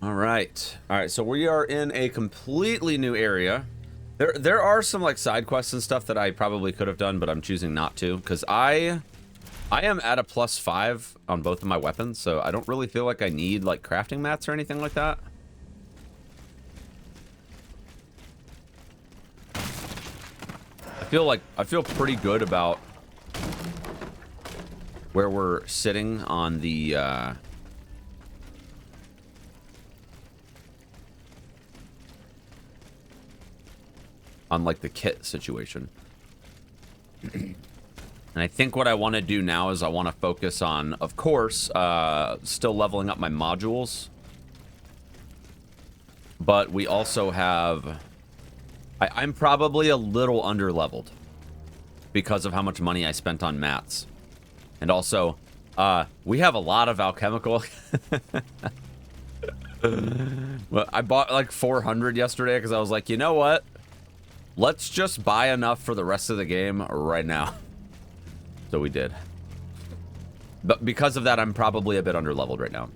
All right. All right. So we are in a completely new area. There are some like side quests and stuff that I probably could have done, but I'm choosing not to because I am at a +5 on both of my weapons, so I don't really feel like I need like crafting mats or anything like that. I feel pretty good about where we're sitting on the on like the kit situation. And I think what I want to do now is I want to focus on, of course, still leveling up my modules. But we also have... I'm probably a little under-leveled because of how much money I spent on mats. And also, we have a lot of alchemical. Well, I bought like 400 yesterday because I was like, you know what? Let's just buy enough for the rest of the game right now. So we did. But because of that, I'm probably a bit under-leveled right now.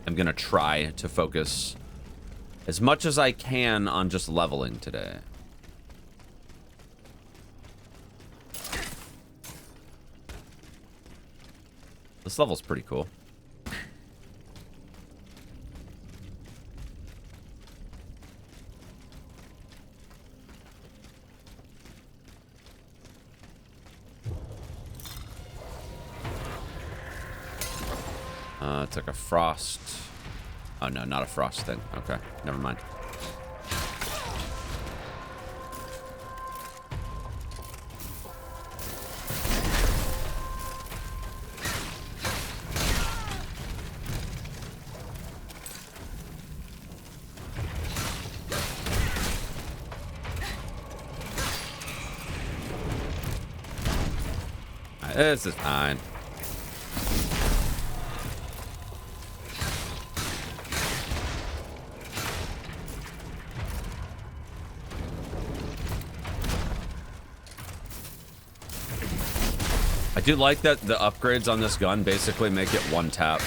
I'm going to try to focus as much as I can on just leveling today. This level's pretty cool. It's like a frost. Oh no, not a frost thing. Okay, never mind. This is fine. I do like that the upgrades on this gun basically make it one tap.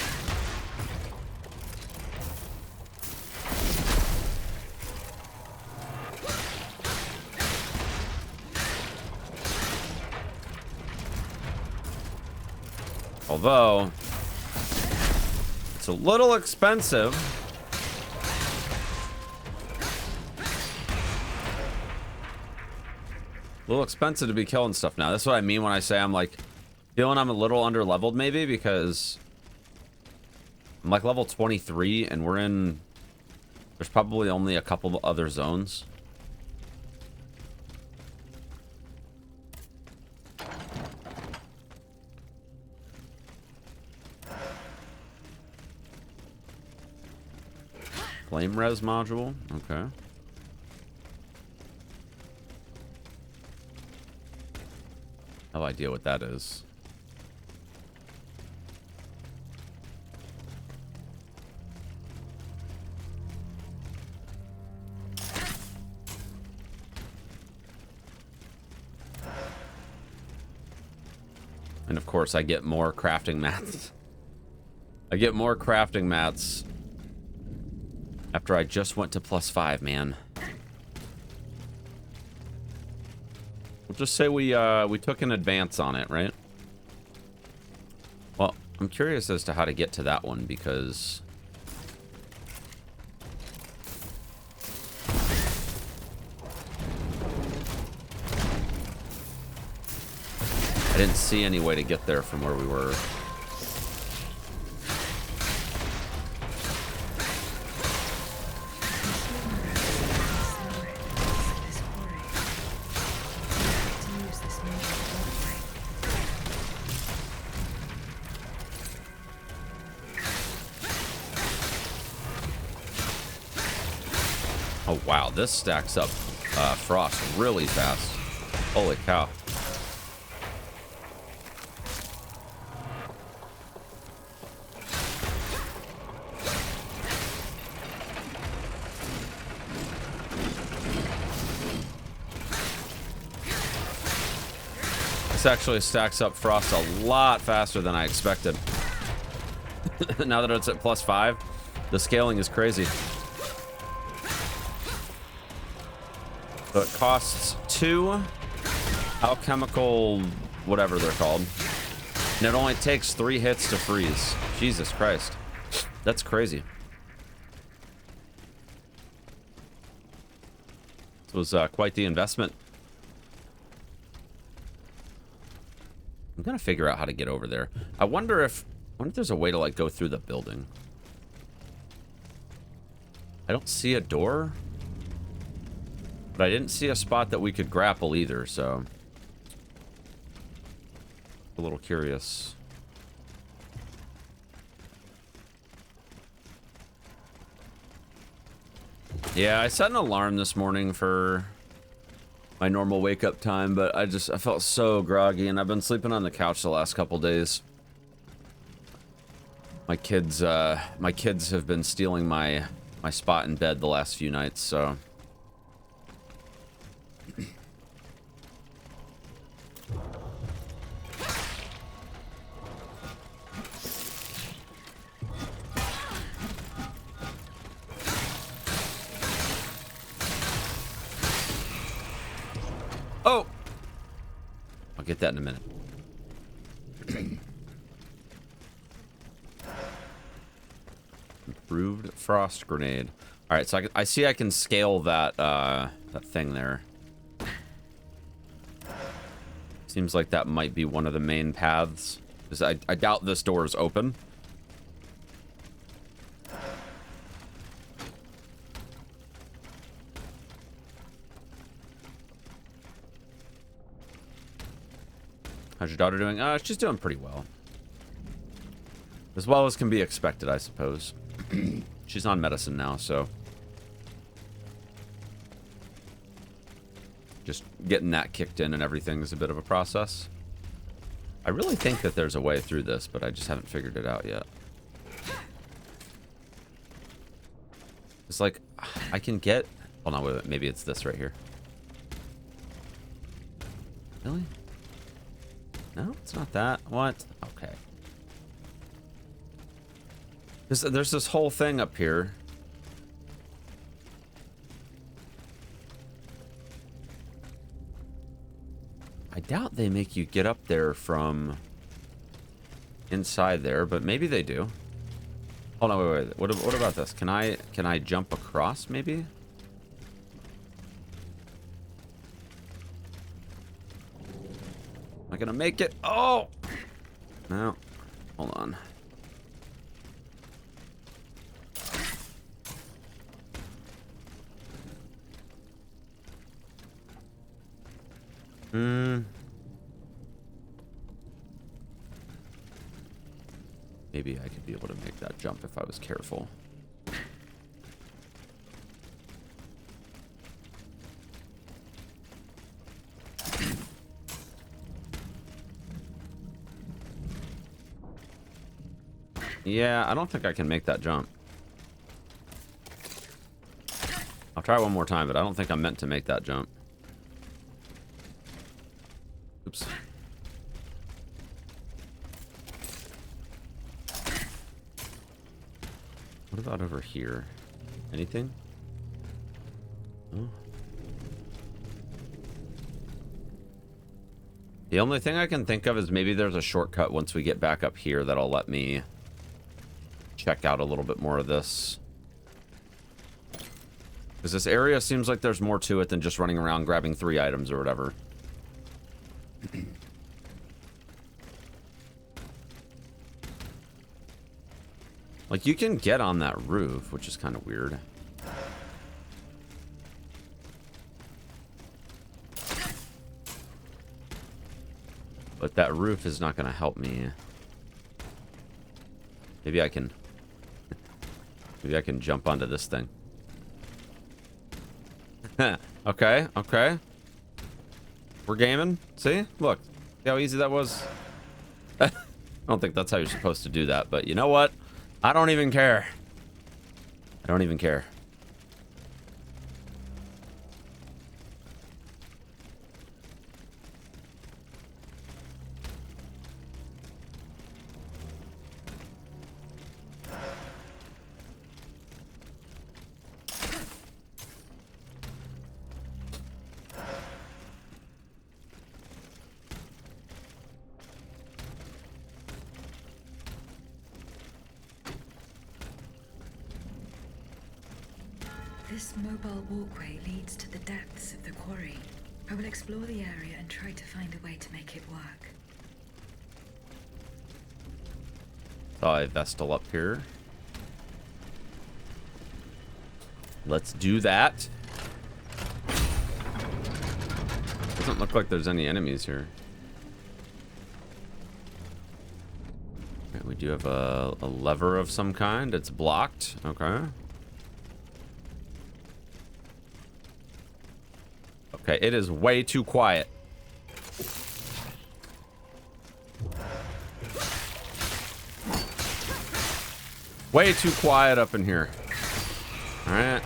Although, it's a little expensive. A little expensive to be killing stuff now. That's what I mean when I say I'm like, feeling I'm a little under-leveled maybe, because I'm like level 23 and we're in... There's probably only a couple of other zones. Flame res module, okay. No idea what that is. And of course I get more crafting mats. I get more crafting mats after I just went to +5, man. We'll just say we took an advance on it, right? Well, I'm curious as to how to get to that one because I didn't see any way to get there from where we were. Oh wow, this stacks up frost really fast. Holy cow. This actually stacks up frost a lot faster than I expected. Now that it's at +5, the scaling is crazy. So it costs 2 alchemical, whatever they're called. And it only takes 3 hits to freeze. Jesus Christ. That's crazy. This was quite the investment. I'm gonna figure out how to get over there. I wonder if there's a way to like go through the building. I don't see a door, but I didn't see a spot that we could grapple either, so a little curious. Yeah, I set an alarm this morning for my normal wake up time, but I felt so groggy, and I've been sleeping on the couch the last couple days. My kids have been stealing my spot in bed the last few nights, so. Oh! I'll get that in a minute. Improved frost grenade. All right, so I see I can scale that that thing there. Seems like that might be one of the main paths, because I doubt this door is open. How's your daughter doing? She's doing pretty well. As well as can be expected, I suppose. She's on medicine now, so. Just getting that kicked in and everything is a bit of a process. I really think that there's a way through this, but I just haven't figured it out yet. It's like, I can get... Hold on, wait, maybe it's this right here. Really? No, it's not that. What? Okay. There's this whole thing up here. I doubt they make you get up there from inside there, but maybe they do. Hold on, wait. What about this? Can I jump across, maybe? Am I gonna make it? Oh! No. Hold on. Maybe I could be able to make that jump if I was careful. Yeah, I don't think I can make that jump. I'll try one more time, but I don't think I'm meant to make that jump. Oops. What about over here? Anything? Oh. The only thing I can think of is maybe there's a shortcut once we get back up here that'll let me check out a little bit more of this. Because this area seems like there's more to it than just running around grabbing 3 items or whatever. Like, you can get on that roof, which is kind of weird. But that roof is not going to help me. Maybe I can... Maybe I can jump onto this thing. Okay, okay. We're gaming. See? Look. See how easy that was? I don't think that's how you're supposed to do that, but you know what? I don't even care. I don't even care. This mobile walkway leads to the depths of the quarry. I will explore the area and try to find a way to make it work. Saw a Vestal up here. Let's do that. Doesn't look like there's any enemies here. Okay, we do have a lever of some kind. It's blocked. Okay. Okay, it is way too quiet. Way too quiet up in here. All right.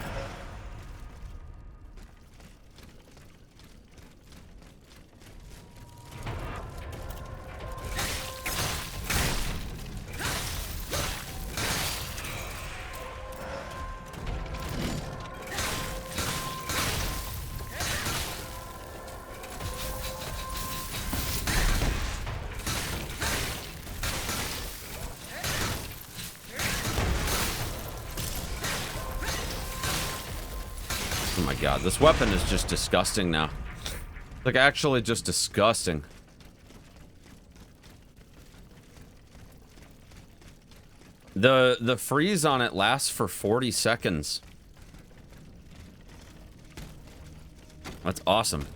Oh my god, this weapon is just disgusting now. Like, actually just disgusting. The freeze on it lasts for 40 seconds. That's awesome.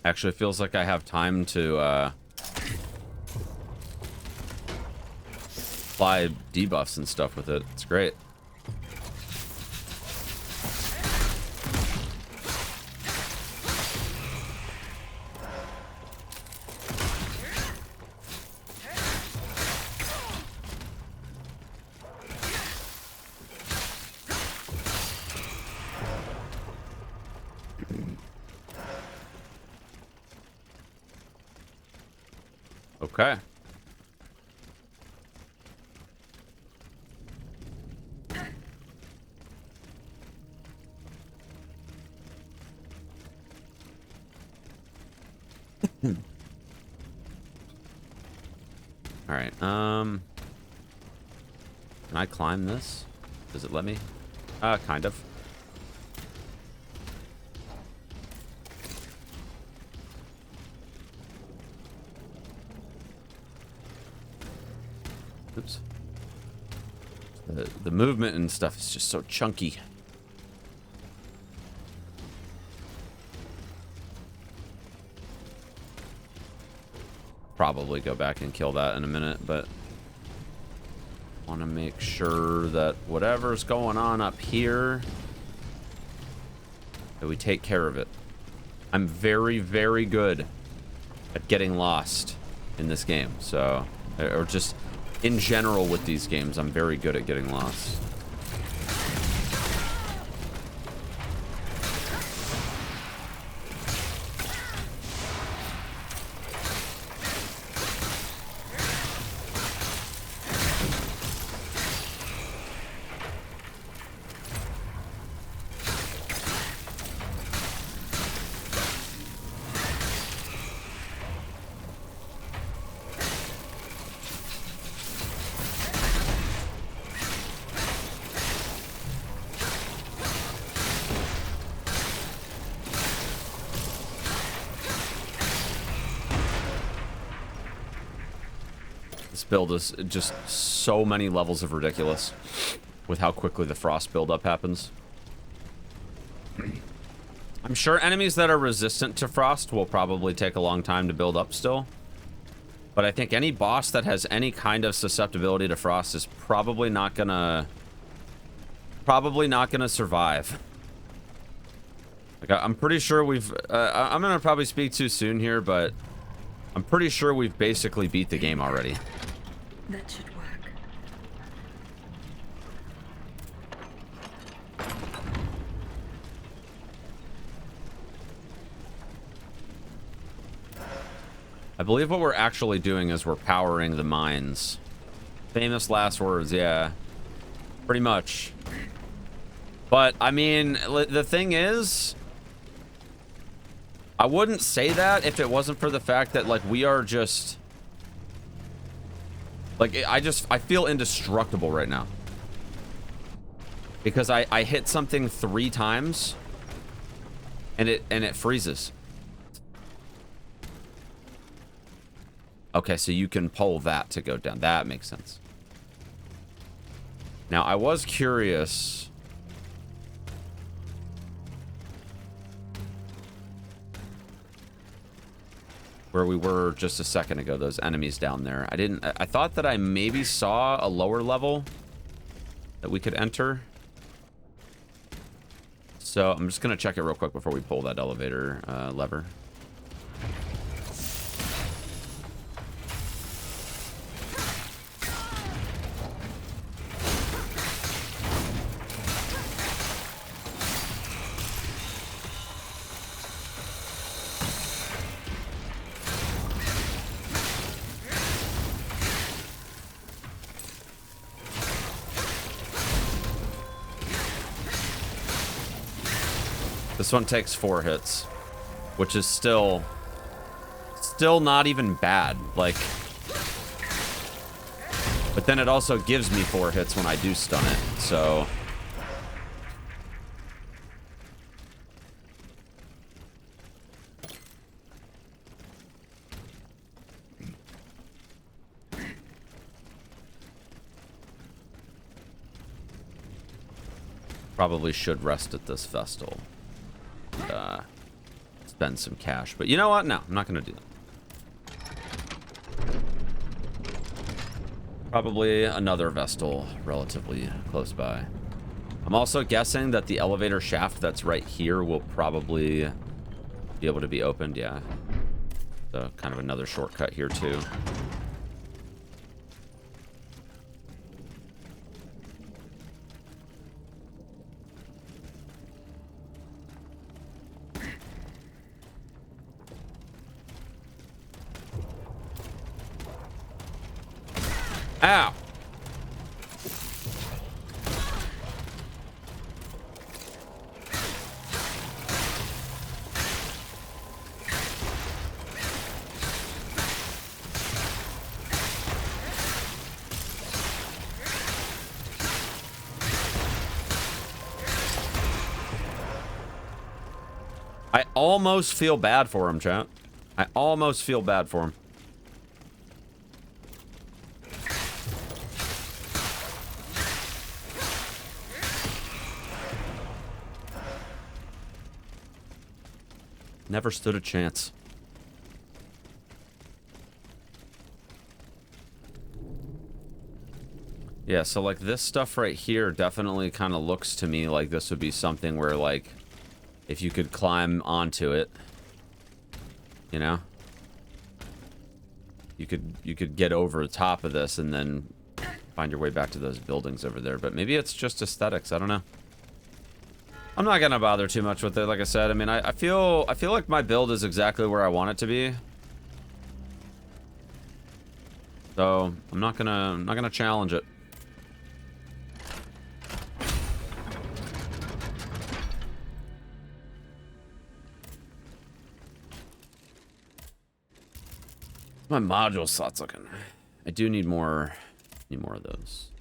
Actually, it feels like I have time to apply debuffs and stuff with it. It's great. Okay. All right. Can I climb this? Does it let me? Kind of. Oops. The movement and stuff is just so chunky. Probably go back and kill that in a minute, but want to make sure that whatever's going on up here, that we take care of it. I'm very, very good at getting lost in this game, so, or just in general with these games, I'm very good at getting lost. Build is just so many levels of ridiculous with how quickly the frost buildup happens. I'm sure enemies that are resistant to frost will probably take a long time to build up still, but I think any boss that has any kind of susceptibility to frost is probably not gonna survive. Like, I'm pretty sure we've I'm gonna probably speak too soon here, but I'm pretty sure we've basically beat the game already. That should work. I believe what we're actually doing is we're powering the mines. Famous last words, yeah. Pretty much. But, I mean, the thing is, I wouldn't say that if it wasn't for the fact that, like, we are just Like, I feel indestructible right now. Because I hit something 3 times and it freezes. Okay, so you can pull that to go down. That makes sense. Now, I was curious. Where we were just a second ago, those enemies down there. I thought that I maybe saw a lower level that we could enter. So I'm just gonna check it real quick before we pull that elevator lever. This one takes 4 hits, which is still not even bad. Like, but then it also gives me 4 hits when I do stun it, so. Probably should rest at this Vestal. Spend some cash, but you know what? No, I'm not gonna do that. Probably another Vestal relatively close by. I'm also guessing that the elevator shaft that's right here will probably be able to be opened. Yeah, so kind of another shortcut here too. Ow! I almost feel bad for him, chat. I almost feel bad for him. Never stood a chance. Yeah, so like this stuff right here definitely kind of looks to me like this would be something where like if you could climb onto it, you know, you could get over the top of this and then find your way back to those buildings over there. But maybe it's just aesthetics. I don't know. I'm not gonna bother too much with it. Like I said, I mean, I feel like my build is exactly where I want it to be. So I'm not gonna challenge it. My module slot's looking. I do need more of those.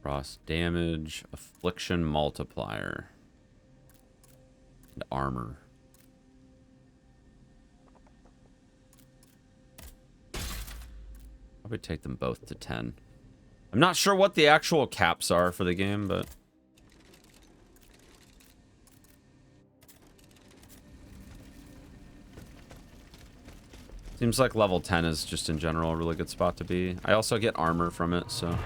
Cross damage, affliction multiplier, and armor. Probably take them both to 10. I'm not sure what the actual caps are for the game, but seems like level 10 is just in general a really good spot to be. I also get armor from it, so.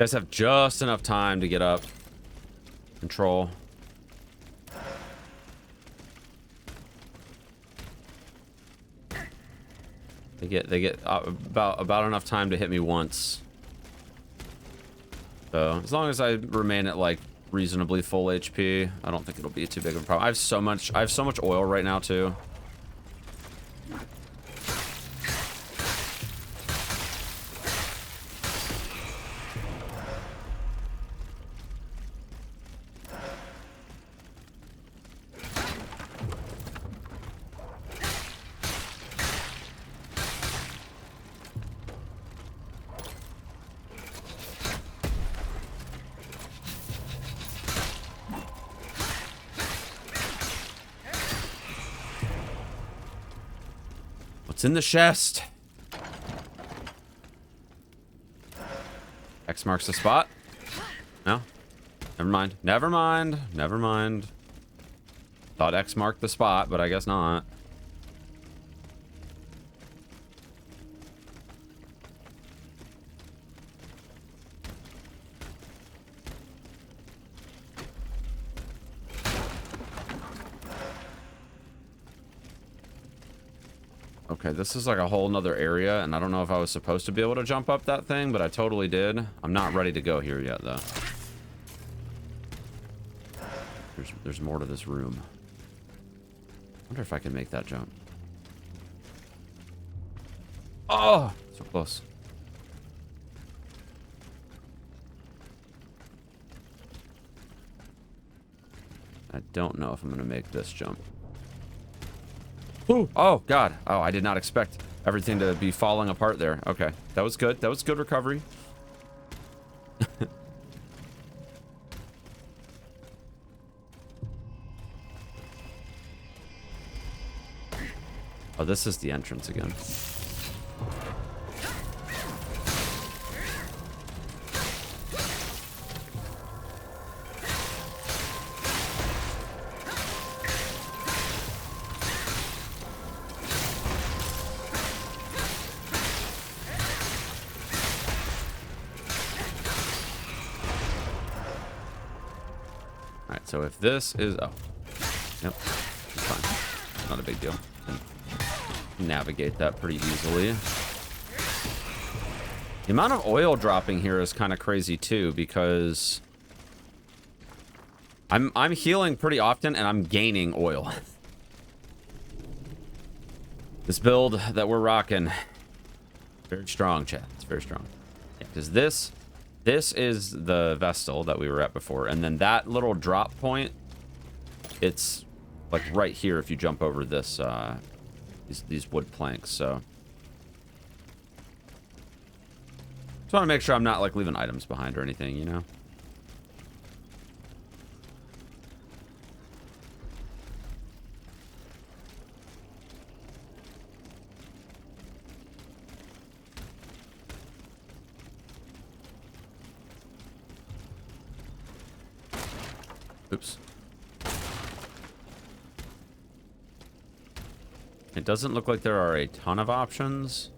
guys have just enough time to get up. Control. They get about enough time to hit me once. So as long as I remain at like reasonably full HP, I don't think it'll be too big of a problem. I have so much oil right now too. What's in the chest? X marks the spot. No? Never mind. Never mind. Never mind. Thought X marked the spot, but I guess not. Okay, this is like a whole nother area, and I don't know if I was supposed to be able to jump up that thing, but I totally did. I'm not ready to go here yet, though. There's more to this room. I wonder if I can make that jump. Oh! So close. I don't know if I'm gonna make this jump. Ooh. Oh, God. Oh, I did not expect everything to be falling apart there. Okay. That was good. That was good recovery. Oh, this is the entrance again. So if this is, oh, yep, it's fine. Not a big deal. Can navigate that pretty easily. The amount of oil dropping here is kind of crazy too, because I'm healing pretty often and I'm gaining oil. This build that we're rocking, very strong, chat. It's very strong. Yeah, because this is the Vestal that we were at before, and then that little drop point, it's like right here if you jump over this these wood planks. So just want to make sure I'm not like leaving items behind or anything, you know. Oops. It doesn't look like there are a ton of options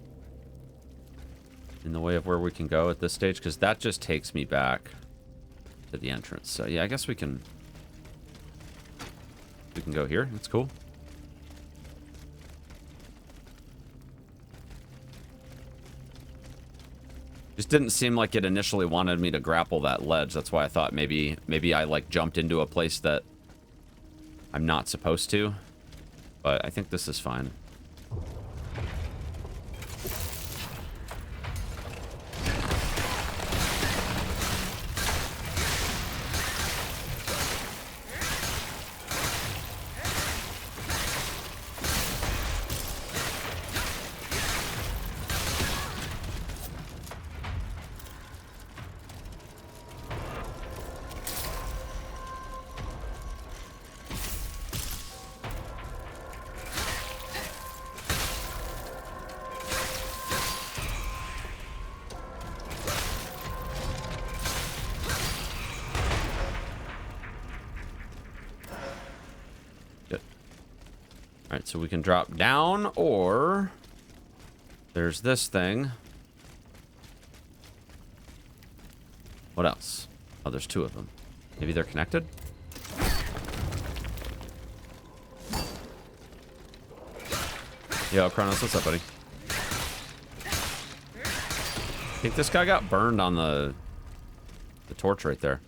in the way of where we can go at this stage, because that just takes me back to the entrance. So yeah, I guess we can go here. That's cool. Just didn't seem like it initially wanted me to grapple that ledge. That's why I thought maybe I like jumped into a place that I'm not supposed to. But I think this is fine. Alright, so we can drop down, or there's this thing. What else? Oh, there's 2 of them. Maybe they're connected? Yo, Kronos, what's up, buddy? I think this guy got burned on the torch right there.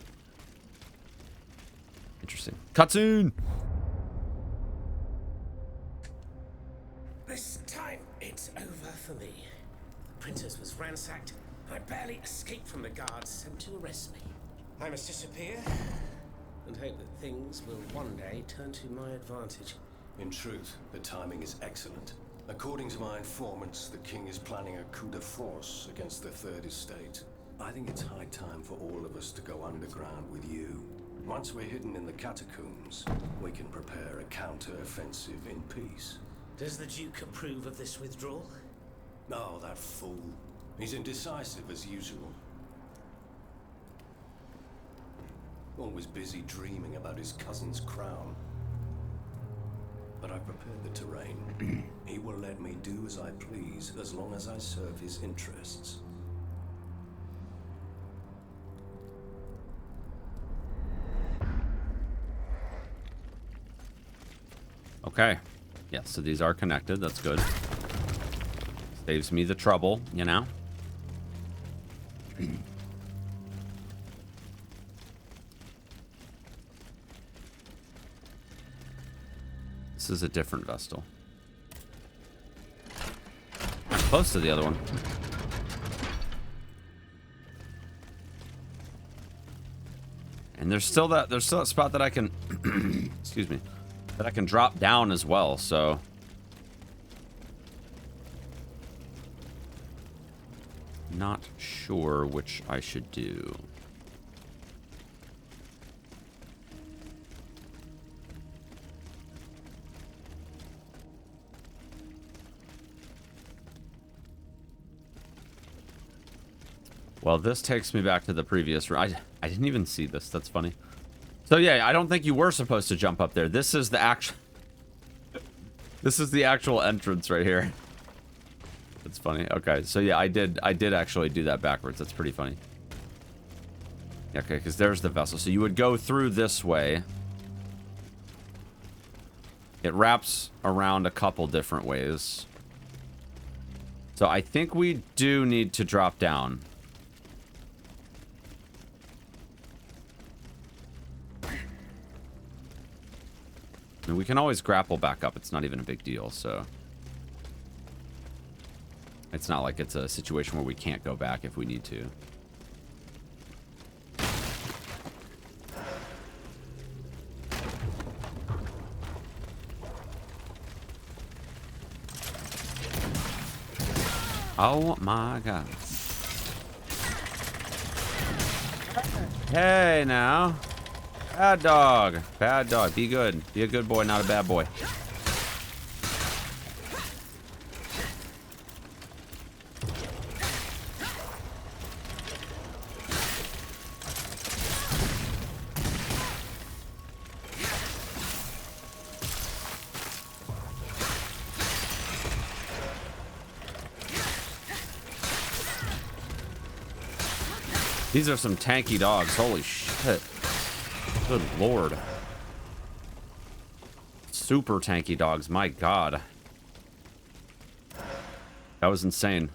Interesting. Cutscene! This time, it's over for me. The princess was ransacked. I barely escaped from the guards sent to arrest me. I must disappear and hope that things will one day turn to my advantage. In truth, the timing is excellent. According to my informants, the king is planning a coup de force against the Third Estate. I think it's high time for all of us to go underground with you. Once we're hidden in the catacombs, we can prepare a counter-offensive in peace. Does the Duke approve of this withdrawal? Oh, that fool. He's indecisive as usual. Always busy dreaming about his cousin's crown. But I've prepared the terrain. He will let me do as I please, as long as I serve his interests. Okay. Yeah, so these are connected. That's good. Saves me the trouble, you know? This is a different Vestal. Close to the other one. And there's still that spot that I can excuse me, that I can drop down as well, so not sure which I should do. Well, this takes me back to the previous room. I didn't even see this. That's funny. So yeah, I don't think you were supposed to jump up there. This is the actual this is the actual entrance right here. That's funny. Okay, so yeah, I did actually do that backwards. That's pretty funny. Yeah, okay, because there's the vessel. So you would go through this way. It wraps around a couple different ways. So I think we do need to drop down. I mean, we can always grapple back up. It's not even a big deal, so it's not like it's a situation where we can't go back if we need to. Oh my god. Hey now. Bad dog. Bad dog. Be good. Be a good boy, not a bad boy. These are some tanky dogs. Holy shit. Good lord. Super tanky dogs. My god. That was insane.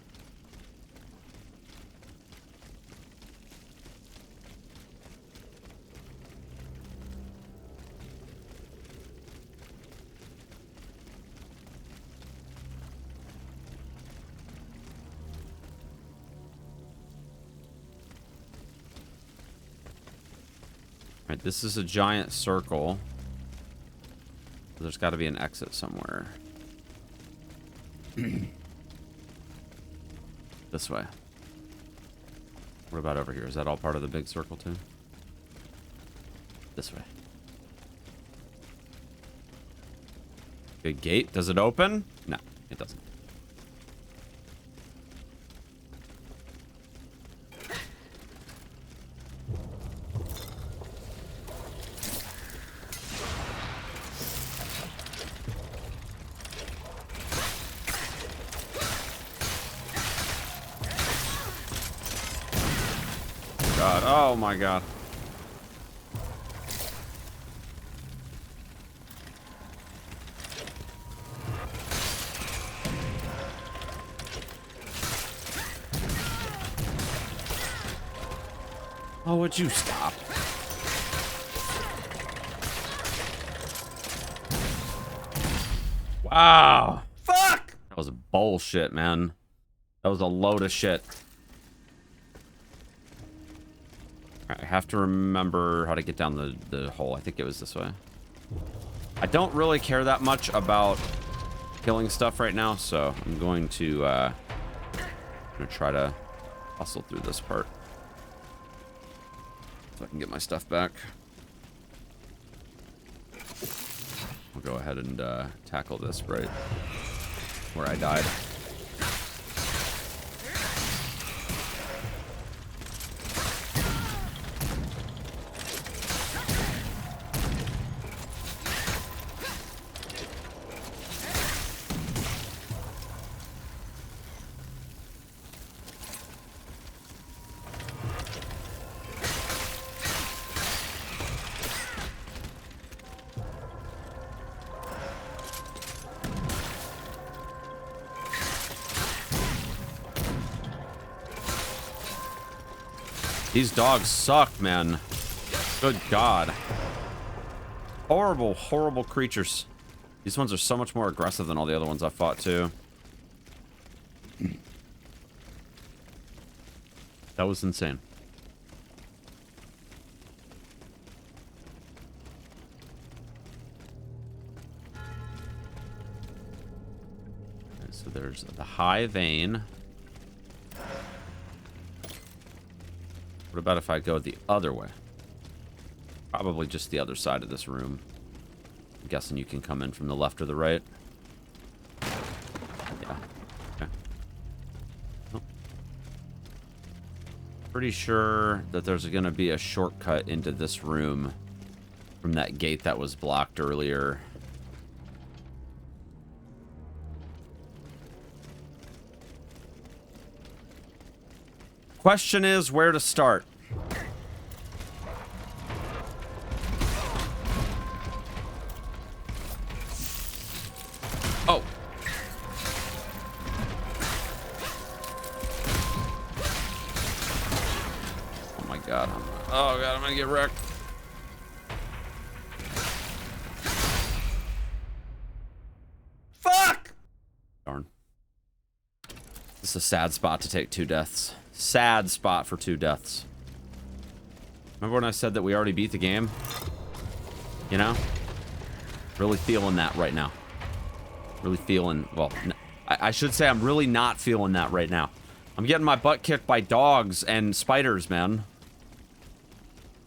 Right, this is a giant circle. There's got to be an exit somewhere. This way. What about over here? Is that all part of the big circle too? This way. Big gate. Does it open? No, it doesn't. god. Oh my god. Oh, would you stop? Wow. Fuck! That was bullshit, man. That was a load of shit. I have to remember how to get down the hole. I think it was this way. I don't really care that much about killing stuff right now, so I'm going to try to hustle through this part so I can get my stuff back. I'll go ahead and tackle this right where I died. These dogs suck, man. Good God. Horrible, horrible creatures. These ones are so much more aggressive than all the other ones I've fought, too. That was insane. Okay, so there's the high vein. What about if I go the other way? Probably just the other side of this room. I'm guessing you can come in from the left or the right. Yeah. Okay. Oh. Pretty sure that there's going to be a shortcut into this room from that gate that was blocked earlier. Question is where to start. Oh. Oh my god. Oh god, I'm gonna get wrecked. Fuck! Darn. This is a sad spot to take 2 deaths. Sad spot for 2 deaths. Remember when I said that we already beat the game? You know? Really feeling that right now. Really feeling... Well, I should say I'm really not feeling that right now. I'm getting my butt kicked by dogs and spiders, man.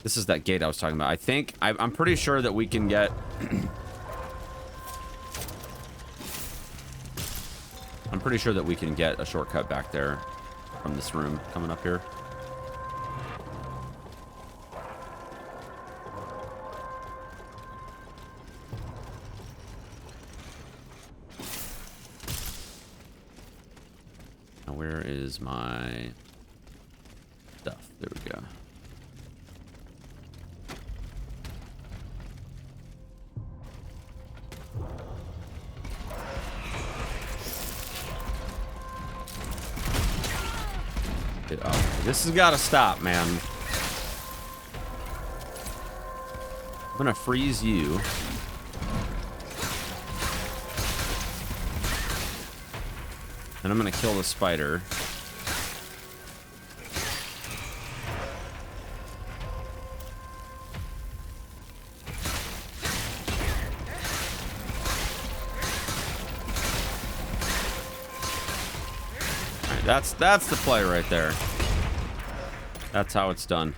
This is that gate I was talking about. I think... I'm pretty sure that we can get... I'm pretty sure that we can get a shortcut back there. From this room coming up here. Now where is my stuff? There we go. This has got to stop, man. I'm gonna freeze you. And I'm gonna kill the spider. All right, that's the play right there. That's how it's done.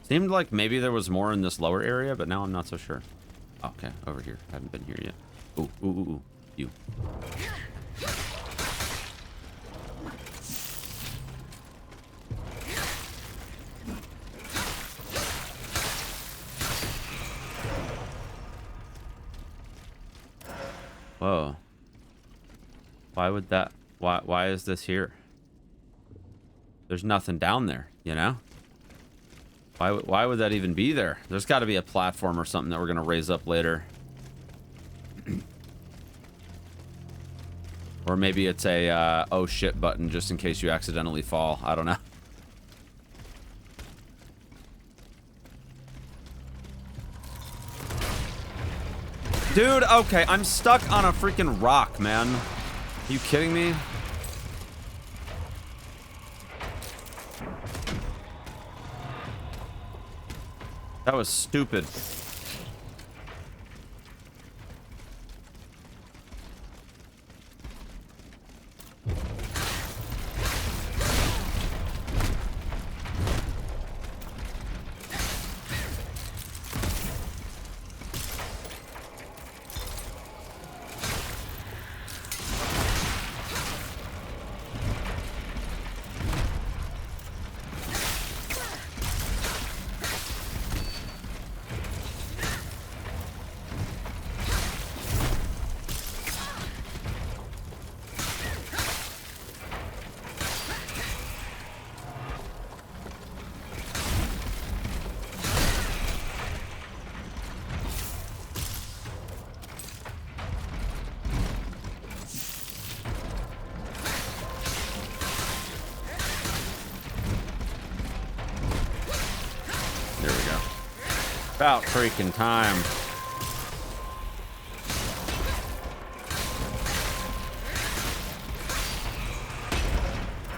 Seemed like maybe there was more in this lower area, but now I'm not so sure. Oh, okay, over here. I haven't been here yet. Ooh, ooh, ooh, ooh. You. Whoa. Why would that... Why is this here? There's nothing down there, you know? Why would that even be there? There's got to be a platform or something that we're going to raise up later. Or maybe it's a, oh shit button just in case you accidentally fall. I don't know. Dude, okay, I'm stuck on a freaking rock, man. Are you kidding me? That was stupid. About freaking time.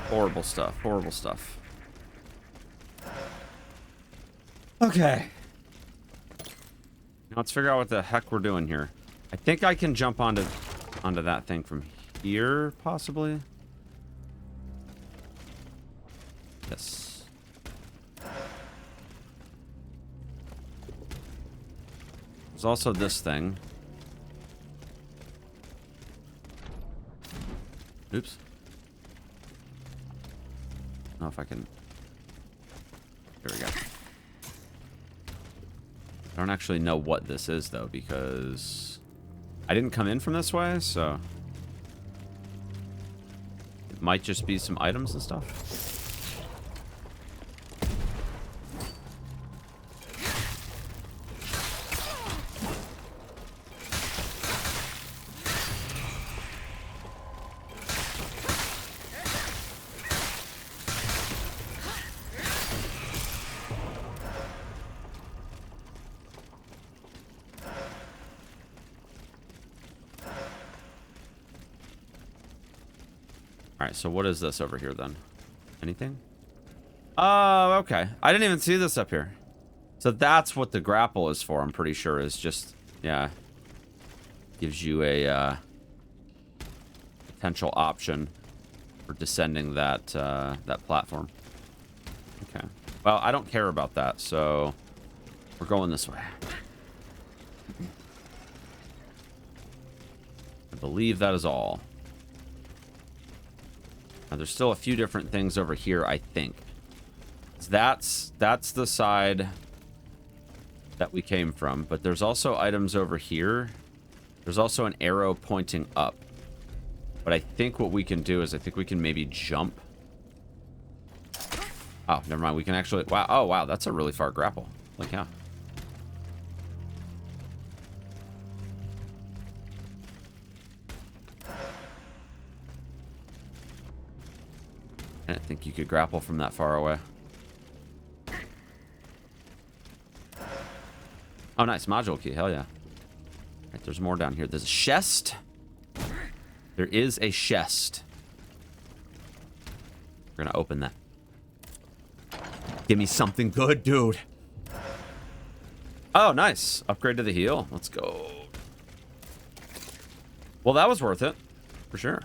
Horrible stuff. Horrible stuff. Okay. Now let's figure out what the heck we're doing here. I think I can jump onto that thing from here, possibly. Yes. There's also this thing. Oops. I don't know if I can... Here we go. I don't actually know what this is, though, because I didn't come in from this way, so... It might just be some items and stuff. Alright, so what is this over here then? Anything? Oh, okay. I didn't even see this up here. So that's what the grapple is for, I'm pretty sure, is just, yeah. Gives you a potential option for descending that that platform. Okay. Well, I don't care about that, so we're going this way. I believe that is all. Now, there's still a few different things over here, I think. That's the side that we came from, but there's also items over here. There's also an arrow pointing up. But I think what we can do is I think we can maybe jump. Oh, never mind. We can actually... Wow. Oh, wow. That's a really far grapple. Like, yeah. I didn't think you could grapple from that far away. Oh, nice. Module key. Hell yeah. Right, there's more down here. There's a chest. There is a chest. We're going to open that. Give me something good, dude. Oh, nice. Upgrade to the heal. Let's go. Well, that was worth it. For sure.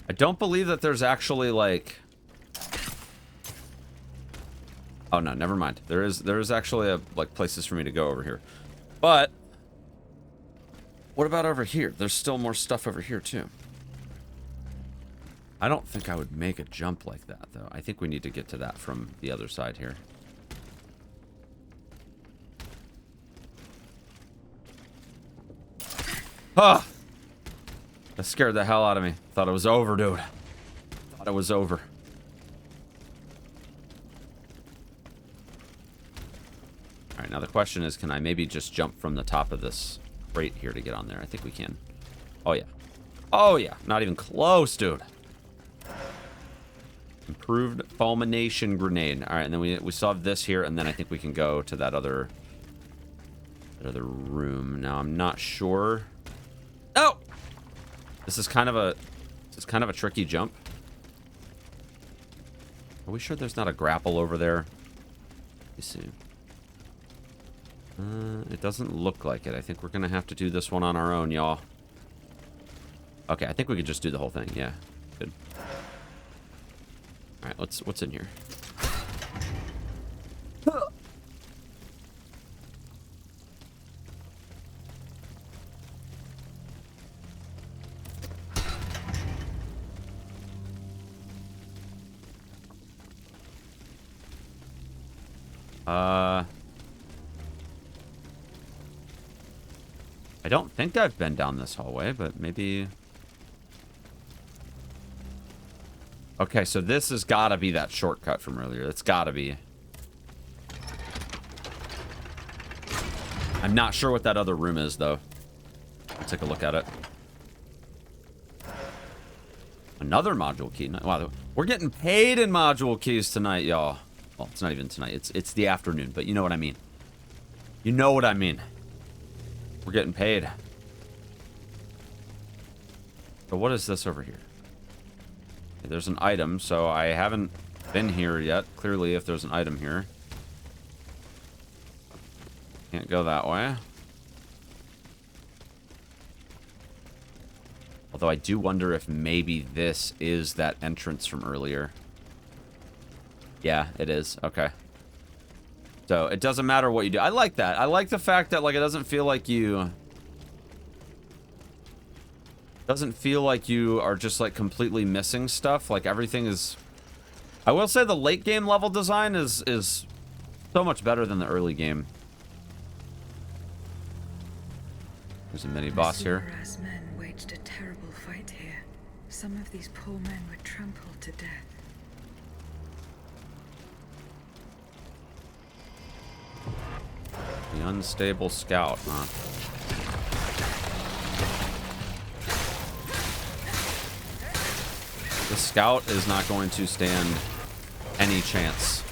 I don't believe that there's actually, like... Oh, no, never mind. There is actually, like, places for me to go over here. But... What about over here? There's still more stuff over here, too. I don't think I would make a jump like that, though. I think we need to get to that from the other side here. Ah! That scared the hell out of me. Thought it was over, dude. Thought it was over. Alright, now the question is, can I maybe just jump from the top of this crate here to get on there? I think we can. Oh, yeah. Oh, yeah. Not even close, dude. Improved fulmination grenade. Alright, and then we still have this here, and then I think we can go to that other room. Now, I'm not sure. Oh! This is kind of a tricky jump. Are we sure there's not a grapple over there? Let me see. It doesn't look like it. I think we're gonna have to do this one on our own, y'all. Okay, I think we could just do the whole thing. Yeah, good. All right, what's in here? I don't think I've been down this hallway, but maybe... Okay, so this has got to be that shortcut from earlier. It's got to be. I'm not sure what that other room is, though. I'll take a look at it. Another module key. Wow, we're getting paid in module keys tonight, y'all. Well, it's not even tonight. It's the afternoon, but you know what I mean. You know what I mean. We're getting paid. So what is this over here? Okay, there's an item, so I haven't been here yet. Clearly, if there's an item here. Can't go that way. Although I do wonder if maybe this is that entrance from earlier. Yeah, it is. Okay. So it doesn't matter what you do. I like that. I like the fact that, like, it doesn't feel like you... Doesn't feel like you are just, like, completely missing stuff. Like, everything is... I will say the late game level design is so much better than the early game. There's a mini boss here. Steelrising men waged a terrible fight here. Some of these poor men were trampled to death. The unstable scout, huh? The scout is not going to stand any chance.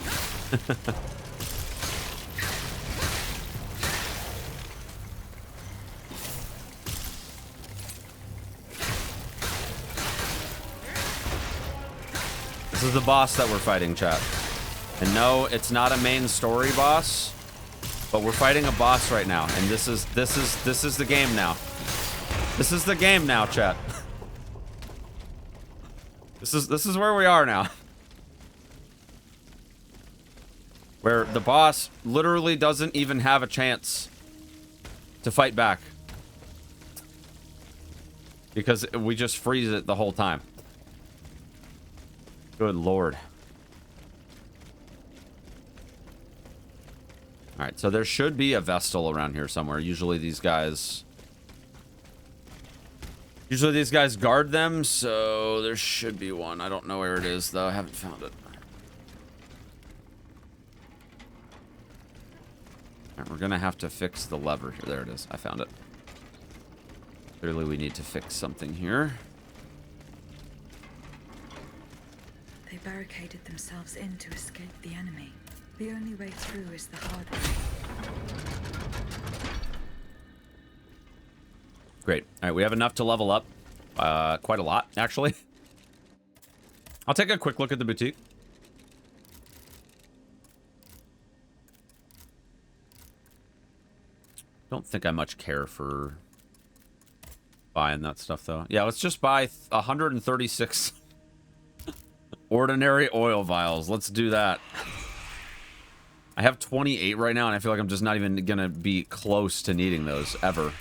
This is the boss that we're fighting, chat. And no, it's not a main story boss. But we're fighting a boss right now, and this is the game now. This is the game now, chat. This is where we are now. Where the boss literally doesn't even have a chance to fight back. Because we just freeze it the whole time. Good lord. Alright, so there should be a Vestal around here somewhere. Usually these guys guard them, so there should be one. I don't know where it is, though. I haven't found it. Alright, we're gonna have to fix the lever here. There it is. I found it. Clearly we need to fix something here. They barricaded themselves in to escape the enemy. The only way through is the hard way. Great. All right, we have enough to level up. Quite a lot, actually. I'll take a quick look at the boutique. Don't think I much care for buying that stuff, though. Yeah, let's just buy 136 ordinary oil vials. Let's do that. I have 28 right now, and I feel like I'm just not even gonna be close to needing those, ever.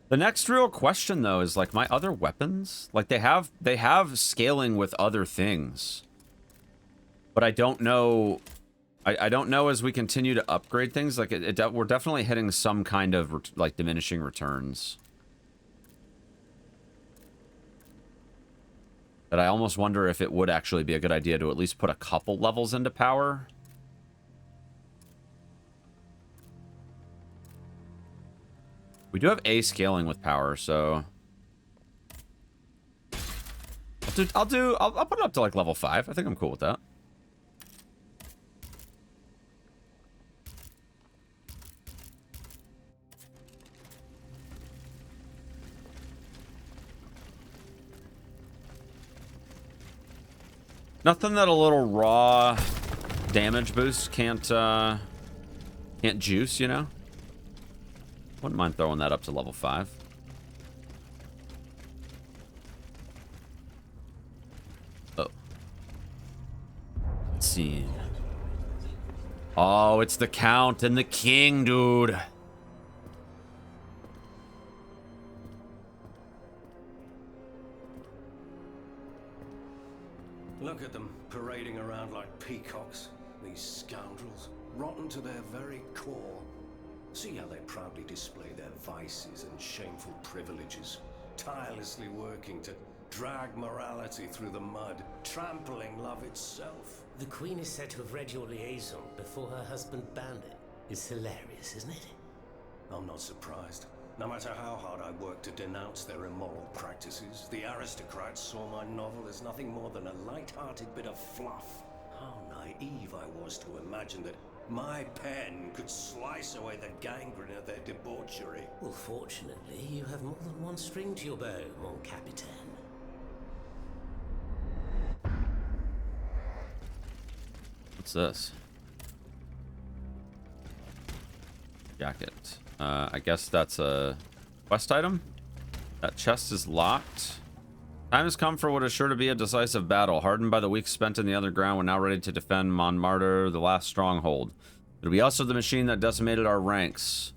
The next real question, though, is, like, my other weapons? Like, they have scaling with other things. But I don't know. I don't know as we continue to upgrade things. Like we're definitely hitting some kind of like diminishing returns. That I almost wonder if it would actually be a good idea to at least put a couple levels into power. We do have A scaling with power, so I'll put it up to like level 5. I think I'm cool with that. Nothing that a little raw damage boost can't juice, you know? Wouldn't mind throwing that up to level 5. Oh. Let's see. Oh, it's the Count and the King, dude. Look at them, parading around like peacocks. These scoundrels, rotten to their very core. See how they proudly display their vices and shameful privileges, tirelessly working to drag morality through the mud, trampling love itself. The Queen is said to have read your liaison before her husband banned it. It's hilarious, isn't it? I'm not surprised. No matter how hard I work to denounce their immoral practices, the aristocrats saw my novel as nothing more than a light-hearted bit of fluff. How naive I was to imagine that my pen could slice away the gangrene of their debauchery. Well, fortunately, you have more than one string to your bow, mon capitaine. What's this? Jacket. I guess that's a quest item. That chest is locked. Time has come for what is sure to be a decisive battle. Hardened by the weeks spent in the underground, we're now ready to defend Montmartre, the last stronghold. It'll be also the machine that decimated our ranks.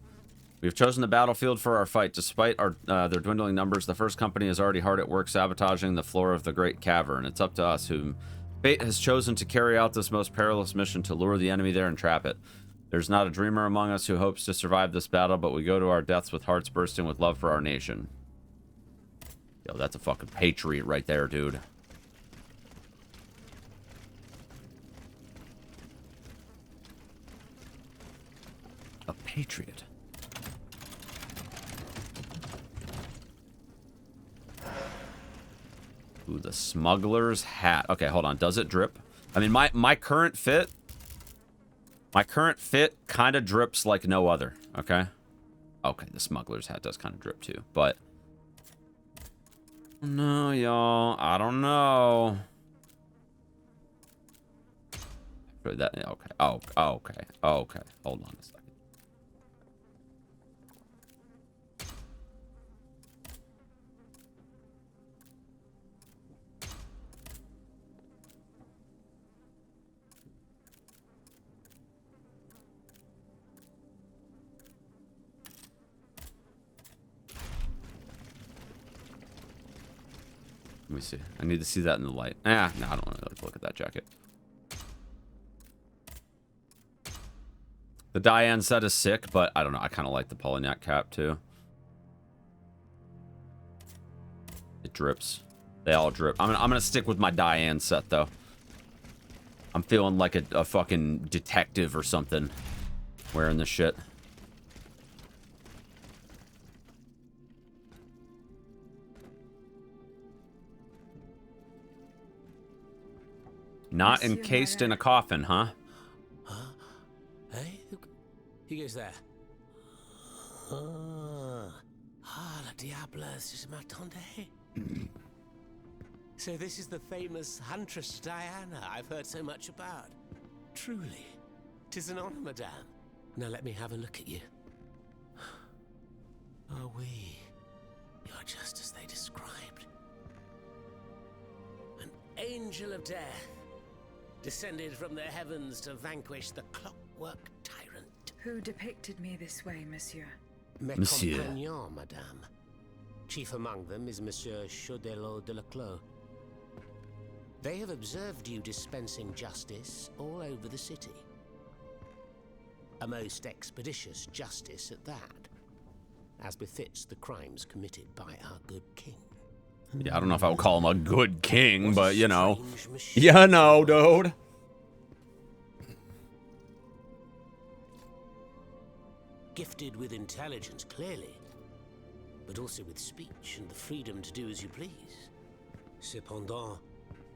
We have chosen the battlefield for our fight. Despite their dwindling numbers, the first company is already hard at work sabotaging the floor of the Great Cavern. It's up to us, whom fate has chosen to carry out this most perilous mission, to lure the enemy there and trap it. There's not a dreamer among us who hopes to survive this battle, but we go to our deaths with hearts bursting with love for our nation. Yo, that's a fucking patriot right there, dude. A patriot. Ooh, the smuggler's hat. Okay, hold on. Does it drip? I mean, my current fit... My current fit kind of drips like no other, okay? Okay, the smuggler's hat does kind of drip too, but... No, y'all. I don't know. That, okay. Oh, okay. Okay. Hold on a second. Let me see. I need to see that in the light. No, I don't want to look at that jacket. The Diane set is sick, but I don't know. I kind of like the Polignac cap too. It drips. They all drip. I'm gonna stick with my Diane set though. I'm feeling like a fucking detective or something wearing this shit. Not Monsieur encased in a Marat. coffin, huh? Huh? Hey? Who goes there? Ah, la diable, je m'attendais. So this is the famous Huntress Diana I've heard so much about. Truly, 'tis an honor, madame. Now let me have a look at you. Oh, oui. You're just as they described. An angel of death, descended from the heavens to vanquish the clockwork tyrant. Who depicted me this way, monsieur? Mes Monsieur. compagnons, madame. Chief among them is Monsieur Chaudelot de Leclos. They have observed you dispensing justice all over the city. A most expeditious justice at that, as befits the crimes committed by our good king. Yeah, I don't know if I would call him a good king, What a but you know. strange machine. You know, dude. Gifted with intelligence, clearly, but also with speech and the freedom to do as you please. Cependant,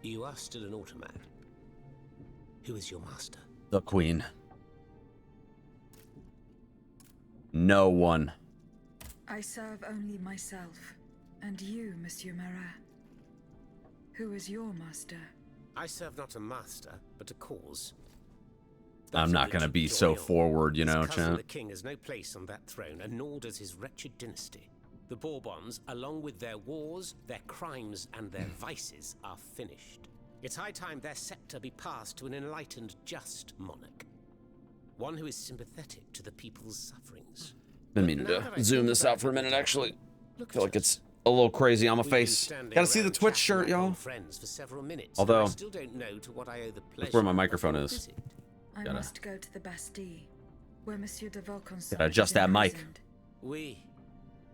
you are still an automat. Who is your master? The queen. No one. I serve only myself, and you, Monsieur Marat. Who is your master? I serve not a master, but a cause. I'm not gonna be so forward, you know, His cousin, the champ. king, has no place on that throne, and nor does his wretched dynasty. The Bourbons, along with their wars, their crimes, and their vices, are finished. It's high time their scepter be passed to an enlightened, just monarch. One who is sympathetic to the people's sufferings. Been meaning to zoom this out for a minute, actually. I feel like it's a little crazy on my face. Gotta see the Twitch shirt, y'all. Although, look where my microphone is. I must go to the Bastille, where Monsieur de Vaucanson Gotta adjust that mic. We,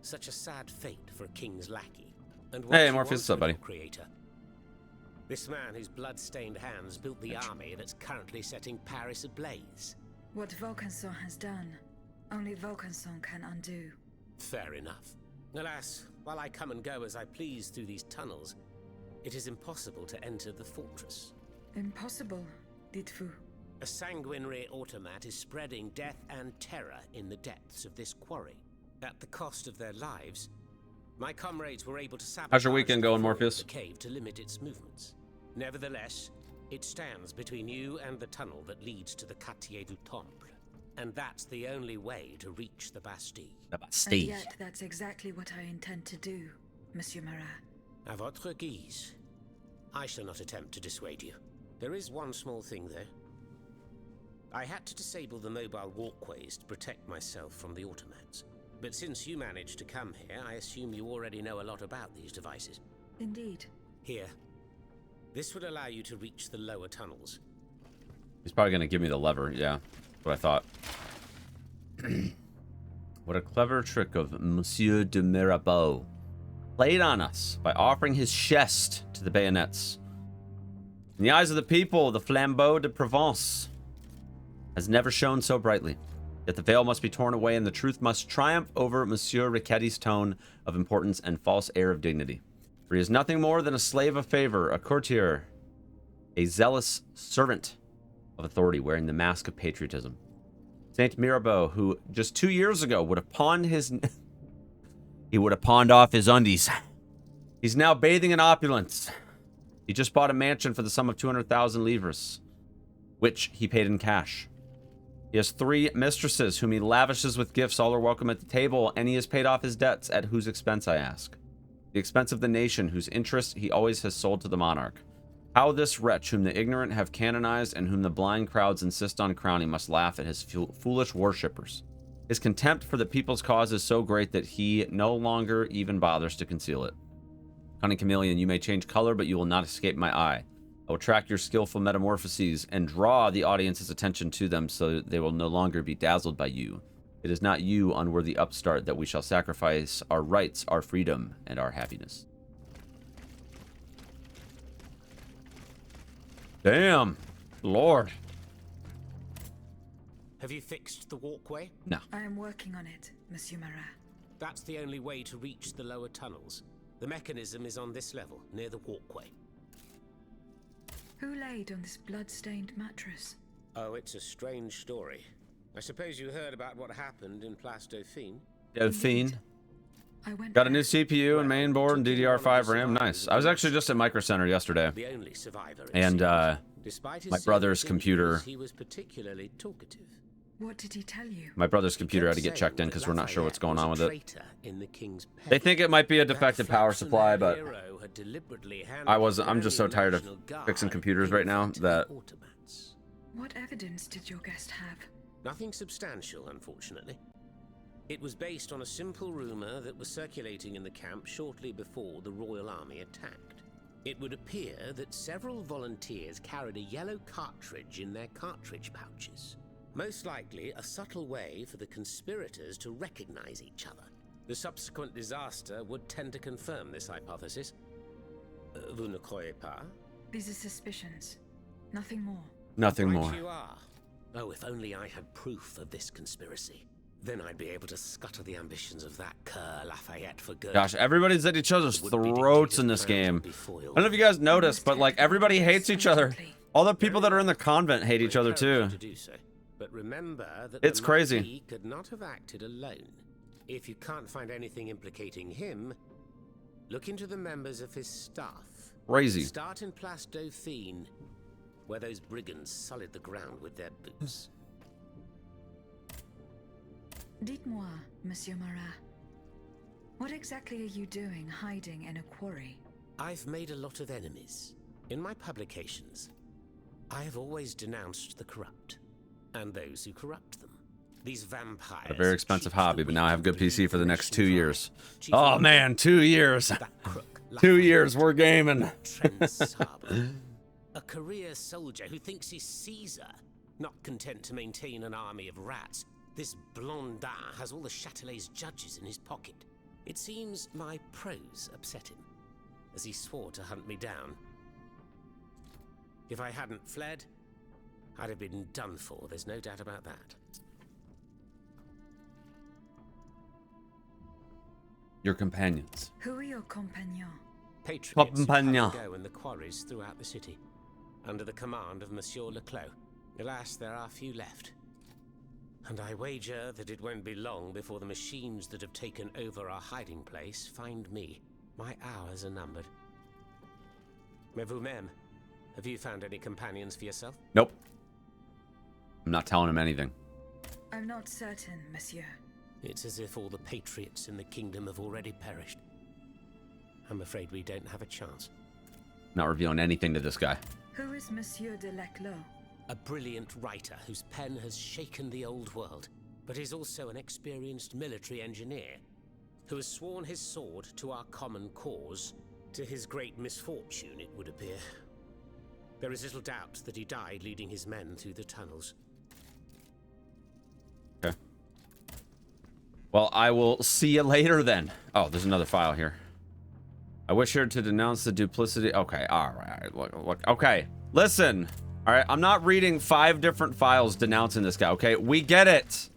such a sad fate for a king's lackey. And Hey, Morpheus, what's up, buddy? Creator. This man whose blood-stained hands built the army that's currently setting Paris ablaze. What Vaucanson has done, only Vaucanson can undo. Fair enough. Alas, while I come and go as I please through these tunnels, it is impossible to enter the fortress. Impossible, dites-vous? A sanguinary automat is spreading death and terror in the depths of this quarry. At the cost of their lives, my comrades were able to sabotage How's your weekend going, the floor of Morpheus? the cave to limit its movements. Nevertheless, it stands between you and the tunnel that leads to the Quartier du Temple. And that's the only way to reach the Bastille. The And Bastille. yet that's exactly what I intend to do, Monsieur Marat. À votre guise. I shall not attempt to dissuade you. There is one small thing, though. I had to disable the mobile walkways to protect myself from the automats. But since you managed to come here, I assume you already know a lot about these devices. Indeed. Here. This would allow you to reach the lower tunnels. He's probably gonna give me the lever, yeah. That's what I thought. What a clever trick of Monsieur de Mirabeau. Played on us by offering his chest to the bayonets. In the eyes of the people, the flambeau de Provence has never shone so brightly. Yet the veil must be torn away and the truth must triumph over Monsieur Riquetti's tone of importance and false air of dignity. For he is nothing more than a slave of favor, a courtier, a zealous servant of authority wearing the mask of patriotism. Saint Mirabeau, who just 2 years ago would have pawned his... he would have pawned off his undies. He's now bathing in opulence. He just bought a mansion for the sum of 200,000 livres, which he paid in cash. He has 3 mistresses whom he lavishes with gifts. All are welcome at the table, and he has paid off his debts. At whose expense, I ask? The expense of the nation, whose interests he always has sold to the monarch. How this wretch, whom the ignorant have canonized and whom the blind crowds insist on crowning, must laugh at his foolish worshippers. His contempt for the people's cause is so great that he no longer even bothers to conceal it. Cunning chameleon, you may change color, but you will not escape my eye. I will track your skillful metamorphoses and draw the audience's attention to them so that they will no longer be dazzled by you. It is not you, unworthy upstart, that we shall sacrifice our rights, our freedom, and our happiness. Damn. Lord. Have you fixed the walkway? No. I am working on it, Monsieur Marat. That's the only way to reach the lower tunnels. The mechanism is on this level, near the walkway. Who laid on this blood-stained mattress? Oh, it's a strange story. I suppose you heard about what happened in Place Dauphine? Delphine. I went Got a new there. CPU and main board and DDR5 RAM. Nice. I was actually just at Micro Center yesterday. The only survivor, it And, seems. Despite his my brother's serious computer- injuries, he was particularly talkative. What did he tell you? My brother's He computer had to kept get checked in saying because that we're not sure what's going Lafayette on was with a it. traitor in the king's pay. They think it might be a That defective power fractional supply, but hero had deliberately handed I'm just so the tired of National Guard fixing computers right now over to that- the automats. What evidence did your guest have? Nothing substantial, unfortunately. It was based on a simple rumor that was circulating in the camp shortly before the royal army attacked. It would appear that several volunteers carried a yellow cartridge in their cartridge pouches. Most likely a subtle way for the conspirators to recognize each other. The subsequent disaster would tend to confirm this hypothesis. Vous ne croyez pas? These are suspicions. Nothing more. Nothing Right more. you are. Oh, if only I had proof of this conspiracy. Then I'd be able to scutter the ambitions of that cur Lafayette for good. Gosh, everybody's at each other's throats in this game. I don't know if you guys noticed, but like everybody hates each other. All the people that are in the convent hate each other too. But remember that It's the crazy. Marquis could not have acted alone. If you can't find anything implicating him, look into the members of his staff. Crazy. Start in Place Dauphine, where those brigands sullied the ground with their boots. Dites-moi, Monsieur Marat. What exactly are you doing hiding in a quarry? I've made a lot of enemies. In my publications, I have always denounced the corrupt, and those who corrupt them. These vampires... A very expensive hobby, but now I have a good PC for the next 2 years. Chief Oh man, 2 years. that crook, 2 years, we're gaming. Trent Sabre, a career soldier who thinks he's Caesar, not content to maintain an army of rats. This Blondin has all the Châtelet's judges in his pocket. It seems my prose upset him, as he swore to hunt me down. If I hadn't fled, I'd have been done for, there's no doubt about that. Your companions. Who are your compagnons? Patriots who come Compagnon. and go in the quarries throughout the city, under the command of Monsieur Leclos. Alas, there are few left. And I wager that it won't be long before the machines that have taken over our hiding place find me. My hours are numbered. Mais vous-même, have you found any companions for yourself? Nope. I'm not telling him anything. I'm not certain, Monsieur. It's as if all the patriots in the kingdom have already perished. I'm afraid we don't have a chance. Not revealing anything to this guy. Who is Monsieur de Leclos? A brilliant writer whose pen has shaken the old world, but is also an experienced military engineer who has sworn his sword to our common cause, to his great misfortune, it would appear. There is little doubt that he died leading his men through the tunnels. Okay. Well, I will see you later then. Oh, there's another file here. I wish here to denounce the duplicity. Okay, all right. Look. Okay, listen. All right, I'm not reading 5 different files denouncing this guy. Okay, we get it.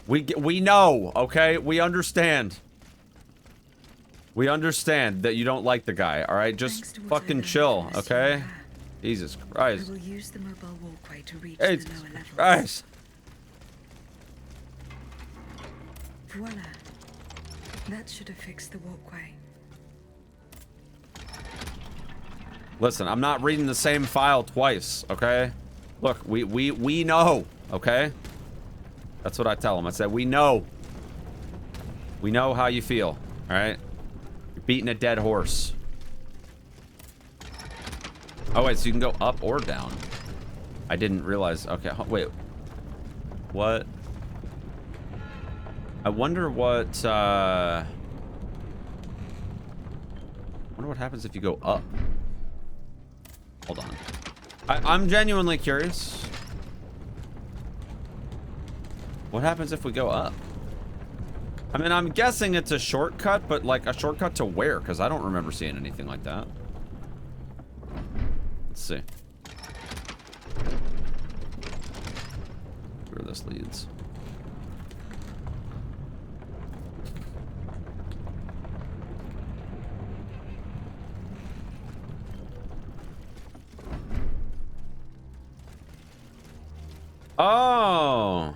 We know. Okay, we understand. We understand that you don't like the guy. All right, just fucking chill. Okay. Jesus I Christ. will use the mobile walkway to reach Jesus the lower levels. Christ. Voila. That should have fixed the walkway. Listen, I'm not reading the same file twice, okay? Look, we know, okay? That's what I tell him. I said, we know. We know how you feel, all right? You're beating a dead horse. Oh, wait, so you can go up or down. I didn't realize. Okay, wait. What? I wonder what, I wonder what happens if you go up. Hold on. I'm genuinely curious. What happens if we go up? I mean, I'm guessing it's a shortcut, but like a shortcut to where? Because I don't remember seeing anything like that. Let's see. Where this leads. Oh,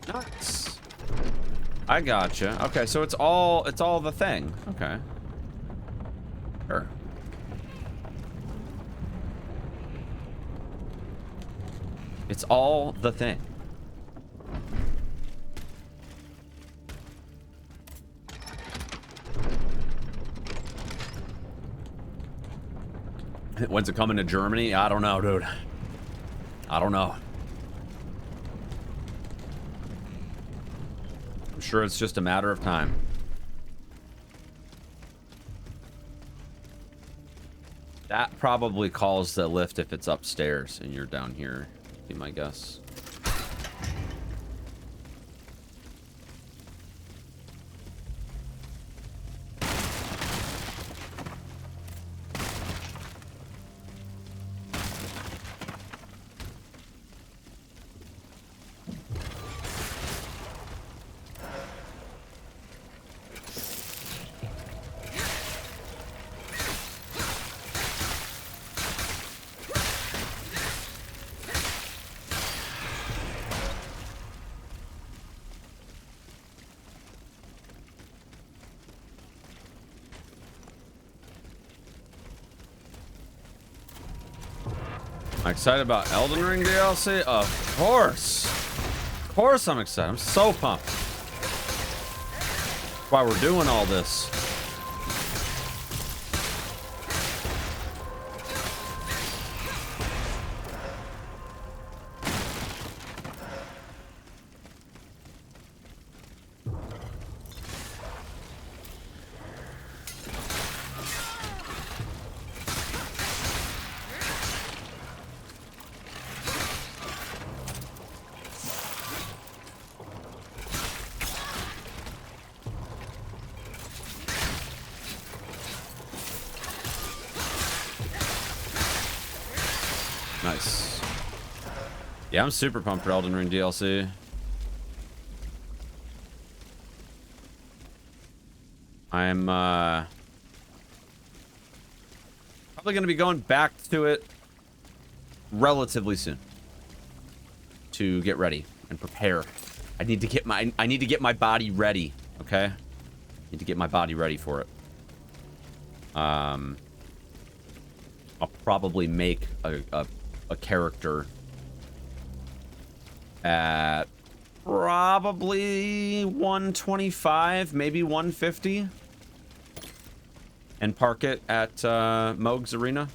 nuts! I gotcha. Okay, so it's all the thing. Okay, sure. It's all the thing. When's it coming to Germany? I don't know, dude. I don't know. I'm sure it's just a matter of time. That probably calls the lift if it's upstairs and you're down here, be my guess. I'm excited about Elden Ring DLC? Of course. Of course I'm excited. I'm so pumped. That's why we're doing all this. Nice. Yeah, I'm super pumped for Elden Ring DLC. I'm probably going to be going back to it relatively soon to get ready and prepare. I need to get my body ready, okay? Need to get my body ready for it. I'll probably make a character at probably 125, maybe 150, and park it at Moog's Arena.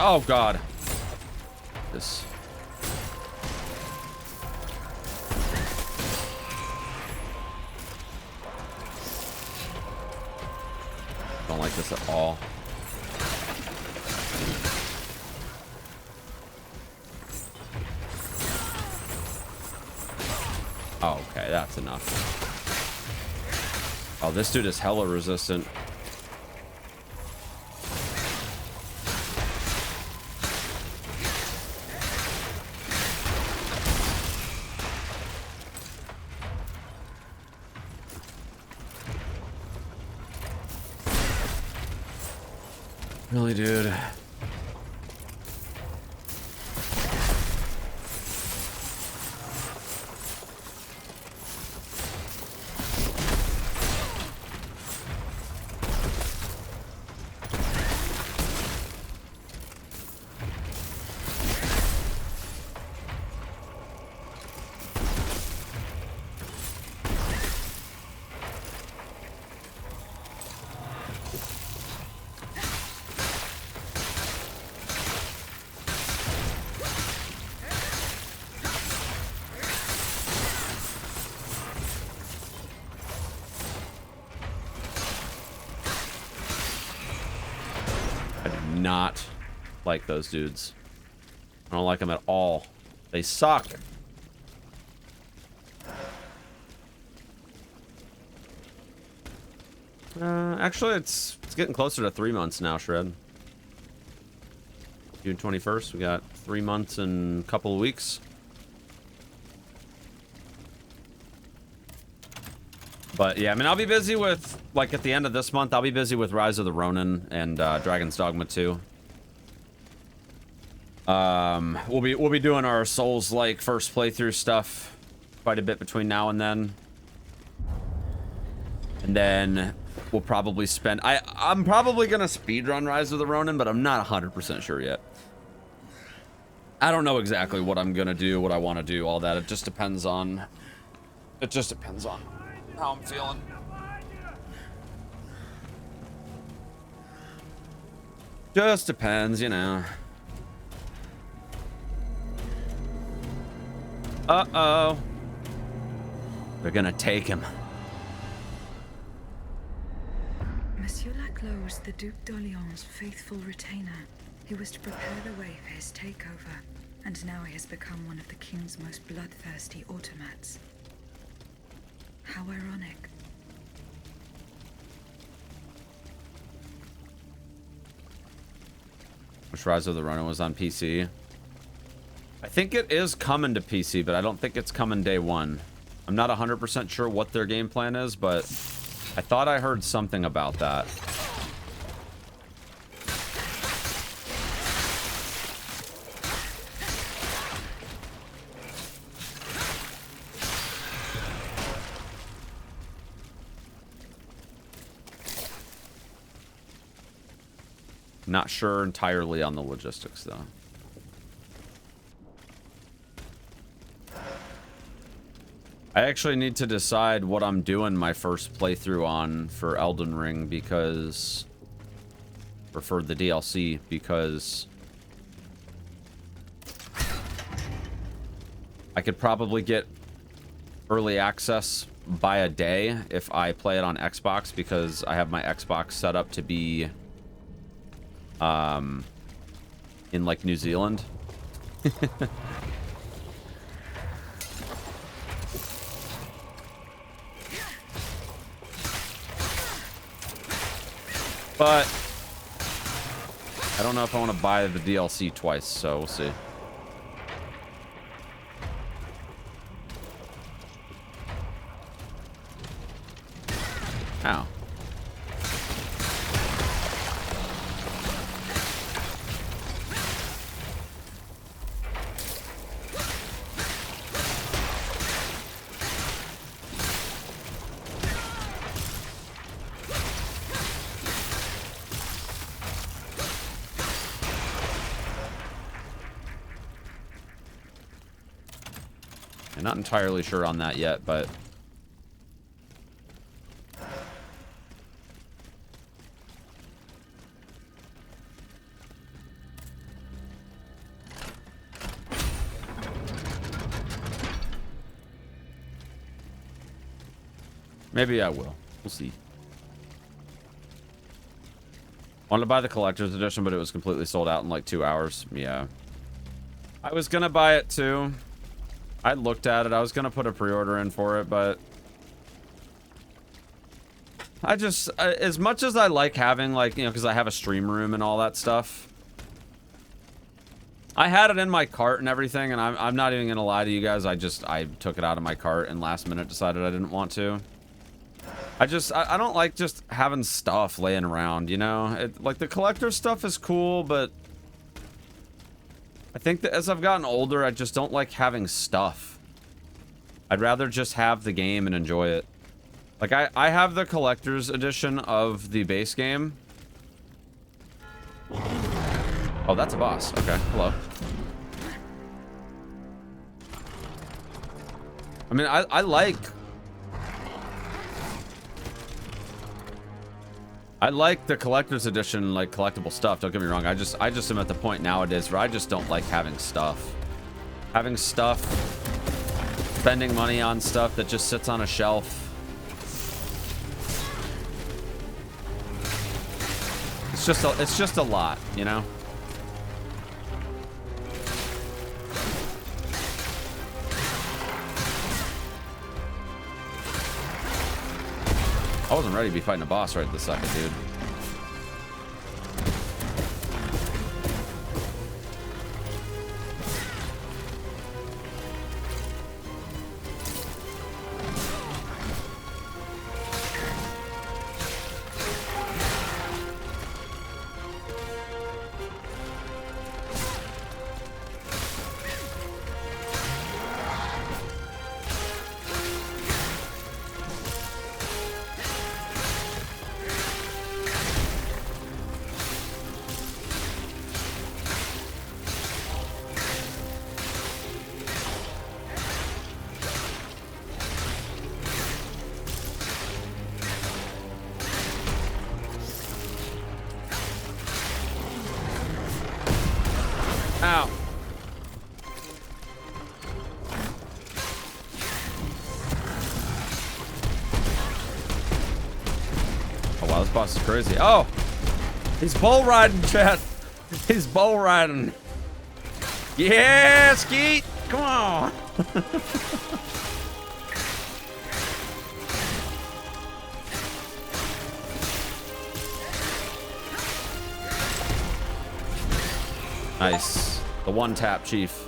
Oh god. This. Don't like this at all. Oh, okay, that's enough. Oh, this dude is hella resistant. Really, dude. Not like those dudes. I don't like them at all. They suck. Actually, it's getting closer to 3 months now, Shred. June 21st. We got 3 months and a couple of weeks. But yeah, I mean, I'll be busy with, like, at the end of this month, I'll be busy with Rise of the Ronin and Dragon's Dogma 2. We'll be doing our Souls-like first playthrough stuff quite a bit between now and then. And then we'll probably spend... I'm probably gonna speedrun Rise of the Ronin, but I'm not 100% sure yet. I don't know exactly what I'm gonna do, what I want to do, all that. It just depends on. It just depends on how I'm feeling. Just depends, you know. Uh-oh. They're gonna take him. Monsieur Laclos, the Duc d'Orléans' faithful retainer. He was to prepare the way for his takeover, and now he has become one of the king's most bloodthirsty automats. How ironic. Which Rise of the Ronin was on PC? I think it is coming to PC, but I don't think it's coming day one. I'm not 100% sure what their game plan is, but I thought I heard something about that. Not sure entirely on the logistics, though. I actually need to decide what I'm doing my first playthrough on for Elden Ring, because... or for the DLC, because... I could probably get early access by a day if I play it on Xbox, because I have my Xbox set up to be... in like New Zealand. But I don't know if I want to buy the DLC twice, so we'll see. Ow. I'm not entirely sure on that yet, but maybe I will. We'll see. Wanted to buy the collector's edition, but it was completely sold out in like 2 hours. Yeah. I was gonna buy it too. I looked at it. I was gonna put a pre-order in for it, but I just, as much as I like having, like, you know, because I have a stream room and all that stuff, I had it in my cart and everything, and I'm not even gonna lie to you guys. I took it out of my cart and last minute decided I didn't want to. I don't like just having stuff laying around, you know? Like, the collector stuff is cool, but I think that as I've gotten older, I just don't like having stuff. I'd rather just have the game and enjoy it. Like, I have the collector's edition of the base game. Oh, that's a boss. Okay, hello. I mean, I like the collector's edition, like, collectible stuff. Don't get me wrong. I just am at the point nowadays where I just don't like having stuff. Having stuff, spending money on stuff that just sits on a shelf. It's just a lot, you know? I wasn't ready to be fighting a boss right this second, dude. Ow. Oh wow, this boss is crazy. Oh, he's bull riding, chat. He's bull riding. Yeah, Skeet. Come on. Nice. The one tap, Chief.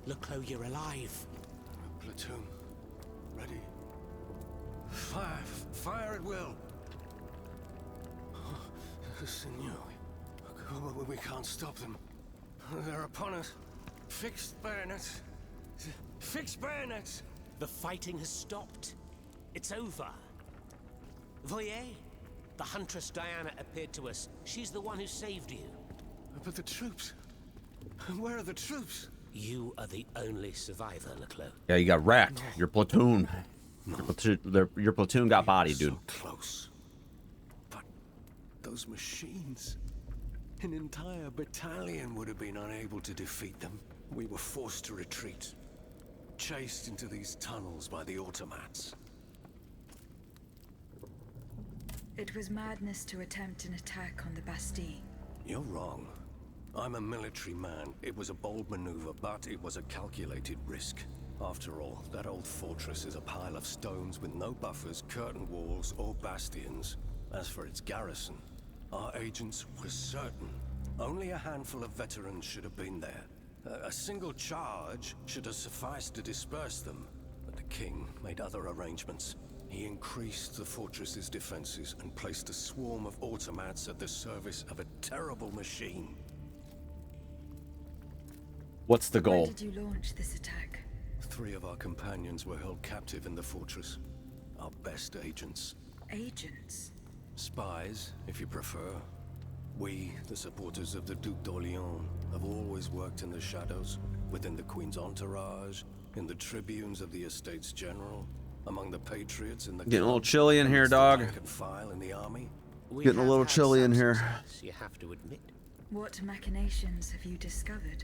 Leclos, you're alive. Platoon. Ready. Fire. Fire at will. Senor. We can't stop them. They're upon us. Fixed bayonets. Fixed bayonets. The fighting has stopped. It's over. Voyez? The Huntress Diana appeared to us. She's the one who saved you. But the troops. Where are the troops? You are the only survivor, Leclos. Yeah, you got wrecked. Your platoon. Your platoon got bodied, dude. So close. But those machines. An entire battalion would have been unable to defeat them. We were forced to retreat. Chased into these tunnels by the automats. It was madness to attempt an attack on the Bastille. You're wrong. I'm a military man. It was a bold maneuver, but it was a calculated risk. After all, that old fortress is a pile of stones with no buffers, curtain walls, or bastions. As for its garrison, our agents were certain. Only a handful of veterans should have been there. A single charge should have sufficed to disperse them. But the king made other arrangements. He increased the fortress's defenses and placed a swarm of automats at the service of a terrible machine. What's the goal? Why did you launch this attack? 3 of our companions were held captive in the fortress. Our best agents. Agents? Spies, if you prefer. We, the supporters of the Duc d'Orléans, have always worked in the shadows, within the Queen's entourage, in the tribunes of the Estates General, among the patriots in the Getting a little chilly in here, dog. rank and file in the army. Getting a little chilly in here. You have to admit. What machinations have you discovered?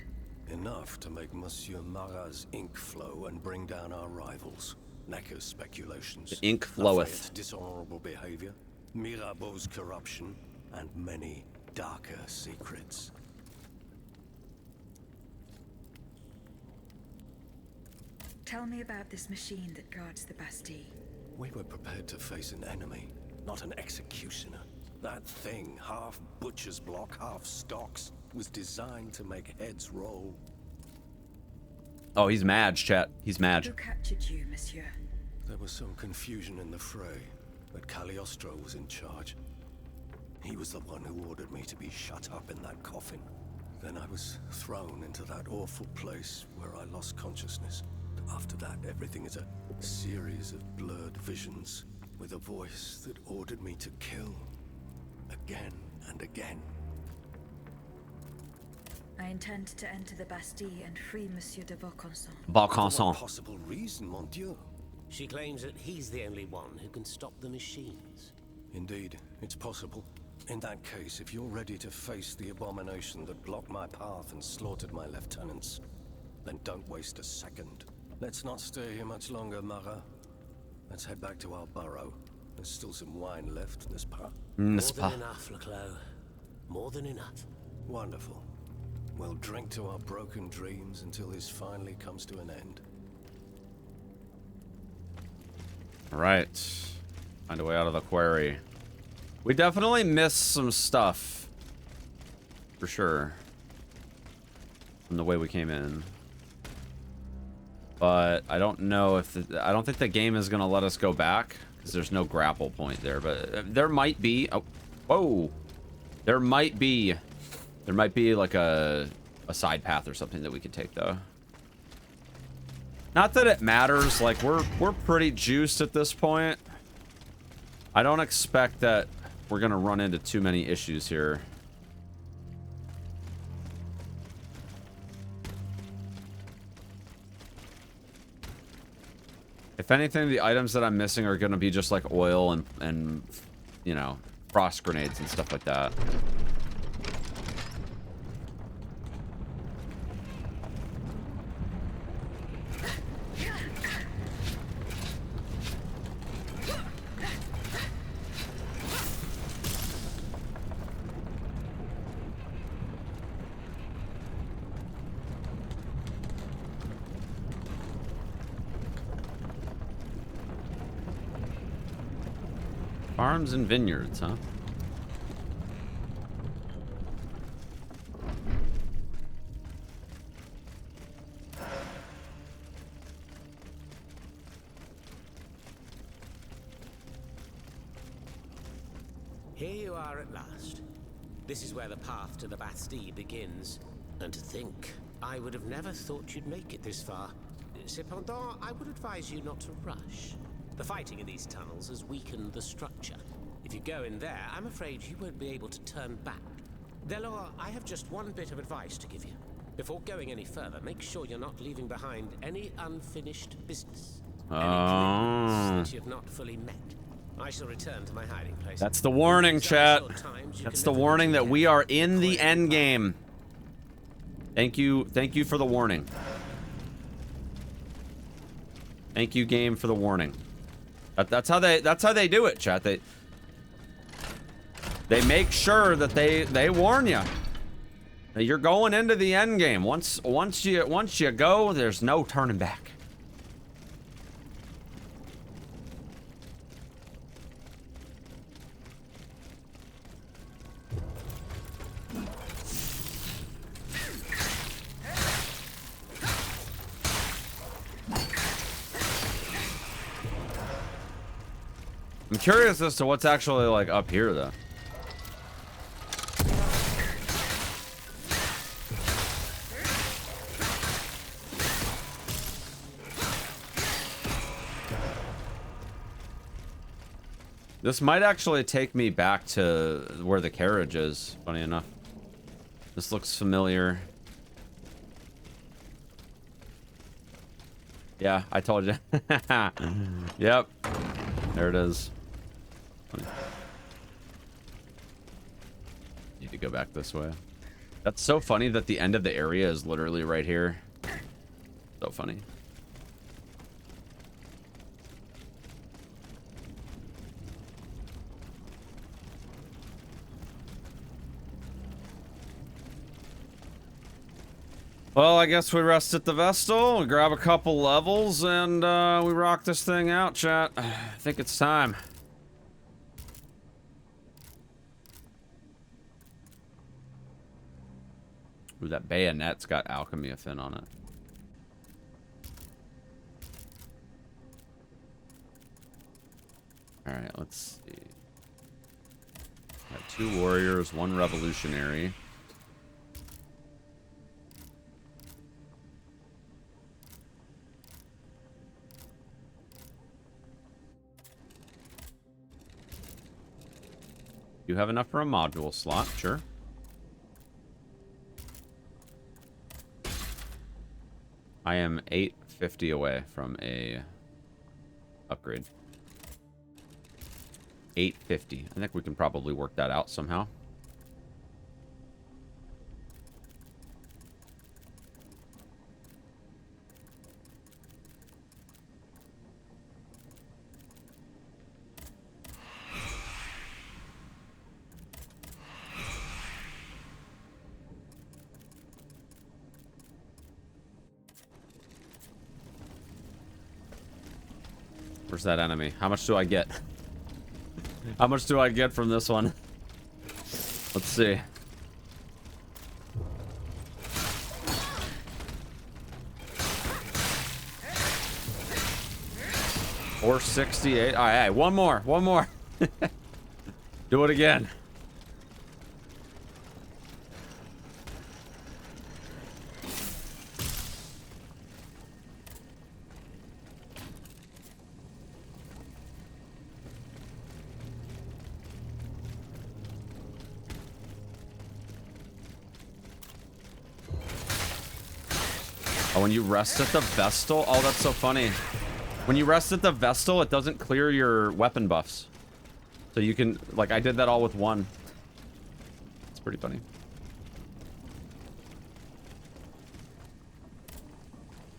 Enough to make Monsieur Marat's ink flow and bring down our rivals. Necker's speculations. The ink floweth. Lafayette's dishonorable behavior, Mirabeau's corruption, and many darker secrets. Tell me about this machine that guards the Bastille. We were prepared to face an enemy, not an executioner. That thing, half butcher's block, half stocks, was designed to make heads roll. Oh, he's mad, chat. He's mad. Who captured you, monsieur? There was some confusion in the fray, but Cagliostro was in charge. He was the one who ordered me to be shut up in that coffin. Then I was thrown into that awful place where I lost consciousness. After that, everything is a series of blurred visions, with a voice that ordered me to kill. Again and again. I intend to enter the Bastille and free Monsieur de Vaucanson. For Vaucanson. what possible reason, mon Dieu? She claims that he's the only one who can stop the machines. Indeed, it's possible. In that case, if you're ready to face the abomination that blocked my path and slaughtered my lieutenants, then don't waste a second. Let's not stay here much longer, Marat. Let's head back to our burrow. There's still some wine left, n'est-ce pas? More than enough, Leclos. More than enough. Wonderful. We'll drink to our broken dreams until this finally comes to an end. All right. Find a way out of the quarry. We definitely missed some stuff. For sure. From the way we came in. But I don't know if... I don't think the game is going to let us go back. Because there's no grapple point there. But there might be... Oh, whoa. There might be... There might be like a side path or something that we could take, though. Not that it matters. Like, we're pretty juiced at this point. I don't expect that we're going to run into too many issues here. If anything, the items that I'm missing are gonna be just like oil and you know, frost grenades and stuff like that. Farms and vineyards, huh? Here you are at last. This is where the path to the Bastille begins. And to think, I would have never thought you'd make it this far. Cependant, I would advise you not to rush. The fighting in these tunnels has weakened the structure. If you go in there, I'm afraid you won't be able to turn back. Delor, I have just one bit of advice to give you. Before going any further, make sure you're not leaving behind any unfinished business. Any commitments that you've not fully met. I shall return to my hiding place. That's the warning, chat. That's the warning that we are in the end game. Thank you for the warning. Thank you, game, for the warning. That's how they do it, chat. They make sure that they warn you that you're going into the end game. Once you go, there's no turning back. I'm curious as to what's actually like up here though. This might actually take me back to where the carriage is, funny enough. This looks familiar. Yeah, I told you. Yep. There it is. Funny. Need to go back this way. That's so funny that the end of the area is literally right here. So funny. Well, I guess we rest at the Vestal, we grab a couple levels, and we rock this thing out, chat. I think it's time. Ooh, that bayonet's got alchemy fin on it. Alright, let's see. Got 2 warriors, 1 revolutionary. You have enough for a module slot, sure. I am 850 away from a upgrade. 850. I think we can probably work that out somehow. Where's that enemy? How much do I get? How much do I get from this one? Let's see. $468. All right, one more. Do it again. Oh, when you rest at the Vestal? Oh, that's so funny. When you rest at the Vestal, it doesn't clear your weapon buffs. So you can, like, I did that all with one. It's pretty funny.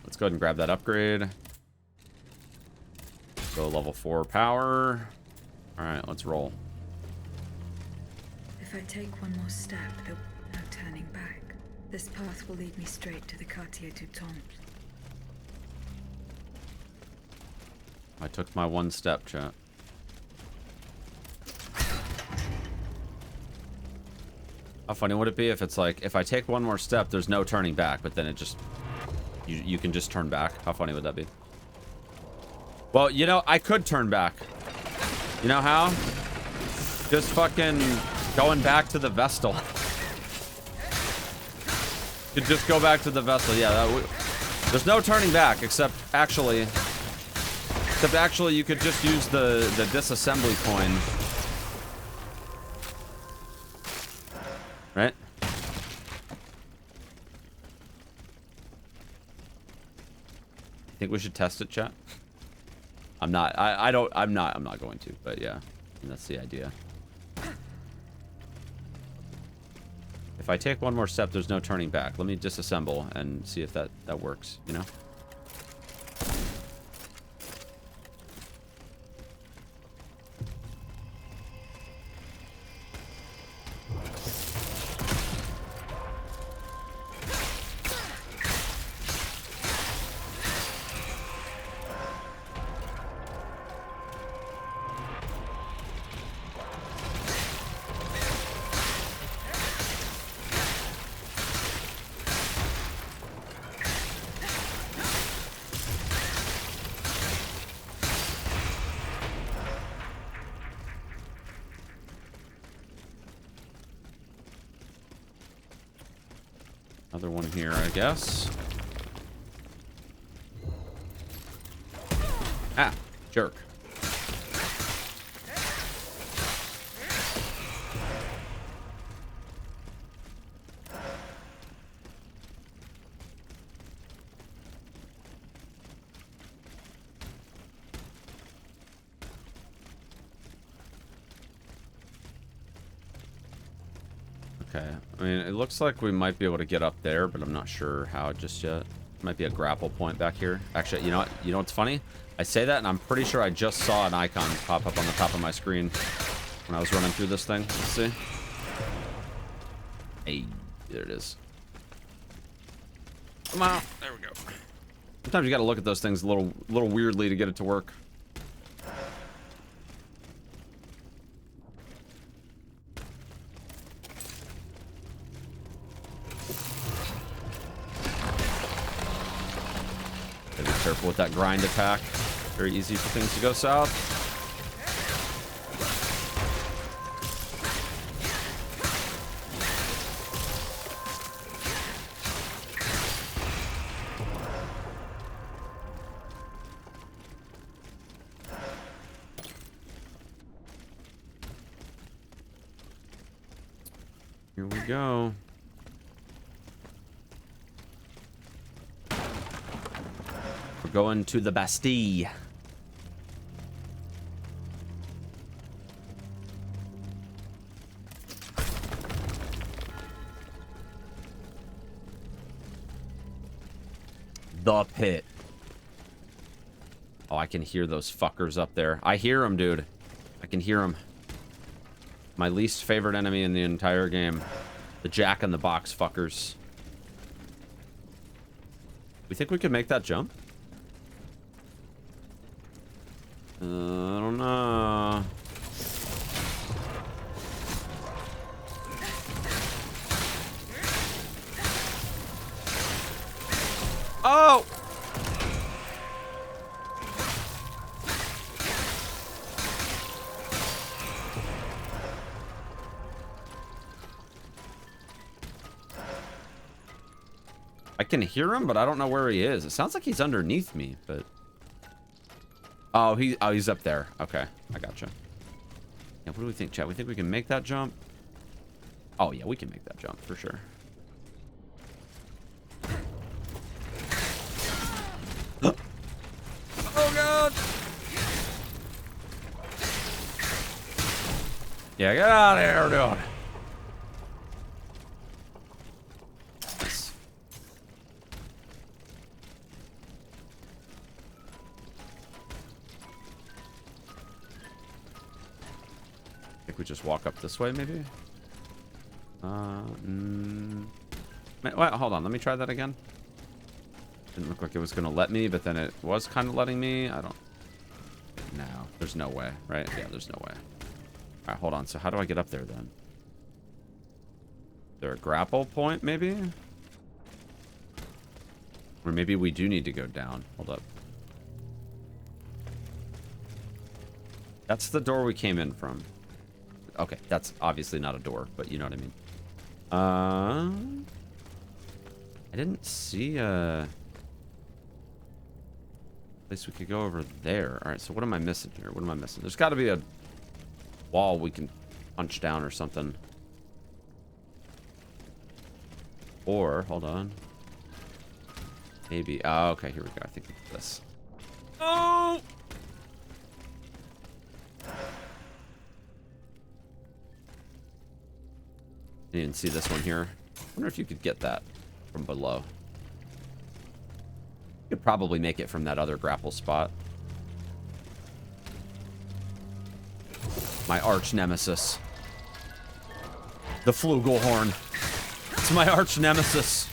Let's go ahead and grab that upgrade. Go level 4 power. All right, let's roll. If I take one more step, there'll be no turning back. This path will lead me straight to the Quartier du Temple. I took my one step, chat. How funny would it be if it's like, if I take one more step, there's no turning back, but then it just, you can just turn back? How funny would that be? Well, you know, I could turn back. You know how? Just fucking going back to the Vestal. You just go back to the Vestal. Yeah, there's no turning back, except actually you could just use the disassembly coin. Right? Think we should test it, chat? I'm not going to, but yeah, that's the idea. If I take one more step, there's no turning back. Let me disassemble and see if that works, you know? Another one here, I guess. Ah, jerk. Okay, I mean, it looks like we might be able to get up there, but I'm not sure how just yet. Might be a grapple point back here. Actually, you know what? You know what's funny? I say that, and I'm pretty sure I just saw an icon pop up on the top of my screen when I was running through this thing. Let's see. Hey, there it is. Come on. There we go. Sometimes you got to look at those things a little weirdly to get it to work. Careful with that grind attack. Very easy for things to go south. Here we go. Going to the Bastille. The pit. Oh, I can hear those fuckers up there. I hear them, dude. I can hear them. My least favorite enemy in the entire game. The jack-in-the-box fuckers. We think we could make that jump? I don't know. Oh! I can hear him, but I don't know where he is. It sounds like he's underneath me, but... Oh, he's up there. Okay, I gotcha. Yeah, what do we think, chat? We think we can make that jump? Oh, yeah, we can make that jump for sure. Oh, no! Yeah, get out of here, dude. Nice. I think we just walk up this way, maybe? Wait, hold on. Let me try that again. Didn't look like it was going to let me, but then it was kind of letting me. I don't... No, there's no way, right? Yeah, there's no way. All right, hold on. So how do I get up there then? Is there a grapple point, maybe? Or maybe we do need to go down. Hold up. That's the door we came in from. Okay, that's obviously not a door, but you know what I mean. I didn't see a place we could go over there. All right, so what am I missing here? What am I missing? There's got to be a wall we can punch down or something. Or, hold on. Maybe. Oh, okay, here we go. I think it's this. Oh! You didn't see this one here. I wonder if you could get that from below. You could probably make it from that other grapple spot. My arch nemesis. The Flugelhorn. It's my arch nemesis.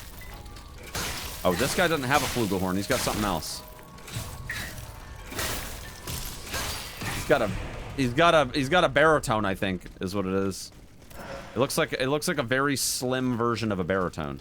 Oh, this guy doesn't have a Flugelhorn. He's got something else. He's got a baritone, I think, is what it is. It looks like a very slim version of a baritone.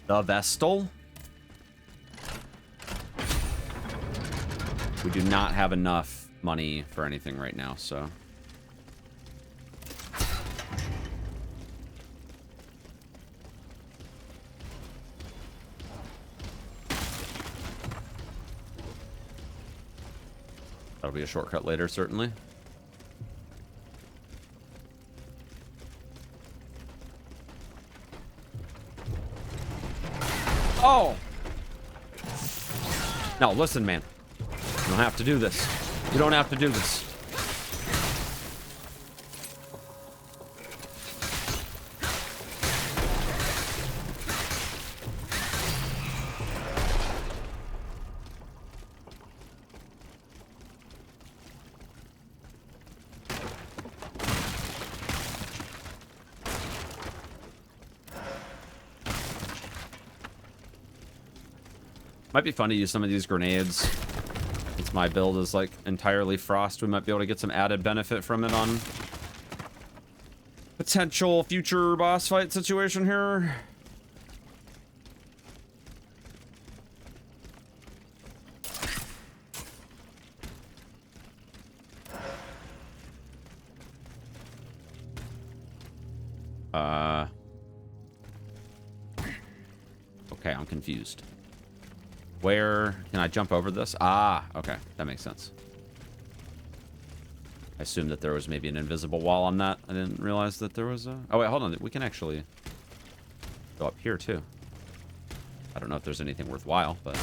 The Vestal? We do not have enough money for anything right now, so... That'll be a shortcut later, certainly. Oh! No, listen, man. You don't have to do this. You don't have to do this. Might be fun to use some of these grenades. Since my build is like entirely frost, we might be able to get some added benefit from it on potential future boss fight situation here. Okay, I'm confused. Where can I jump over this? Ah, okay. That makes sense. I assumed that there was maybe an invisible wall on that. I didn't realize that there was a... Oh, wait, hold on. We can actually go up here, too. I don't know if there's anything worthwhile, but...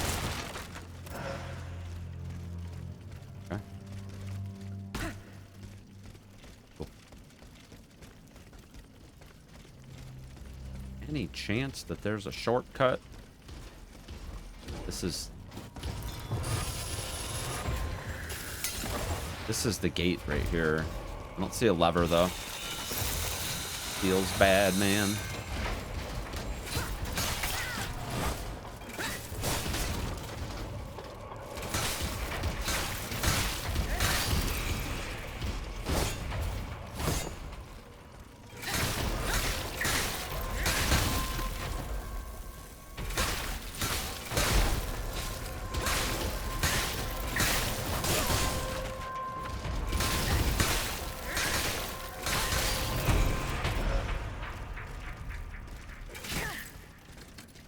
Okay. Cool. Any chance that there's a shortcut? This is the gate right here. I don't see a lever though. Feels bad, man.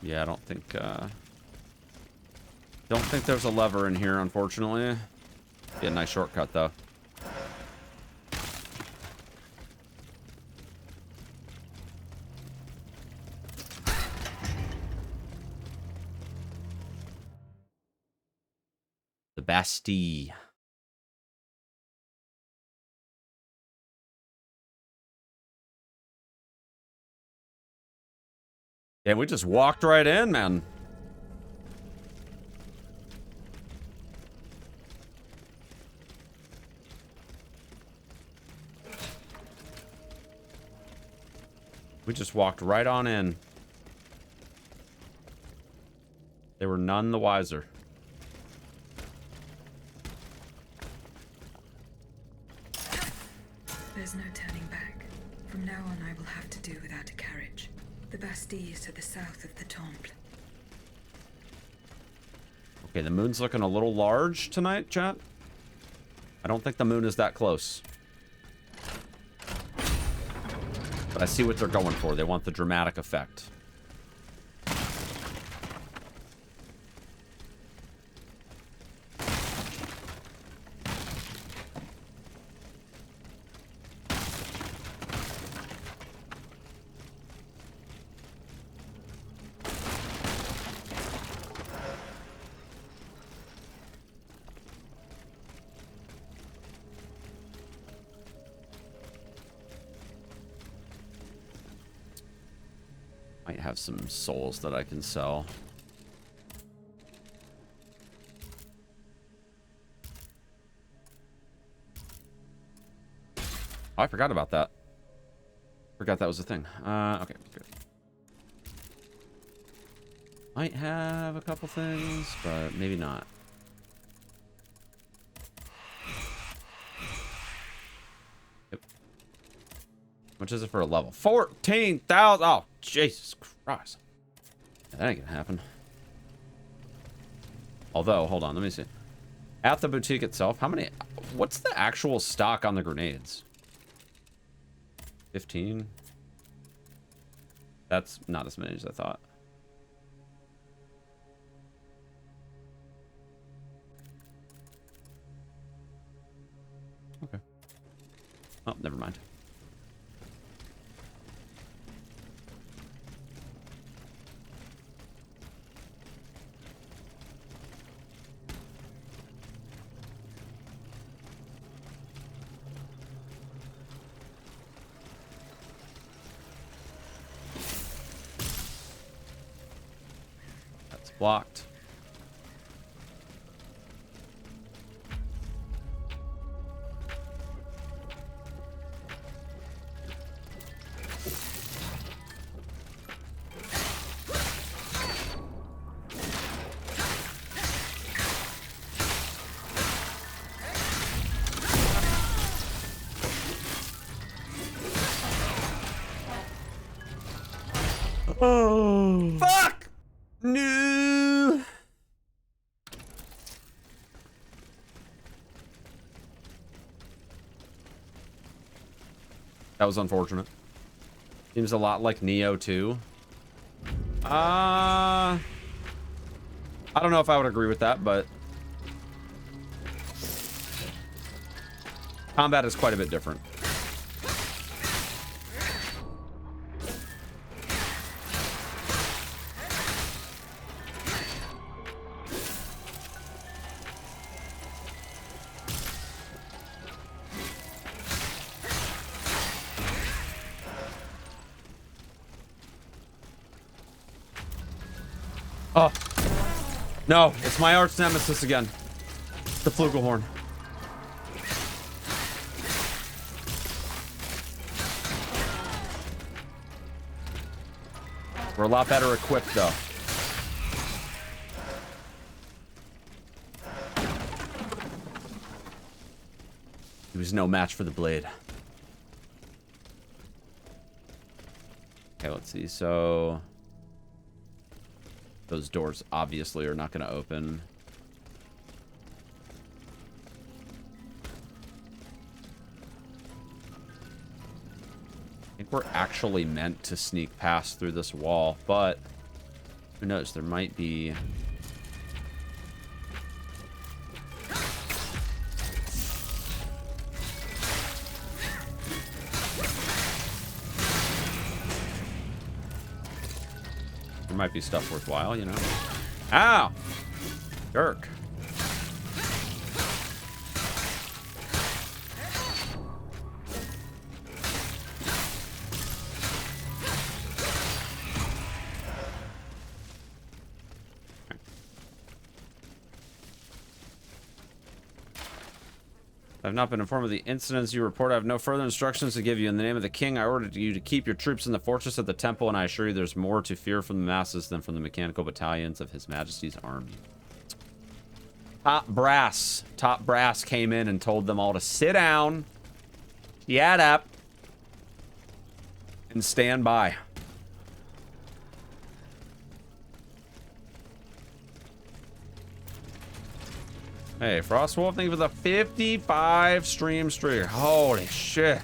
Yeah, I don't think Don't think there's a lever in here, unfortunately. Be a nice shortcut, though. The Bastille. And we just walked right in, man. We just walked right on in. They were none the wiser. There's no turning back. From now on, I will have to do without a carriage. The Bastille is to the south of the Temple. Okay, the moon's looking a little large tonight, chat. I don't think the moon is that close. But I see what they're going for. They want the dramatic effect. Might have some souls that I can sell. Oh, I forgot about that. Forgot that was a thing. Okay, good. Might have a couple things, but maybe not. Yep. How much is it for a level? 14,000. Oh, Jesus Christ. Yeah, that ain't gonna happen. Although, hold on, let me see. At the boutique itself, how many... What's the actual stock on the grenades? 15? That's not as many as I thought. Okay. Oh, never mind. Blocked. Oh, fuck! No. That was unfortunate. Seems a lot like Neo 2. I don't know if I would agree with that, but combat is quite a bit different. Oh. No, it's my arch nemesis again. The flugelhorn. We're a lot better equipped, though. He was no match for the blade. Okay, let's see. So... those doors obviously are not going to open. I think we're actually meant to sneak past through this wall, but who knows? There might be might be stuff worthwhile, you know. Ow! Jerk. I've not been informed of the incidents you report. I have no further instructions to give you. In the name of the king, I ordered you to keep your troops in the fortress of the temple, and I assure you there's more to fear from the masses than from the mechanical battalions of His Majesty's army. Top brass came in and told them all to sit down, shut up, and stand by. Hey, Frostwolf, thank you for the 55 stream streak. Holy shit.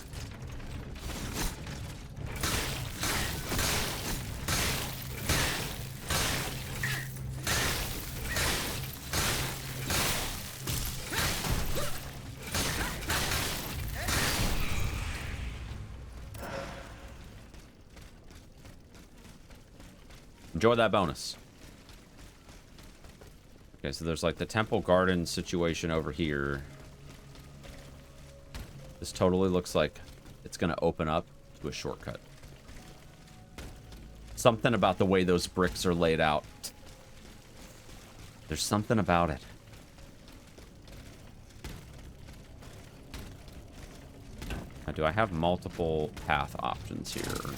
Enjoy that bonus. Okay, so there's like the temple garden situation over here. This totally looks like it's gonna open up to a shortcut. Something about the way those bricks are laid out. There's something about it. Now, do I have multiple path options here or no?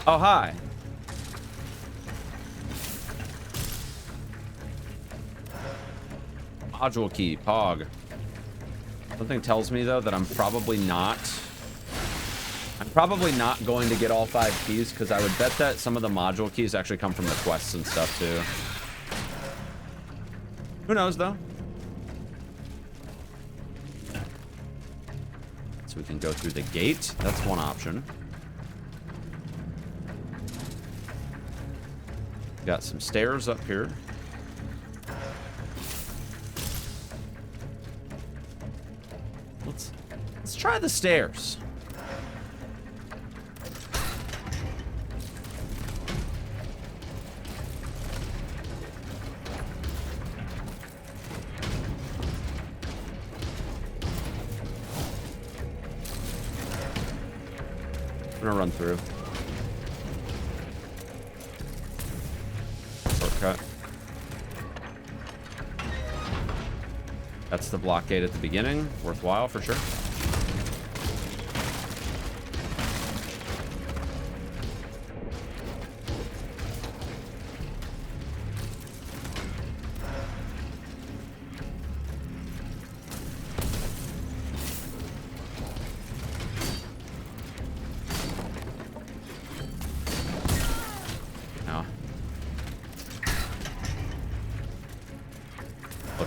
Oh, hi. Module key, Pog. Something tells me, though, that I'm probably not going to get all 5 keys, because I would bet that some of the module keys actually come from the quests and stuff, too. Who knows, though? So we can go through the gate. That's one option. Got some stairs up here. Let's try the stairs. I'm gonna run through. Shortcut. That's the blockade at the beginning. Worthwhile for sure.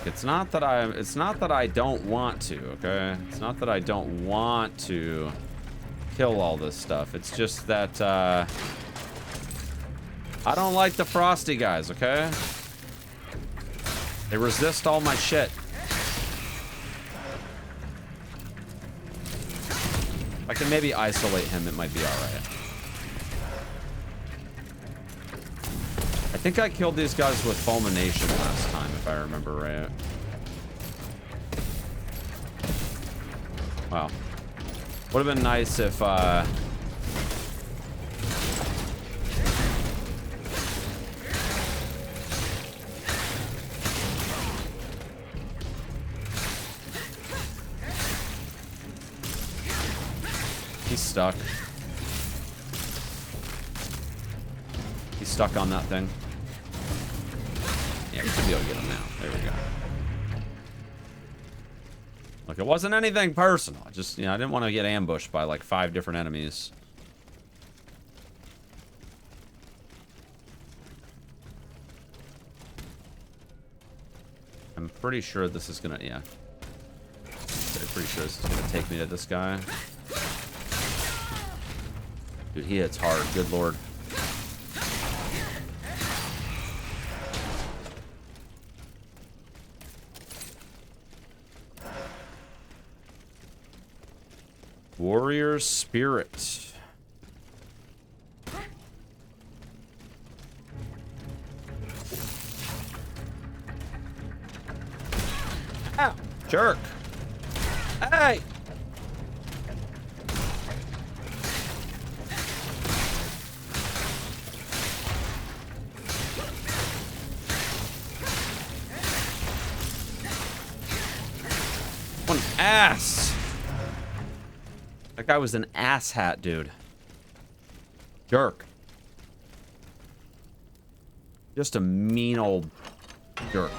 It's not that I don't want to, okay? It's not that I don't want to kill all this stuff. It's just that I don't like the frosty guys, okay? They resist all my shit. If I can maybe isolate him, it might be alright. I think I killed these guys with fulmination last time, if I remember right. Wow. Would have been nice if, he's stuck. He's stuck on that thing. Yeah, we should be able to get him now. There we go. Look, it wasn't anything personal. Just, you know, I didn't want to get ambushed by like 5 different enemies. I'm pretty sure this is gonna, yeah. I'm pretty sure this is gonna take me to this guy. Dude, he hits hard. Good lord. Warrior Spirit. Ow! Jerk! Hey! What an ass! That guy was an asshat, dude. Jerk. Just a mean old jerk.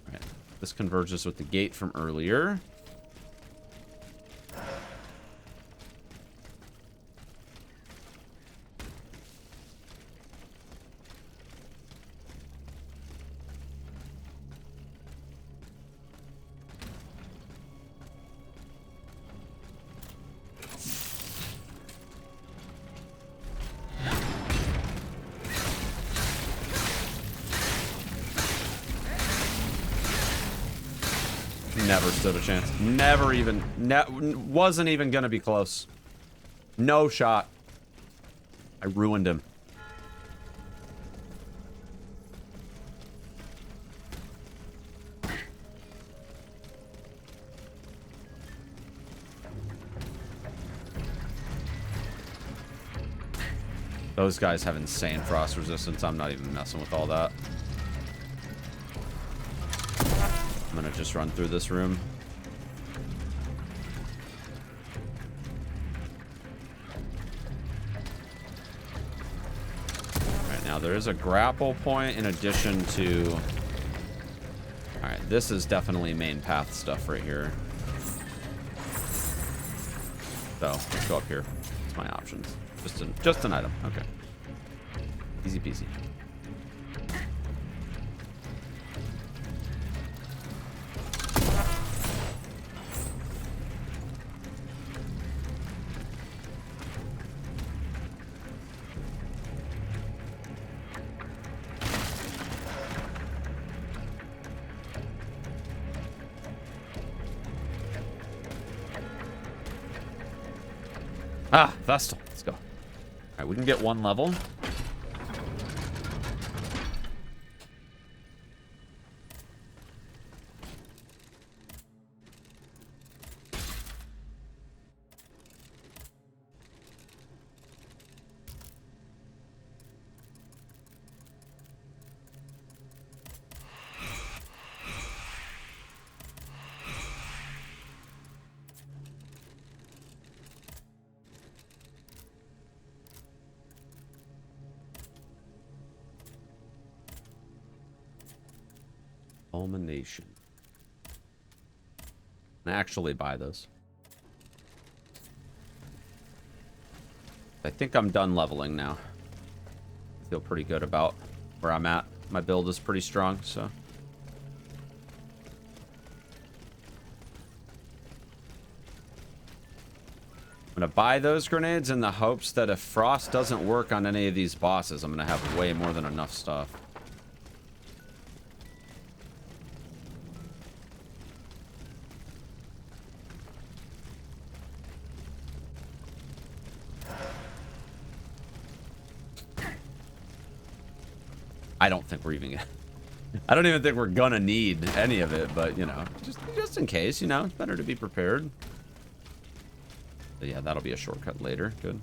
Alright. This converges with the gate from earlier. Never stood a chance. Never even. Wasn't even gonna be close. No shot. I ruined him. Those guys have insane frost resistance. I'm not even messing with all that. I'm gonna just run through this room. Alright, now there is a grapple point in addition to... Alright, this is definitely main path stuff right here. So, let's go up here. It's my options. Just an item. Okay. Easy peasy. Ah, Vestal. Let's go. All right, we can get one level. Culmination. And actually buy those. I think I'm done leveling now. I feel pretty good about where I'm at. My build is pretty strong, so. I'm gonna buy those grenades in the hopes that if frost doesn't work on any of these bosses, I'm gonna have way more than enough stuff. I don't think we're even I don't even think we're gonna need any of it, but you know, just in case, you know, it's better to be prepared. But yeah, that'll be a shortcut later. Good.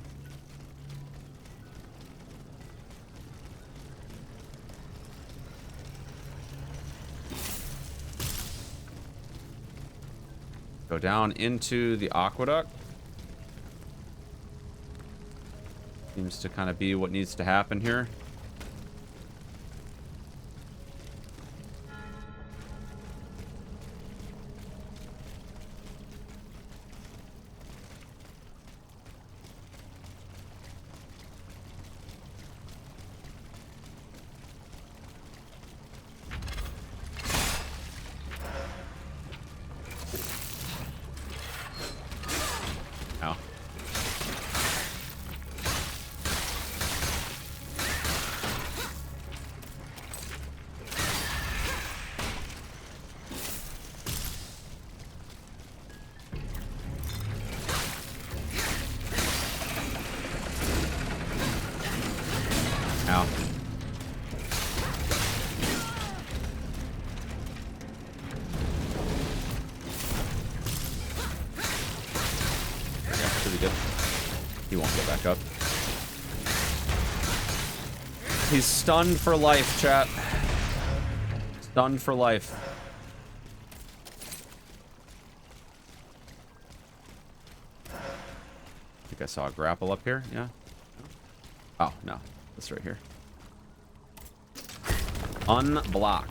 Go down into the aqueduct. Seems to kind of be what needs to happen here. He's stunned for life, chat. Stunned for life. I think I saw a grapple up here. Yeah. Oh, no. That's right here. Unblock.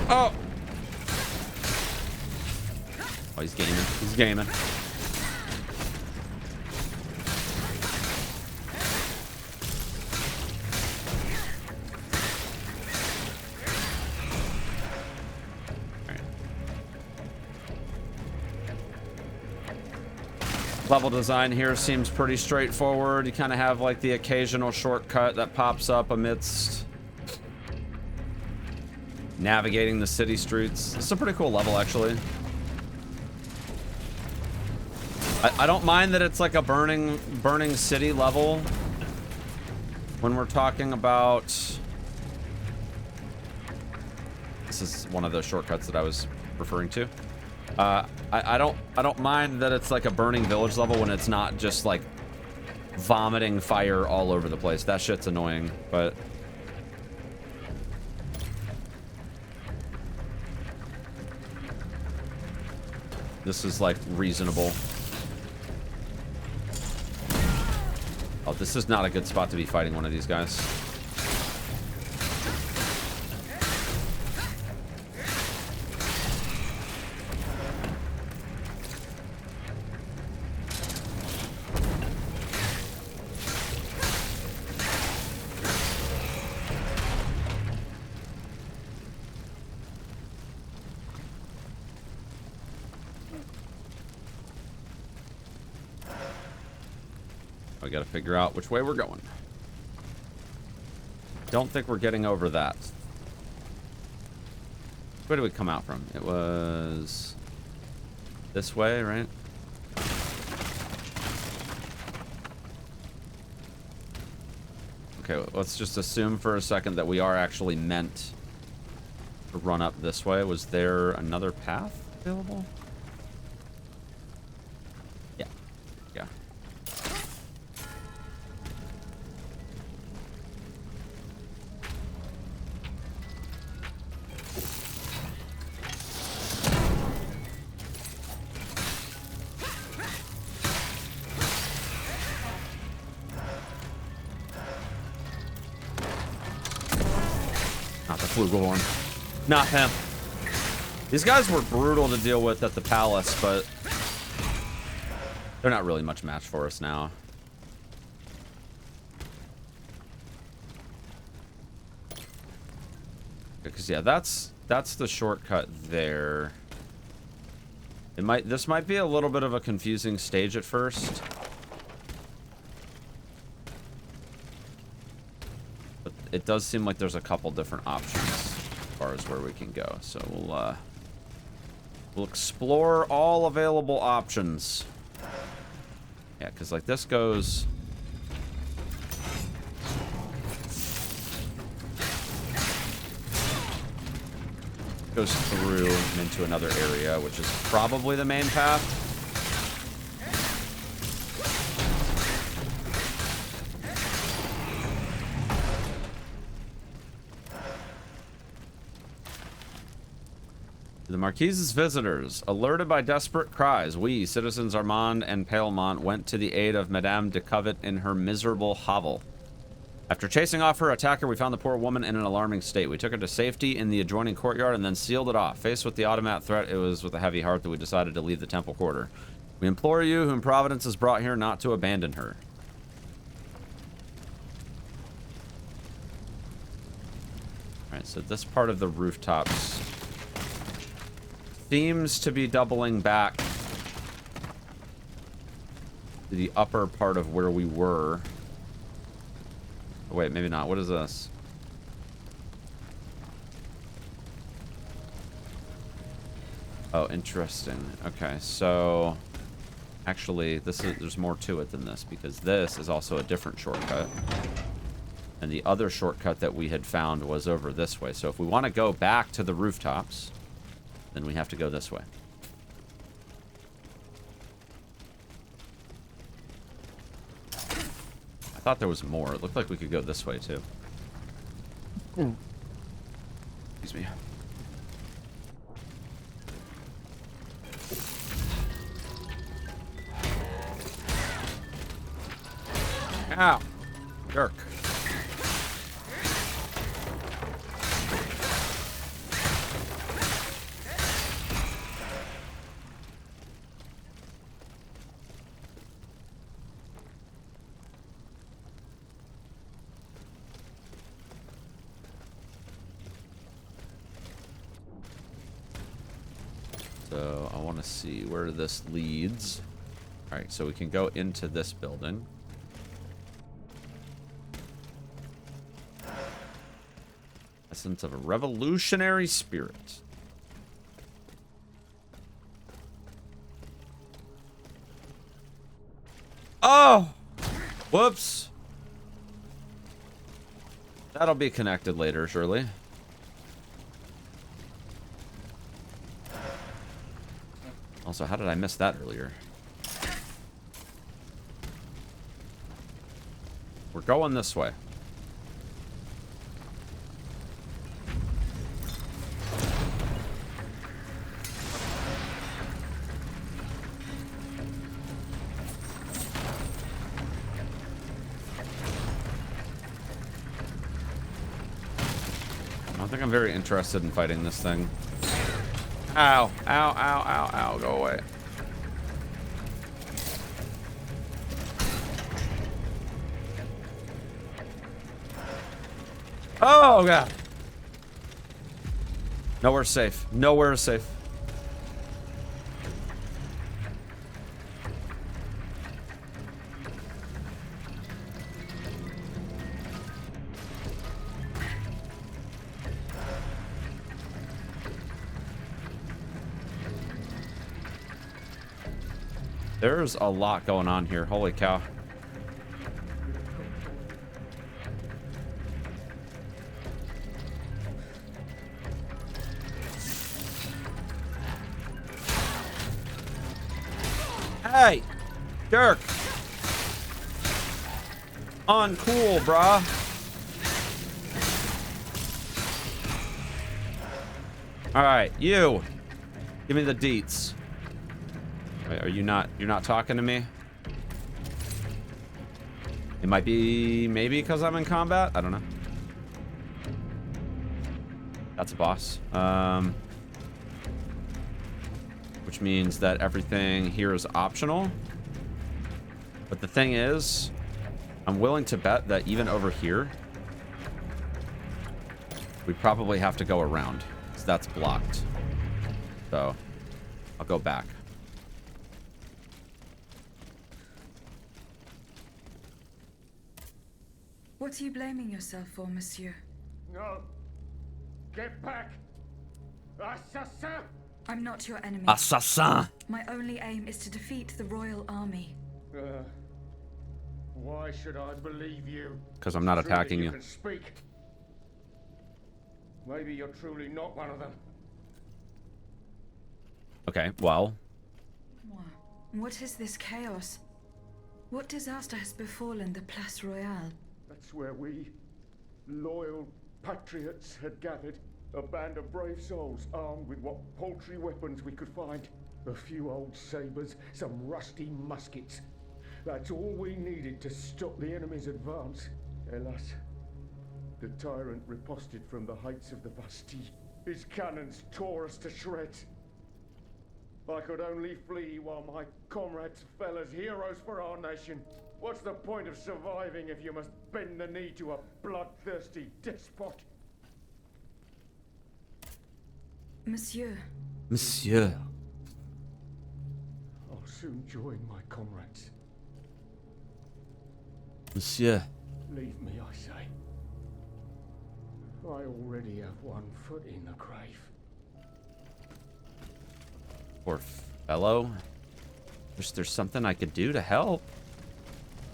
Oh! Oh, he's gaming. He's gaming. Alright. Level design here seems pretty straightforward. You kind of have like the occasional shortcut that pops up amidst navigating the city streets. It's a pretty cool level, actually. I don't mind that it's like a burning city level when we're talking about... This is one of those shortcuts that I was referring to. I don't mind that it's like a burning village level when it's not just like vomiting fire all over the place. That shit's annoying, but... This is like reasonable. Oh, this is not a good spot to be fighting one of these guys. We gotta figure out which way we're going. Don't think we're getting over that. Where did we come out from? It was this way, right? Okay, let's just assume for a second that we are actually meant to run up this way. Was there another path available? Yeah. Yeah. Not the flugelhorn. Not him. These guys were brutal to deal with at the palace, but they're not really much match for us now. Because yeah, that's the shortcut there. This might be a little bit of a confusing stage at first. But it does seem like there's a couple different options as far as where we can go. So we'll explore all available options. Yeah, because like this goes through and into another area, which is probably the main path. The Marquise's visitors, alerted by desperate cries, we, citizens Armand and Palemont, went to the aid of Madame de Covet in her miserable hovel. After chasing off her attacker, we found the poor woman in an alarming state. We took her to safety in the adjoining courtyard and then sealed it off. Faced with the automat threat, it was with a heavy heart that we decided to leave the temple quarter. We implore you, whom Providence has brought here, not to abandon her. Alright, so this part of the rooftops seems to be doubling back to the upper part of where we were. Oh, wait, maybe not. What is this? Oh, interesting. Okay, so actually, there's more to it than this, because this is also a different shortcut. And the other shortcut that we had found was over this way. So if we want to go back to the rooftops, then we have to go this way. I thought there was more. It looked like we could go this way, too. Excuse me. Ow! Jerk. So I want to see where this leads. All right, so we can go into this building. Essence of a revolutionary spirit. Oh! Whoops. That'll be connected later, surely. Also, how did I miss that earlier? We're going this way. I don't think I'm very interested in fighting this thing. Ow, ow, ow, ow, ow, go away. Oh, God. Nowhere's safe. Nowhere is safe. There's a lot going on here. Holy cow. Hey! Dirk! Uncool, brah. Alright, you. Give me the deets. Wait, are you not... You're not talking to me? It might be... Maybe because I'm in combat? I don't know. That's a boss. Which means that everything here is optional. But the thing is, I'm willing to bet that even over here, we probably have to go around, because that's blocked. So, I'll go back. What are you blaming yourself for, monsieur? No. Get back. Assassin! I'm not your enemy. Assassin! My only aim is to defeat the royal army. Why should I believe you? Because I'm not attacking you. Can speak. Maybe you're truly not one of them. Okay, well. What is this chaos? What disaster has befallen the Place Royale? That's where we, loyal patriots, had gathered. A band of brave souls armed with what paltry weapons we could find. A few old sabers, some rusty muskets. That's all we needed to stop the enemy's advance. Alas, the tyrant riposted from the heights of the Bastille. His cannons tore us to shreds. I could only flee while my comrades fell as heroes for our nation. What's the point of surviving if you must bend the knee to a bloodthirsty despot? Monsieur, Monsieur. I'll soon join my comrades. Monsieur. Leave me, I say. I already have one foot in the grave. Poor fellow. There's something I could do to help.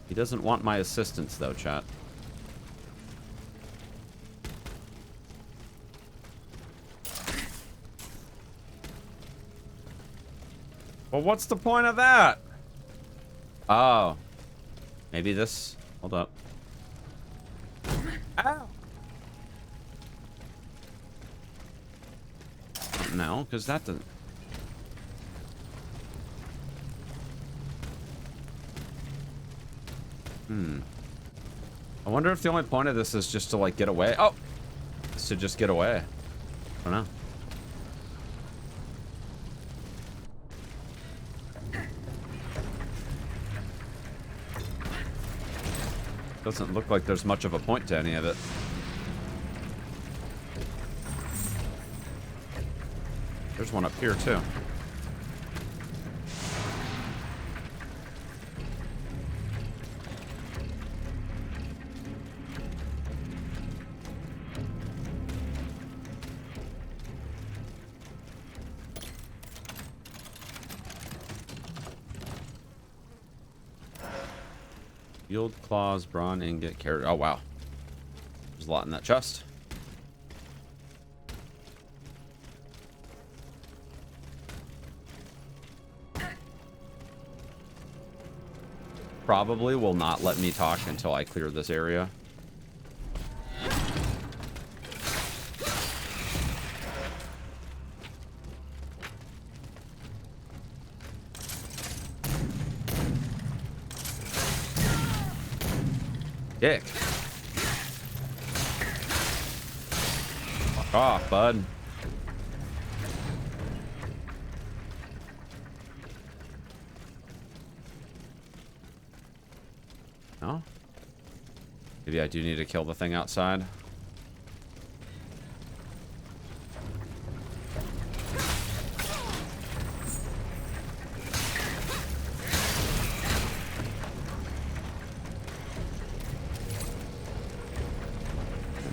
He doesn't want my assistance, though, chat. Well, what's the point of that? Oh. Maybe this... Hold up. Ow! No, because that doesn't... I wonder if the only point of this is just to, like, get away. Oh! It's to just get away. I don't know. Doesn't look like there's much of a point to any of it. There's one up here, too. Field claws, brawn, ingot, carrot. Oh, wow. There's a lot in that chest. Probably will not let me talk until I clear this area. Dick. Fuck off, bud. No? Maybe I do need to kill the thing outside.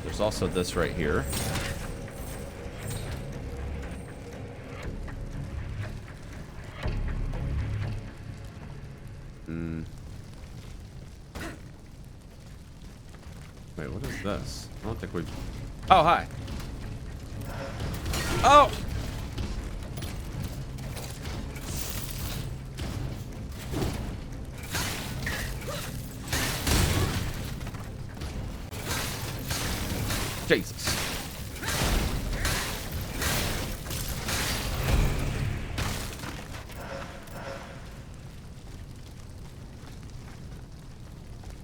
There's also this right here. Wait, what is this? I don't think we... Oh, hi. Oh! Jesus.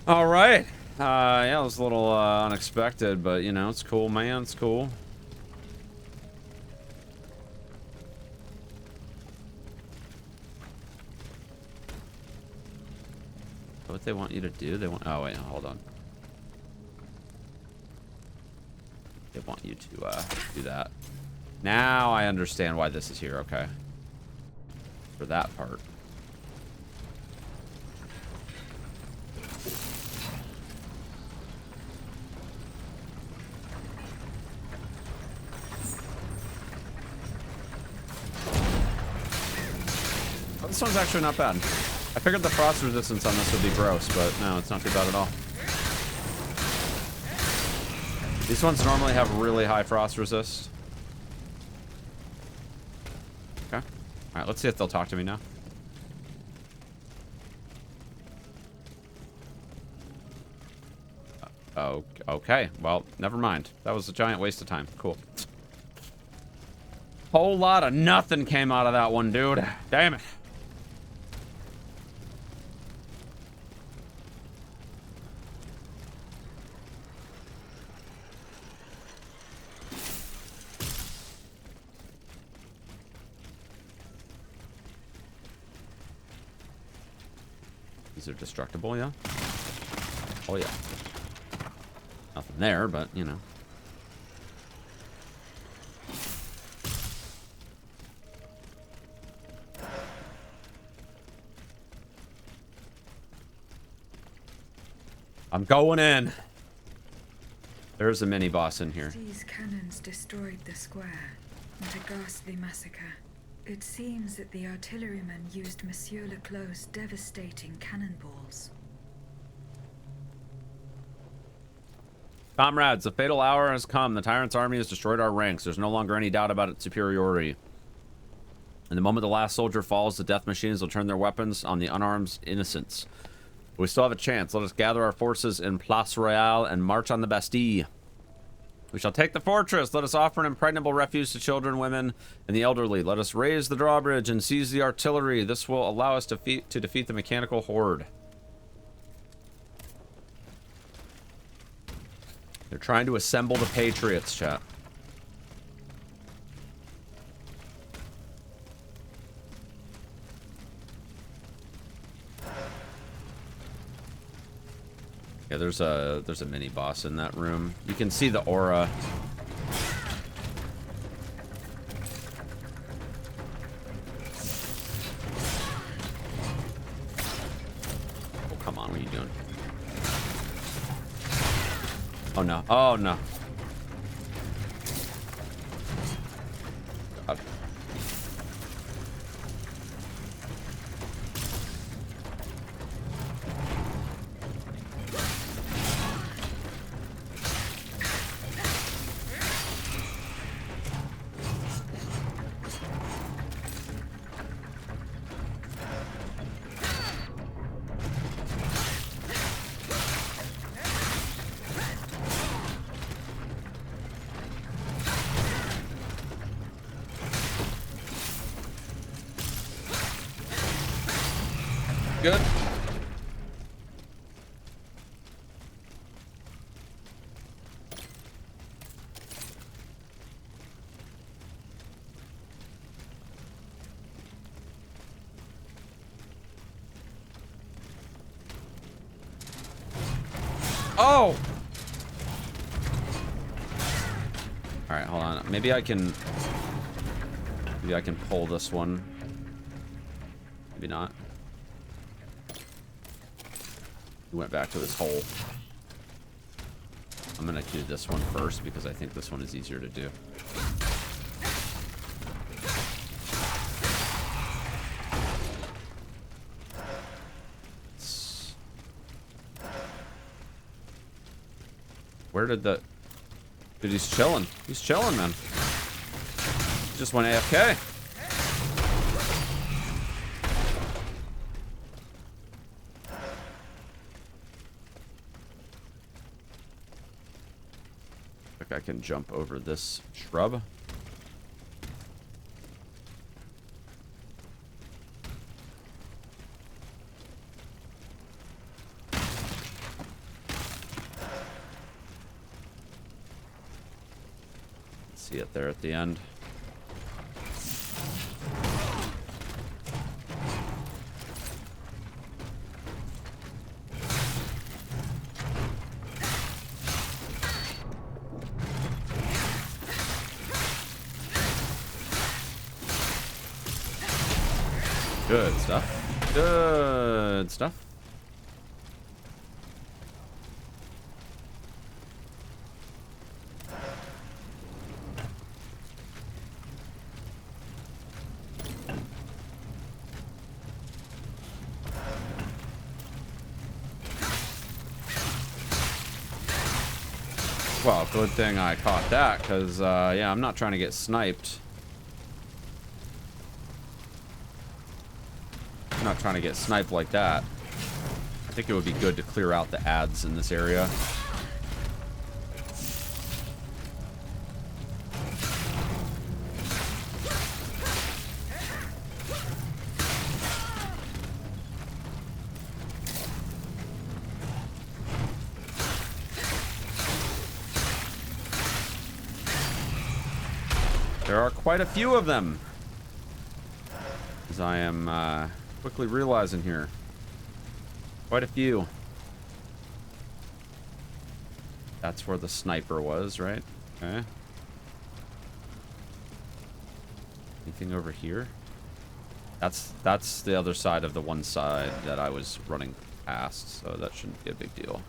All right. Yeah, it was a little unexpected, but you know, it's cool, man. It's cool. What they want you to do? They want... Oh, wait, hold on. They want you to do that. Now I understand why this is here. Okay. For that part. Oh, this one's actually not bad. I figured the frost resistance on this would be gross, but no, it's not too bad at all. These ones normally have really high frost resist. Okay. Alright, let's see if they'll talk to me now. Oh, okay. Well, never mind. That was a giant waste of time. Cool. Whole lot of nothing came out of that one, dude. Damn it. These are destructible, yeah? Oh, yeah. Nothing there, but, you know. I'm going in. There's a mini boss in here. These cannons destroyed the square. What a ghastly massacre. It seems that the artillerymen used Monsieur Leclos' devastating cannonballs. Comrades, the fatal hour has come. The tyrant's army has destroyed our ranks. There's no longer any doubt about its superiority. In the moment the last soldier falls, the death machines will turn their weapons on the unarmed innocents. We still have a chance. Let us gather our forces in Place Royale and march on the Bastille. We shall take the fortress. Let us offer an impregnable refuge to children, women, and the elderly. Let us raise the drawbridge and seize the artillery. This will allow us to defeat the mechanical horde. They're trying to assemble the Patriots, chat. Yeah, there's a mini boss in that room. You can see the aura. Oh, come on, what are you doing? Oh no. Oh no. God. Good. Oh! Alright, hold on. Maybe I can pull this one. Maybe not. He went back to his hole. I'm gonna do this one first because I think this one is easier to do. Where did the... Dude, he's chilling. He's chilling, man. He just went AFK. I can jump over this shrub. See it there at the end. Good stuff. Good stuff. Well, good thing I caught that, because, yeah, I'm not trying to get sniped. I'm not trying to get sniped like that. I think it would be good to clear out the ads in this area. There are quite a few of them, as I am quickly realizing here. Quite a few. That's where the sniper was, right? Okay. Anything over here? That's the other side of the one side that I was running past, so that shouldn't be a big deal.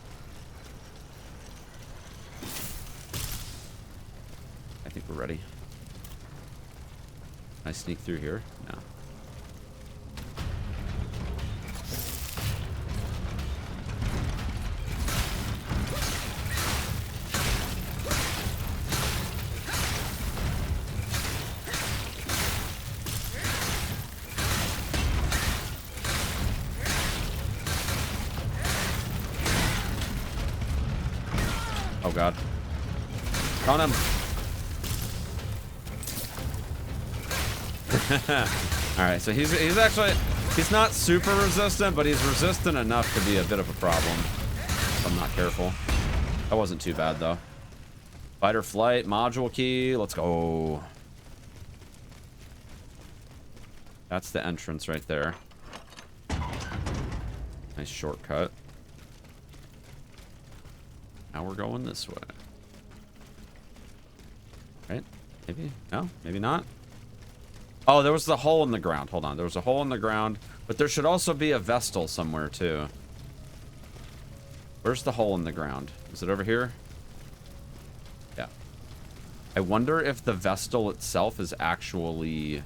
we're ready. Can I sneak through here? No. Oh god. On him. Alright, so he's actually, he's not super resistant, but he's resistant enough to be a bit of a problem if I'm not careful. That wasn't too bad though. Fight or flight, module key, let's go. That's the entrance right there. Nice shortcut. Now we're going this way. Right? Maybe? No? Maybe not? Oh, there was the hole in the ground. Hold on. There was a hole in the ground. But there should also be a Vestal somewhere, too. Where's the hole in the ground? Is it over here? Yeah. I wonder if the Vestal itself is actually...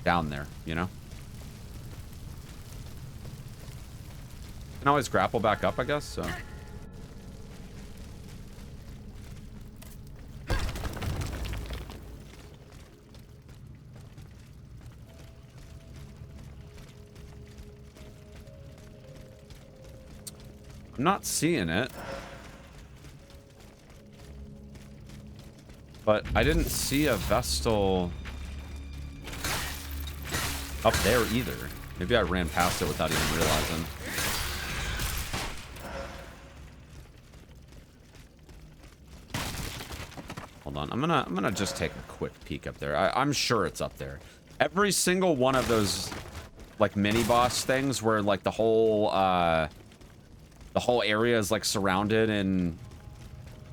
down there, you know? Can always grapple back up, I guess, so. I'm not seeing it. But I didn't see a Vestal up there either. Maybe I ran past it without even realizing. Hold on, I'm gonna just take a quick peek up there. I'm sure it's up there. Every single one of those like mini boss things where like the whole area is like surrounded in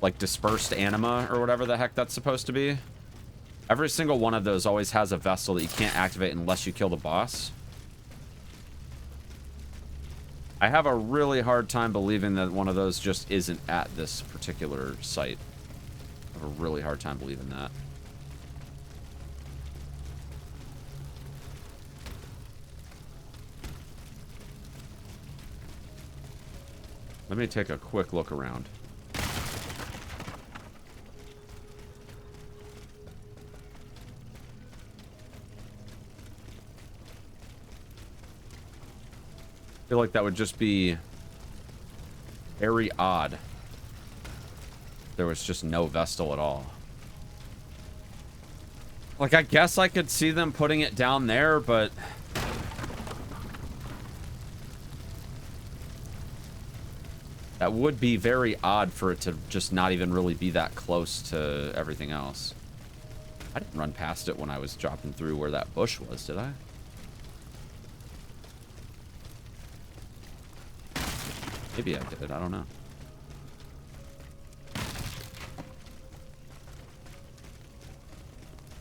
like dispersed anima or whatever the heck that's supposed to be. Every single one of those always has a Vestal that you can't activate unless you kill the boss. I have a really hard time believing that one of those just isn't at this particular site. I have a really hard time believing that. Let me take a quick look around. I feel like that would just be very odd. There was just no Vestal at all. Like, I guess I could see them putting it down there, but... that would be very odd for it to just not even really be that close to everything else. I didn't run past it when I was dropping through where that bush was, did I? Maybe I did, I don't know.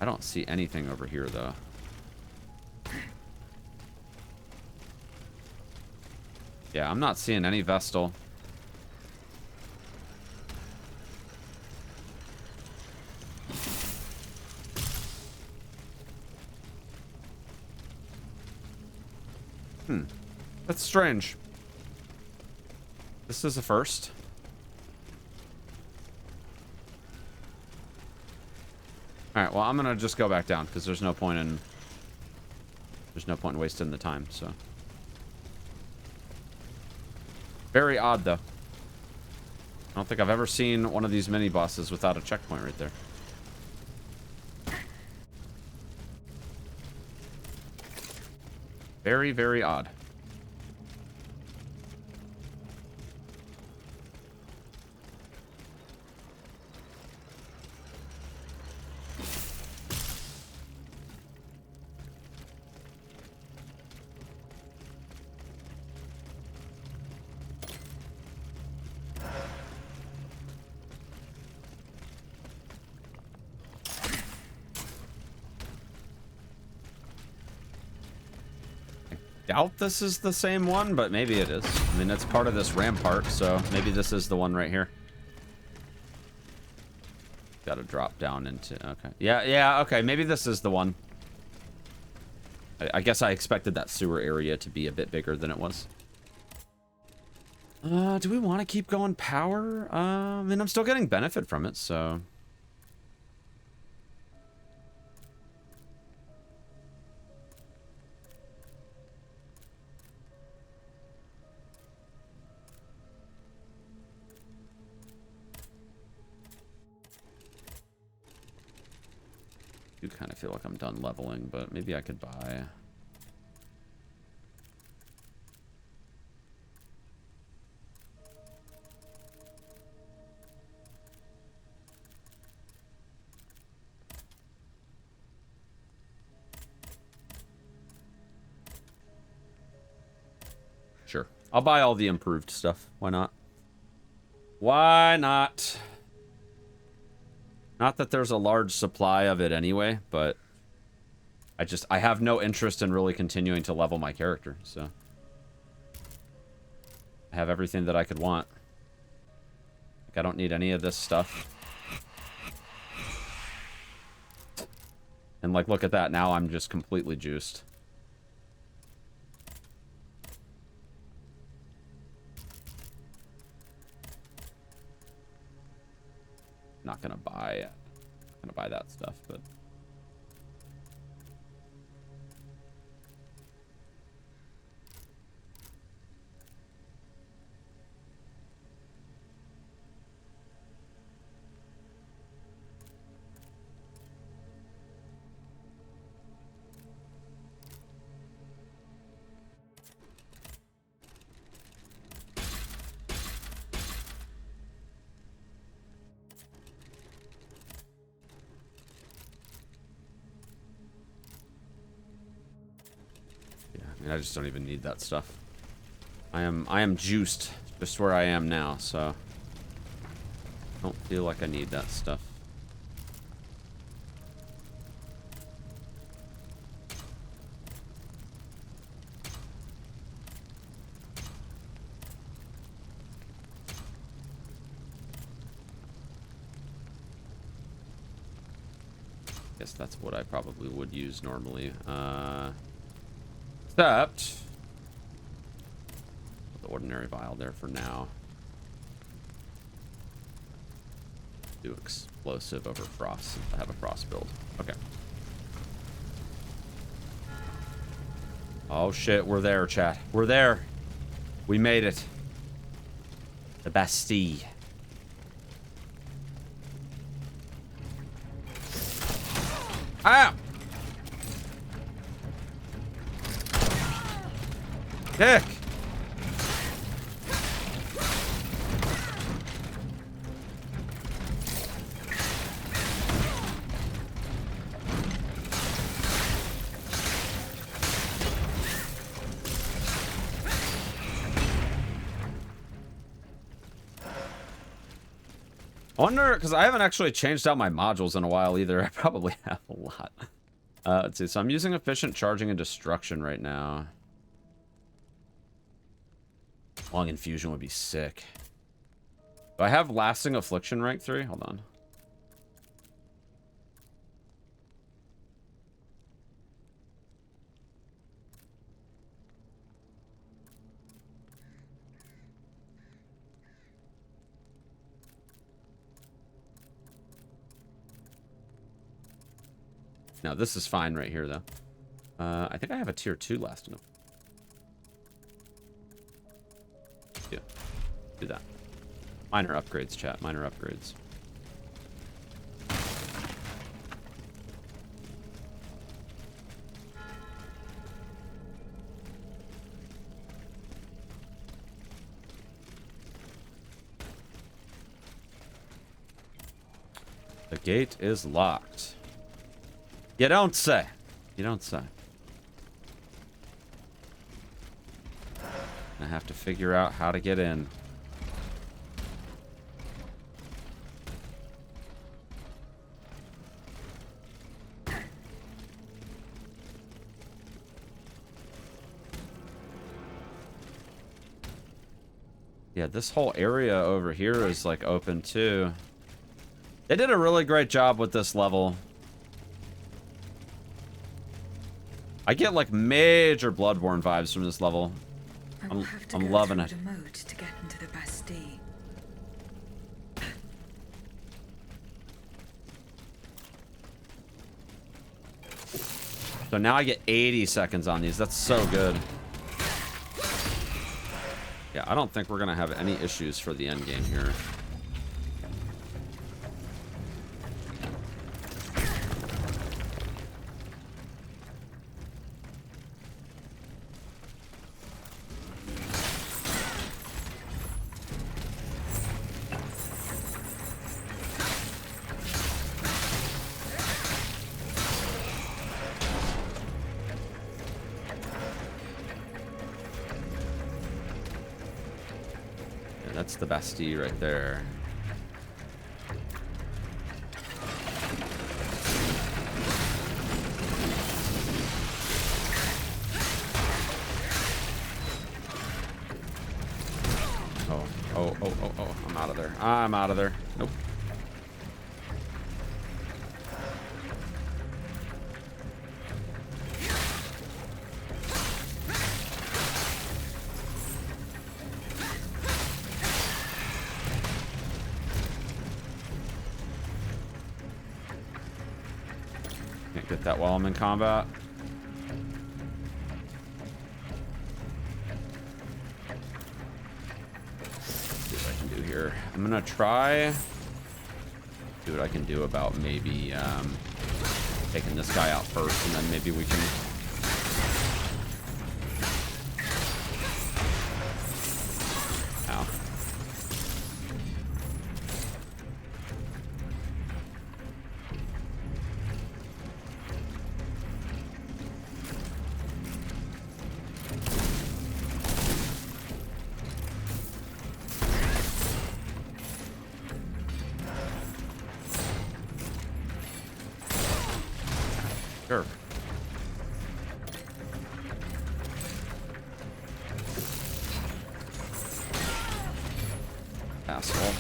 I don't see anything over here, though. Yeah, I'm not seeing any Vestal. That's strange. This is a first. Alright, well, I'm gonna just go back down because there's no point in wasting the time, so. Very odd, though. I don't think I've ever seen one of these mini bosses without a checkpoint right there. Very, very odd. doubt this is the same one, but maybe it is. I mean, it's part of this rampart, so maybe this is the one right here. Got to drop down into... Okay. Yeah, okay. Maybe this is the one. I guess I expected that sewer area to be a bit bigger than it was. Do we want to keep going power? I mean, I'm still getting benefit from it, so... I do kind of feel like I'm done leveling, but maybe I could buy... Sure. I'll buy all the improved stuff. Why not? Why not? Not that there's a large supply of it anyway, but I have no interest in really continuing to level my character, so I have everything that I could want. Like, I don't need any of this stuff. And like, look at that. Now I'm just completely juiced. Not gonna buy that stuff, but I just don't even need that stuff. I am juiced just where I am now, so I don't feel like I need that stuff. Guess that's what I probably would use normally. Except put the ordinary vial there for now. Do explosive over frost since I have a frost build. Okay. Oh shit, we're there, chat. We're there. We made it. The Bastille. Ah! Dick! I wonder, because I haven't actually changed out my modules in a while either. I probably have a lot. Let's see. So I'm using efficient charging and destruction right now. Long infusion would be sick. Do I have lasting affliction rank 3? Hold on. No, this is fine right here, though. I think I have a tier 2 lasting. Yeah, do that. Minor upgrades, chat. Minor upgrades. The gate is locked. You don't say. You don't say. I have to figure out how to get in. Yeah, this whole area over here is like open too. They did a really great job with this level. I get like major Bloodborne vibes from this level. I'm loving it. A moat to get into the Bastille. So now I get 80 seconds on these. That's so good. Yeah, I don't think we're gonna have any issues for the end game here. That's the Bastille right there. Oh, I'm out of there. I'm out of there. Nope. Can't get that while I'm in combat. See what I can do here. I'm gonna try see what I can do about maybe taking this guy out first, and then maybe we can ow. Sure. Asshole.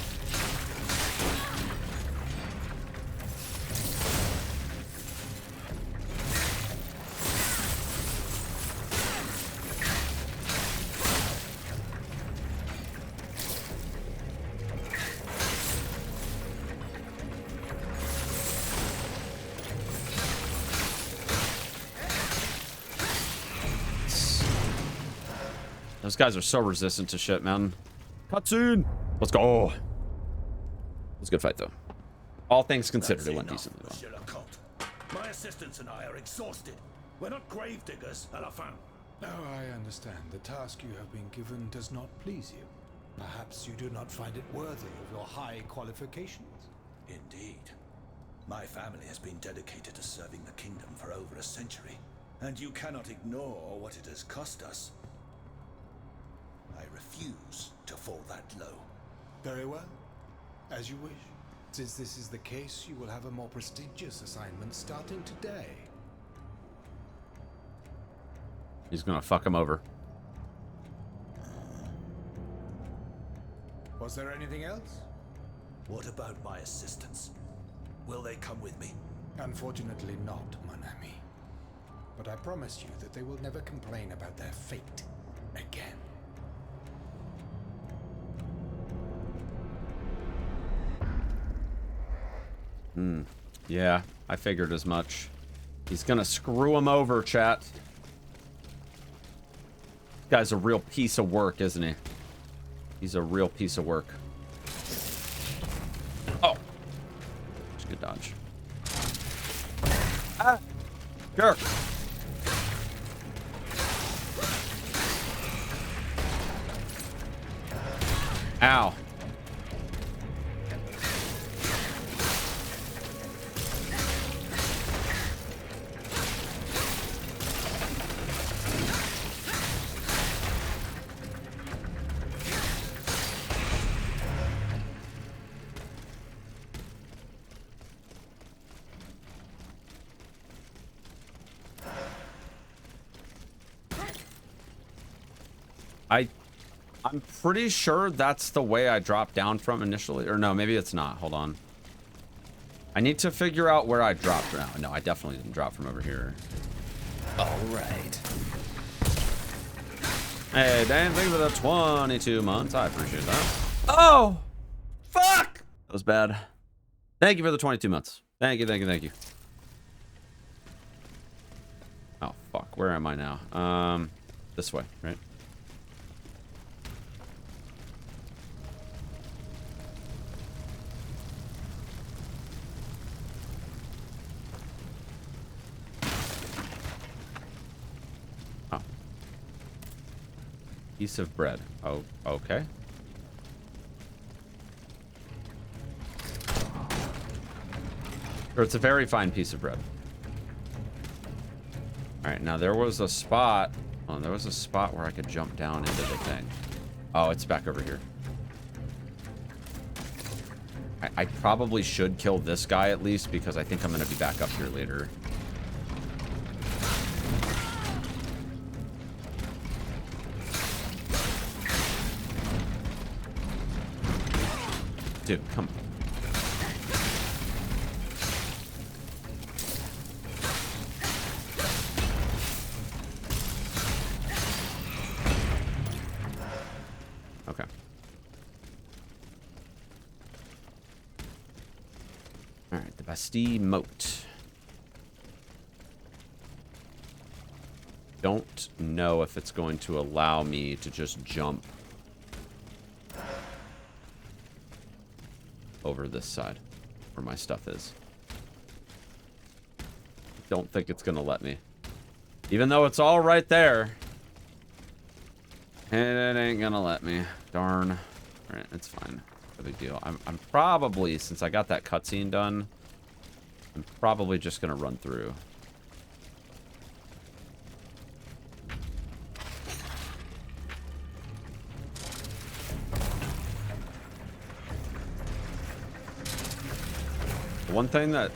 Those guys are so resistant to shit, man. Cutscene! Let's go. It was a good fight, though. All things considered, it went decently well. My assistants and I are exhausted. We're not grave diggers, à la fin. Now I understand. The task you have been given does not please you. Perhaps you do not find it worthy of your high qualifications. Indeed. My family has been dedicated to serving the kingdom for over a century, and you cannot ignore what it has cost us. I refuse to fall that low. Very well. As you wish. Since this is the case, you will have a more prestigious assignment starting today. He's gonna fuck him over. Was there anything else? What about my assistants? Will they come with me? Unfortunately not, mon ami. But I promise you that they will never complain about their fate again. Yeah, I figured as much. He's gonna screw him over, chat. This guy's a real piece of work, isn't he? He's a real piece of work. Oh. That's a good dodge. Ah! Sure. Ow. I'm pretty sure that's the way I dropped down from initially. Or no, maybe it's not. Hold on. I need to figure out where I dropped. No, I definitely didn't drop from over here. All right. Hey, Dan, thank you for the 22 months. I appreciate that. Oh! Fuck! That was bad. Thank you for the 22 months. Thank you, thank you, thank you. Oh, fuck. Where am I now? This way, right? Oh. Piece of bread. Oh, okay. Or it's a very fine piece of bread. All right, now there was a spot. Oh, there was a spot where I could jump down into the thing. Oh, it's back over here. I probably should kill this guy at least because I think I'm going to be back up here later. Dude, come on. Okay. All right, the Bastille Moat. Don't know if it's going to allow me to just jump over this side where my stuff is. Don't think it's gonna let me. Even though it's all right there. And it ain't gonna let me. Darn. Alright, it's fine. No big deal. I'm probably, since I got that cutscene done, I'm probably just gonna run through. The one thing that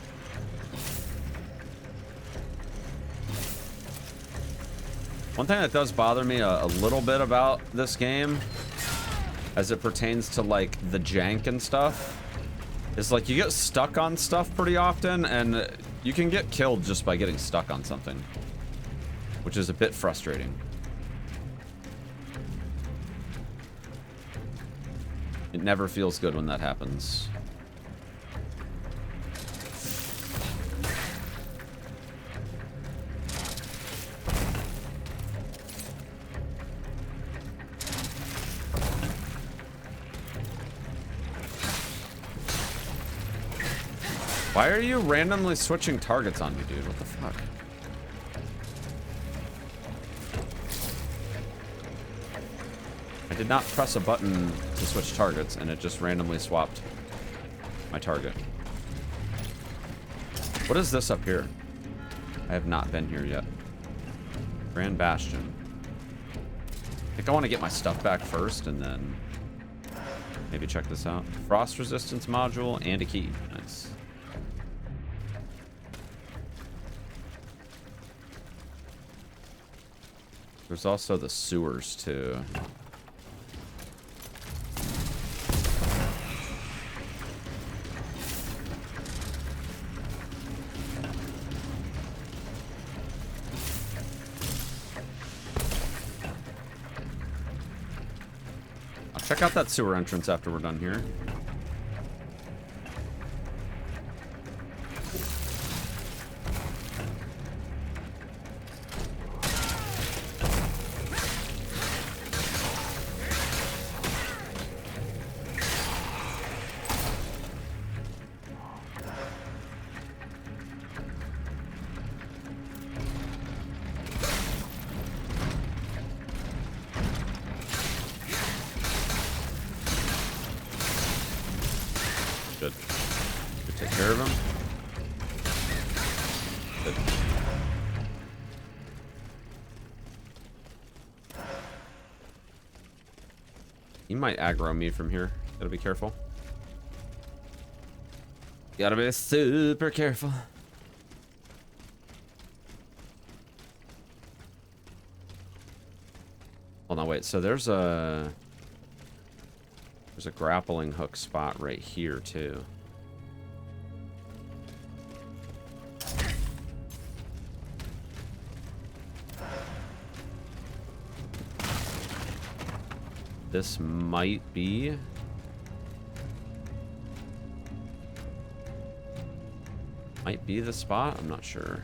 does bother me a little bit about this game, as it pertains to like the jank and stuff, is like you get stuck on stuff pretty often, and you can get killed just by getting stuck on something, which is a bit frustrating. It never feels good when that happens. Why are you randomly switching targets on me, dude? What the fuck? I did not press a button to switch targets, and it just randomly swapped my target. What is this up here? I have not been here yet. Grand Bastion. I think I want to get my stuff back first, and then maybe check this out. Frost resistance module and a key. Nice. There's also the sewers, too. I'll check out that sewer entrance after we're done here. He might aggro me from here. Gotta be careful. Gotta be super careful. Hold on, wait. So there's a... There's a grappling hook spot right here, too. This might be... Might be the spot? I'm not sure.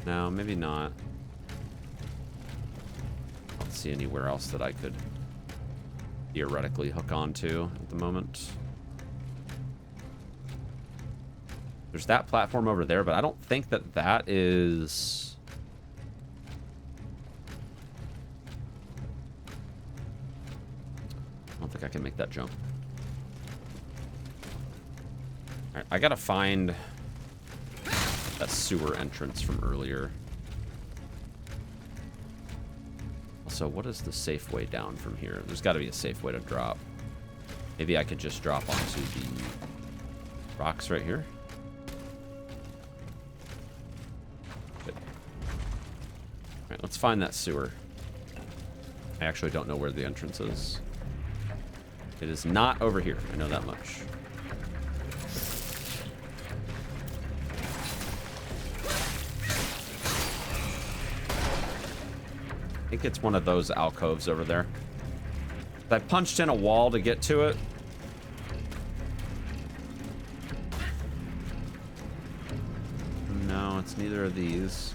No, maybe not. I don't see anywhere else that I could theoretically hook onto at the moment. There's that platform over there, but I don't think that that is... I don't think I can make that jump. Alright, I gotta find that sewer entrance from earlier. Also, what is the safe way down from here? There's got to be a safe way to drop. Maybe I could just drop onto the rocks right here. Good. Alright, let's find that sewer. I actually don't know where the entrance is. It is not over here. I know that much. I think it's one of those alcoves over there. I punched in a wall to get to it. No, it's neither of these.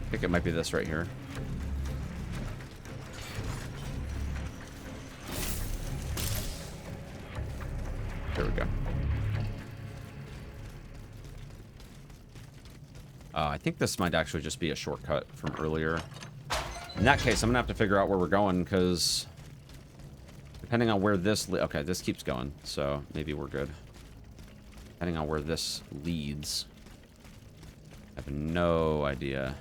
I think it might be this right here. There we go. I think this might actually just be a shortcut from earlier. In that case, I'm gonna have to figure out where we're going, because depending on where this okay, this keeps going, so maybe we're good. Depending on where this leads, I have no idea.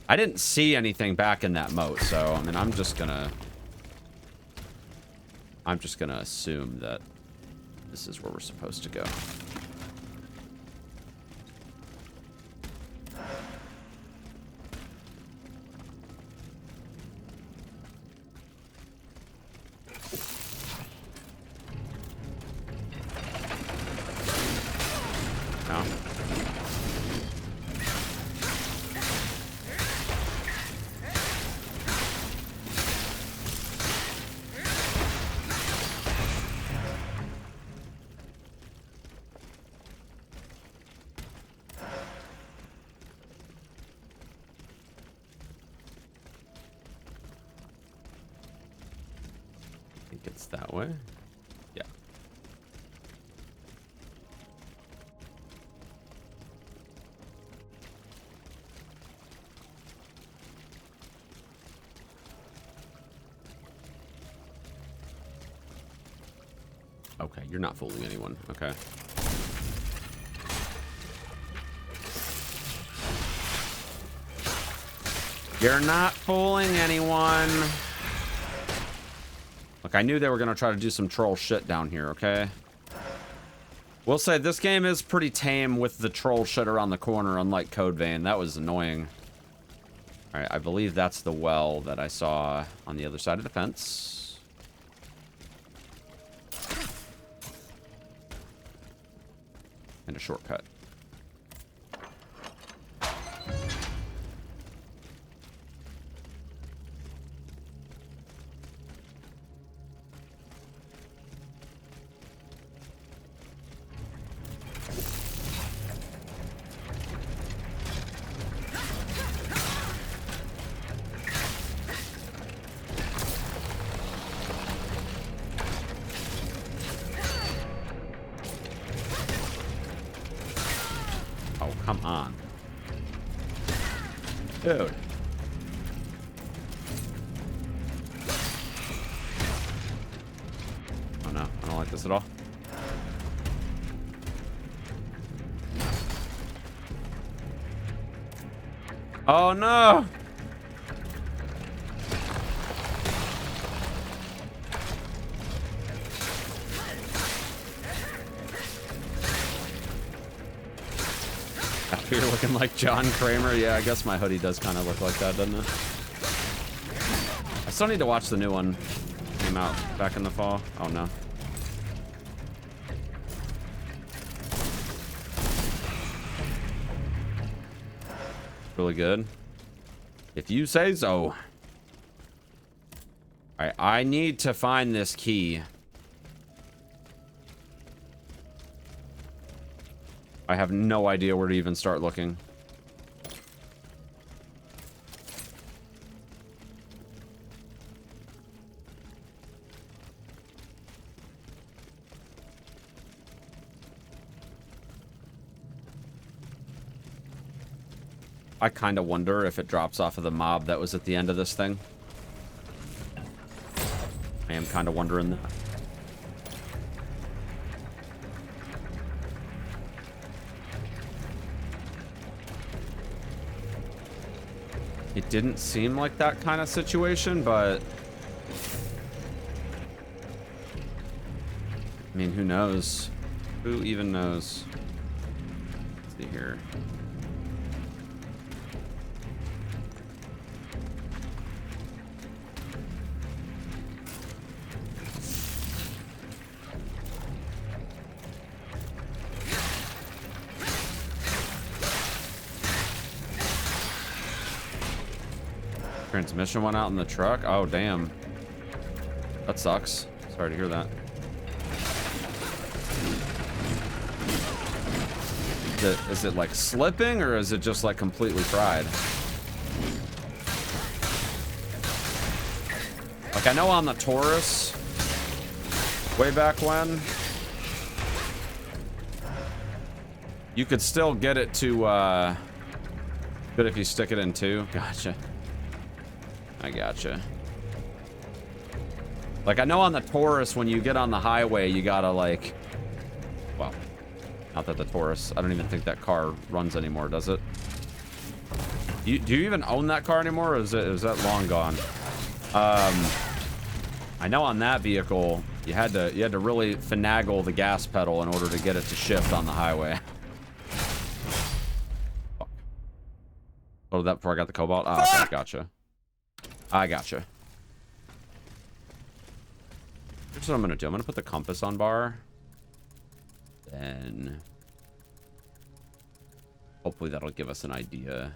I didn't see anything back in that moat, so I mean, I'm just gonna assume that this is where we're supposed to go. No. I think it's that way. Yeah. Okay, you're not fooling anyone. Okay. You're not fooling anyone. Look, I knew they were going to try to do some troll shit down here, okay? We'll say this game is pretty tame with the troll shit around the corner, unlike Code Vein. That was annoying. Alright, I believe that's the well that I saw on the other side of the fence. And a shortcut. Come on. Dude. Oh no, I don't like this at all. Oh no! You're looking like John Kramer. Yeah, I guess my hoodie does kind of look like that, doesn't it? I still need to watch the new one. Came out back in the fall. Oh no. Really good. If you say so. Alright, I need to find this key. I have no idea where to even start looking. I kind of wonder if it drops off of the mob that was at the end of this thing. I am kind of wondering that. It didn't seem like that kind of situation, but I mean, who knows? Who even knows? Let's see here. Transmission went out in the truck. Oh, damn. That sucks. Sorry to hear that. Is it like slipping, or is it just like completely fried? Like, I know on the Taurus, way back when, you could still get it to, good if you stick it in two. Gotcha. I gotcha. Like, I know on the Taurus, when you get on the highway, you gotta, like... Well, not that the Taurus... I don't even think that car runs anymore, does it? Do you even own that car anymore, or is that long gone? I know on that vehicle, you had to really finagle the gas pedal in order to get it to shift on the highway. Oh, that before I got the cobalt? Oh, okay, gotcha. I gotcha. Here's what I'm gonna do. I'm gonna put the compass on bar. Then hopefully that'll give us an idea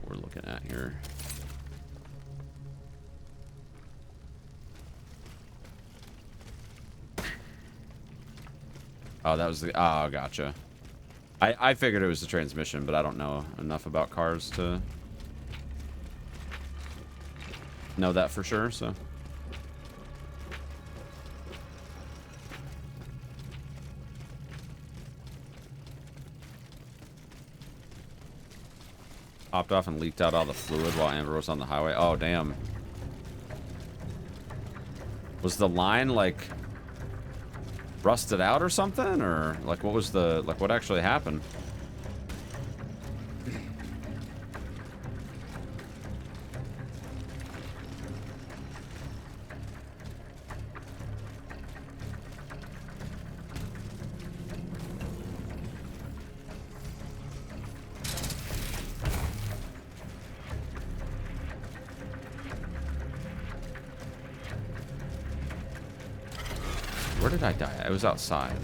what we're looking at here. Oh, that was the... Oh, gotcha. I figured it was the transmission, but I don't know enough about cars to know that for sure, so. Popped off and leaked out all the fluid while Amber was on the highway. Oh, damn. Was the line, like, rusted out or something? Or, like, what was the... Like, what actually happened? Where did I die? I was outside.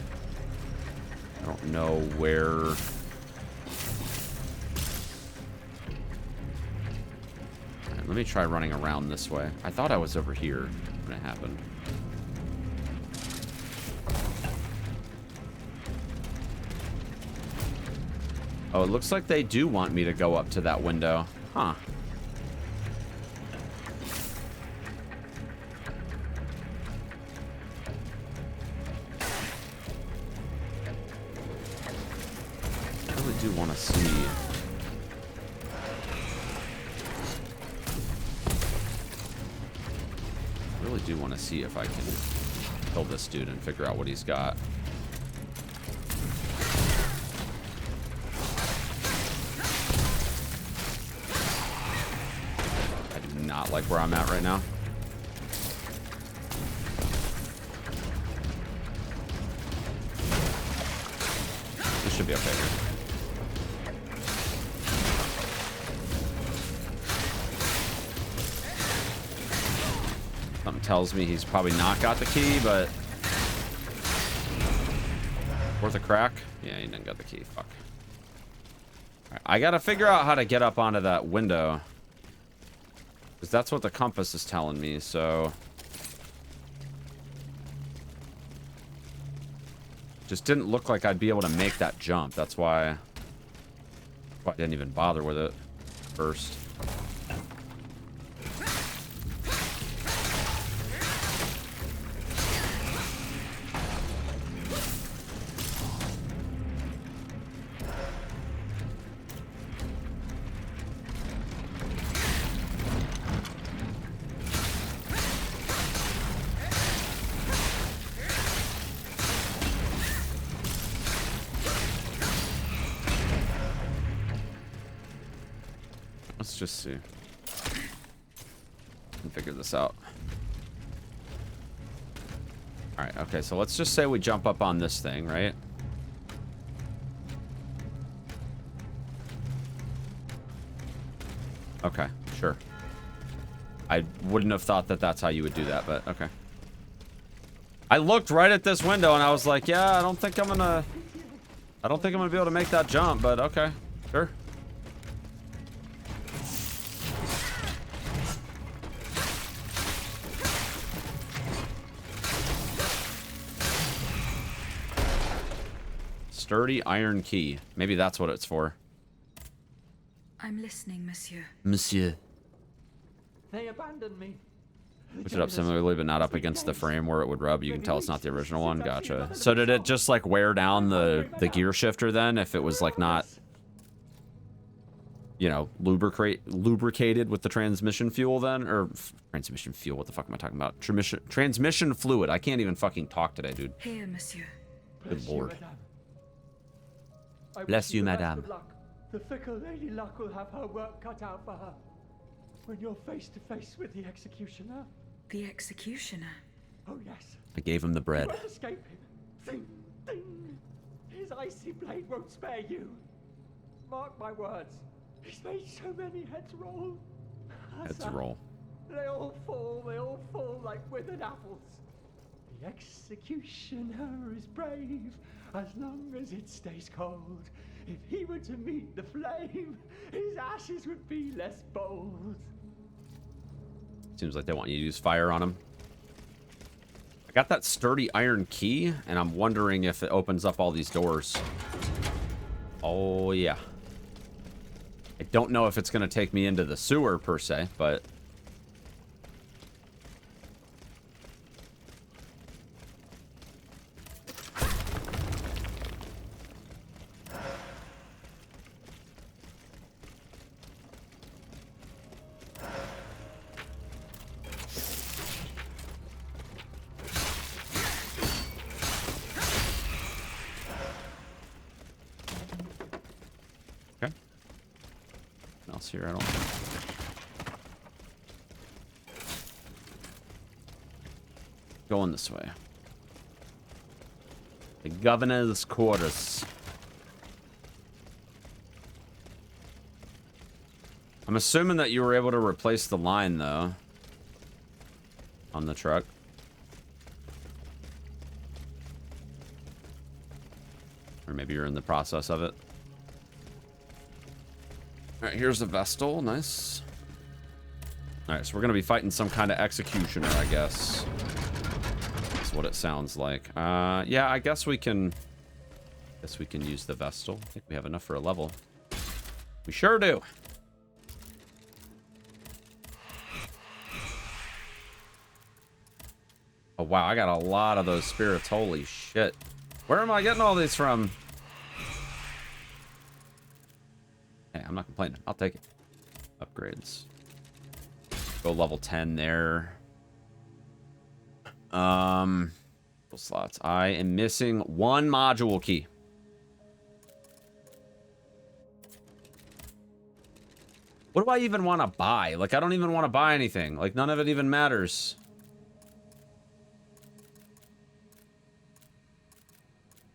I don't know where. Right, let me try running around this way. I thought I was over here when it happened. Oh, it looks like they do want me to go up to that window. Huh. I do want to see. I really do want to see if I can kill this dude and figure out what he's got. I do not like where I'm at right now. This should be okay here. instinct tells me he's probably not got the key, but worth a crack. Yeah, he didn't got the key. Fuck. All right, I gotta figure out how to get up onto that window, because that's what the compass is telling me. So just didn't look like I'd be able to make that jump. That's why I didn't even bother with it first. Let's just see. And figure this out. Alright, okay, so let's just say we jump up on this thing, right? Okay, sure. I wouldn't have thought that that's how you would do that, but okay. I looked right at this window and I was like, yeah, I don't think I'm gonna be able to make that jump, but okay, sure. Sturdy iron key. Maybe that's what it's for. I'm listening, monsieur. Monsieur. They abandoned me. Push it up similarly, but not up against the frame where it would rub. You can tell it's not the original one. Gotcha. So did it just like wear down the gear shifter then if it was like not, you know, lubricated with the transmission fuel then? Or transmission fuel, what the fuck am I talking about? Transmission fluid. I can't even fucking talk today, dude. Here, monsieur. Good lord. Bless you, madame. The fickle Lady Luck will have her work cut out for her. When you're face to face with the executioner. The executioner? Oh yes. I gave him the bread. You won't escape him. Ding, ding. His icy blade won't spare you. Mark my words. He's made so many heads roll. Heads roll. They all fall like withered apples. The executioner is brave as long as it stays cold. If he were to meet the flame, his ashes would be less bold. Seems like they want you to use fire on him. I got that sturdy iron key, and I'm wondering if it opens up all these doors. Oh, yeah. I don't know if it's going to take me into the sewer, per se, but... here, I don't going this way. The governor's quarters. I'm assuming that you were able to replace the line though on the truck. Or maybe you're in the process of it. Alright, here's the Vestal. Nice. Alright, so we're gonna be fighting some kind of executioner, I guess. That's what it sounds like. Yeah, I guess we can... use the Vestal. I think we have enough for a level. We sure do. Oh, wow, I got a lot of those spirits. Holy shit. Where am I getting all these from? Hey, I'm not complaining. I'll take it. Upgrades. Go level 10 there. Slots. I am missing one module key. What do I even want to buy? Like, I don't even want to buy anything. Like, none of it even matters.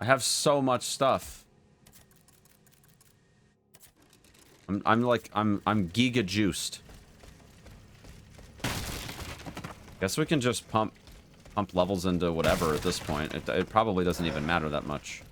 I have so much stuff. I'm giga juiced. Guess we can just pump levels into whatever at this point. It probably doesn't even matter that much.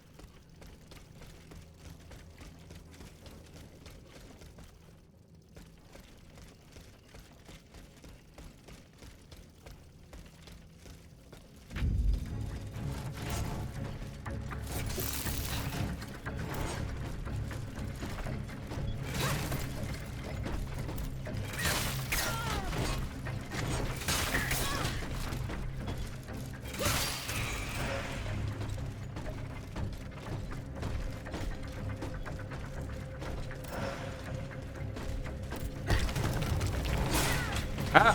Ah!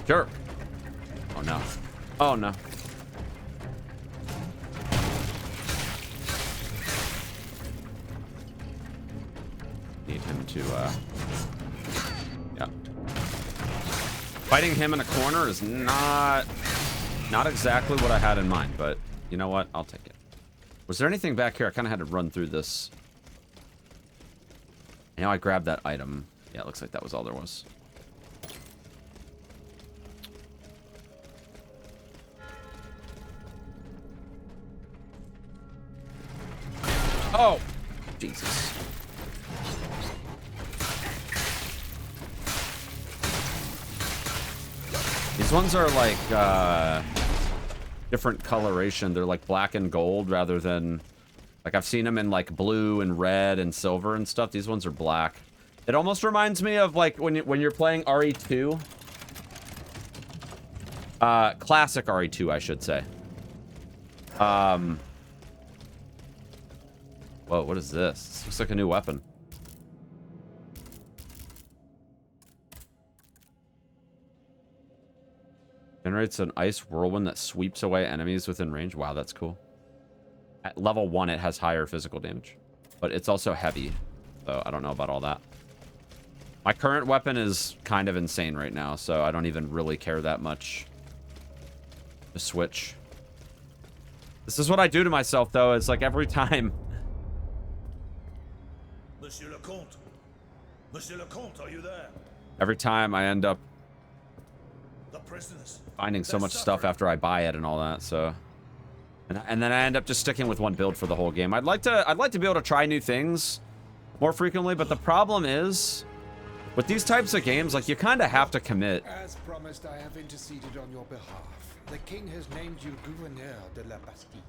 Sure. Oh no. Oh no. Need him to, yeah. Fighting him in a corner is not exactly what I had in mind, but you know what? I'll take it. Was there anything back here? I kind of had to run through this. Now I grabbed that item. Yeah, it looks like that was all there was. Oh, Jesus. These ones are like different coloration. They're like black and gold rather than like I've seen them in like blue and red and silver and stuff. These ones are black. It almost reminds me of like when you're playing RE2. Classic RE2, I should say. Whoa, what is this? This looks like a new weapon. Generates an ice whirlwind that sweeps away enemies within range. Wow, that's cool. At level 1, it has higher physical damage. But it's also heavy. So I don't know about all that. My current weapon is kind of insane right now, so I don't even really care that much to switch. This is what I do to myself, though. It's like every time... Monsieur le Comte. Monsieur le Comte, are you there? Every time I end up The prisoners. finding so much stuff after I buy it and all that, so... And then I end up just sticking with one build for the whole game. I'd like to be able to try new things more frequently, but the problem is... With these types of games, like, you kind of have to commit. As promised, I have interceded on your behalf. The king has named you Gouverneur de la Bastille.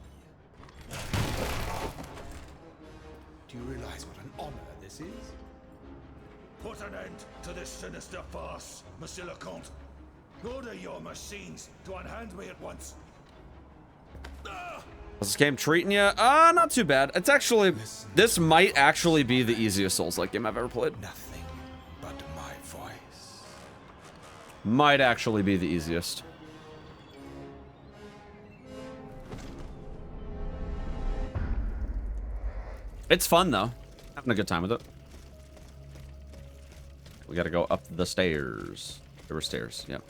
Do you realize what an honor this is? Put an end to this sinister farce, Monsieur le Comte. Order your machines to unhand me at once. How's this game treating you? Not too bad. It's actually... This might actually be the easiest Souls-like game I've ever played. Nothing but my voice. Might actually be the easiest. It's fun, though. Having a good time with it. We gotta go up the stairs. There were stairs, yep.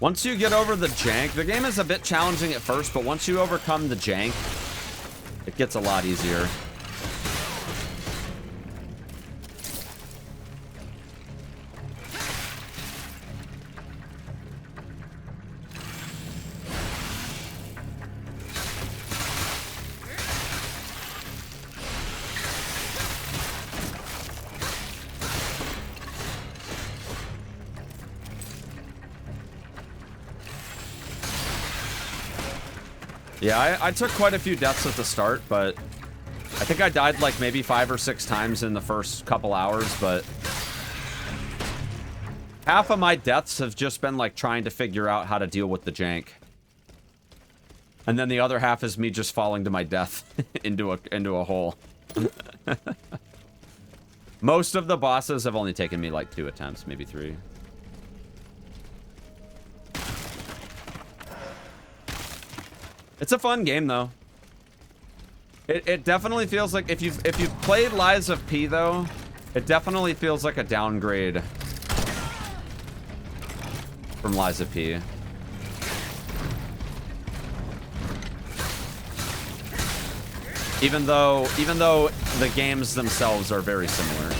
Once you get over the jank, the game is a bit challenging at first, but once you overcome the jank, it gets a lot easier. Yeah, I took quite a few deaths at the start, but I think I died like maybe 5 or 6 times in the first couple hours, but half of my deaths have just been like trying to figure out how to deal with the jank. And then the other half is me just falling to my death into a hole. Most of the bosses have only taken me like 2 attempts, maybe 3. It's a fun game, though. It definitely feels like if you've played Lies of P, though, it definitely feels like a downgrade from Lies of P. Even though the games themselves are very similar.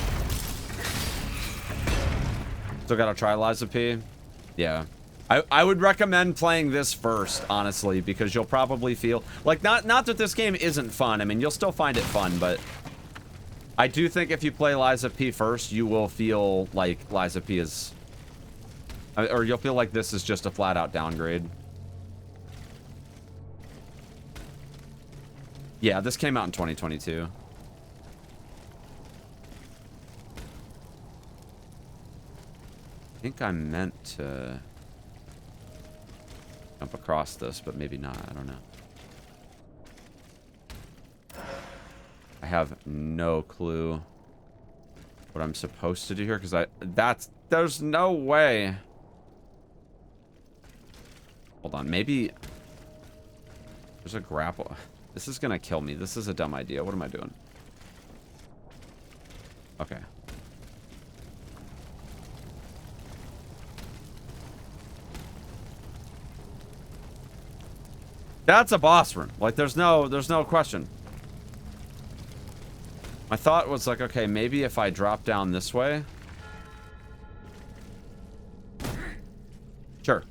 Still gotta try Lies of P. Yeah. I would recommend playing this first, honestly, because you'll probably feel like not that this game isn't fun. I mean, you'll still find it fun, but I do think if you play Lies of P first, you will feel like Lies of P is, or you'll feel like this is just a flat out downgrade. Yeah, this came out in 2022. I think I meant to jump across this, but maybe not. I don't know. I have no clue what I'm supposed to do here, because there's no way. Hold on, maybe there's a grapple. This is gonna kill me. This is a dumb idea. What am I doing? Okay. That's a boss room. Like, there's no question. My thought was like, okay, maybe if I drop down this way. Sure.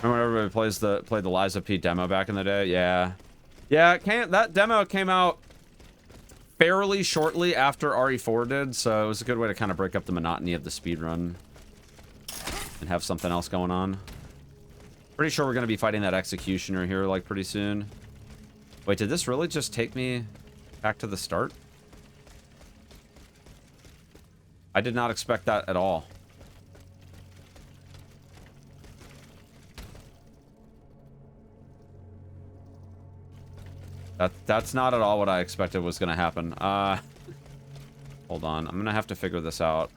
Remember when everybody played the Lies of P demo back in the day? Yeah. Yeah, that demo came out fairly shortly after RE4 did, so it was a good way to kind of break up the monotony of the speedrun and have something else going on. Pretty sure we're going to be fighting that Executioner here, like, pretty soon. Wait, did this really just take me back to the start? I did not expect that at all. That's not at all what I expected was going to happen. Hold on. I'm going to have to figure this out.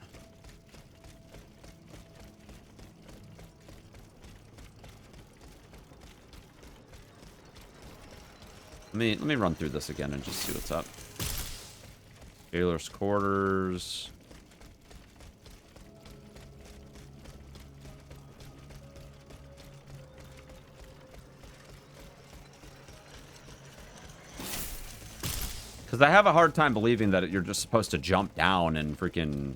Let me run through this again and just see what's up. Jailer's quarters. Because I have a hard time believing that you're just supposed to jump down and freaking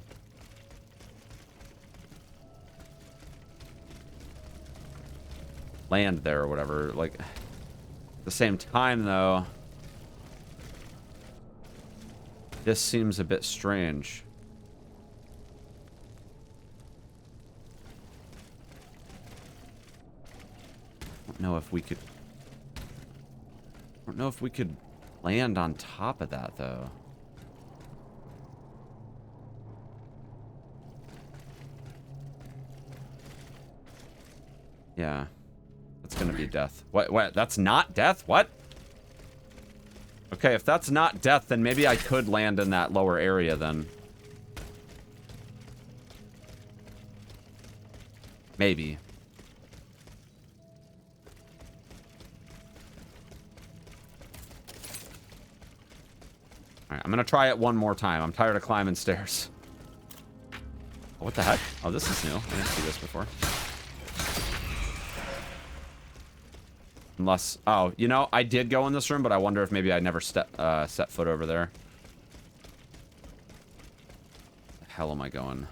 land there or whatever. Like, at the same time, though, this seems a bit strange. I don't know if we could land on top of that, though. Yeah. That's gonna be death. What? That's not death? What? Okay, if that's not death, then maybe I could land in that lower area, then. Maybe. Alright, I'm gonna try it one more time. I'm tired of climbing stairs. Oh, what the heck? Oh, this is new. I didn't see this before. Unless... Oh, you know, I did go in this room, but I wonder if maybe I never set foot over there. Where the hell am I going?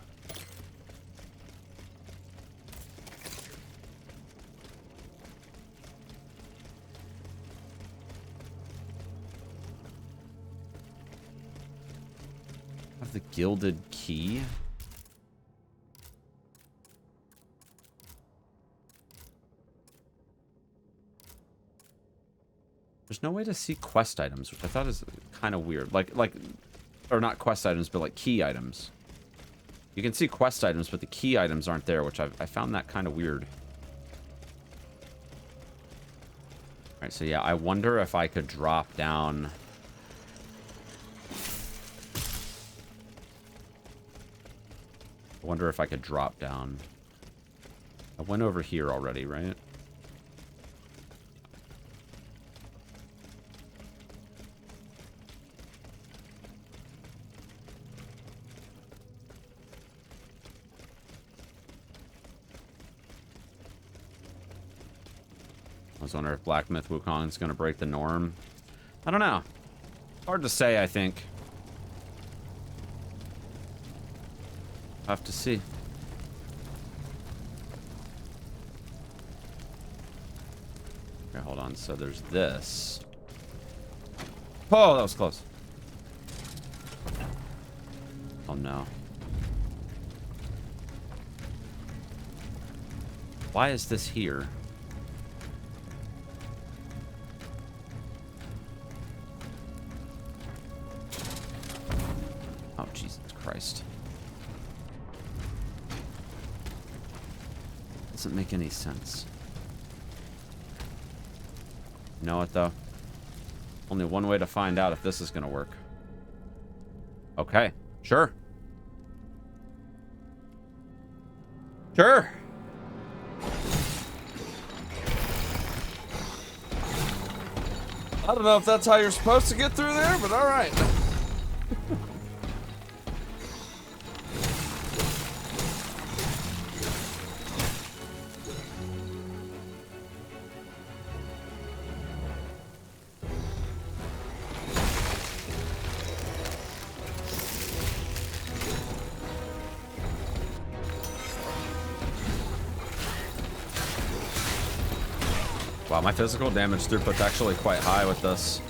The gilded key. There's no way to see quest items, which I thought is kind of weird. Like, or not quest items, but like key items. You can see quest items, but the key items aren't there, which I found that kind of weird. All right, so yeah, I wonder if I could drop down. wonder if I could drop down. I went over here already, right? I was wondering if Black Myth Wukong's gonna break the norm. I don't know. Hard to say, I think. I'll have to see. Okay, hold on. So there's this. Oh, that was close. Oh no. Why is this here? Oh, Jesus Christ. Doesn't make any sense. You know what, though? Only one way to find out if this is going to work. Okay, sure. Sure. I don't know if that's how you're supposed to get through there, but all right. Wow, my physical damage throughput's actually quite high with this.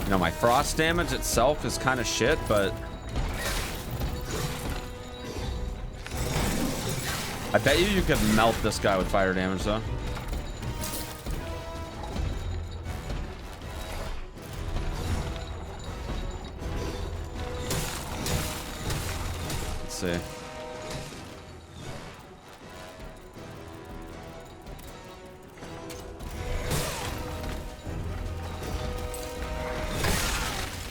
You know, my frost damage itself is kind of shit, but I bet you could melt this guy with fire damage, though. Let's see.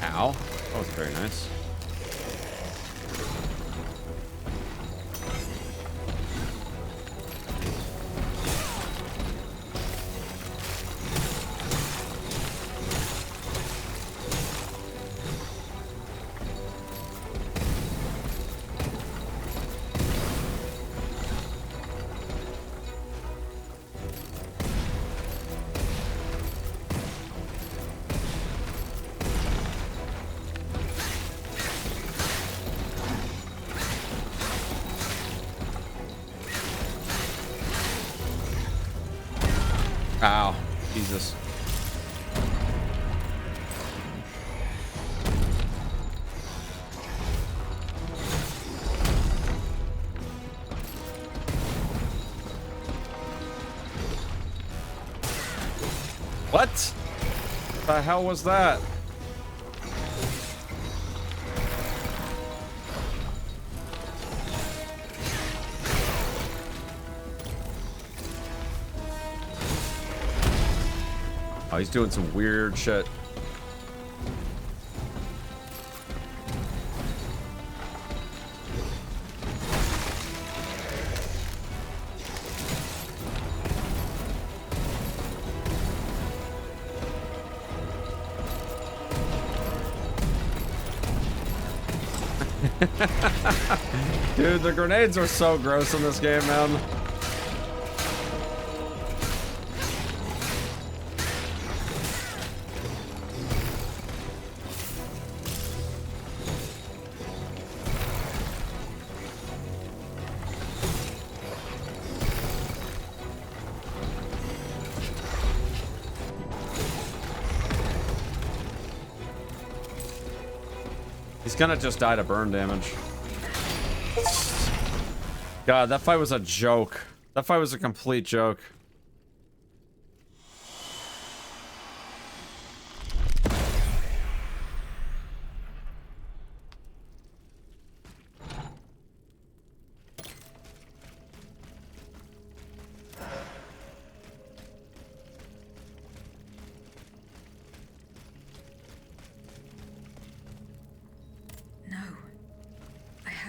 Ow. That was very nice. Ow. Jesus. What? The hell was that? Oh, he's doing some weird shit. Dude, the grenades are so gross in this game, man. He's gonna just die to burn damage. God, that fight was a joke. That fight was a complete joke.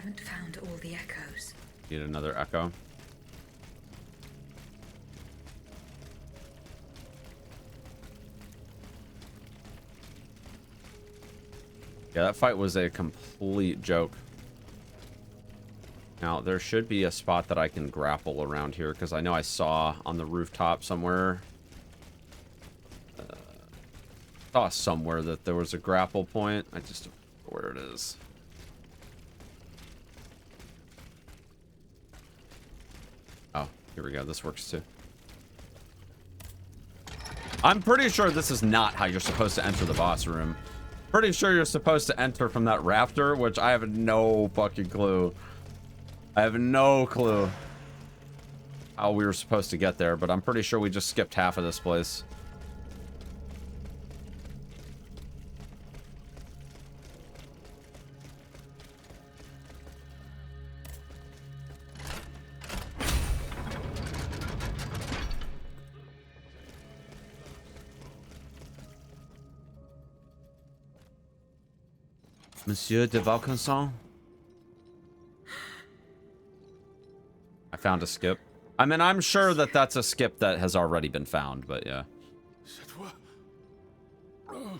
haven't found all the echoes. Need another echo. Yeah, that fight was a complete joke. Now, there should be a spot that I can grapple around here, because I know I saw on the rooftop somewhere. Saw somewhere that there was a grapple point. I just don't know where it is. Oh, here we go. This works too. I'm pretty sure this is not how you're supposed to enter the boss room. Pretty sure you're supposed to enter from that rafter, which I have no fucking clue. I have no clue how we were supposed to get there, but I'm pretty sure we just skipped half of this place. Monsieur de Vaucanson? I found a skip. I mean, I'm sure that that's a skip that has already been found, but yeah. Oh,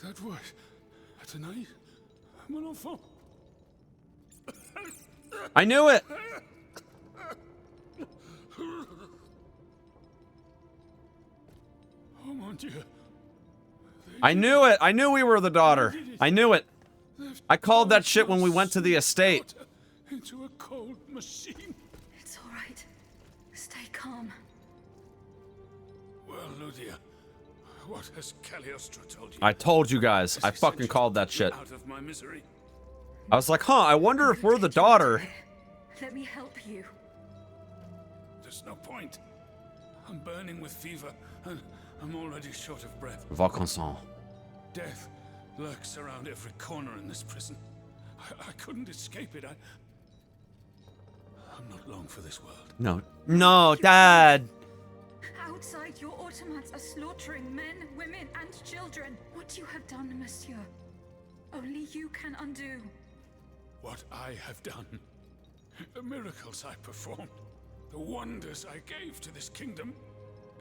that was tonight, mon enfant. I knew it! Oh mon Dieu. I knew it! I knew we were the daughter. I knew it. I called that shit when we went to the estate. Into a cold machine. It's all right. Stay calm. Well, Ludia, what has Cagliostro told you? I told you guys. I fucking called that shit. Out of my misery. I was like, huh, I wonder if we're the daughter. Let me help you. There's no point. I'm burning with fever, and I'm already short of breath. Vaucanson. Death lurks around every corner in this prison. I couldn't escape it. I'm not long for this world. No. No, Dad! Outside, your automats are slaughtering men, women, and children. What you have done, monsieur, only you can undo. What I have done, the miracles I performed, the wonders I gave to this kingdom,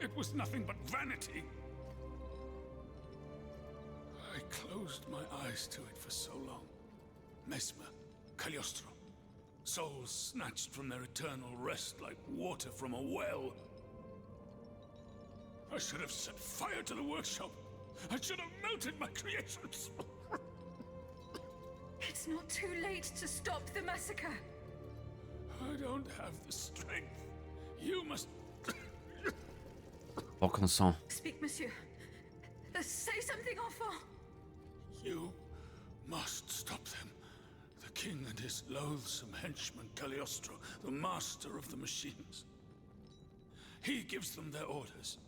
it was nothing but vanity. I closed my eyes to it for so long. Mesmer, Cagliostro, souls snatched from their eternal rest like water from a well. I should have set fire to the workshop. I should have melted my creations. It's not too late to stop the massacre. I don't have the strength. You must... Vaucanson. Speak, monsieur. Say something, enfant. You must stop them. The king and his loathsome henchman, Cagliostro, the master of the machines. He gives them their orders.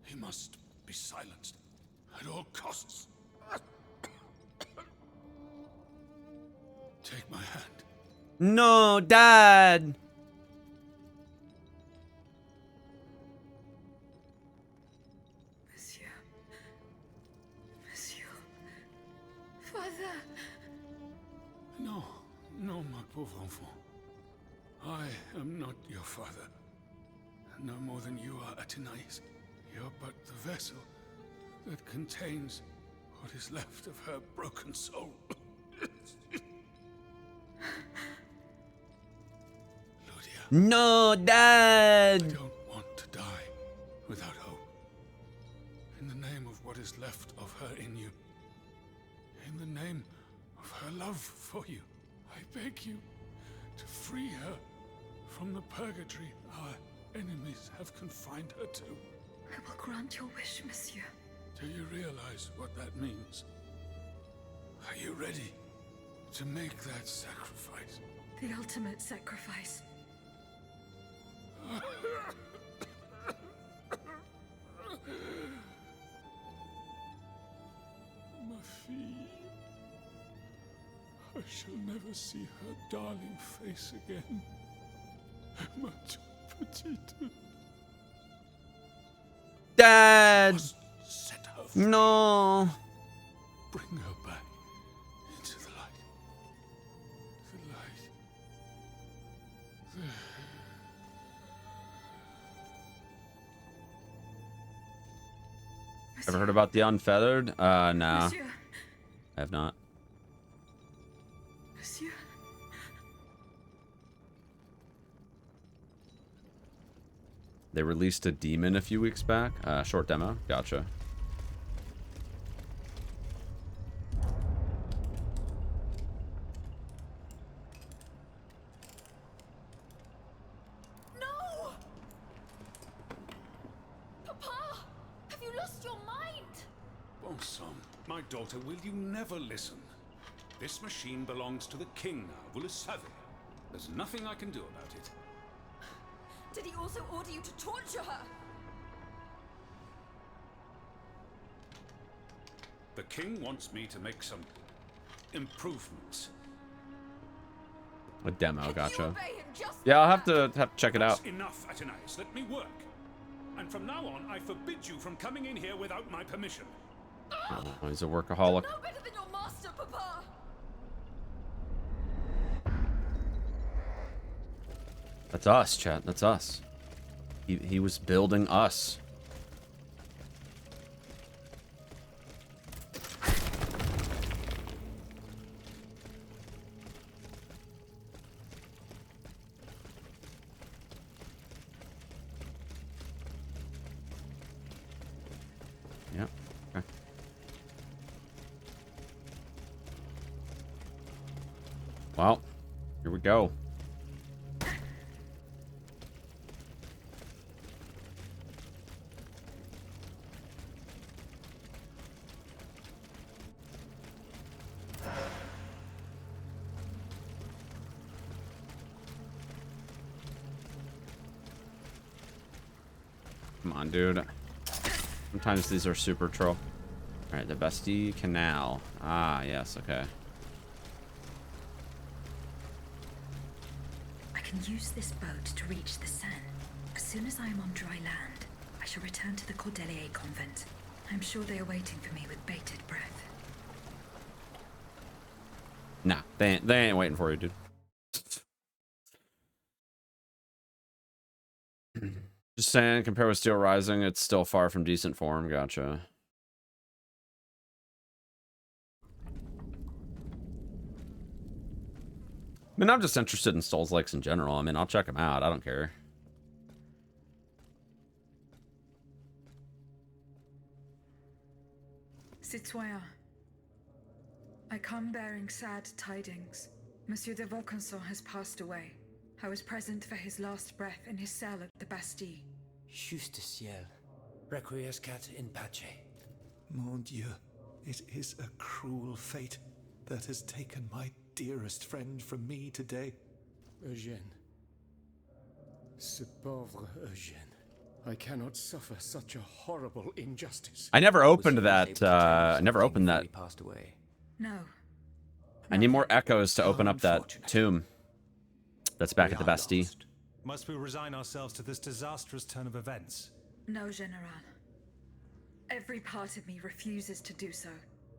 He must be silenced at all costs. Take my hand. No, Dad! Monsieur. Monsieur. Father. No, no, my pauvre enfant. I am not your father. No more than you are Athenais. You're but the vessel that contains what is left of her broken soul. Ludia. No, I Dad! don't want to die without hope. In the name of what is left of her in you. In the name of her love for you. I beg you to free her from the purgatory our enemies have confined her to. I will grant your wish, monsieur. Do you realize what that means? Are you ready to make that sacrifice? The ultimate sacrifice. Ma fille. I shall never see her darling face again. Ma petite. Dad! Set her free. No! Bring her back into the light. The light Ever heard about the unfeathered? Nah. Monsieur. I have not. Monsieur. They released a demon a few weeks back. Short demo. Gotcha. No! Papa! Have you lost your mind? Bon sang, my daughter, will you never listen? This machine belongs to the king now, vous le savez. There's nothing I can do about it. Did he also order you to torture her? The king wants me to make some improvements. A demo. Can you Gotcha. obey him just Yeah, I'll like have to check it out. That's enough, Athenais. Let me work. And from now on, I forbid you from coming in here without my permission. Oh, he's a workaholic. No better than your master, Papa! That's us, chat. That's us. He was building us. Yep. Okay. Well, here we go. Come on, dude. Sometimes these are super troll. Alright, the Bastille Canal. Ah, yes, okay. I can use this boat to reach the Seine. As soon as I am on dry land, I shall return to the Cordelier convent. I'm sure they are waiting for me with bated breath. Nah, they ain't waiting for you, dude. Just saying, compare with Steelrising, it's still far from decent form. Gotcha. I mean, I'm just interested in Souls-likes in general. I mean, I'll check them out. I don't care. Citoyen, I come bearing sad tidings. Monsieur de Vaucanson has passed away. I was present for his last breath in his cell at the Bastille. Juste ciel. Requiescat in pace. Mon Dieu, it is a cruel fate that has taken my dearest friend from me today. Eugène. Ce pauvre Eugène. I cannot suffer such a horrible injustice. I never opened that. I never opened that. He passed away. No. I need more echoes to open up that tomb. That's back at the Bastille. Must we resign ourselves to this disastrous turn of events? No, General. Every part of me refuses to do so.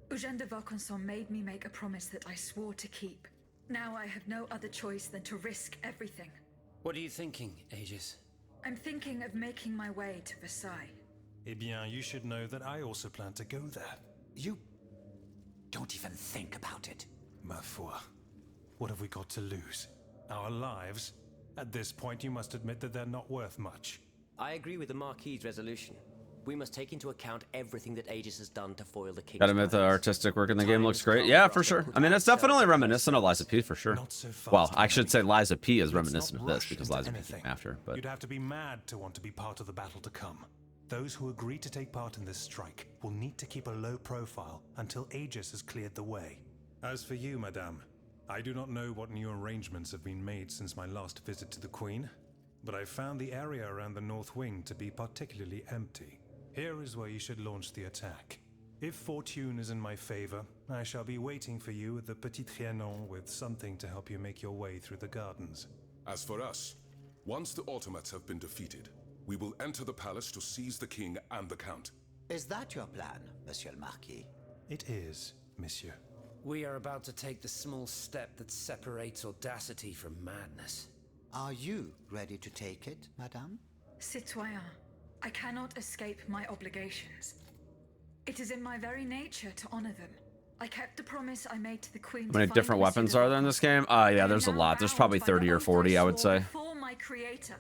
Eugène de Vaucanson made me make a promise that I swore to keep. Now I have no other choice than to risk everything. What are you thinking, Aegis? I'm thinking of making my way to Versailles. Eh bien, you should know that I also plan to go there. You don't even think about it. Ma foi. What have we got to lose? Our lives? At this point, you must admit that they're not worth much. I agree with the Marquis's resolution. We must take into account everything that Aegis has done to foil the king's Gotta admit, the plans. artistic work in the game looks great. Yeah, for sure. I mean, it's definitely reminiscent of Liza P, for sure. Not so fast, Well, I should say Kennedy. Liza P is Let's reminiscent not of this rush because into Liza P anything. came after. But You'd have to be mad to want to be part of the battle to come. Those who agree to take part in this strike will need to keep a low profile until Aegis has cleared the way. As for you, Madame, I do not know what new arrangements have been made since my last visit to the Queen, but I found the area around the North Wing to be particularly empty. Here is where you should launch the attack. If fortune is in my favor, I shall be waiting for you at the Petit Trianon with something to help you make your way through the gardens. As for us, once the automats have been defeated, we will enter the palace to seize the king and the count. Is that your plan, Monsieur le Marquis? It is, Monsieur. We are about to take the small step that separates audacity from madness. Are you ready to take it, madame? Citoyen, I cannot escape my obligations. It is in my very nature to honor them. I kept the promise I made to the Queen. How many different weapons are there in this game? Yeah, there's a lot. There's probably 30 or 40, I would say. For my creator.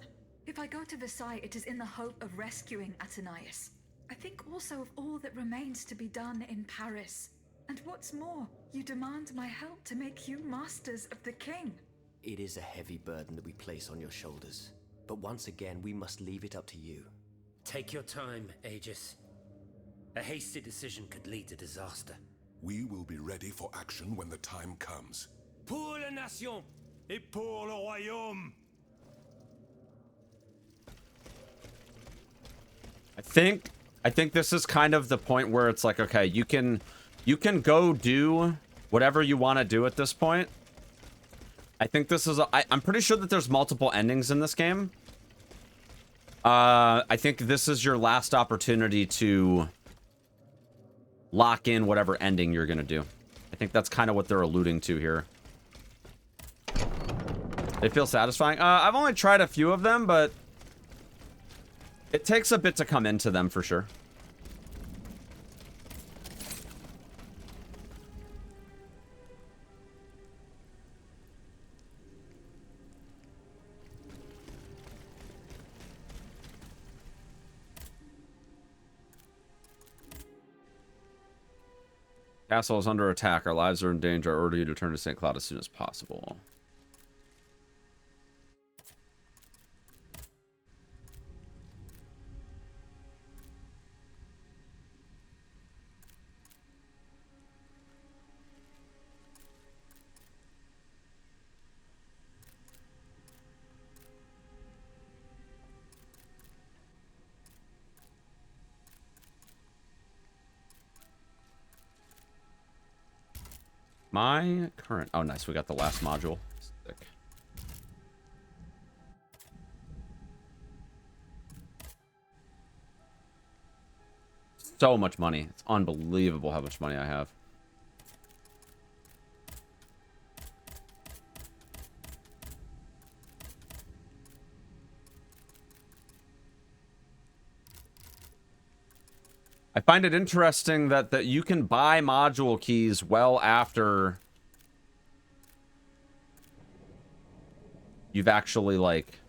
If I go to Versailles, it is in the hope of rescuing Athenais. I think also of all that remains to be done in Paris. And what's more, you demand my help to make you masters of the king. It is a heavy burden that we place on your shoulders. But once again, we must leave it up to you. Take your time, Aegis. A hasty decision could lead to disaster. We will be ready for action when the time comes. Pour la nation et pour le royaume. I think this is kind of the point where it's like, okay, you can go do whatever you want to do at this point. I think this is I'm pretty sure that there's multiple endings in this game. I think this is your last opportunity to lock in whatever ending you're gonna do. I think that's kind of what they're alluding to here. They feel satisfying. I've only tried a few of them, but it takes a bit to come into them for sure. Castle is under attack. Our lives are in danger. I order you to return to St. Cloud as soon as possible. My current... Oh, nice. We got the last module. Sick. So much money. It's unbelievable how much money I have. I find it interesting that you can buy module keys well after you've actually, like,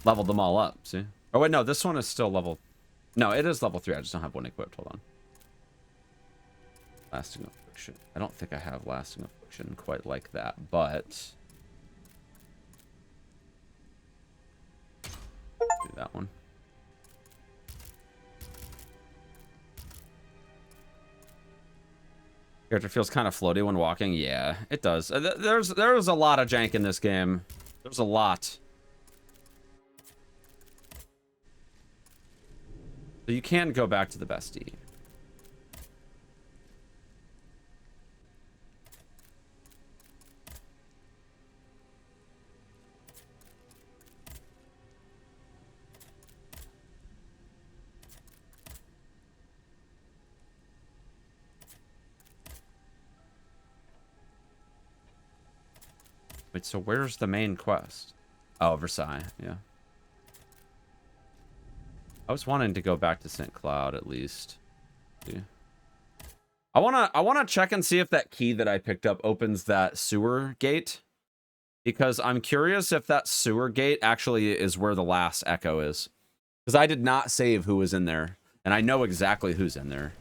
leveled them all up, see? Oh, wait, no, this one is still level... No, it is level 3. I just don't have one equipped. Hold on. Lasting Affliction. I don't think I have Lasting Affliction quite like that, but... do that one. Character feels kind of floaty when walking. Yeah, it does. There's a lot of jank in this game. There's a lot. So you can go back to the bestie. Wait, so where's the main quest? Oh, Versailles, yeah. I was wanting to go back to St. Cloud at least. Yeah. I wanna check and see if that key that I picked up opens that sewer gate. Because I'm curious if that sewer gate actually is where the last echo is. Because I did not save who was in there. And I know exactly who's in there.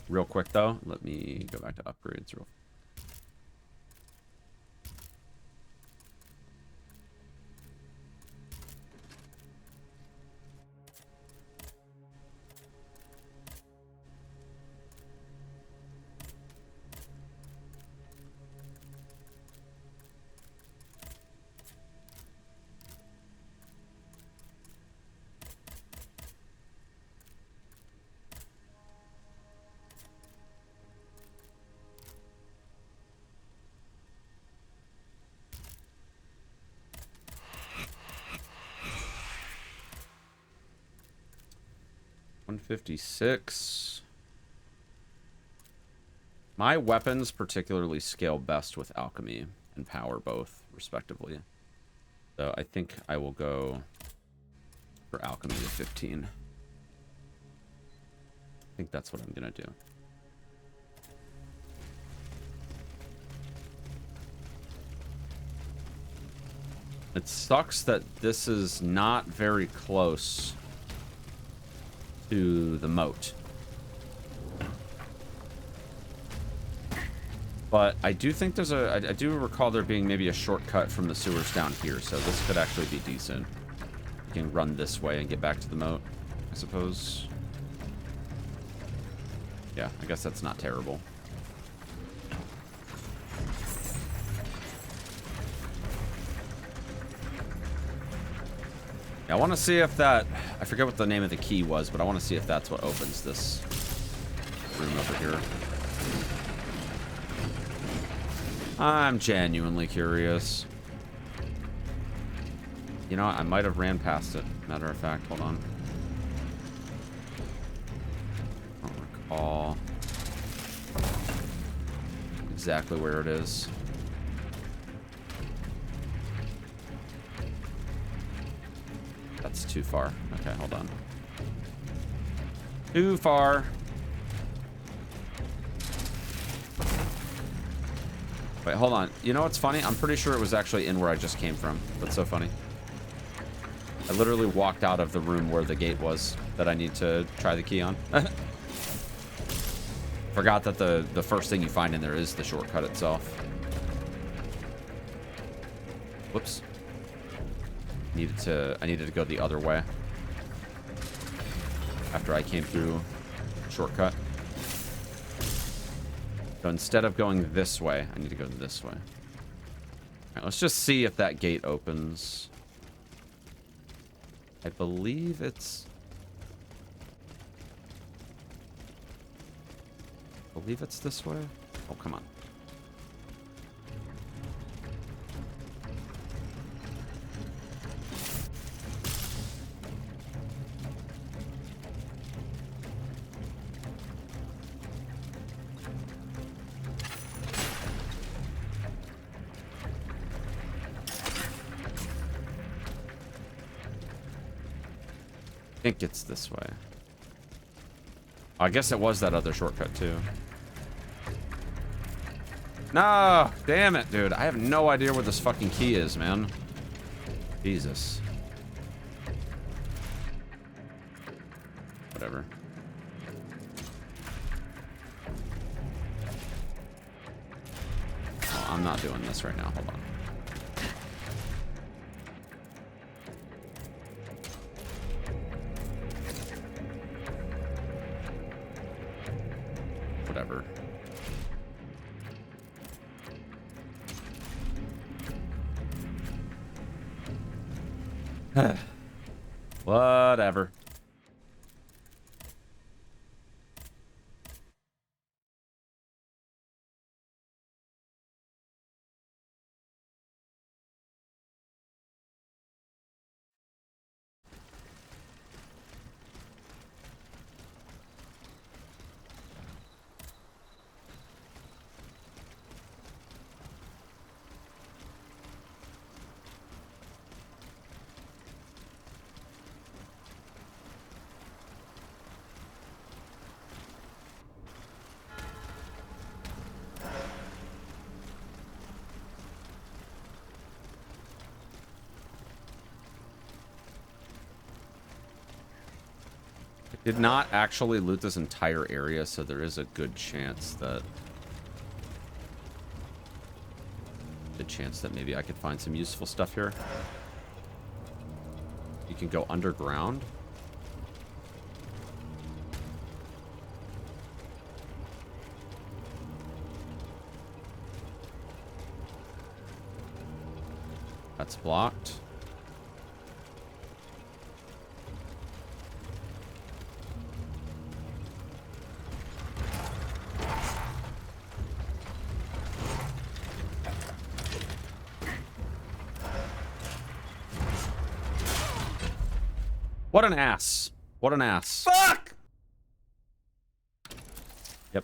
Real quick, though, let me go back to upgrades real. 156. My weapons particularly scale best with alchemy and power both, respectively. So I think I will go for alchemy to 15. I think that's what I'm gonna do. It sucks that this is not very close to the moat. But I do think there's a... I do recall there being maybe a shortcut from the sewers down here, so this could actually be decent. You can run this way and get back to the moat, I suppose. Yeah, I guess that's not terrible. I want to see if that... I forget what the name of the key was, but I want to see if that's what opens this room over here. I'm genuinely curious. You know what? I might have ran past it. Matter of fact, hold on. I don't recall exactly where it is. That's too far. Okay, hold on. Too far. Wait, hold on. You know what's funny? I'm pretty sure it was actually in where I just came from. That's so funny. I literally walked out of the room where the gate was that I need to try the key on. Forgot that the first thing you find in there is the shortcut itself. Whoops. I needed to go the other way after I came through shortcut. So instead of going this way, I need to go this way. All right, let's just see if that gate opens. I believe it's... this way. Oh, come on. I think it's this way. I guess it was that other shortcut too. No! Damn it, dude. I have no idea where this fucking key is, man. Jesus. Whatever. Oh, I'm not doing this right now. Hold on. Whatever. Whatever. Did not actually loot this entire area, so there is a good chance that maybe I could find some useful stuff here. You can go underground. That's blocked. What an ass. What an ass. Fuck! Yep.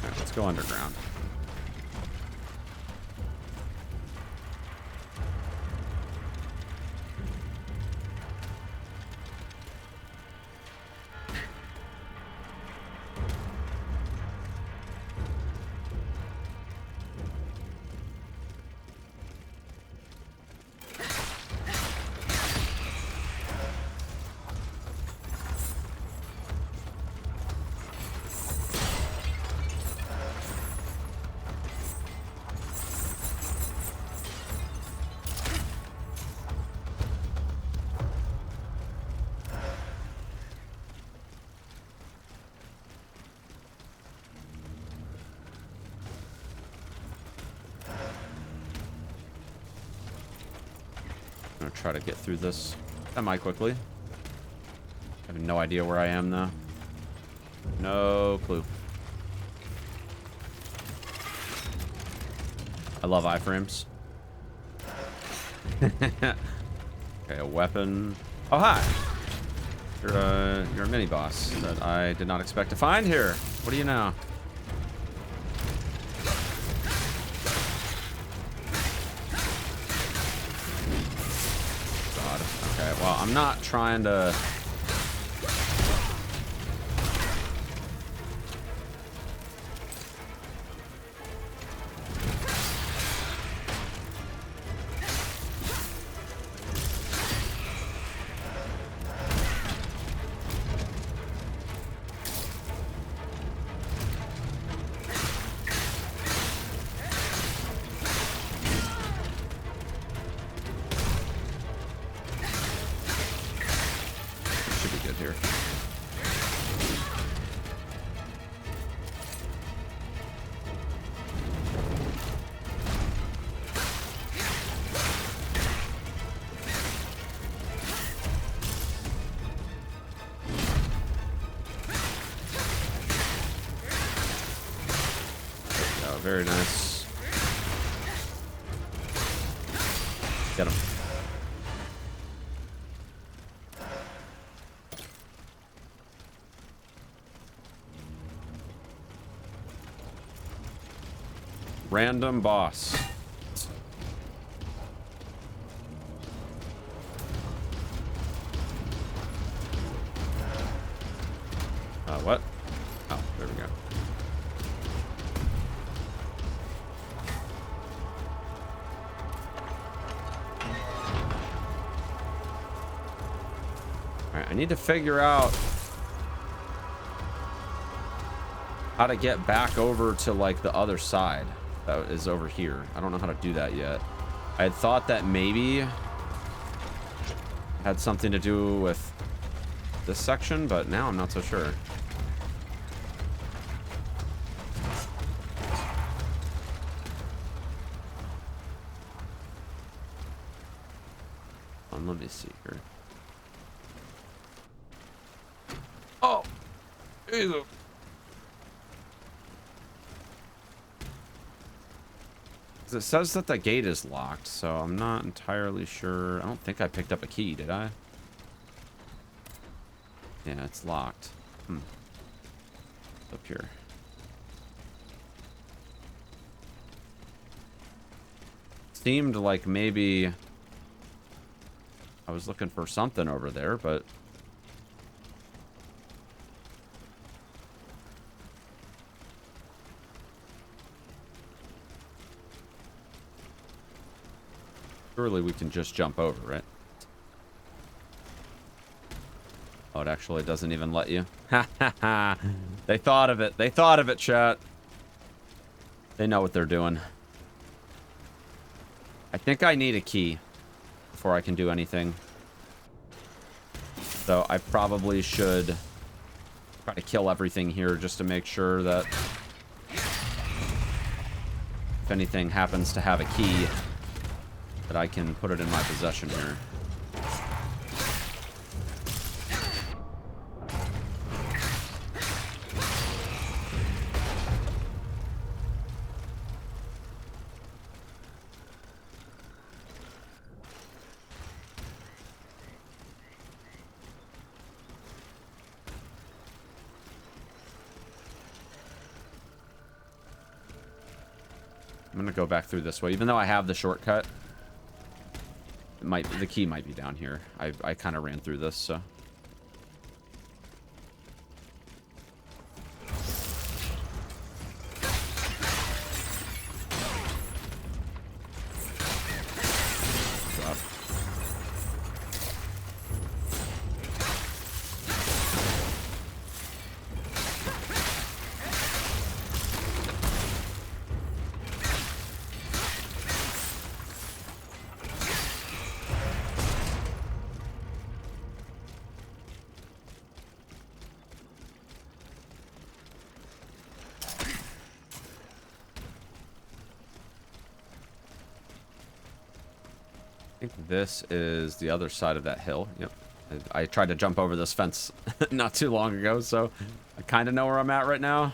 Alright, let's go underground. I'm gonna try to get through this semi-quickly. I have no idea where I am, though. No clue. I love iframes. Okay, a weapon. Oh, hi! You're a mini-boss that I did not expect to find here. What do you know? Okay, well, I'm not trying to... Here. Oh, very nice. Get him. Random boss. What? Oh, there we go. Alright, I need to figure out how to get back over to, like, the other side. That is over here. I don't know how to do that yet. I had thought that maybe had something to do with this section, but now I'm not so sure. Let me see here. Oh! Jesus. It says that the gate is locked, so I'm not entirely sure. I don't think I picked up a key, did I? Yeah, it's locked. Up here. Seemed like maybe I was looking for something over there, but surely we can just jump over, right? Oh, it actually doesn't even let you. Ha ha ha. They thought of it. They thought of it, chat. They know what they're doing. I think I need a key before I can do anything. So I probably should try to kill everything here just to make sure that if anything happens to have a key, that I can put it in my possession here. gonna go back through this way, even though I have the shortcut. The key might be down here. I kind of ran through this, so. I think this is the other side of that hill. Yep. I tried to jump over this fence not too long ago, so I kind of know where I'm at right now.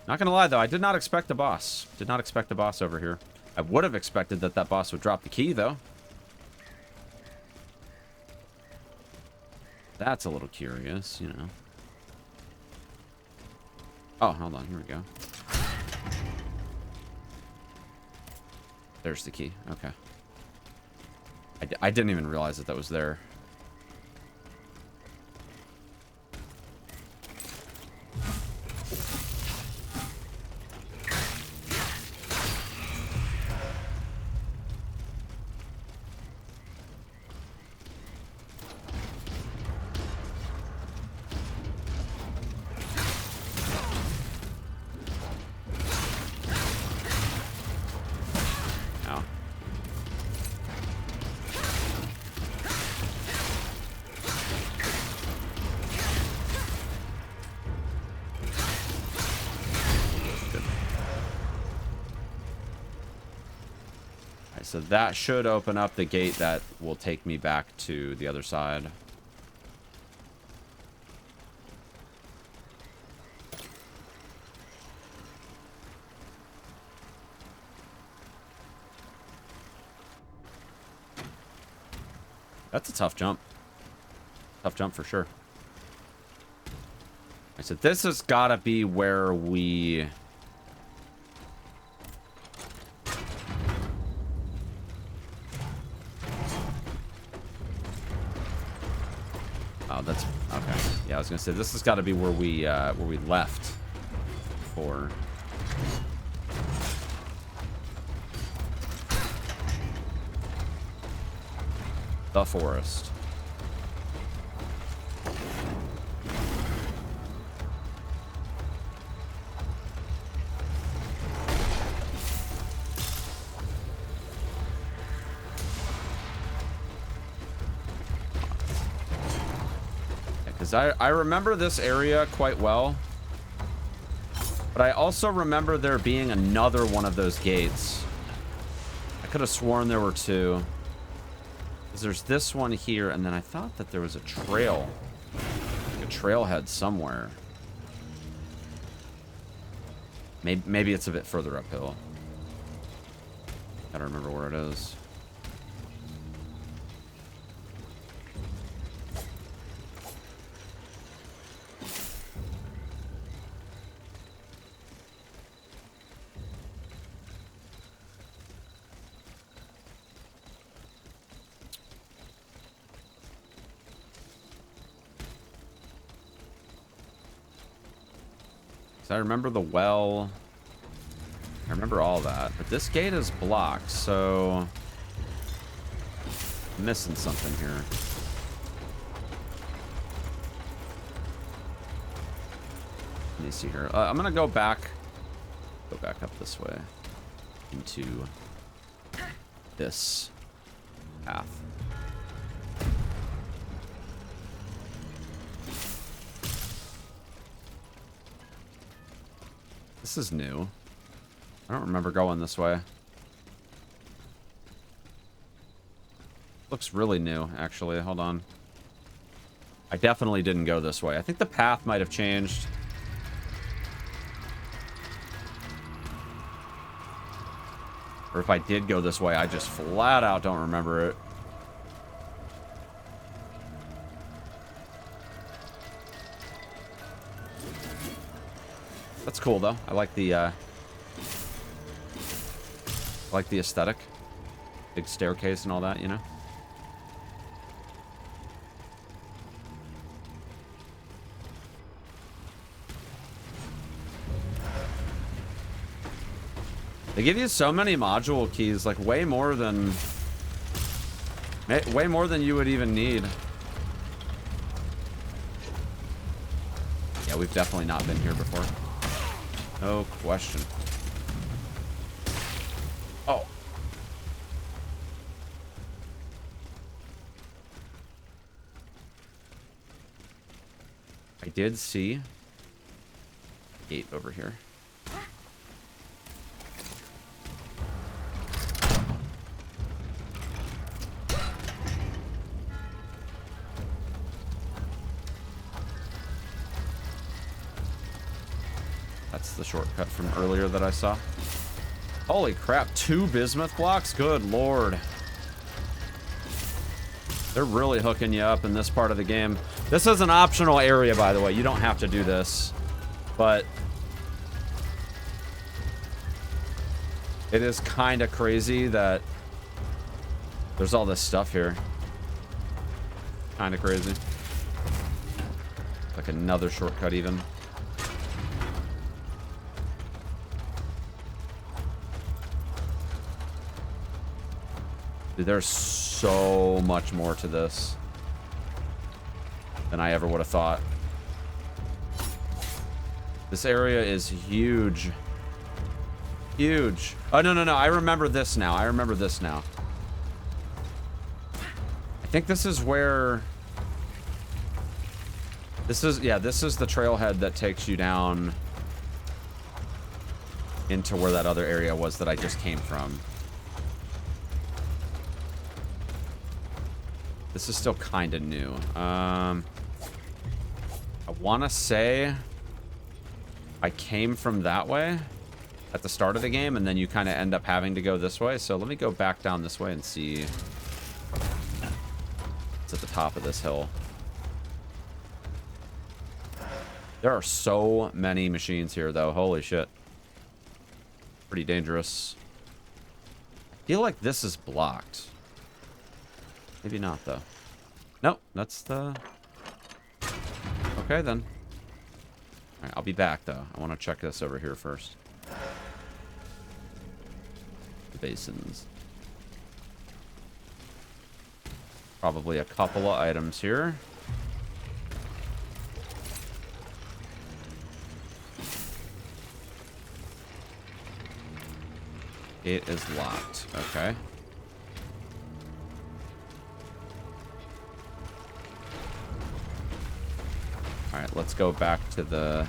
Not gonna lie, though, I did not expect a boss. Did not expect a boss over here. I would have expected that that boss would drop the key, though. That's a little curious, you know. Oh, hold on. Here we go. There's the key. Okay. I didn't even realize that that was there. So that should open up the gate that will take me back to the other side. That's a tough jump. Tough jump for sure. I said this has got to be where we... Oh, that's okay. Yeah, I was gonna say this has got to be where we left for. The forest. I remember this area quite well, but I also remember there being another one of those gates. I could have sworn there were two. Because there's this one here, and then I thought that there was a trail, like a trailhead somewhere. Maybe it's a bit further uphill. Gotta remember where it is. I remember the well. I remember all that. But this gate is blocked, so... I'm missing something here. Let me see here. I'm gonna go back. Go back up this way. Into this path. This is new. I don't remember going this way. Looks really new, actually. Hold on. I definitely didn't go this way. I think the path might have changed. Or if I did go this way, I just flat out don't remember it. That's cool though. I like the aesthetic. Big staircase and all that, you know? They give you so many module keys, like way more than you would even need. Yeah, we've definitely not been here before. No question. Oh. I did see a gate over here. That's the shortcut from earlier that I saw. Holy crap, 2 bismuth blocks? Good lord. They're really hooking you up in this part of the game. This is an optional area, by the way. You don't have to do this. But it is kind of crazy that there's all this stuff here. Kind of crazy. Like another shortcut even. Dude, there's so much more to this than I ever would have thought. This area is huge. Huge. Oh, no, no, no. I remember this now. I remember this now. I think this is where... This is, yeah, this is the trailhead that takes you down into where that other area was that I just came from. This is still kind of new. I want to say I came from that way at the start of the game, and then you kind of end up having to go this way. So let me go back down this way and see what's at the top of this hill. There are so many machines here, though. Holy shit. Pretty dangerous. I feel like this is blocked. Maybe not, though. Nope, that's the... Okay, then. Alright, I'll be back, though. I want to check this over here first. The basins. Probably a couple of items here. It is locked. Okay. All right, let's go back to the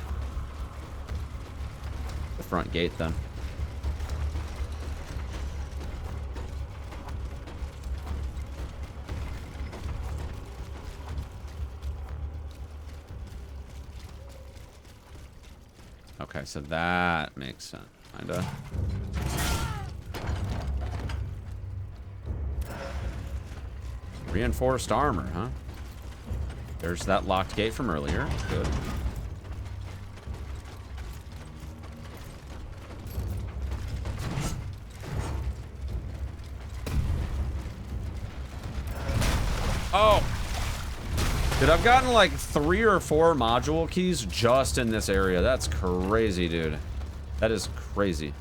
front gate then. Okay, so that makes sense, kinda. Reinforced armor, huh? There's that locked gate from earlier. Good. Oh! Dude, I've gotten like 3 or 4 module keys just in this area. That's crazy, dude. That is crazy.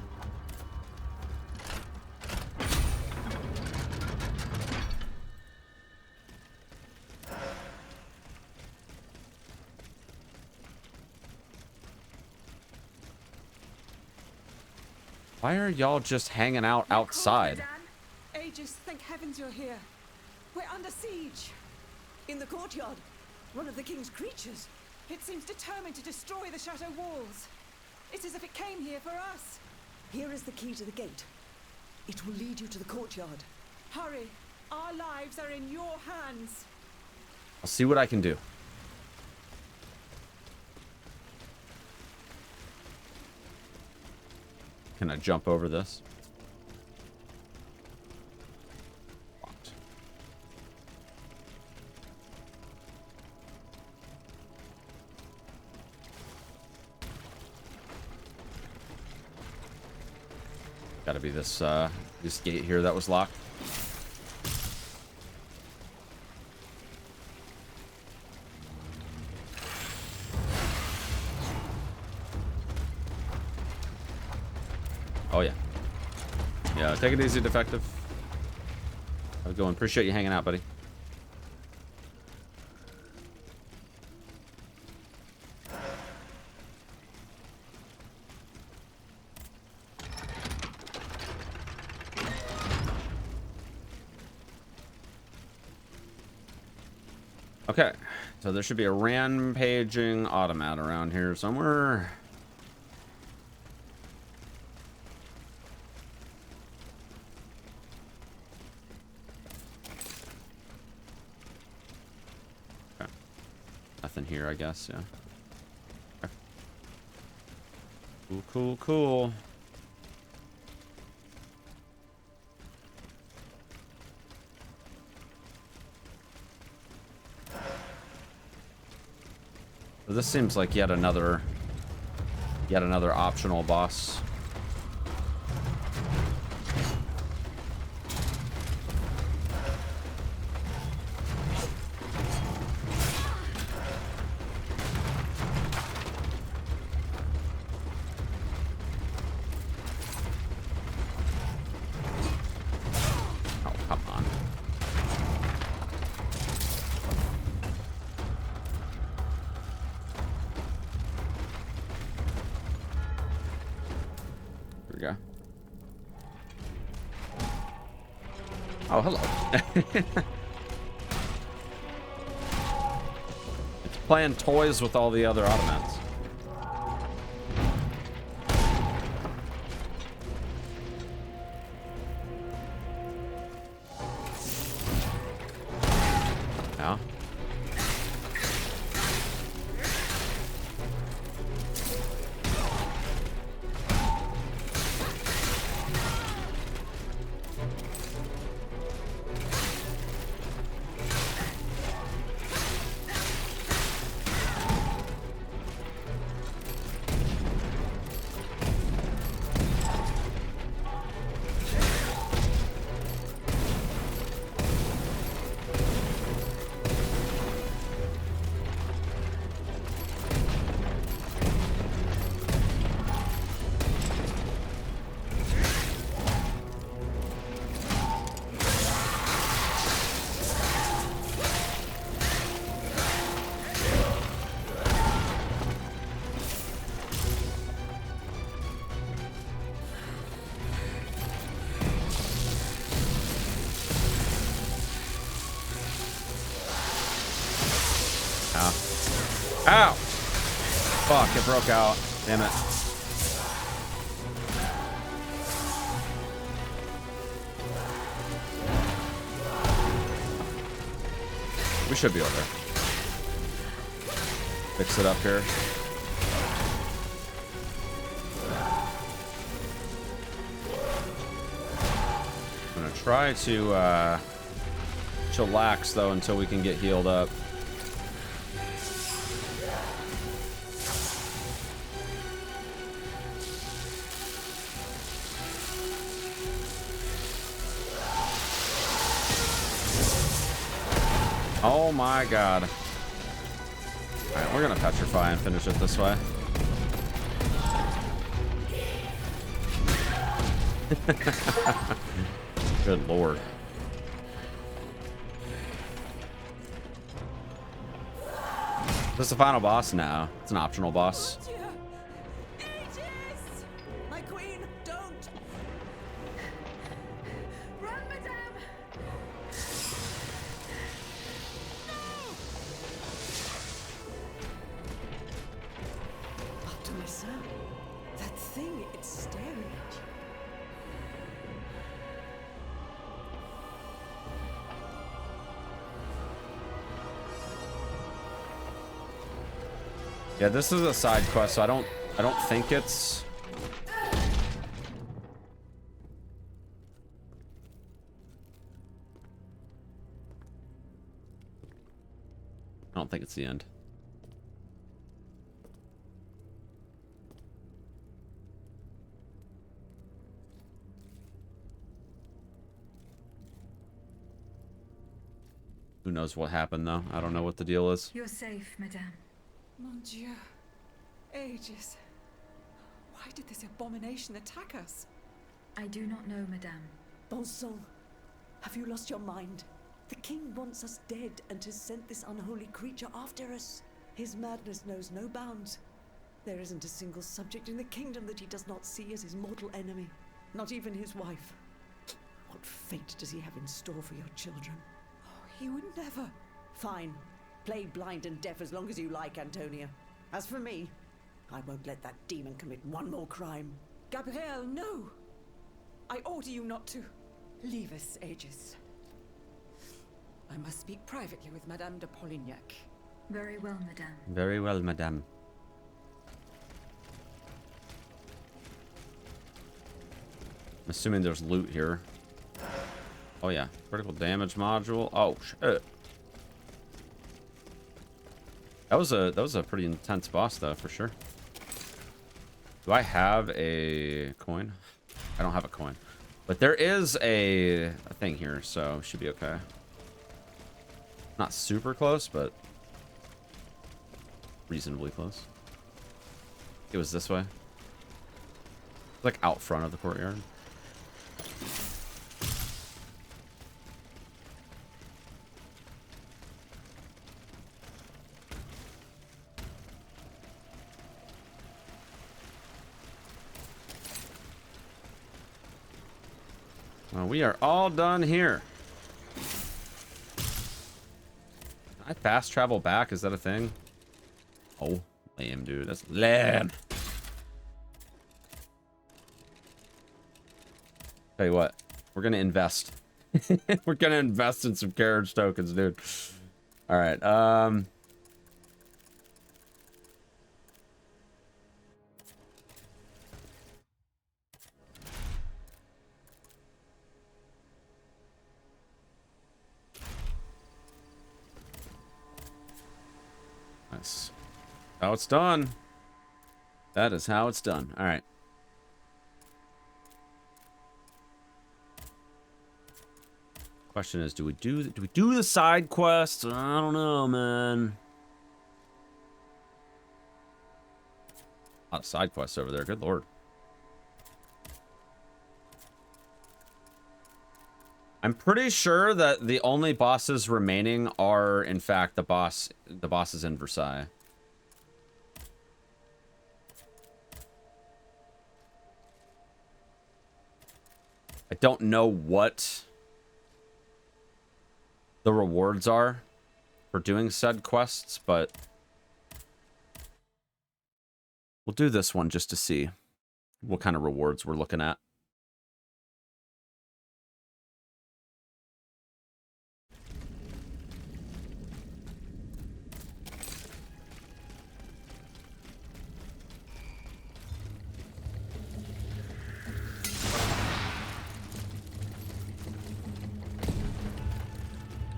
Why are y'all just hanging out outside? Aegis, thank heavens you're here. We're under siege. In the courtyard, one of the king's creatures. It seems determined to destroy the chateau walls. It's as if it came here for us. Here is the key to the gate. It will lead you to the courtyard. Hurry. Our lives are in your hands. I'll see what I can do. Can I jump over this? Locked. Gotta be this this gate here that was locked. Oh yeah. Yeah, take it easy, defective. How's it going? Appreciate you hanging out, buddy. Okay, so there should be a rampaging automat around here somewhere. Okay. Nothing here, I guess, yeah. Okay. Cool, cool, cool. This seems like yet another optional boss. Oh, come on. We go. Oh, hello. It's playing toys with all the other automats. Yeah. Ow! Fuck, it broke out. Damn it. We should be able to fix it up here. I'm gonna try to chillax though until we can get healed up. Oh my god. Alright, we're gonna petrify and finish it this way. Good lord. Is this the final boss? No, it's an optional boss. My queen, don't! Run, madame! Optimissa, that thing, it's staring at you. Yeah, this is a side quest, so I don't think it's the end. Who knows what happened, though? I don't know what the deal is. You're safe, madame. Mon Dieu. Ages. Why did this abomination attack us? I do not know, madame. Bon sang, have you lost your mind? The king wants us dead and has sent this unholy creature after us. His madness knows no bounds. There isn't a single subject in the kingdom that he does not see as his mortal enemy. Not even his wife. What fate does he have in store for your children? Oh, he would never. Fine. Play blind and deaf as long as you like, Antonia. As for me, I won't let that demon commit one more crime. Gabrielle, no! I order you not to. Leave us, Aegis. I must speak privately with Madame de Polignac. Very well, madame. Very well, madame. I'm assuming there's loot here. Oh yeah, critical damage module. Oh shit. That was a pretty intense boss though, for sure. Do I have a coin? I don't have a coin. But there is a thing here, so should be okay. Not super close, but reasonably close. It was this way. Like out front of the courtyard. Well, we are all done here. Can I fast travel back? Is that a thing? Oh, lame, dude. That's lame. Tell you what, we're gonna invest. We're gonna invest in some carriage tokens, dude. All right. Nice. How it's done. That is how it's done. All right. Question is, do we do the side quests? I don't know, man. A lot of side quests over there. Good lord. I'm pretty sure that the only bosses remaining are, in fact, the bosses in Versailles. I don't know what the rewards are for doing said quests, but we'll do this one just to see what kind of rewards we're looking at.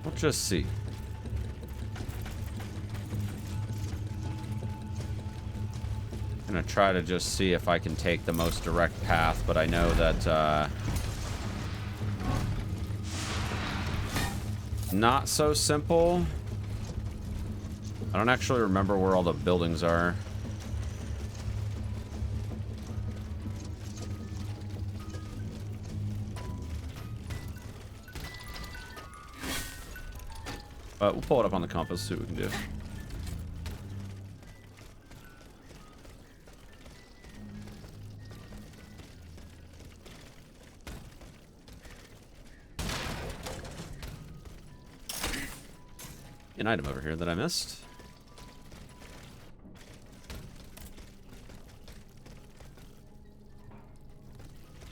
We'll just see. I'm gonna try to just see if I can take the most direct path, but I know that not so simple. I don't actually remember where all the buildings are. We'll pull it up on the compass, see what we can do. An item over here that I missed.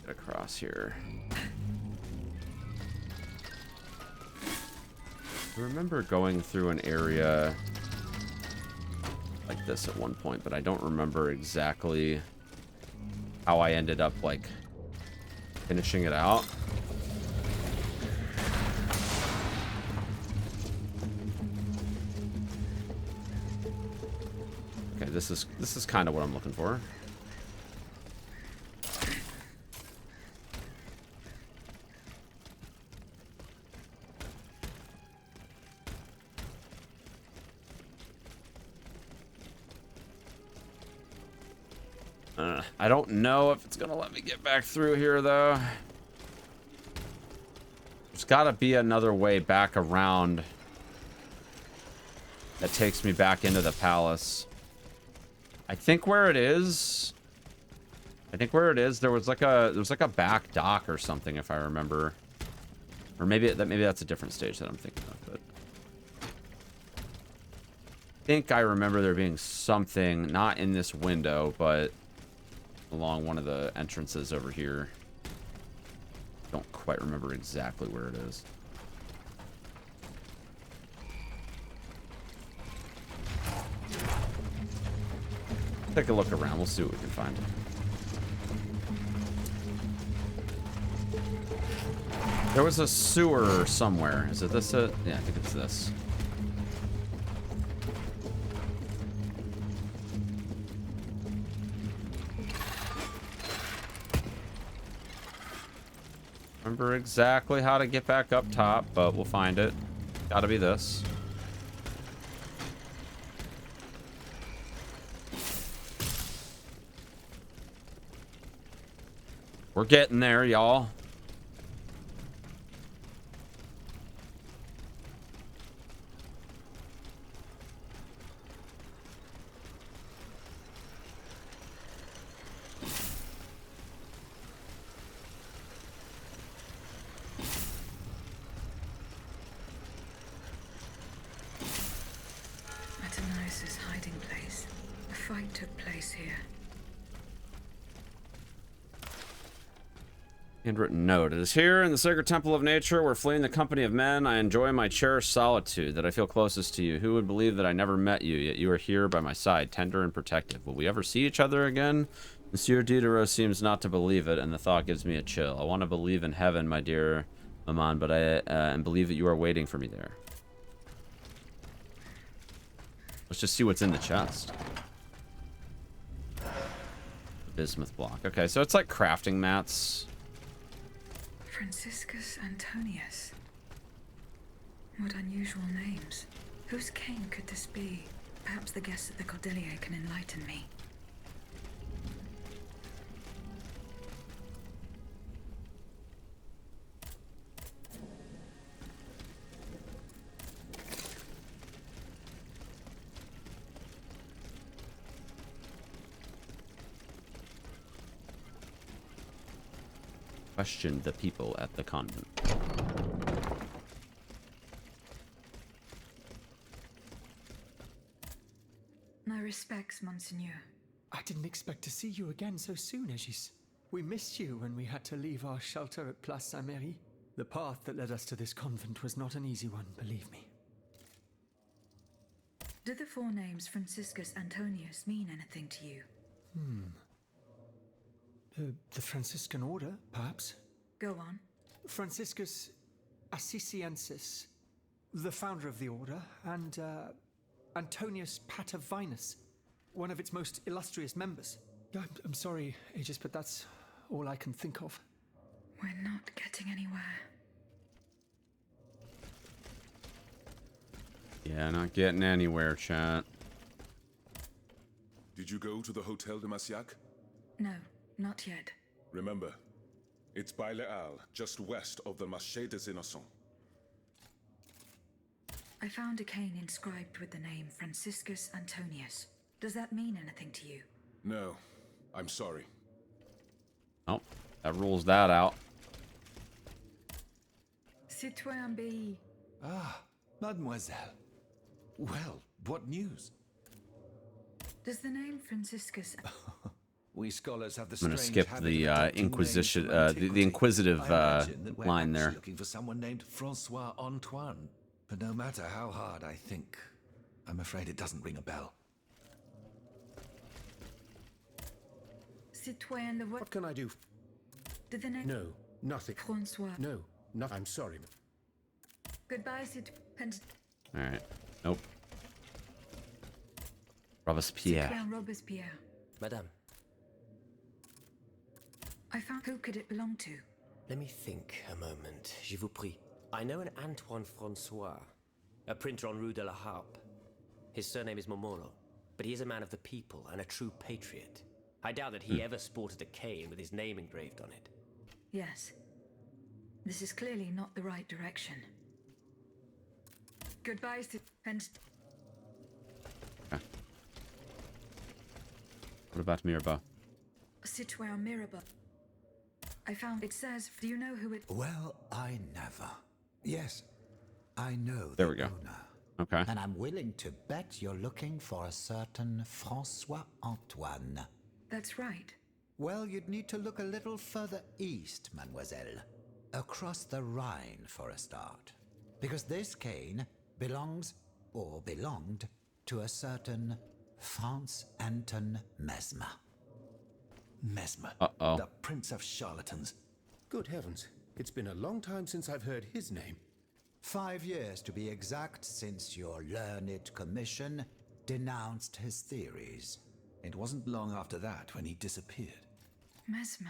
Get across here. I remember going through an area like this at one point, but I don't remember exactly how I ended up, like, finishing it out. Okay, this is kind of what I'm looking for. I don't know if it's gonna let me get back through here though. There's gotta be another way back around that takes me back into the palace. I think where it is, there was like a back dock or something, if I remember. Or maybe that's a different stage that I'm thinking of, but I think I remember there being something, not in this window, but along one of the entrances over here. Don't quite remember exactly where it is. Take a look around. We'll see what we can find. There was a sewer somewhere. Is it this? Yeah, I think it's this. Remember exactly how to get back up top, but we'll find it. Gotta be this. We're getting there, y'all. Atanais's hiding place. A fight took place here. Handwritten note. It is here in the sacred temple of nature where fleeing the company of men I enjoy my cherished solitude, that I feel closest to you. Who would believe that I never met you, yet you are here by my side, tender and protective. Will we ever see each other again? Monsieur Diderot seems not to believe it, and the thought gives me a chill. I want to believe in heaven, my dear Maman, but and believe that you are waiting for me there. Let's just see what's in the chest. Bismuth block. Okay, so it's like crafting mats. Franciscus Antonius. What unusual names. Whose king could this be? Perhaps the guests at the Cordelier can enlighten me. Question the people at the convent. My respects, Monseigneur. I didn't expect to see you again so soon, Aegis. We missed you when we had to leave our shelter at Place Saint-Méry. The path that led us to this convent was not an easy one, believe me. Do the four names Franciscus Antonius mean anything to you? The Franciscan order, perhaps? Go on. Franciscus Assisiensis, the founder of the order, and Antonius Patavinus, one of its most illustrious members. I'm sorry, Aegis, but that's all I can think of. We're not getting anywhere. Yeah, not getting anywhere, chat. Did you go to the Hotel de Massiac? No, not yet. Remember, it's by Les Halles, just west of the Marché des Innocents. I found a cane inscribed with the name Franciscus Antonius. Does that mean anything to you? No, I'm sorry. Oh, that rules that out. Citoyen Bay. Ah, mademoiselle. Well, what news? Does the name Franciscus... We scholars have the I'm gonna strange skip habit the of adopting inquisition, names from the antiquity. inquisitive I imagine that we're line there. actually looking for someone named Francois Antoine. But no matter how hard I think, I'm afraid it doesn't ring a bell. Citoyen Le What can I do? Did the name... No, nothing. Francois. No, no, I'm sorry. Goodbye, Citoyen... Alright. Nope. Robespierre. Citoyen Robespierre. Madame, I found... Who could it belong to? let me think a moment. Je vous prie. I know an Antoine Francois, a printer on Rue de la Harpe. His surname is Momoro, but he is a man of the people and a true patriot. I doubt that he ever sported a cane with his name engraved on it. Yes. This is clearly not the right direction. Goodbye, and... Okay. What about Miraba? Citoyen Miraba. I found it says, do you know who it... Well, I never. Yes, I know There the we go. owner. Okay. And I'm willing to bet you're looking for a certain François Antoine. That's right. Well, you'd need to look a little further east, mademoiselle. Across the Rhine for a start. Because this cane belongs, or belonged, to a certain Franz Anton Mesmer. Mesmer. Uh-oh. The prince of charlatans. Good heavens. It's been a long time since I've heard his name. 5 years to be exact since your learned commission denounced his theories. It wasn't long after that when he disappeared. Mesmer.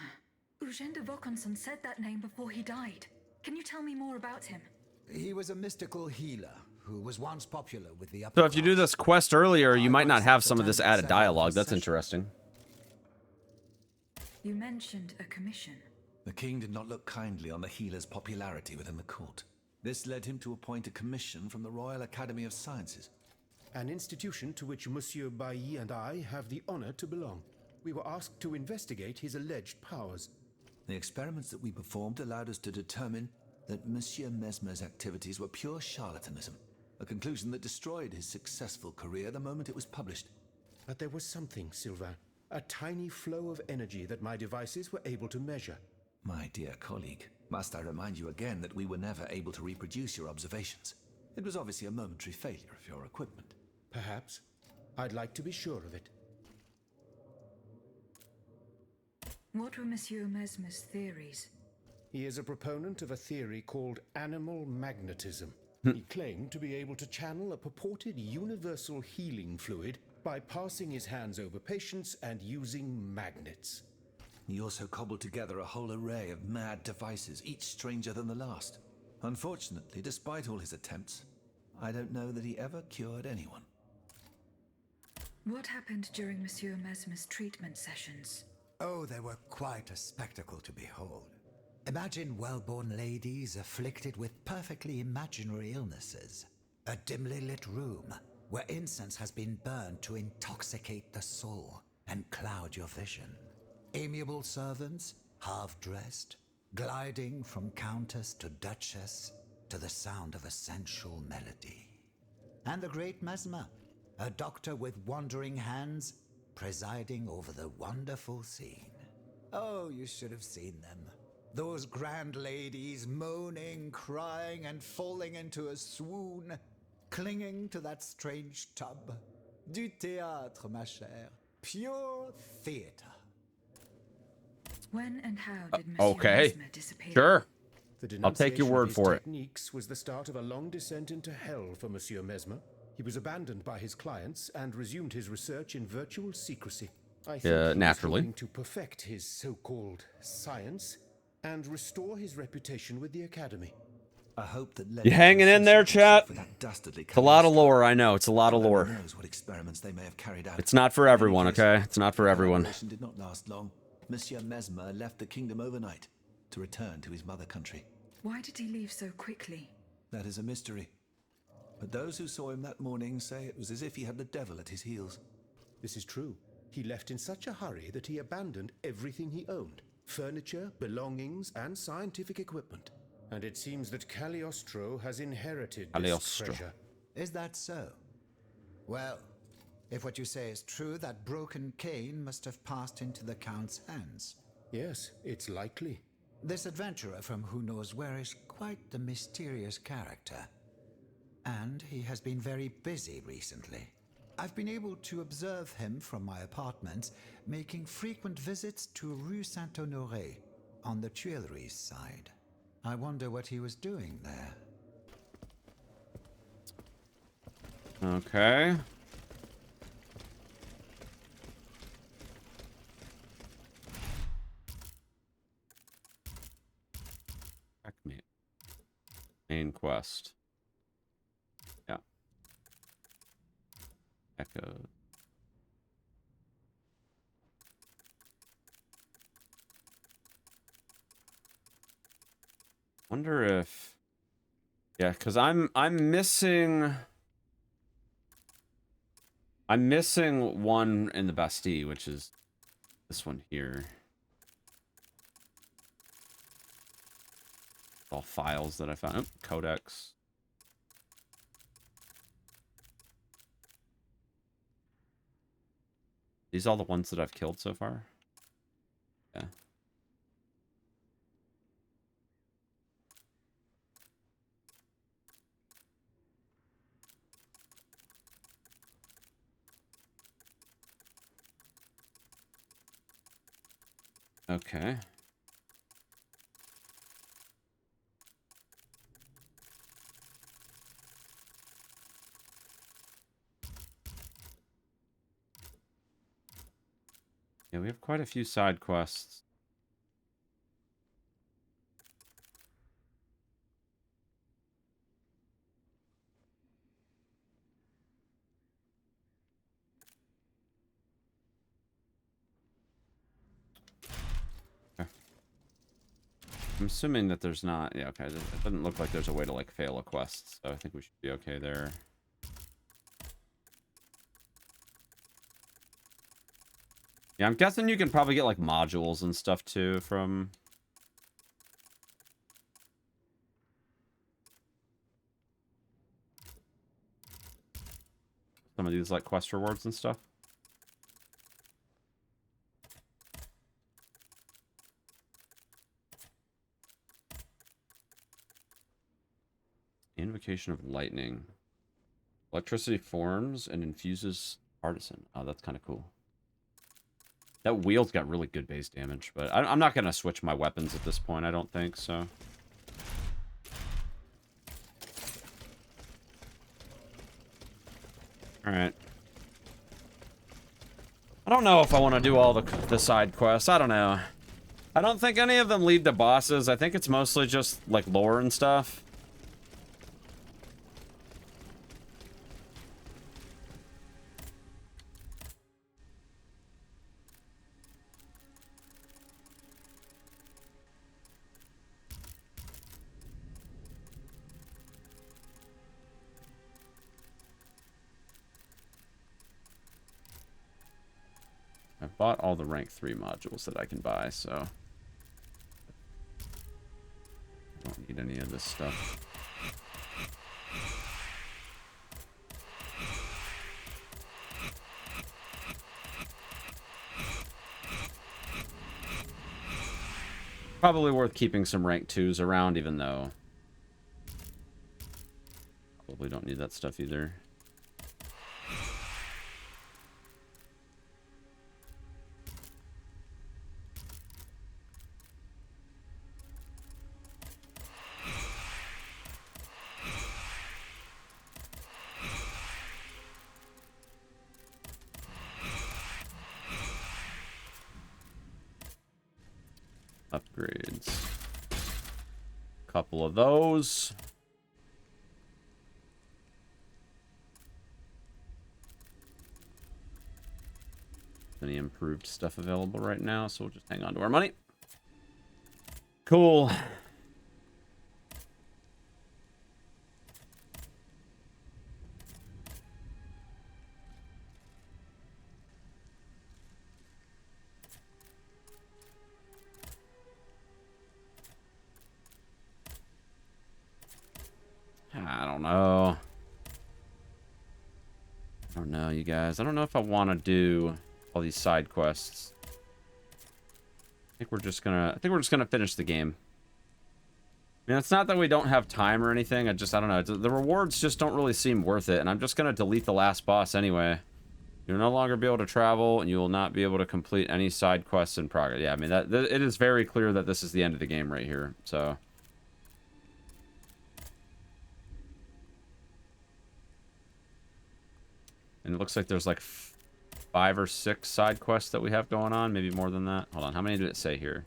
Eugène de Vaucanson said that name before he died. Can you tell me more about him? He was a mystical healer who was once popular with the upper So if you do this quest earlier, you might not have some of this added dialogue. That's interesting. You mentioned a commission. The king did not look kindly on the healer's popularity within the court. This led him to appoint a commission from the Royal Academy of Sciences. An institution to which Monsieur Bailly and I have the honor to belong. We were asked to investigate his alleged powers. The experiments that we performed allowed us to determine that Monsieur Mesmer's activities were pure charlatanism, a conclusion that destroyed his successful career the moment it was published. But there was something, Sylvain. A tiny flow of energy that my devices were able to measure. My dear colleague, must I remind you again that we were never able to reproduce your observations? It was obviously a momentary failure of your equipment. Perhaps. I'd like to be sure of it. What were Monsieur Mesmer's theories? He is a proponent of a theory called animal magnetism. He claimed to be able to channel a purported universal healing fluid by passing his hands over patients and using magnets. He also cobbled together a whole array of mad devices, each stranger than the last. Unfortunately, despite all his attempts, I don't know that he ever cured anyone. What happened during Monsieur Mesmer's treatment sessions? Oh, they were quite a spectacle to behold. Imagine well-born ladies afflicted with perfectly imaginary illnesses. A dimly lit room where incense has been burned to intoxicate the soul and cloud your vision. Amiable servants, half-dressed, gliding from countess to duchess to the sound of a sensual melody. And the great Mesmer, a doctor with wandering hands, presiding over the wonderful scene. Oh, you should have seen them. Those grand ladies moaning, crying, and falling into a swoon, clinging to that strange tub. Du théâtre, ma chère. Pure theater. When and how did Monsieur Mesmer disappear? Sure. The I'll take your word for it. Techniques was the start of a long descent into hell for Monsieur Mesmer. He was abandoned by his clients and resumed his research in virtual secrecy. I think he was naturally. hoping to perfect his so-called science and restore his reputation with the Academy. I hope that You hanging in there, chat? It's a lot of lore, I know. It's a lot of lore. knows what experiments they may have carried out. It's not for everyone, okay? It's not for everyone. The operation did not last long. Monsieur Mesmer left the kingdom overnight to return to his mother country. Why did he leave so quickly? That is a mystery. But those who saw him that morning say it was as if he had the devil at his heels. This is true. He left in such a hurry that he abandoned everything he owned. Furniture, belongings, and scientific equipment. And it seems that Cagliostro has inherited this treasure. Is that so? Well, if what you say is true, that broken cane must have passed into the Count's hands. Yes, it's likely. This adventurer from who knows where is quite the mysterious character. And he has been very busy recently. I've been able to observe him from my apartments, making frequent visits to Rue Saint-Honoré, on the Tuileries side. I wonder what he was doing there. Okay. Checkmate. Main quest. Yeah. Echo. Wonder if... Yeah, because I'm missing... I'm missing one in the Bastille, which is this one here. All files that I found. Oh, codex. These all the ones that I've killed so far? Yeah. Okay. Yeah, we have quite a few side quests. Okay. I'm assuming that there's not... Yeah, okay. It doesn't look like there's a way to, like, fail a quest, so I think we should be okay there. Yeah, I'm guessing you can probably get, like, modules and stuff, too, from... some of these, like, quest rewards and stuff. Invocation of Lightning. Electricity forms and infuses Artisan. Oh, that's kind of cool. That wheel's got really good base damage, but I'm not going to switch my weapons at this point, I don't think, so... Alright. I don't know if I want to do all the side quests. I don't know. I don't think any of them lead to bosses. I think it's mostly just, like, lore and stuff. I bought all the rank 3 modules that I can buy, so... I don't need any of this stuff. Probably worth keeping some rank 2s around, even though... Probably don't need that stuff either. Upgrades. Couple of those. Any improved stuff available right now, so we'll just hang on to our money. Cool. I don't know. I don't know, you guys. I don't know if I want to do all these side quests. I think we're just gonna finish the game. I mean, it's not that we don't have time or anything. I don't know. The rewards just don't really seem worth it, and I'm just gonna delete the last boss anyway. You'll no longer be able to travel, and you will not be able to complete any side quests in progress. Yeah, I mean, it is very clear that this is the end of the game right here, so... And it looks like there's like 5 or 6 side quests that we have going on. Maybe more than that. Hold on. How many did it say here?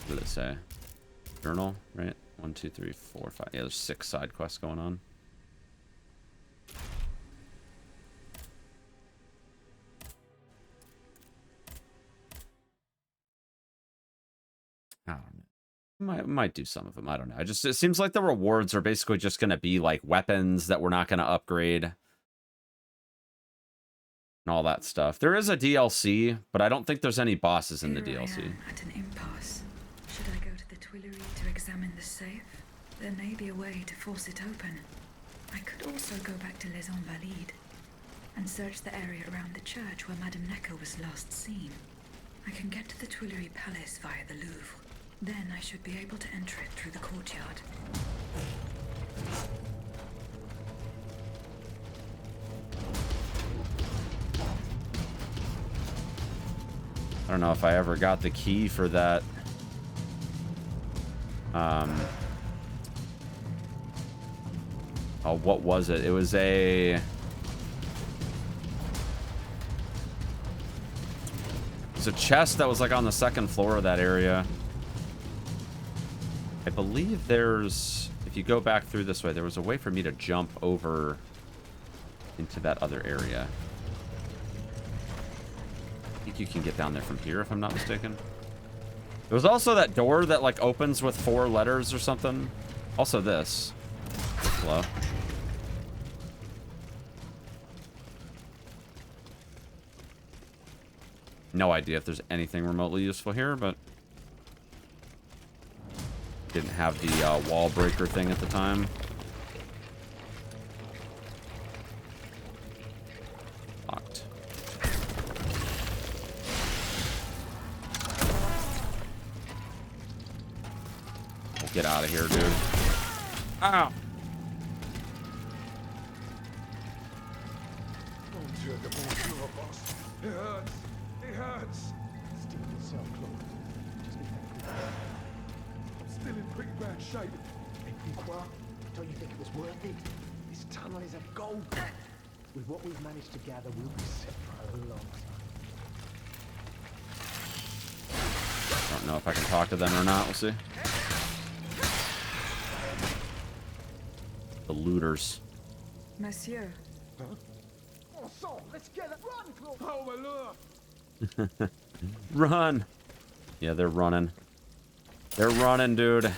What did it say? Journal, right? 1, 2, 3, 4, 5. Yeah, there's 6 side quests going on. I don't know. Might do some of them. I don't know. It seems like the rewards are basically just going to be like weapons that we're not going to upgrade and all that stuff. There is a DLC, but I don't think there's any bosses in the DLC. I am at an impasse. Should I go to the Tuileries to examine the safe? There may be a way to force it open. I could also go back to Les Invalides and search the area around the church where Madame Necker was last seen. I can get to the Tuileries Palace via the Louvre. Then I should be able to enter it through the courtyard. I don't know if I ever got the key for that. Oh, what was it? It was a... It's a chest that was like on the second floor of that area. I believe there's... If you go back through this way, there was a way for me to jump over into that other area. I think you can get down there from here, if I'm not mistaken. There was also that door that like opens with 4 letters or something. Also this. Hello. No idea if there's anything remotely useful here, but didn't have the wall breaker thing at the time. Locked. We'll get out of here, dude. Ow! It hurts. It hurts. Steel yourself, Claude. Just be thankful. I'm still in pretty bad shape. Et quoi? Don't you think it was worth it? This tunnel is a gold mine. With what we've managed to gather, we'll be set for a long time. I don't know if I can talk to them or not. We'll see. The looters. Monsieur. Huh? Oh, so let's get it. Run, Claude. Oh, my lord. Run. Yeah, they're running. They're running, dude.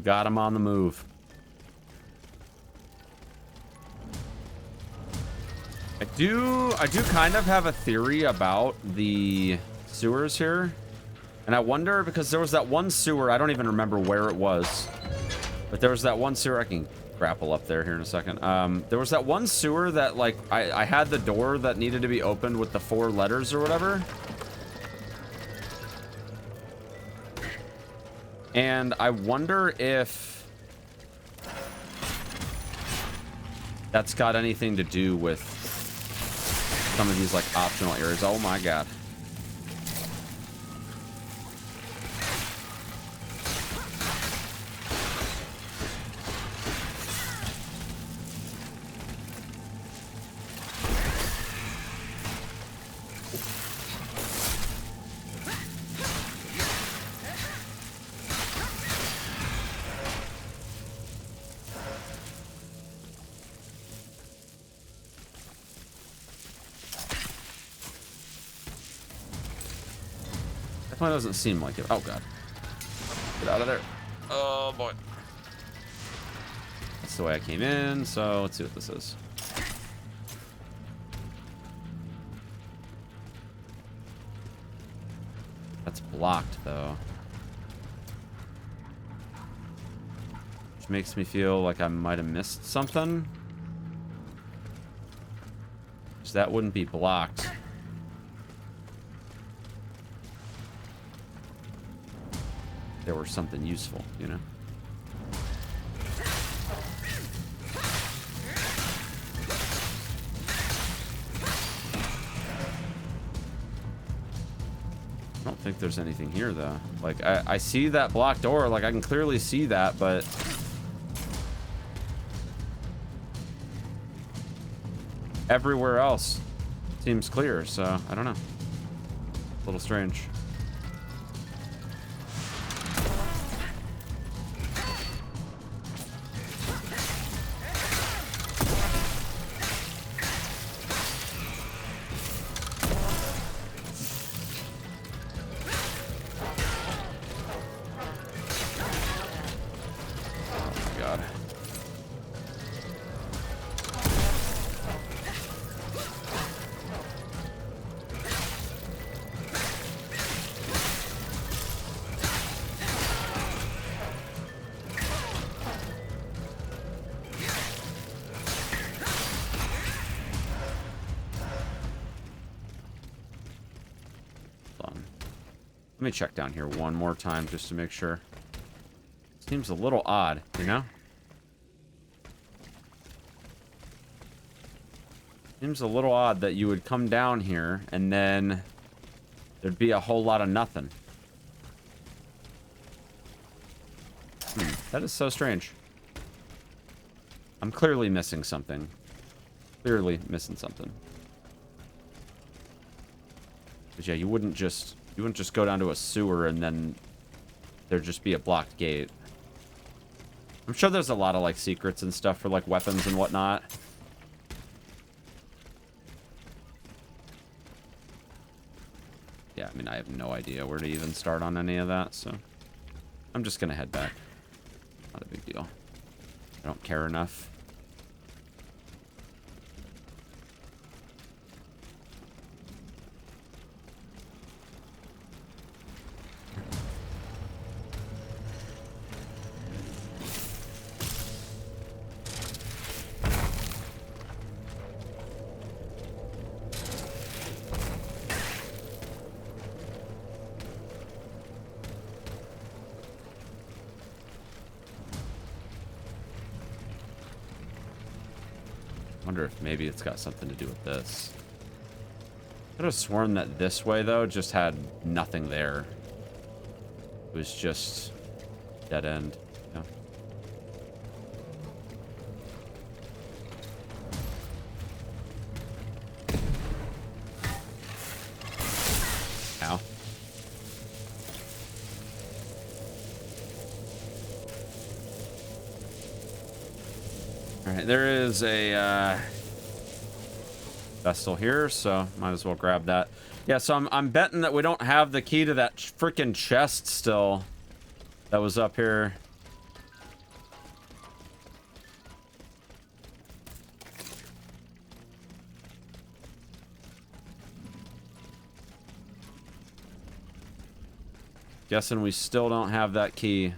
Got him on the move. I do kind of have a theory about the sewers here. And I wonder, because there was that one sewer, I don't even remember where it was. But there was that one sewer, I can grapple up there here in a second. There was that one sewer that, like, I had the door that needed to be opened with the 4 letters or whatever. And I wonder if that's got anything to do with some of these, like, optional areas. Oh my god. Definitely doesn't seem like it. Oh god. Get out of there. Oh boy. That's the way I came in, so let's see what this is. That's blocked though. Which makes me feel like I might have missed something. So that wouldn't be blocked. There were something useful, you know. I don't think there's anything here though. Like I see that blocked door, like I can clearly see that, but everywhere else seems clear, so I don't know. A little strange. Let me check down here one more time just to make sure. Seems a little odd, you know? Seems a little odd that you would come down here and then there'd be a whole lot of nothing. That is so strange. I'm clearly missing something. Clearly missing something. But yeah, you wouldn't just go down to a sewer and then there'd just be a blocked gate. I'm sure there's a lot of like secrets and stuff for like weapons and whatnot. Yeah, I mean, I have no idea where to even start on any of that, so I'm just gonna head back. Not a big deal. I don't care enough. Wonder if maybe it's got something to do with this. I could have sworn that this way, though, just had nothing there. It was just dead end. Yeah. Ow. Alright, there is a vessel here, so might as well grab that. Yeah, so I'm betting that we don't have the key to that freaking chest still that was up here. Guessing we still don't have that key.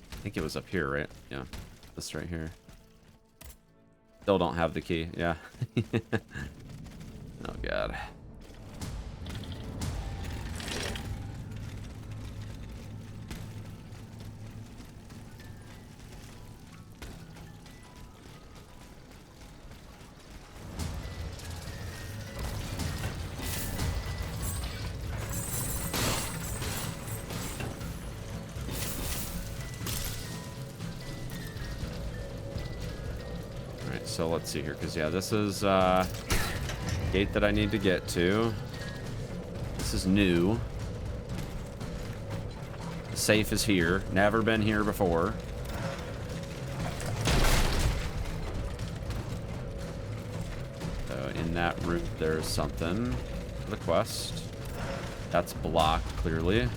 I think it was up here, right? Yeah, this right here. Still don't have the key. Yeah. Oh god. So let's see here, because yeah, this is gate that I need to get to. This is new. The safe is here. Never been here before. So in that route, there's something for the quest. That's blocked, clearly.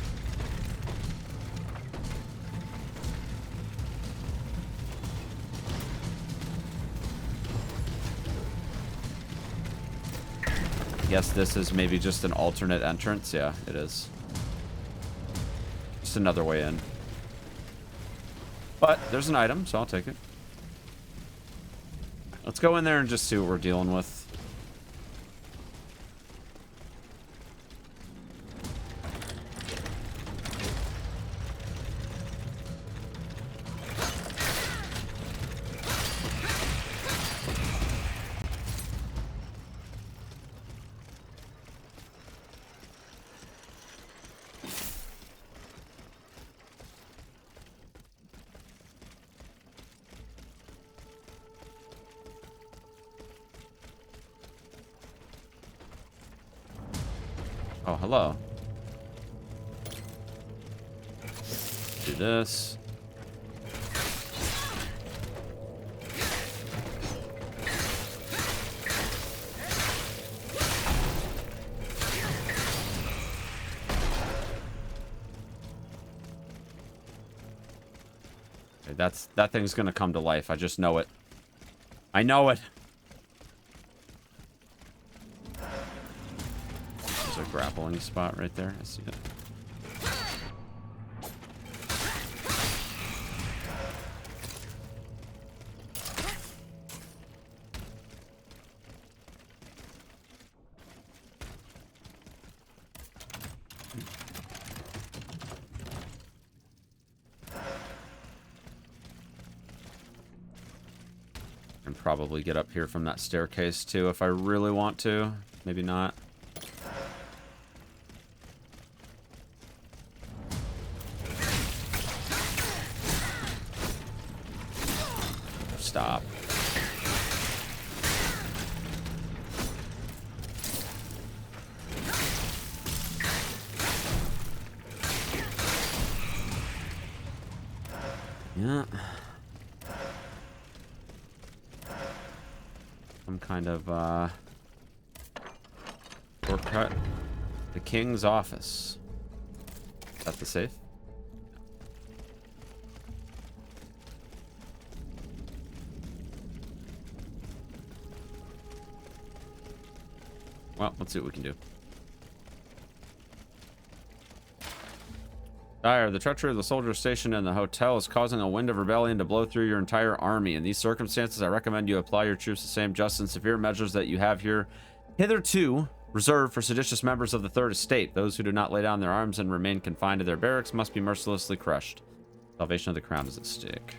Guess this is maybe just an alternate entrance. Yeah, it is. Just another way in. But there's an item, so I'll take it. Let's go in there and just see what we're dealing with. Oh, hello. Do this. Okay, that thing's gonna come to life. I just know it. I know it. Grappling spot right there. I see it. probably get up here from that staircase too if I really want to. Maybe not. Stop. Yeah. Some kind of shortcut. The king's office. Is that the safe? Well, let's see what we can do. Sire, the treachery of the soldiers stationed in the hotel is causing a wind of rebellion to blow through your entire army. In these circumstances, I recommend you apply your troops the same just and severe measures that you have here hitherto reserved for seditious members of the Third Estate. Those who do not lay down their arms and remain confined to their barracks must be mercilessly crushed. Salvation of the crown is at stake.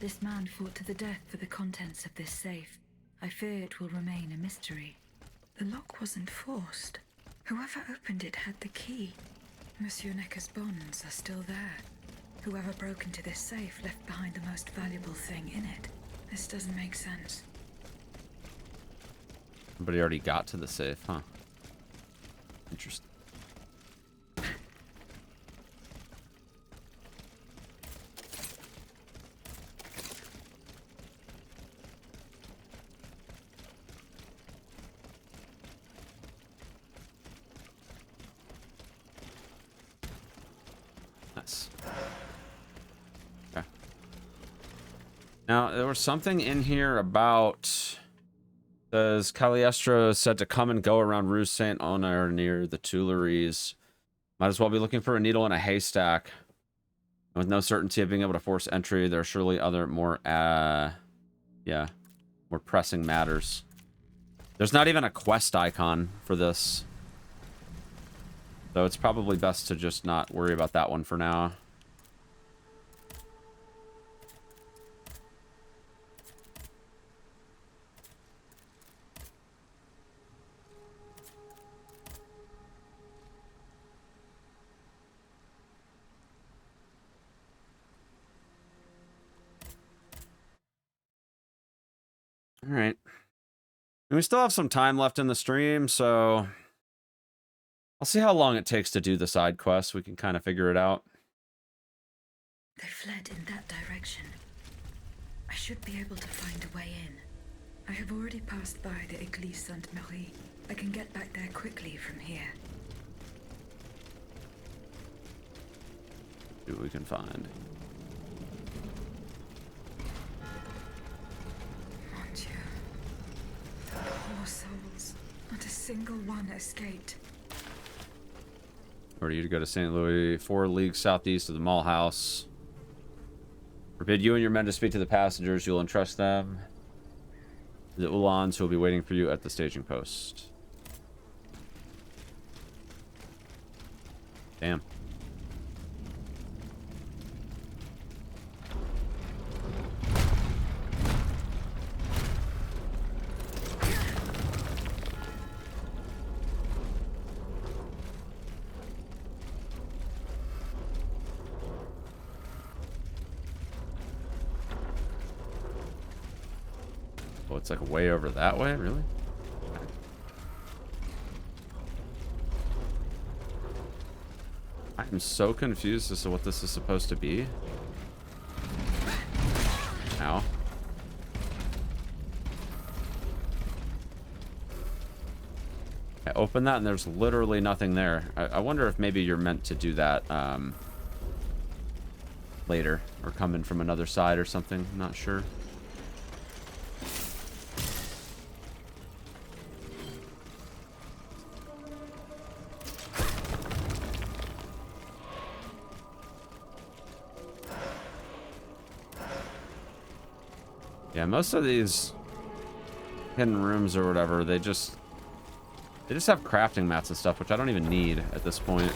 This man fought to the death for the contents of this safe. I fear it will remain a mystery. The lock wasn't forced. Whoever opened it had the key. Monsieur Necker's bonds are still there. Whoever broke into this safe left behind the most valuable thing in it. This doesn't make sense. Somebody already got to the safe, huh? Interesting. Okay. Now, there was something in here about... Says Cagliostro is said to come and go around Rue Saint Honor near the Tuileries. Might as well be looking for a needle in a haystack. With no certainty of being able to force entry, there are surely other more pressing matters. There's not even a quest icon for this. So it's probably best to just not worry about that one for now. All right. And we still have some time left in the stream, so I'll see how long it takes to do the side quests. We can kind of figure it out. They fled in that direction. I should be able to find a way in. I have already passed by the Église Sainte-Marie. I can get back there quickly from here. See what we can find. Mon Dieu. The poor souls. Not a single one escaped. Order you to go to St. Louis, 4 leagues southeast of the Mall House. Forbid you and your men to speak to the passengers. You'll entrust them to the Uhlans, who will be waiting for you at the staging post. Damn. Oh, it's like way over that way? Really? I'm so confused as to what this is supposed to be. Ow. I open that and there's literally nothing there. I wonder if maybe you're meant to do that later or come in from another side or something. I'm not sure. Yeah, most of these hidden rooms or whatever, they just have crafting mats and stuff, which I don't even need at this point.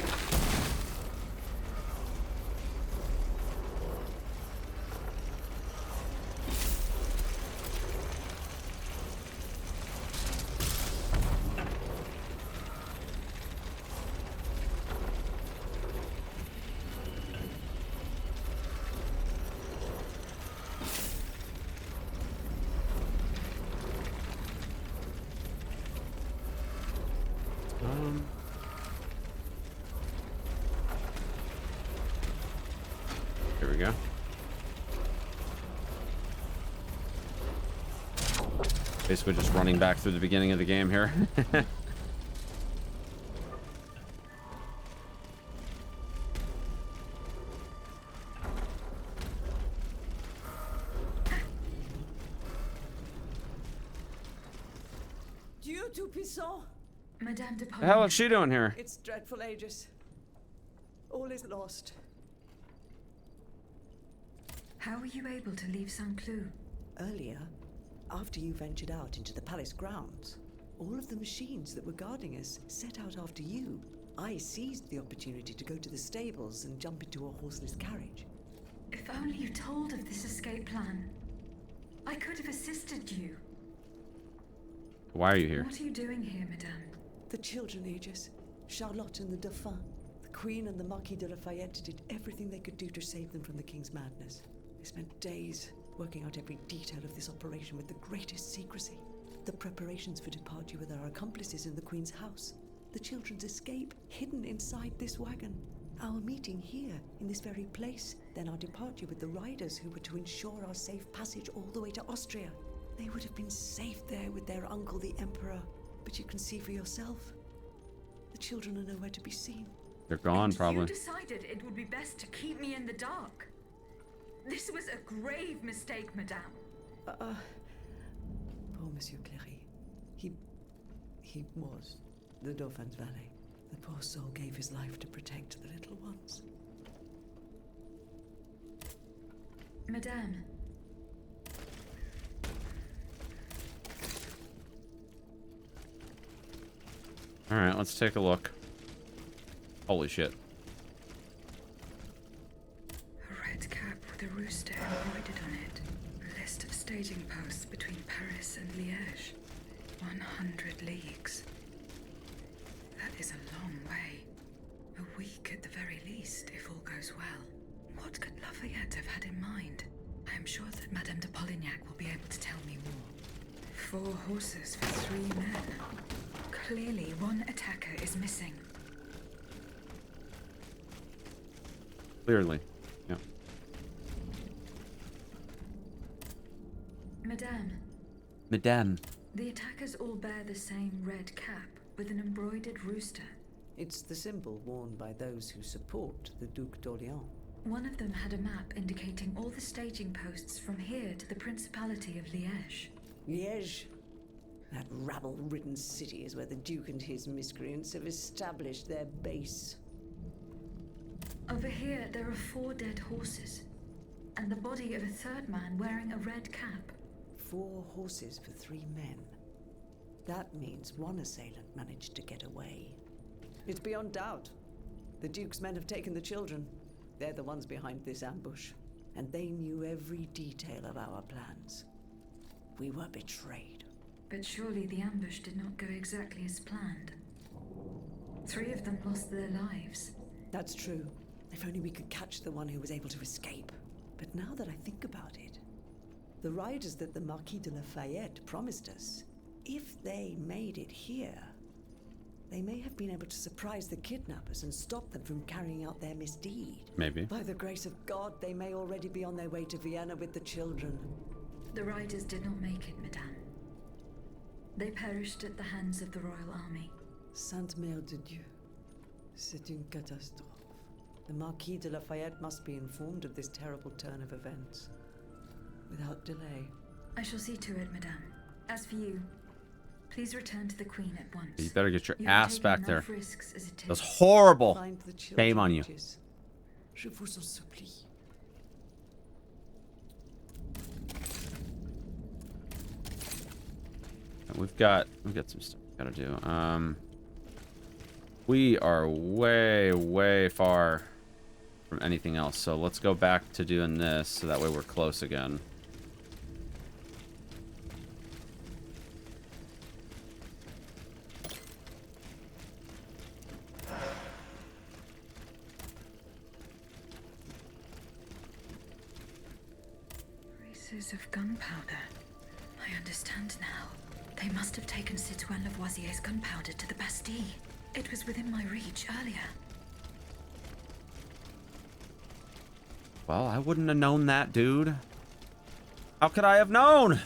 Here we go. Basically just running back through the beginning of the game here. Dieu Tout-Puissant! Madame de The hell is she doing here? It's dreadful, Aegis. All is lost. How were you able to leave Saint Cloud? Earlier, after you ventured out into the palace grounds, all of the machines that were guarding us set out after you. I seized the opportunity to go to the stables and jump into a horseless carriage. If only you told of this escape plan. I could have assisted you. Why are you here? What are you doing here, Madame? The children, Aegis. Charlotte and the Dauphin. The Queen and the Marquis de Lafayette did everything they could do to save them from the King's madness. They spent days working out every detail of this operation with the greatest secrecy. The preparations for departure with our accomplices in the Queen's house. The children's escape, hidden inside this wagon. Our meeting here, in this very place. Then our departure with the riders who were to ensure our safe passage all the way to Austria. They would have been safe there with their uncle, the Emperor. But you can see for yourself. The children are nowhere to be seen. They're gone, And probably. You decided it would be best to keep me in the dark. This was a grave mistake, Madame. Poor Monsieur Cléry. He was the Dauphin's valet. The poor soul gave his life to protect the little ones. Madame. Alright, let's take a look. Holy shit. A red cap with a rooster embroidered on it. A list of staging posts between Paris and Liège. 100 leagues. That is a long way. A week at the very least, if all goes well. What could Lafayette have had in mind? I am sure that Madame de Polignac will be able to tell me more. 4 horses for 3 men. Clearly, one attacker is missing. Clearly. Yeah. Madame. Madame. The attackers all bear the same red cap with an embroidered rooster. It's the symbol worn by those who support the Duc d'Orléans. One of them had a map indicating all the staging posts from here to the Principality of Liège. Liège? That rabble-ridden city is where the Duke and his miscreants have established their base. Over here, there are 4 dead horses, and the body of a 3rd man wearing a red cap. 4 horses for 3 men. That means one assailant managed to get away. It's beyond doubt. The Duke's men have taken the children. They're the ones behind this ambush, and they knew every detail of our plans. We were betrayed. But surely the ambush did not go exactly as planned. 3 of them lost their lives. That's true. If only we could catch the one who was able to escape. But now that I think about it, the riders that the Marquis de Lafayette promised us, if they made it here, they may have been able to surprise the kidnappers and stop them from carrying out their misdeed. Maybe. By the grace of God, they may already be on their way to Vienna with the children. The riders did not make it, Madame. They perished at the hands of the royal army. Sainte Mère de Dieu. C'est une catastrophe. The Marquis de Lafayette must be informed of this terrible turn of events. Without delay. I shall see to it, Madame. As for you, please return to the Queen at once. You better get your You have ass taken back there. enough risks as it is. That's horrible. Find the children, Shame on you. Aegis. Je vous en supplie. We've got some stuff we gotta do. We are way far from anything else, so let's go back to doing this so that way we're close again. Traces of gunpowder. I understand now. They must have taken Citoyen Lavoisier's gunpowder to the Bastille. It was within my reach earlier. Well, I wouldn't have known that, dude. How could I have known?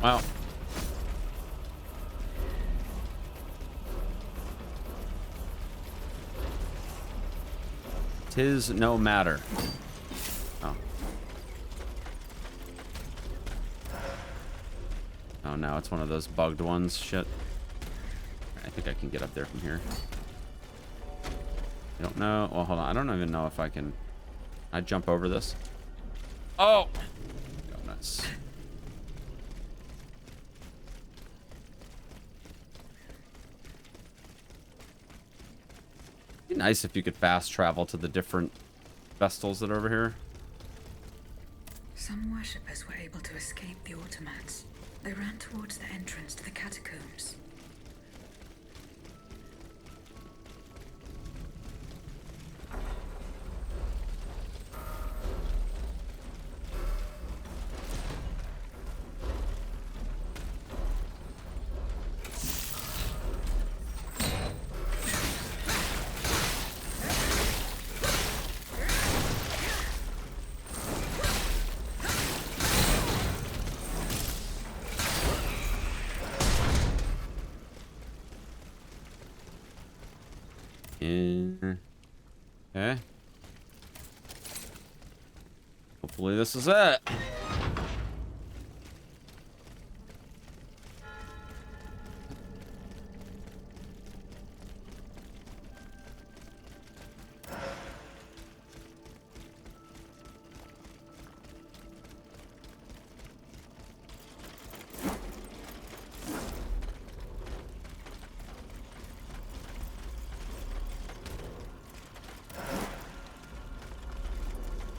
Well. 'Tis no matter. Oh. Oh, now it's one of those bugged ones. Shit. I think I can get up there from here. I don't know. Well, hold on. I don't even know if I can... I jump over this. Oh! Go nuts. It'd be nice if you could fast travel to the different vestals that are over here. Some worshippers were able to escape the automats. They ran towards the entrance to the catacombs. Okay. Hopefully this is it.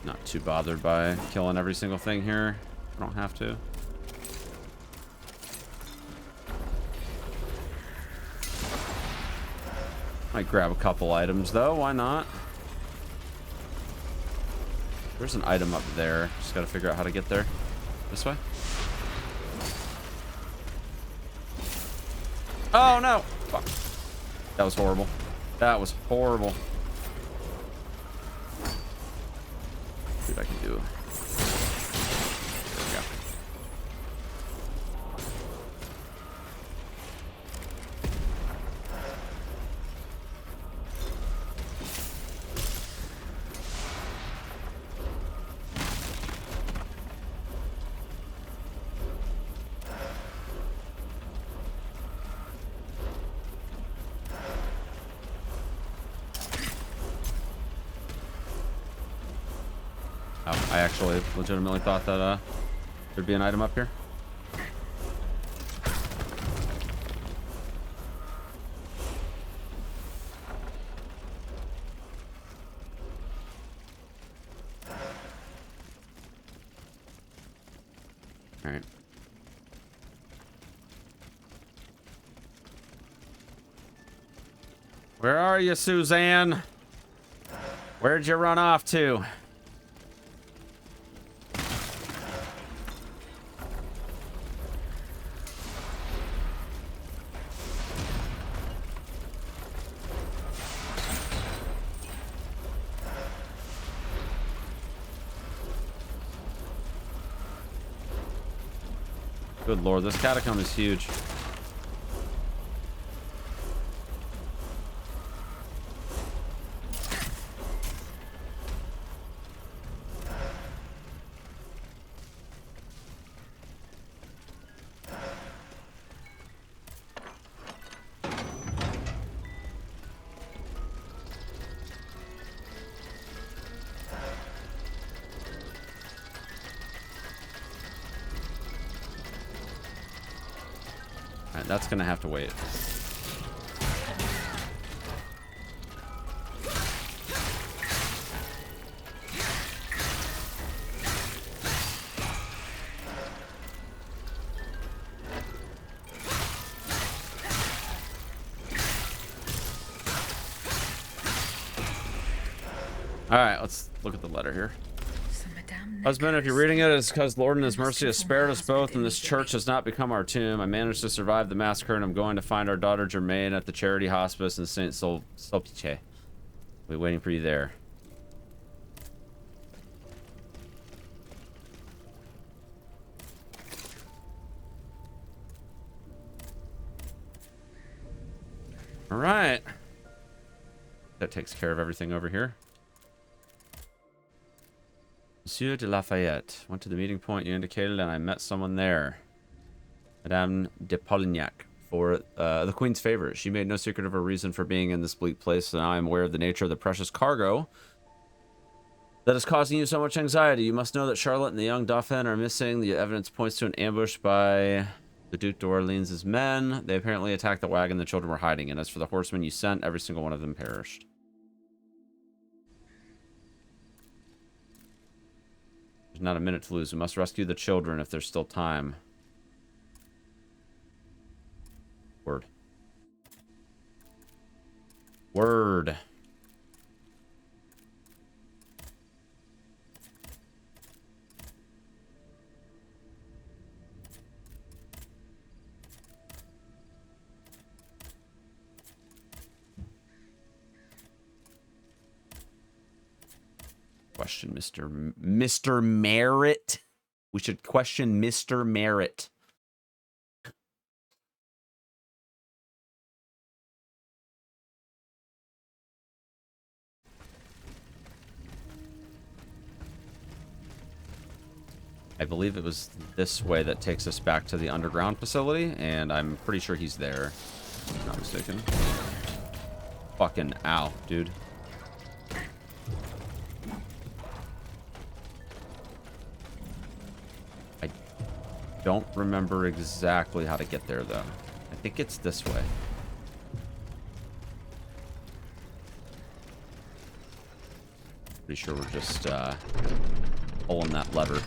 Not too bothered by killing every single thing here. I don't have to. Might grab a couple items though, why not? There's an item up there. Just gotta figure out how to get there. This way? Oh no! Fuck. That was horrible. That was horrible. See what I can do. There we go. Oh, I actually legitimately thought that there'd be an item up here. All right. Where are you, Suzanne? Where'd you run off to? Good lord, this catacomb is huge. Alright, that's gonna have to wait. Alright, let's look at the letter here. Husband, if you're reading it, it's because Lord in His mercy has spared us both, and this church has not become our tomb. I managed to survive the massacre, and I'm going to find our daughter Germaine at the charity hospice in Saint Sulpice. We're waiting for you there. All right. That takes care of everything over here. Monsieur de Lafayette. Went to the meeting point you indicated, and I met someone there. Madame de Polignac, for the Queen's favor. She made no secret of her reason for being in this bleak place, and now I am aware of the nature of the precious cargo that is causing you so much anxiety. You must know that Charlotte and the young Dauphin are missing. The evidence points to an ambush by the Duc d'Orleans' men. They apparently attacked the wagon the children were hiding in. As for the horsemen you sent, every single one of them perished. There's not a minute to lose. We must rescue the children if there's still time. Word. Word. Question Mr. Merritt. We should question Mr. Merritt. I believe it was this way that takes us back to the underground facility, and I'm pretty sure he's there. If I'm not mistaken. Fucking ow, dude. I don't remember exactly how to get there, though. I think it's this way. Pretty sure we're just pulling that lever.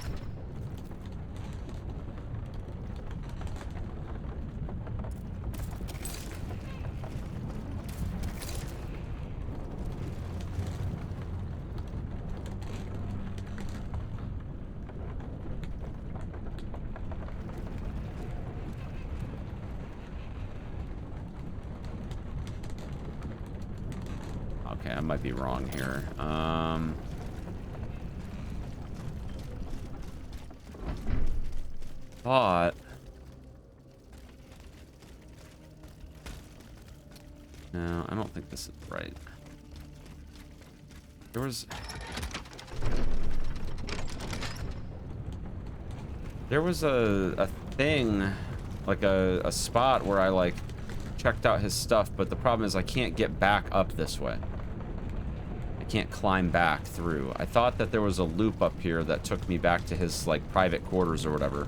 Okay, I might be wrong here. But no, I don't think this is right. There was a thing, like a spot where I like checked out his stuff, but the problem is I can't get back up this way. I can't climb back through. I thought that there was a loop up here that took me back to his like private quarters or whatever.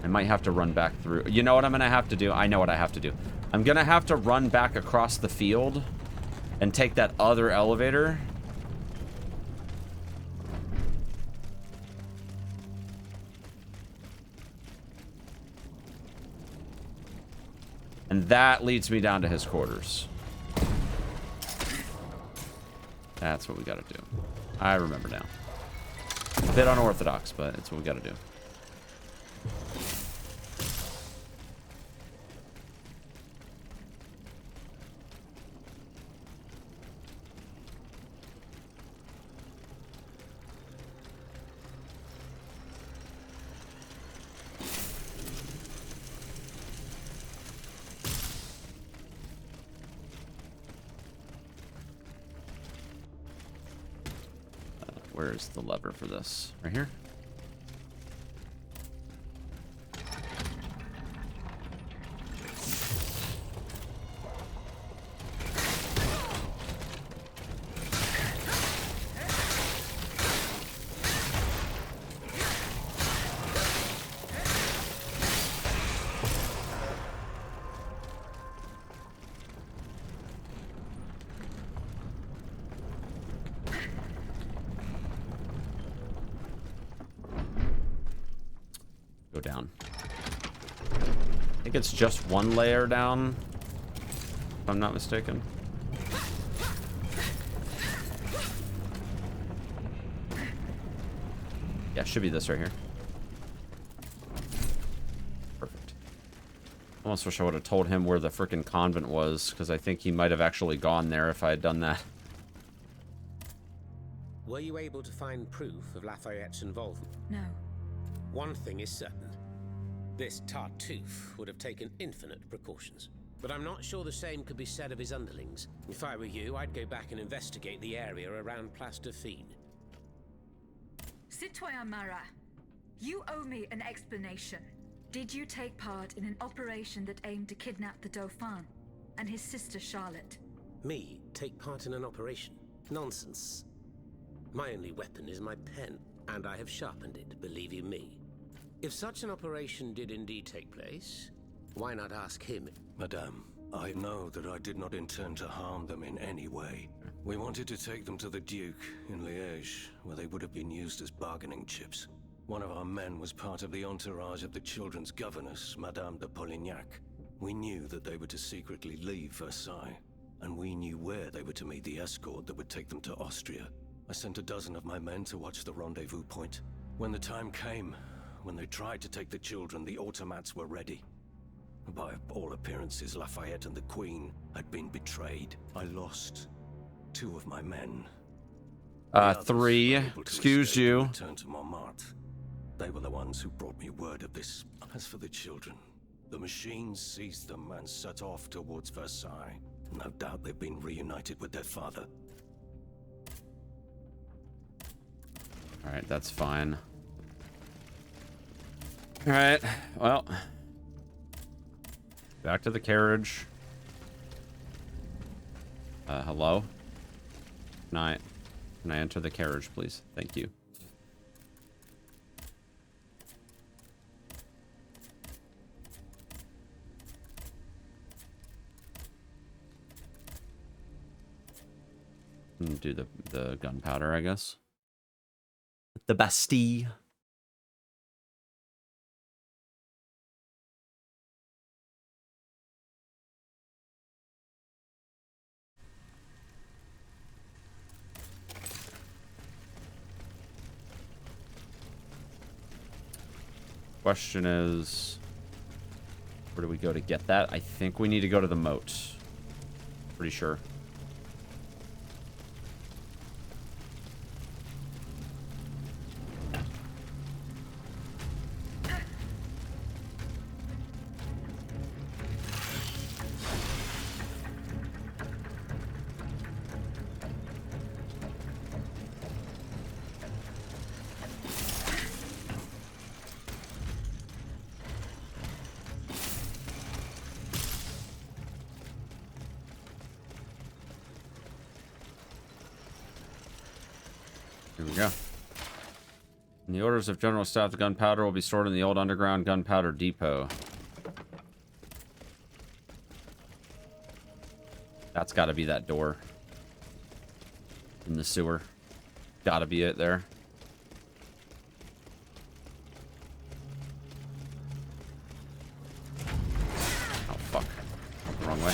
I might have to run back through. You know what I'm gonna have to do? I know what I have to do. I'm gonna have to run back across the field and take that other elevator. And that leads me down to his quarters. That's what we gotta do. I remember now. A bit unorthodox, but it's what we gotta do. Where's the lever for this? Right here? Go down. I think it's just one layer down, if I'm not mistaken. Yeah, should be this right here. Perfect. Almost wish I would have told him where the frickin' convent was, because I think he might have actually gone there if I had done that. Were you able to find proof of Lafayette's involvement? No. One thing is certain. This Tartuffe would have taken infinite precautions. But I'm not sure the same could be said of his underlings. If I were you, I'd go back and investigate the area around Place Dauphine. Citoyen Marat, you owe me an explanation. Did you take part in an operation that aimed to kidnap the Dauphin and his sister Charlotte? Me take part in an operation? Nonsense. My only weapon is my pen, and I have sharpened it, believe you me. If such an operation did indeed take place, why not ask him? Madame, I know that I did not intend to harm them in any way. We wanted to take them to the Duke in Liège, where they would have been used as bargaining chips. One of our men was part of the entourage of the children's governess, Madame de Polignac. We knew that they were to secretly leave Versailles, and we knew where they were to meet the escort that would take them to Austria. I sent a dozen of my men to watch the rendezvous point. When the time came, when they tried to take the children, the automats were ready. By all appearances, Lafayette and the Queen had been betrayed. I lost 2 of my men. 3. Excuse you. Return to Montmartre. They were the ones who brought me word of this. As for the children, the machines seized them and set off towards Versailles. No doubt they've been reunited with their father. Alright, that's fine. Alright, well. Back to the carriage. Hello? Can I enter the carriage, please? Thank you. Do the gunpowder, I guess. The Bastille. Question is, where do we go to get that? I think we need to go to the moat. Pretty sure. Here we go. In the orders of General Staff, the gunpowder will be stored in the old underground gunpowder depot. That's got to be that door in the sewer. Got to be it there. Oh, fuck. Wrong way.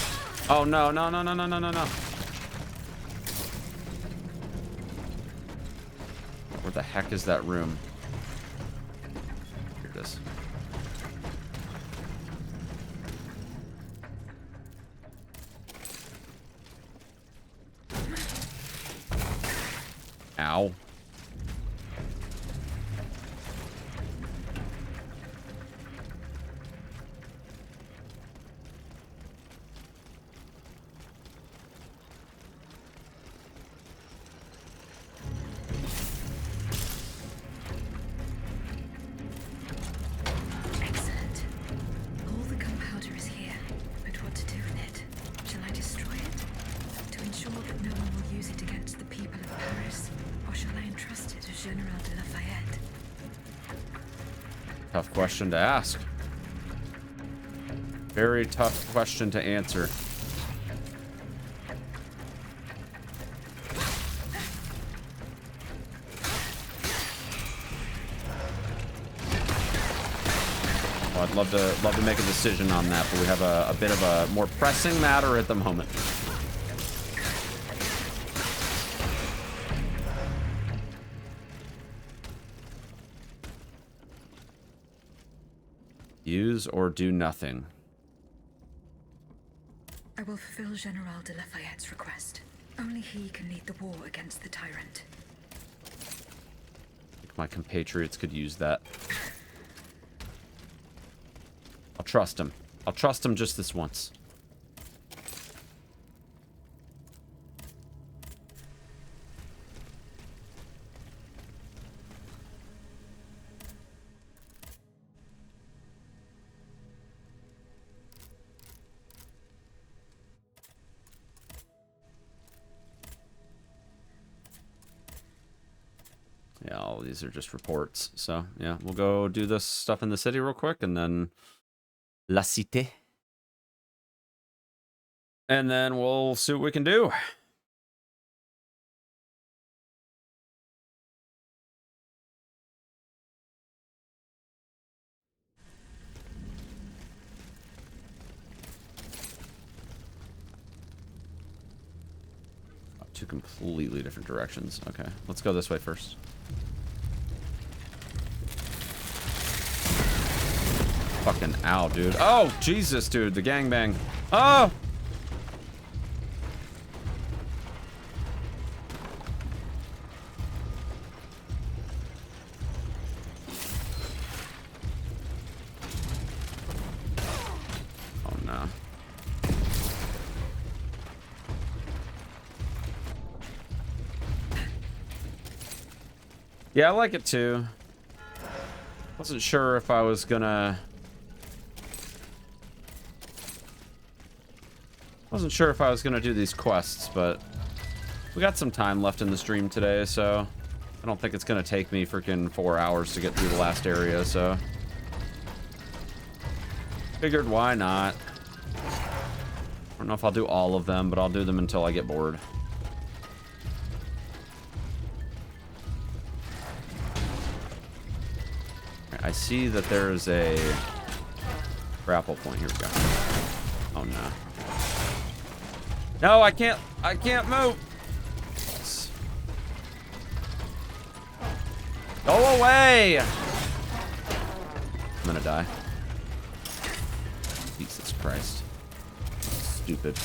Oh, no, no, no, no, no, no, no, no. Where the heck is that room? Here it is. Ow. Tough question to ask. Very tough question to answer. I'd love to make a decision on that, but we have a bit of a more pressing matter at the moment. Use or do nothing. I will fulfill General de Lafayette's request. Only he can lead the war against the tyrant. I think my compatriots could use that. I'll trust him. I'll trust him just this once. Yeah, all these are just reports. So, yeah, we'll go do this stuff in the city real quick, and then La Cité. And then we'll see what we can do. Two completely different directions. Okay, let's go this way first. Fucking ow, dude. Oh, Jesus, dude. The gangbang. Oh! Oh, no. Yeah, I like it too. Wasn't sure if I was gonna... Wasn't sure if I was gonna do these quests, but we got some time left in the stream today, so I don't think it's gonna take me freaking 4 hours to get through the last area, so figured why not. I don't know if I'll do all of them, but I'll do them until I get bored. I see that there is a grapple point. Here we go. Oh no. No, I can't move. Go away. I'm gonna die. Jesus Christ. Stupid.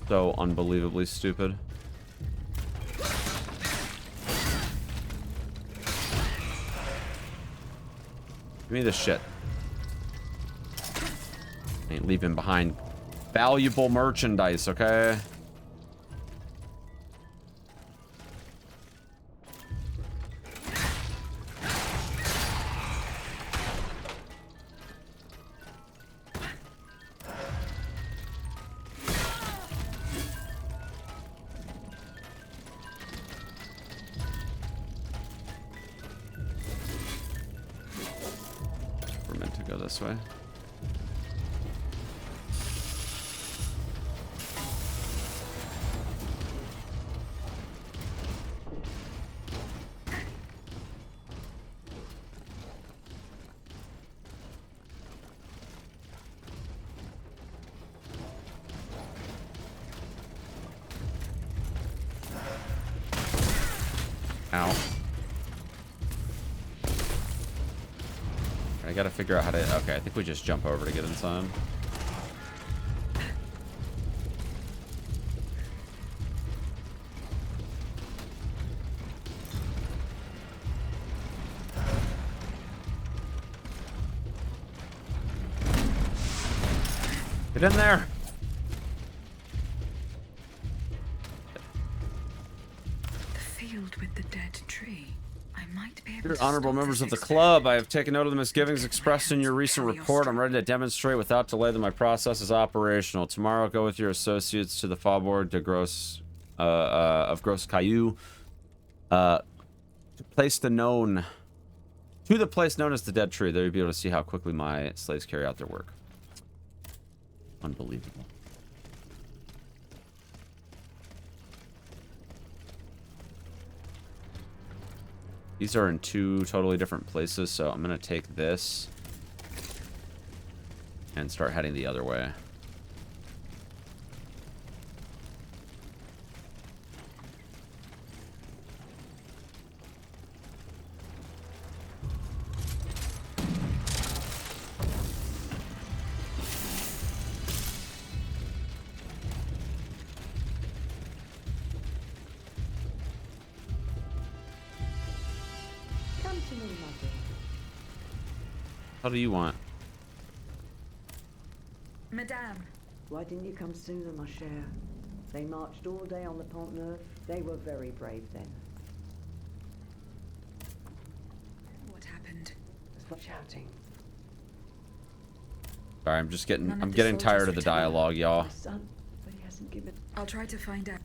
So unbelievably stupid. Give me this shit. Ain't leaving behind valuable merchandise, okay? We're meant to go this way. Ow. I gotta figure out how to... Okay, I think we just jump over to get inside. Get in there! With the dead tree, I might be able Dear to honorable stop members this of the experiment. club, I have taken note of the misgivings expressed in your recent report. I'm ready to demonstrate without delay that my process is operational. Tomorrow, go with your associates to the Faubourg de Gros, of Gros Caillou, to the place known as the Dead Tree. There you'll be able to see how quickly my slaves carry out their work. Unbelievable. These are in two totally different places, so I'm gonna take this and start heading the other way. Come to me, mother. How do you want? Madame. Why didn't you come sooner, ma chère? They marched all day on the Pont Neuf. They were very brave then. What happened? Stop shouting. Sorry, I'm just getting. None of I'm the getting soldiers tired of the returned. dialogue, y'all. My son, but he hasn't given. I'll try to find out.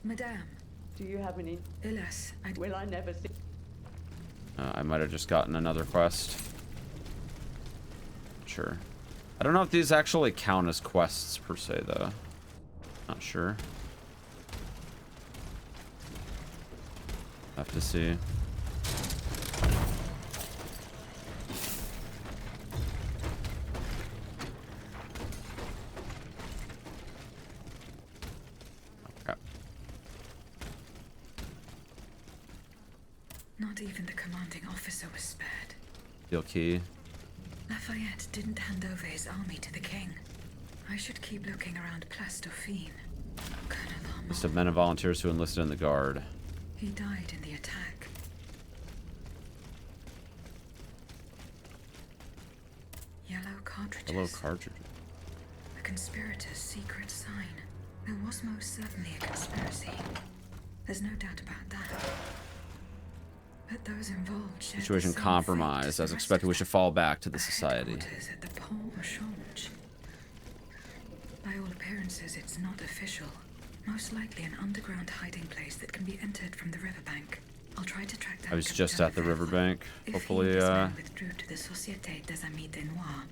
Madame. Do you have any? Hélas, Will I never see? I might have just gotten another quest. Sure. I don't know if these actually count as quests per se, though. Not sure. Have to see. Okay. Not even the commanding officer was spared. Steel key. Lafayette didn't hand over his army to the king. I should keep looking around Place Dauphine. Colonel Armand. List of men and volunteers who enlisted in the guard. He died in the attack. Yellow cartridges. Hello, cartridges. A conspirator's secret sign. There was most certainly a conspiracy. There's no doubt about that. But those involved shared Situation the same compromised. fate As the rest expected, of we them. should fall back to the society. Headquarters at the Pont au Change. By all appearances, it's not official. Most likely an underground hiding place that can be entered from the riverbank. I'll try to track down. I was just at the riverbank. Hopefully, This man withdrew to the Société des Amis des Noirs.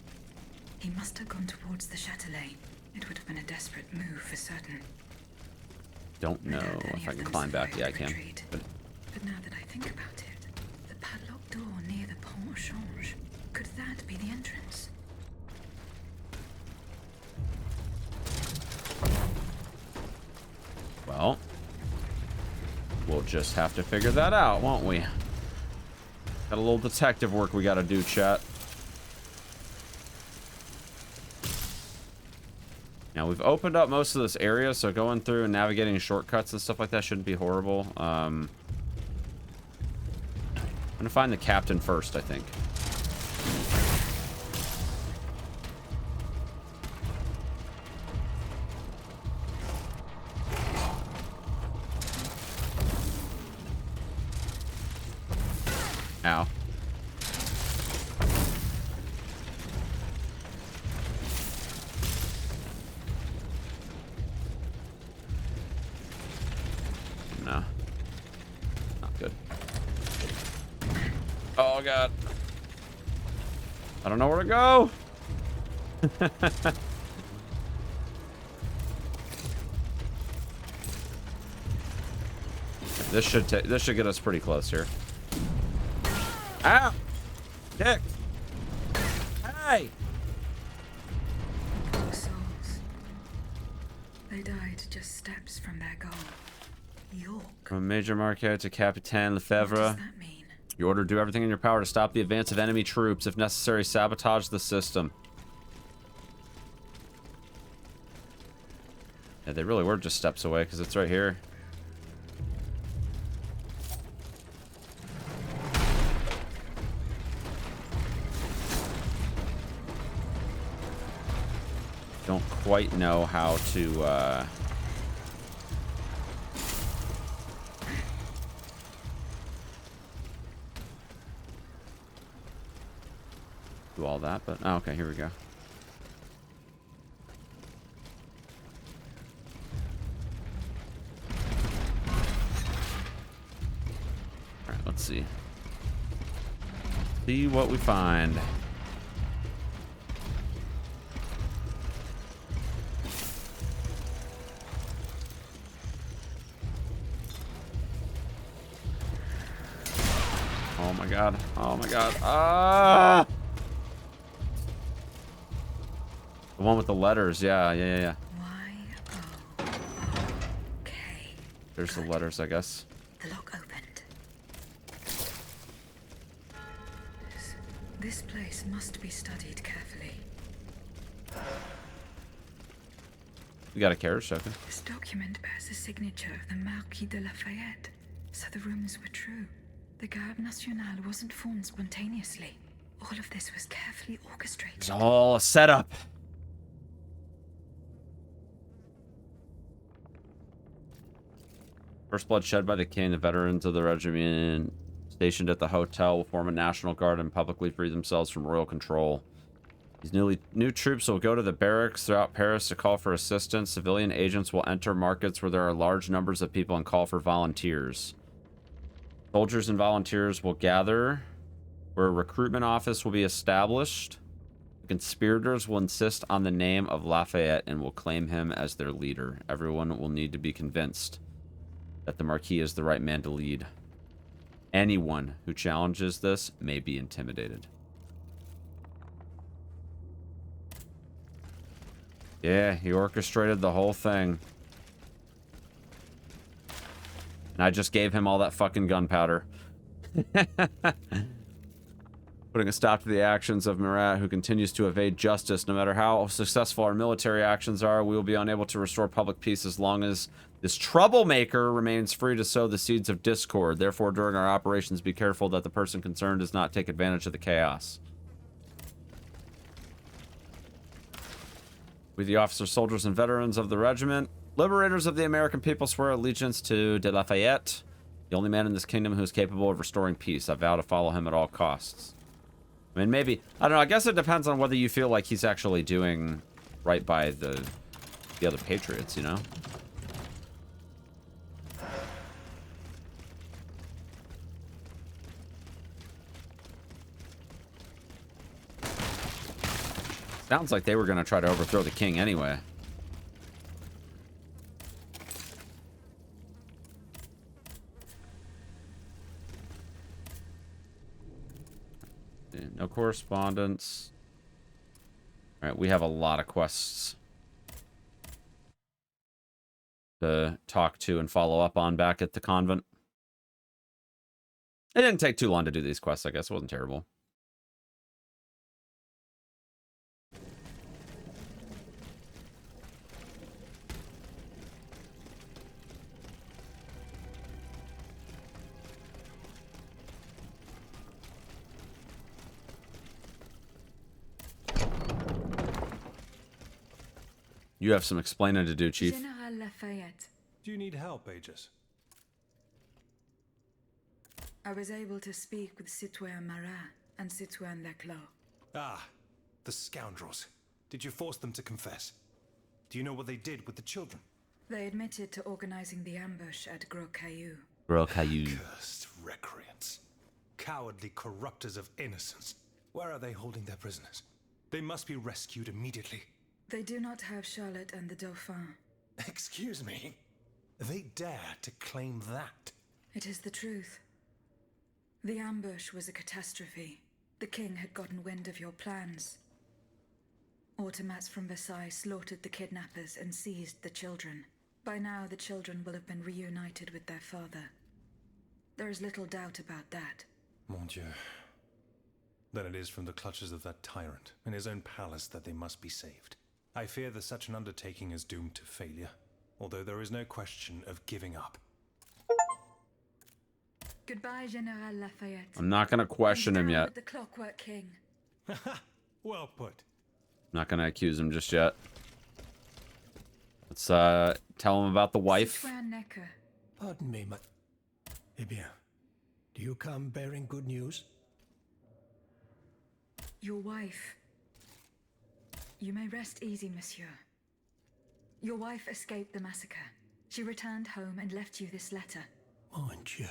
He must have gone towards the Châtelet. It would have been a desperate move for certain. Don't know if I can climb back. Yeah, I can. But But now that I think about it, the padlocked door near the Pont au Change, could that be the entrance? well, we'll just have to figure that out, won't we? Got a little detective work we gotta do, chat. Now, we've opened up most of this area, so going through and navigating shortcuts and stuff like that shouldn't be horrible. I'm gonna find the captain first, I think. Ow. No. Not good. Oh, God. I don't know where to go. This should get us pretty close here. Ow! Dick! Hey! Poor souls. They died just steps from their goal. York. From Major Marquette to Capitaine Lefebvre. You order to do everything in your power to stop the advance of enemy troops. If necessary, sabotage the system. Yeah, they really were just steps away because it's right here. Don't quite know how to do all that, but oh, okay, here we go. All right, let's see. See what we find. Oh my god. Oh my god. Ah! The one with the letters, yeah. Y-O-O-K. There's the letters, I guess. The lock opened. This place must be studied carefully. We got a carriage token. This document bears the signature of the Marquis de Lafayette. So the rumors were true. The Garde Nationale wasn't formed spontaneously. All of this was carefully orchestrated. It's all a setup. First blood shed by the king, the veterans of the regiment stationed at the hotel will form a national guard and publicly free themselves from royal control. These new troops will go to the barracks throughout Paris to call for assistance. Civilian agents will enter markets where there are large numbers of people and call for volunteers. Soldiers and volunteers will gather where a recruitment office will be established. The conspirators will insist on the name of Lafayette and will claim him as their leader. Everyone will need to be convinced that the Marquis is the right man to lead. Anyone who challenges this may be intimidated. Yeah, he orchestrated the whole thing. And I just gave him all that fucking gunpowder. Putting a stop to the actions of Murat, who continues to evade justice. No matter how successful our military actions are, we will be unable to restore public peace as long as this troublemaker remains free to sow the seeds of discord. Therefore, during our operations, be careful that the person concerned does not take advantage of the chaos. We, the officers, soldiers, and veterans of the regiment, liberators of the American people, swear allegiance to de Lafayette, the only man in this kingdom who is capable of restoring peace. I vow to follow him at all costs. I mean, maybe, I don't know, I guess it depends on whether you feel like he's actually doing right by the other patriots, you know? Sounds like they were going to try to overthrow the king anyway. No correspondence. All right, we have a lot of quests to talk to and follow up on back at the convent. It didn't take too long to do these quests, I guess. It wasn't terrible. You have some explaining to do, Chief. General Lafayette. Do you need help, Aegis? I was able to speak with Citoyen Marat and Citoyen Leclos. Ah, the scoundrels. Did you force them to confess? Do you know what they did with the children? They admitted to organizing the ambush at Gros Caillou. Gros Caillou. Cursed recreants. Cowardly corrupters of innocence. Where are they holding their prisoners? They must be rescued immediately. They do not have Charlotte and the Dauphin. Excuse me? They dare to claim that? It is the truth. The ambush was a catastrophe. The king had gotten wind of your plans. Automats from Versailles slaughtered the kidnappers and seized the children. By now, the children will have been reunited with their father. There is little doubt about that. Mon Dieu. Then it is from the clutches of that tyrant in his own palace that they must be saved. I fear that such an undertaking is doomed to failure, although there is no question of giving up. Goodbye, General Lafayette. I'm not going to question him yet. The Clockwork King. Well put. I'm not going to accuse him just yet. Let's tell him about the wife. Pardon me, but... Eh bien, do you come bearing good news? Your wife. You may rest easy, monsieur. Your wife escaped the massacre. She returned home and left you this letter. Mon Dieu.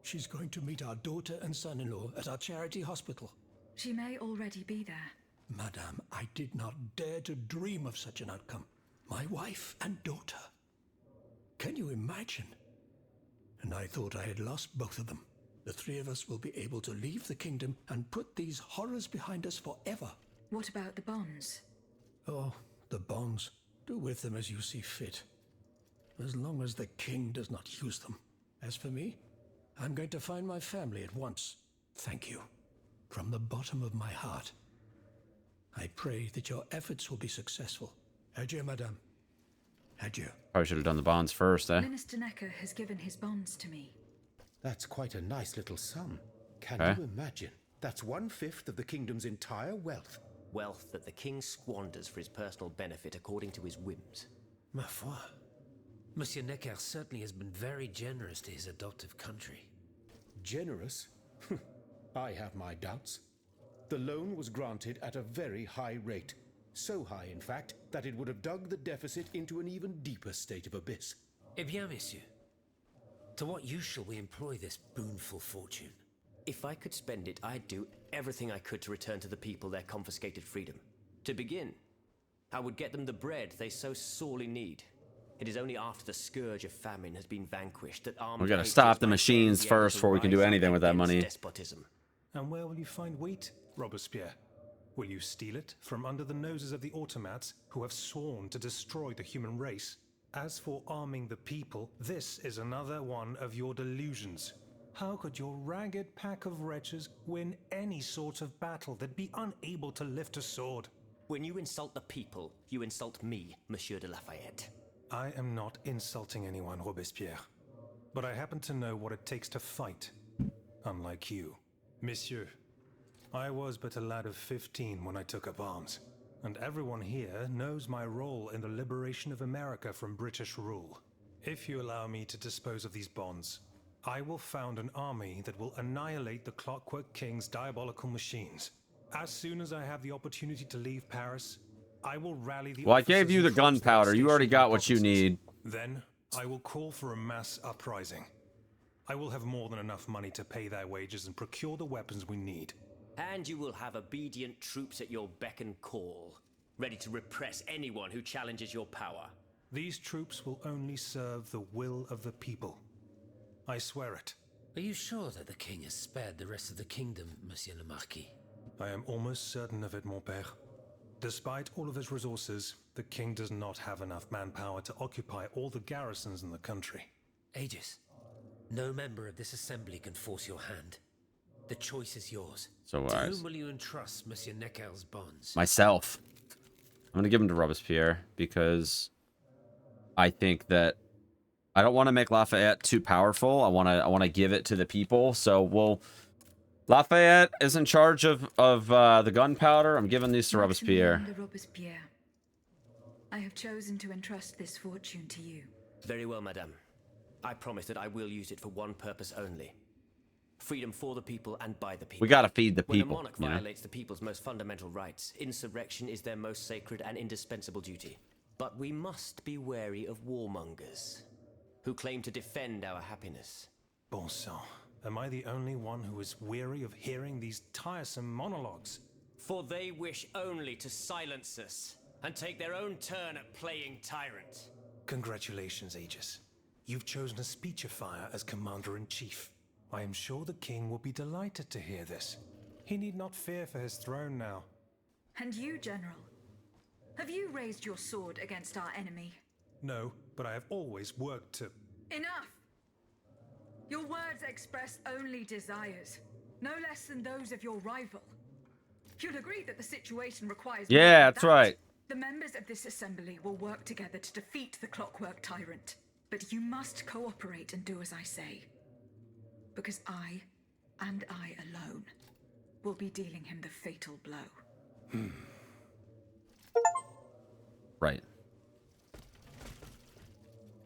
She's going to meet our daughter and son-in-law at our charity hospital. She may already be there. Madame, I did not dare to dream of such an outcome. My wife and daughter. Can you imagine? And I thought I had lost both of them. The three of us will be able to leave the kingdom and put these horrors behind us forever. What about the bonds? Oh, the bonds. Do with them as you see fit. As long as the king does not use them. As for me, I'm going to find my family at once. Thank you. From the bottom of my heart. I pray that your efforts will be successful. Adieu, madame. Adieu. Probably should have done the bonds first, eh? Minister Necker has given his bonds to me. That's quite a nice little sum. Can Okay. you imagine? That's 1/5 of the kingdom's entire wealth. Wealth that the king squanders for his personal benefit according to his whims. Ma foi. Monsieur Necker certainly has been very generous to his adoptive country. Generous? I have my doubts. The loan was granted at a very high rate. So high, in fact, that it would have dug the deficit into an even deeper state of abyss. Eh bien, messieurs. To what use shall we employ this boonful fortune? If I could spend it, I'd do everything I could to return to the people their confiscated freedom. To begin, I would get them the bread they so sorely need. It is only after the scourge of famine has been vanquished that armed We gotta patriots stop the might machines be able first to before we can do rise up anything with that against money. Despotism. And where will you find wheat, Robespierre? Will you steal it from under the noses of the automats who have sworn to destroy the human race? As for arming the people, this is another one of your delusions. How could your ragged pack of wretches win any sort of battle that'd be unable to lift a sword? When you insult the people, you insult me, Monsieur de Lafayette. I am not insulting anyone, Robespierre. But I happen to know what it takes to fight. Unlike you. Monsieur, I was but a lad of 15 when I took up arms. And everyone here knows my role in the liberation of America from British rule. If you allow me to dispose of these bonds, I will found an army that will annihilate the Clockwork King's diabolical machines. As soon as I have the opportunity to leave Paris, I will rally the Well, I gave officers you the and troops that are gunpowder. You already stationed in got the what you provinces. need. Then I will call for a mass uprising. I will have more than enough money to pay their wages and procure the weapons we need. And you will have obedient troops at your beck and call, ready to repress anyone who challenges your power. These troops will only serve the will of the people. I swear it. Are you sure that the king has spared the rest of the kingdom, Monsieur le Marquis? I am almost certain of it, mon père. Despite all of his resources, the king does not have enough manpower to occupy all the garrisons in the country. Aegis, no member of this assembly can force your hand. The choice is yours. So to ours. whom will you entrust Monsieur Necker's bonds? Myself. I'm gonna give them to Robespierre because I think that I don't want to make Lafayette too powerful. I want to give it to the people. So Lafayette is in charge of the gunpowder. I'm giving these to Robespierre. Maximilian de Robespierre. I have chosen to entrust this fortune to you. Very well, madame. I promise that I will use it for one purpose only. Freedom for the people and by the people. We gotta feed the people. When a monarch you know? violates the people's most fundamental rights, insurrection is their most sacred and indispensable duty. But we must be wary of warmongers, who claim to defend our happiness. Bon sang, am I the only one who is weary of hearing these tiresome monologues? For they wish only to silence us, and take their own turn at playing tyrant. Congratulations, Aegis. You've chosen a speechifier as Commander-in-Chief. I am sure the king will be delighted to hear this. He need not fear for his throne now. And you, General? Have you raised your sword against our enemy? No, but I have always worked to... Enough! Your words express only desires, no less than those of your rival. You'll agree that the situation requires... more Yeah, than that's that. right. The members of this assembly will work together to defeat the Clockwork Tyrant. But you must cooperate and do as I say. Because I, and I alone, will be dealing him the fatal blow. Right.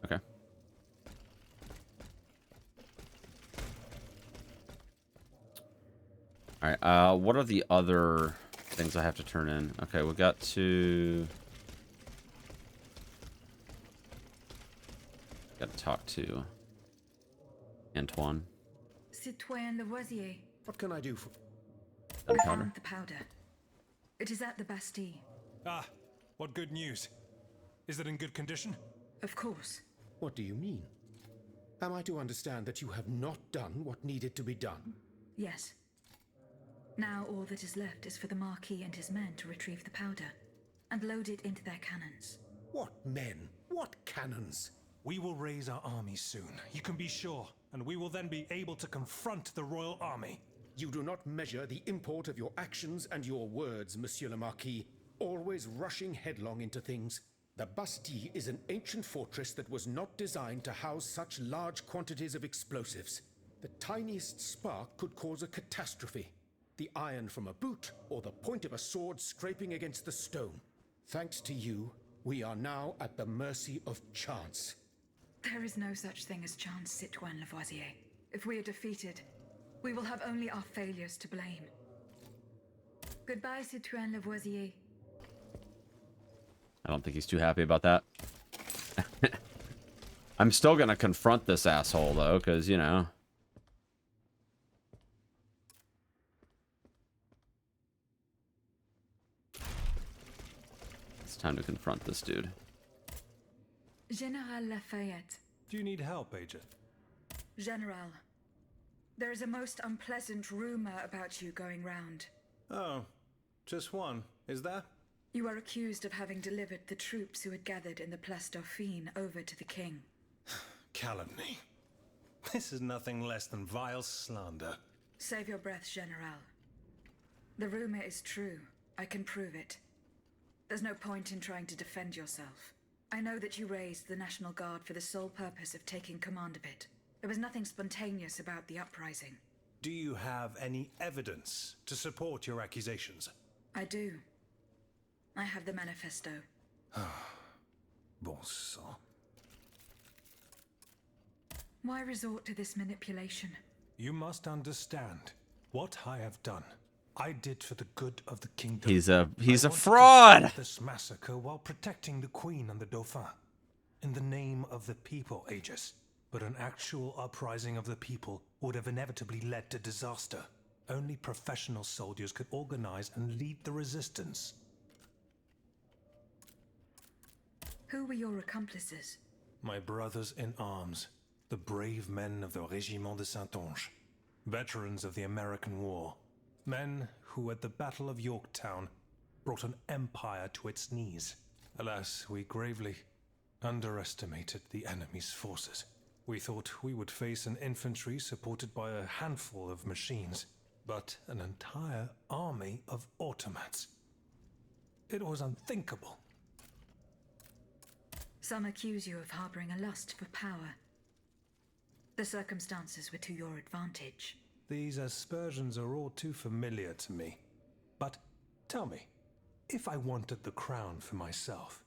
Okay. Alright, what are the other things I have to turn in? Okay, we got to... Gotta talk to Antoine. Citoyen Lavoisier. What can I do for... I found the powder. It is at the Bastille. Ah, what good news. Is it in good condition? Of course. What do you mean? Am I to understand that you have not done what needed to be done? Yes. Now all that is left is for the Marquis and his men to retrieve the powder. and load it into their cannons. What men? What cannons? We will raise our army soon, you can be sure, and we will then be able to confront the royal army. You do not measure the import of your actions and your words, Monsieur le Marquis, always rushing headlong into things. The Bastille is an ancient fortress that was not designed to house such large quantities of explosives. The tiniest spark could cause a catastrophe. The iron from a boot or the point of a sword scraping against the stone. Thanks to you, we are now at the mercy of chance. There is no such thing as chance, Citoyen Lavoisier. If we are defeated, we will have only our failures to blame. Goodbye, Citoyen Lavoisier. I don't think he's too happy about that. I'm still gonna confront this asshole, though, because, you know... It's time to confront this dude. General Lafayette. Do you need help, Agent? General, there is a most unpleasant rumor about you going round. Oh, just one, is there? You are accused of having delivered the troops who had gathered in the Place Dauphine over to the king. Calumny. This is nothing less than vile slander. Save your breath, General. The rumor is true. I can prove it. There's no point in trying to defend yourself. I know that you raised the National Guard for the sole purpose of taking command of it. There was nothing spontaneous about the uprising. Do you have any evidence to support your accusations? I do. I have the manifesto. Bon sang. Why resort to this manipulation? You must understand what I have done. I did for the good of the kingdom. He's a fraud. This massacre while protecting the Queen and the Dauphin, in the name of the people, Aegis. But an actual uprising of the people would have inevitably led to disaster. Only professional soldiers could organize and lead the resistance. Who were your accomplices? My brothers in arms, the brave men of the Régiment de Saintonge, veterans of the American War, men who at the Battle of Yorktown brought an empire to its knees. Alas, we gravely underestimated the enemy's forces. We thought we would face an infantry supported by a handful of machines, but an entire army of automats. It was unthinkable. Some accuse you of harboring a lust for power. The circumstances were to your advantage. These aspersions are all too familiar to me. But tell me, if I wanted the crown for myself,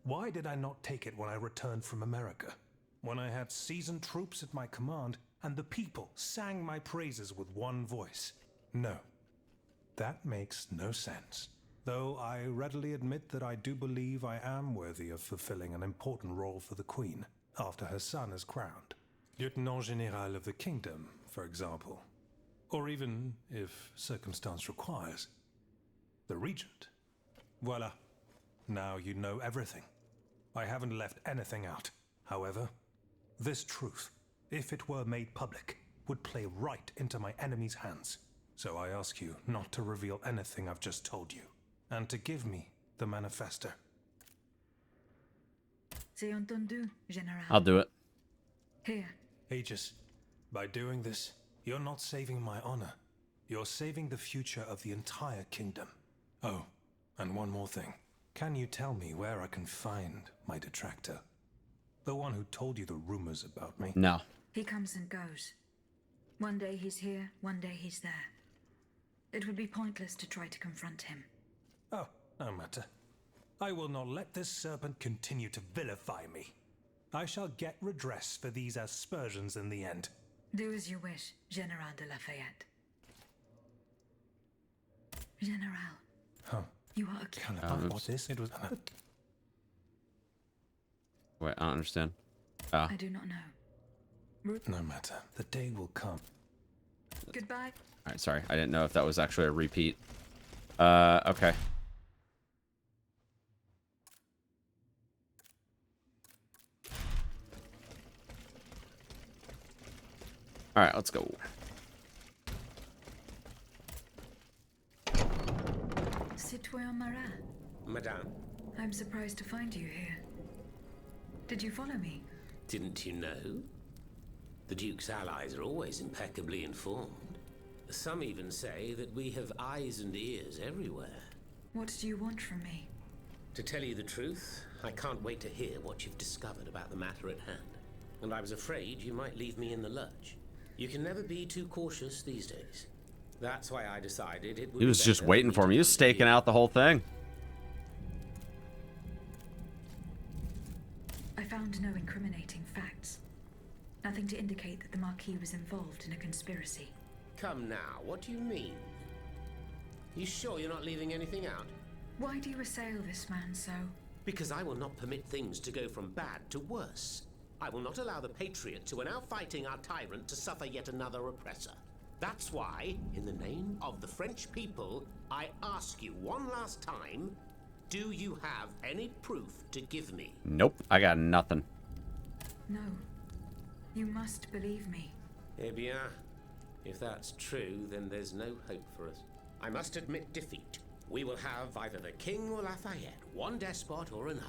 why did I not take it when I returned from America? When I had seasoned troops at my command and the people sang my praises with one voice? No, that makes no sense. Though I readily admit that I do believe I am worthy of fulfilling an important role for the Queen after her son is crowned. Lieutenant General of the Kingdom, for example. Or even, if circumstance requires, the Regent. Voila. Now you know everything. I haven't left anything out. However, this truth, if it were made public, would play right into my enemy's hands. So I ask you not to reveal anything I've just told you, and to give me the manifesto. C'est entendu, General. I'll do it. Here. Aegis, by doing this, you're not saving my honor. You're saving the future of the entire kingdom. Oh, and one more thing. Can you tell me where I can find my detractor? The one who told you the rumors about me? No. He comes and goes. One day he's here, one day he's there. It would be pointless to try to confront him. Oh, no matter. I will not let this serpent continue to vilify me. I shall get redress for these aspersions in the end. Do as you wish, General de Lafayette. General. Huh. You are a king. What's this? It was... Wait, I don't understand. Ah. I do not know. No matter. The day will come. Goodbye. Alright, sorry. I didn't know if that was actually a repeat. Okay. Alright, let's go. Citoyen Marat. Madame. I'm surprised to find you here. Did you follow me? Didn't you know? The Duke's allies are always impeccably informed. Some even say that we have eyes and ears everywhere. What do you want from me? To tell you the truth, I can't wait to hear what you've discovered about the matter at hand. And I was afraid you might leave me in the lurch. You can never be too cautious these days. That's why I decided it would He was just waiting for me. He was staking out the whole thing. I found no incriminating facts. Nothing to indicate that the Marquis was involved in a conspiracy. Come now, what do you mean? You sure you're not leaving anything out? Why do you assail this man so? Because I will not permit things to go from bad to worse. I will not allow the Patriots who are now fighting our tyrant to suffer yet another oppressor. That's why, in the name of the French people, I ask you one last time, do you have any proof to give me? Nope, I got nothing. No. You must believe me. Eh bien, if that's true, then there's no hope for us. I must admit defeat. We will have either the King or Lafayette, one despot or another.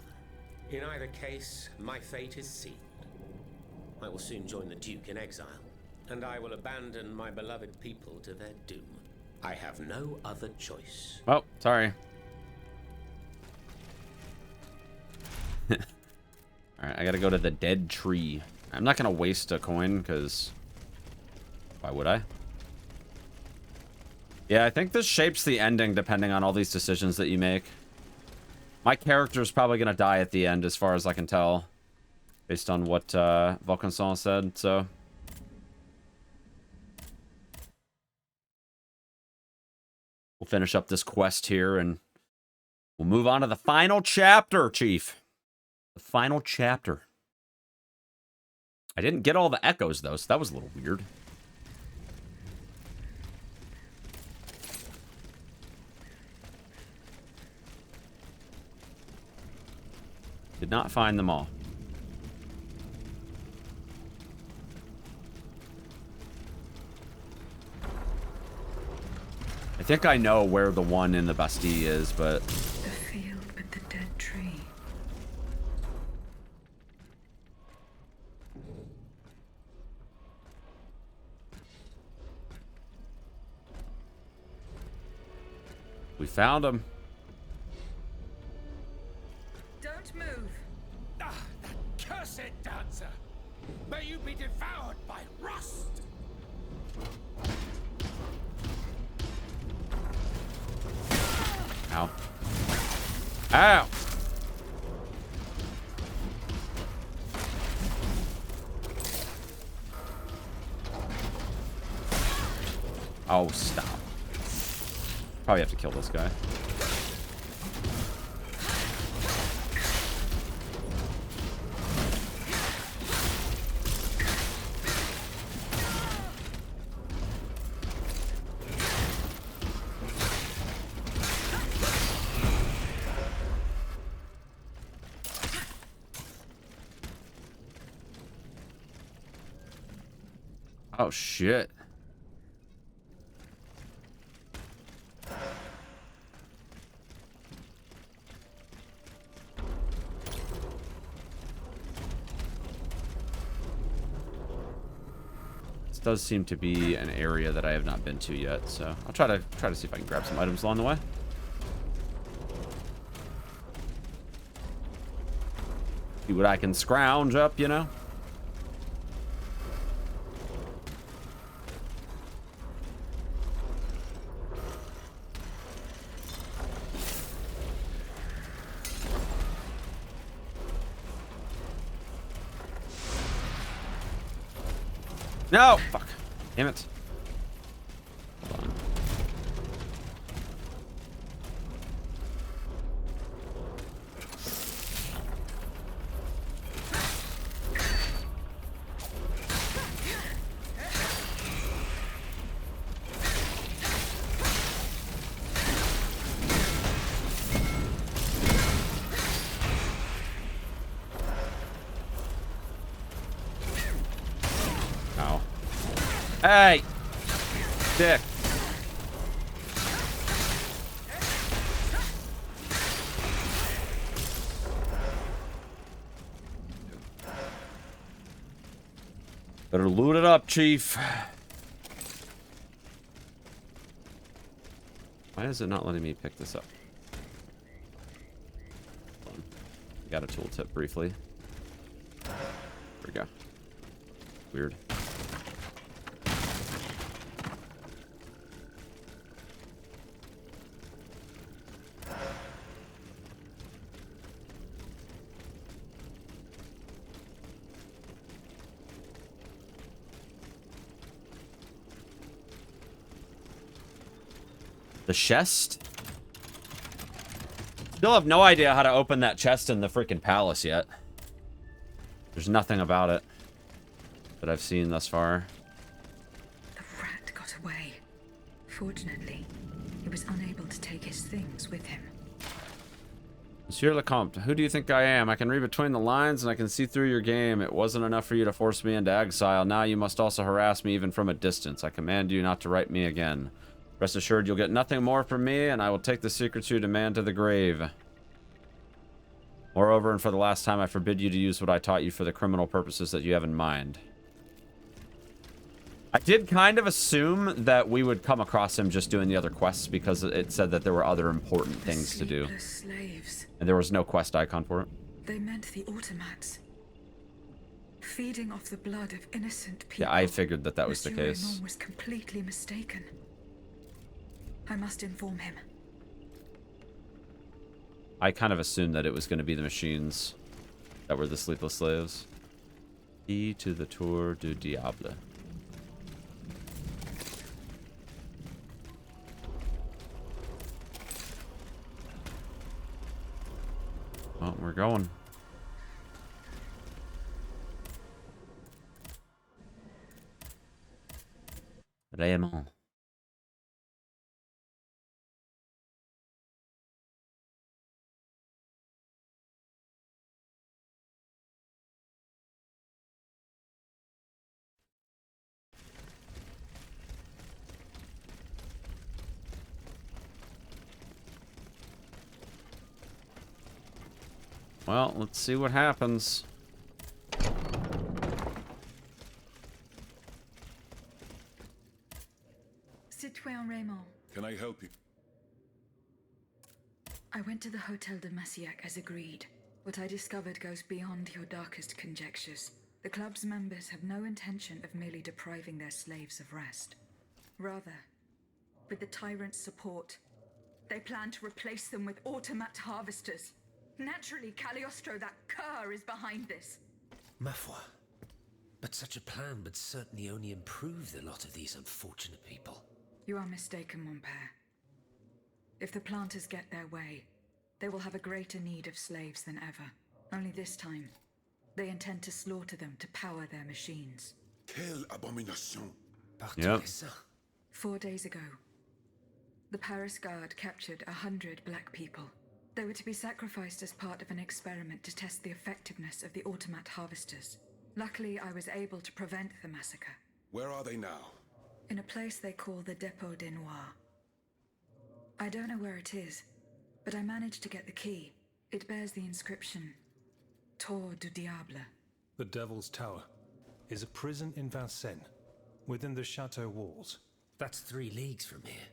In either case, my fate is sealed. I will soon join the Duke in exile, and I will abandon my beloved people to their doom. I have no other choice. Oh, sorry. Alright, I gotta go to the dead tree. I'm not gonna waste a coin, because... why would I? Yeah, I think this shapes the ending depending on all these decisions that you make. My character's probably gonna die at the end, as far as I can tell. Based on what Vaucanson said, so... we'll finish up this quest here, and we'll move on to the final chapter, Chief. The final chapter. I didn't get all the echoes, though, so that was a little weird. Did not find them all. I think I know where the one in the Bastille is, but... the field with the dead tree. we found him. Don't move. Ah, that cursed dancer! May you be devoured by rust! Ow. Ow! Oh, stop. Probably have to kill this guy. Oh, shit. This does seem to be an area that I have not been to yet, so I'll try to see if I can grab some items along the way. See what I can scrounge up, you know? No! Fuck. Damn it. Hold on. Hey! Dick. Better loot it up, Chief. Why is it not letting me pick this up? Hold on. Got a tooltip briefly. There we go. Weird. The chest? Still have no idea how to open that chest in the freaking palace yet. There's nothing about it that I've seen thus far. The rat got away. Fortunately, he was unable to take his things with him. Monsieur Lecomte, who do you think I am? I can read between the lines and I can see through your game. It wasn't enough for you to force me into exile. Now you must also harass me even from a distance. I command you not to write me again. Rest assured you'll get nothing more from me, and I will take the secrets you demand to the grave. Moreover, and for the last time, I forbid you to use what I taught you for the criminal purposes that you have in mind. I did kind of assume that we would come across him just doing the other quests because it said that there were other important things to do. Slaves. And there was no quest icon for it. They meant the automats. Feeding off the blood of innocent people. Yeah, I figured that was the Monsieur case. Raymond was completely mistaken. I must inform him. I kind of assumed that it was going to be the machines that were the sleepless slaves. Key to the Tour du Diable. Well, we're going. Raymond. Well, let's see what happens. Citoyen Raymond. Can I help you? I went to the Hotel de Massiac as agreed. What I discovered goes beyond your darkest conjectures. The club's members have no intention of merely depriving their slaves of rest. Rather, with the tyrant's support, they plan to replace them with automat harvesters. Naturally, Cagliostro, that cur, is behind this. Ma foi. But such a plan would certainly only improve the lot of these unfortunate people. You are mistaken, mon père. If the planters get their way, they will have a greater need of slaves than ever. Only this time, they intend to slaughter them to power their machines. Quelle abomination! Yep. 4 days ago, the Paris Guard captured 100 black people. They were to be sacrificed as part of an experiment to test the effectiveness of the automat harvesters. Luckily, I was able to prevent the massacre. Where are they now? In a place they call the Dépôt des Noirs. I don't know where it is, but I managed to get the key. It bears the inscription, Tour du Diable. The Devil's Tower is a prison in Vincennes, within the chateau walls. That's 3 leagues from here.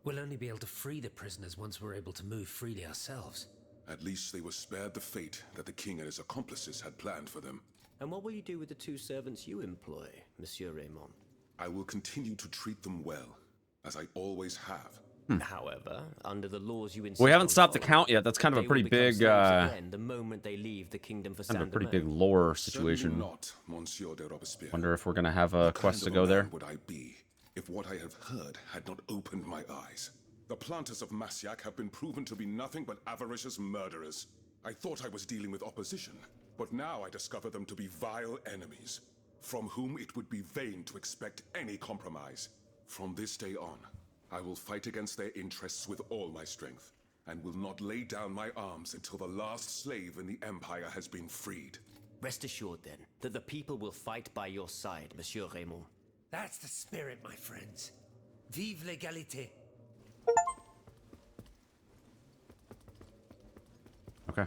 We'll only be able to free the prisoners once we're able to move freely ourselves. At least they were spared the fate that the king and his accomplices had planned for them. And what will you do with the 2 servants you employ, Monsieur Raymond? I will continue to treat them well, as I always have. However, under the laws you insist We haven't on stopped the following, count yet. That's kind of a they pretty will become big, slaves again the moment they leave the kingdom for kind of a pretty Saint-Domingue. big lore Certainly situation. not, Monsieur de Robespierre. Wonder if we're gonna have a What quest to kind go of a there. man would I be if what I have heard had not opened my eyes? The planters of Massiac have been proven to be nothing but avaricious murderers. I thought I was dealing with opposition, but now I discover them to be vile enemies, from whom it would be vain to expect any compromise. From this day on, I will fight against their interests with all my strength, and will not lay down my arms until the last slave in the Empire has been freed. Rest assured, then, that the people will fight by your side, Monsieur Raymond. That's the spirit, my friends. Vive l'égalité. Okay.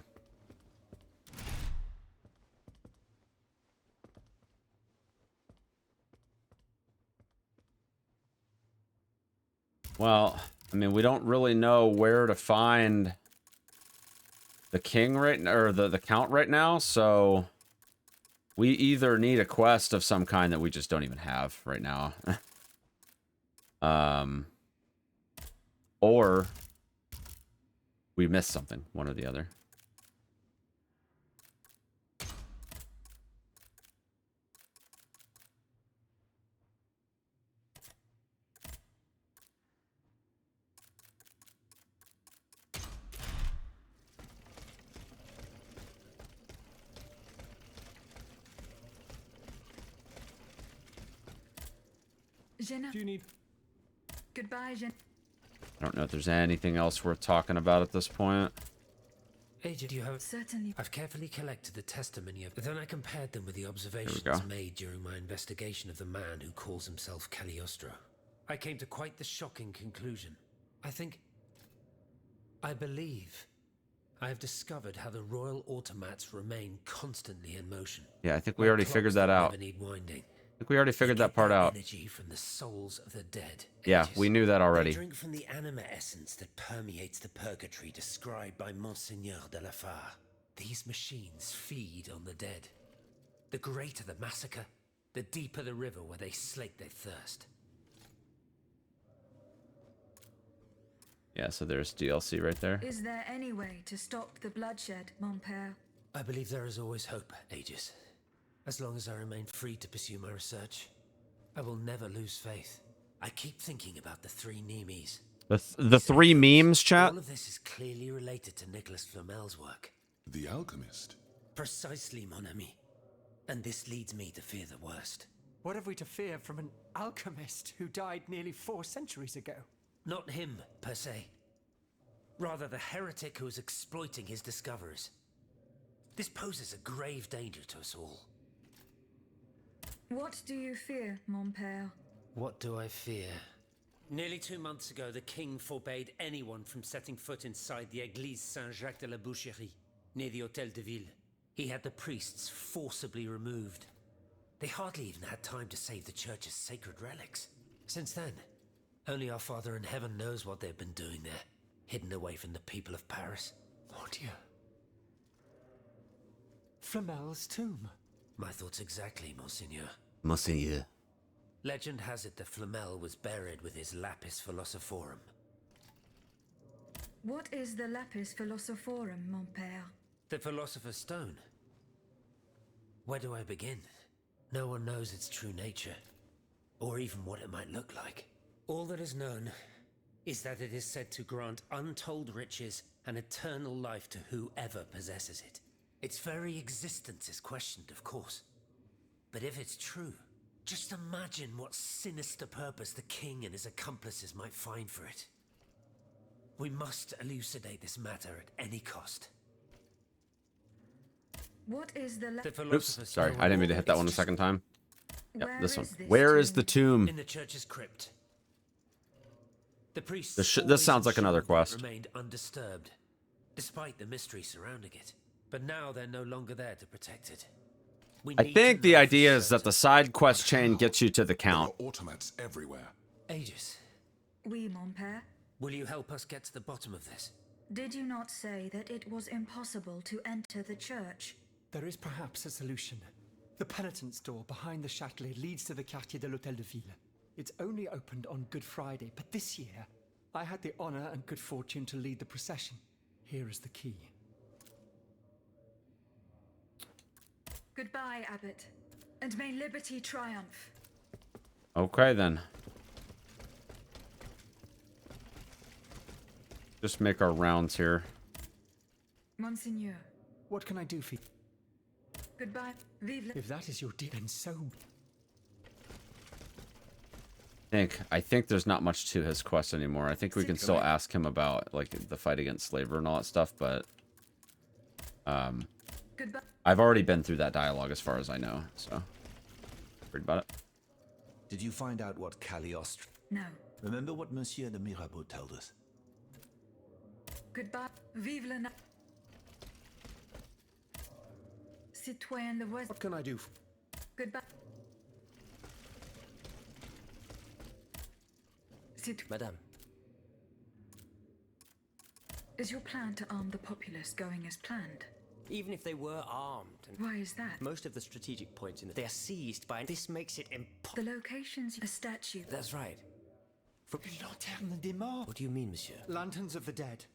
Well, I mean, we don't really know where to find the king right now, or the count right now, so we either need a quest of some kind that we just don't even have right now. Or we missed something, one or the other. Do you need... Goodbye, Jen. I don't know if there's anything else worth talking about at this point. Agent, you have... Certainly. I've carefully collected the testimony of... Then I compared them with the observations made during my investigation of the man who calls himself Cagliostro. I came to quite the shocking conclusion. I believe I have discovered how the royal automats remain constantly in motion. Yeah, I think we already figured that out. Never need winding. I think we already figured that part out. Energy from the souls of the dead. Yeah, we knew that already. They drink from the anima essence that permeates the purgatory described by Monseigneur de la Fare. These machines feed on the dead. The greater the massacre, the deeper the river where they slake their thirst. Yeah, so there's DLC right there. Is there any way to stop the bloodshed, mon père? I believe there is always hope, Aegis. As long as I remain free to pursue my research, I will never lose faith. I keep thinking about the three Nemes. The three memes, chat? All of this is clearly related to Nicholas Flamel's work. The alchemist? Precisely, mon ami. And this leads me to fear the worst. What have we to fear from an alchemist who died nearly 4 centuries ago? Not him, per se. Rather, the heretic who is exploiting his discoveries. This poses a grave danger to us all. What do you fear, mon père? What do I fear? Nearly 2 months ago, the king forbade anyone from setting foot inside the Église Saint-Jacques de la Boucherie, near the Hôtel de Ville. He had the priests forcibly removed. They hardly even had time to save the church's sacred relics. Since then, only our Father in Heaven knows what they've been doing there, hidden away from the people of Paris. Oh dear. Flamel's tomb. My thoughts exactly, Monseigneur. Monseigneur. Legend has it that Flamel was buried with his Lapis Philosophorum. What is the Lapis Philosophorum, mon père? The Philosopher's Stone. Where do I begin? No one knows its true nature, or even what it might look like. All that is known is that it is said to grant untold riches and eternal life to whoever possesses it. Its very existence is questioned, of course. But if it's true, just imagine what sinister purpose the king and his accomplices might find for it. We must elucidate this matter at any cost. What is the Oops, sorry, I didn't mean to hit that one a second time. Yep, this one. this Where is the tomb? In the church's crypt. The priests This sounds like another quest. remained undisturbed, despite the mystery surrounding it. But now they're no longer there to protect it. I think the idea is that the side quest chain gets you to the count. There are automats everywhere. Aegis, Oui, mon père. will you help us get to the bottom of this? Did you not say that it was impossible to enter the church? There is perhaps a solution. The penitent's door behind the Châtelet leads to the Quartier de l'Hôtel de Ville. It's only opened on Good Friday, but this year, I had the honor and good fortune to lead the procession. Here is the key. Goodbye, Abbot, and may liberty triumph. Okay, then. Just make our rounds here. Monseigneur. What can I do for you? Goodbye. Vive If that is your deed, then so... I think there's not much to his quest anymore. I think we can still ask him about like the fight against slavery and all that stuff, but Goodbye. I've already been through that dialogue as far as I know, so read about it. Did you find out what Cagliostro... No. Remember what Monsieur de Mirabeau told us? Goodbye. Vive le... Citoyen de West. What can I do? Goodbye. Madame, Is your plan to arm the populace going as planned? Even if they were armed. And Why is that? most of the strategic points in they are seized by. This makes it impossible. The locations, a statue. That's right. Lanterne des morts. What do you mean, monsieur? Lanterns of the dead.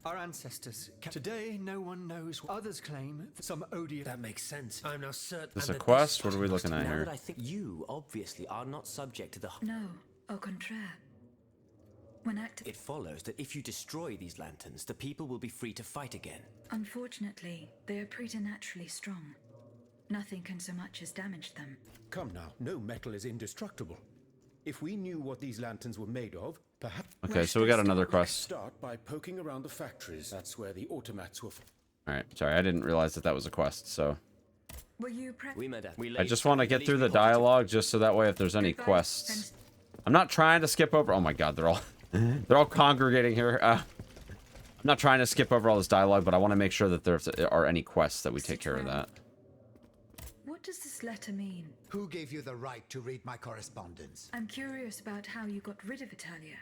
Our ancestors. Today, no one knows. Others claim some odious. That makes sense. I'm now certain. This a quest? What are we looking at Now here? that I think you obviously are not subject to the. No, au contraire. When active, It follows that if you destroy these lanterns, the people will be free to fight again. unfortunately, they are preternaturally strong. Nothing can so much as damage them. Come now, no metal is indestructible. If we knew what these lanterns were made of, perhaps... Okay, so we got another quest. Start by poking around the factories. That's where the automats were... Alright, sorry, I didn't realize that was a quest, so... Were you Oui, madame. I just want to get through the dialogue, just so that way if there's any quests... I'm not trying to skip over... Oh my god, they're all... they're all congregating here. I'm not trying to skip over all this dialogue, but I want to make sure that there are any quests that we take care of that. What does this letter mean? Who gave you the right to read my correspondence? I'm curious about how you got rid of Italia.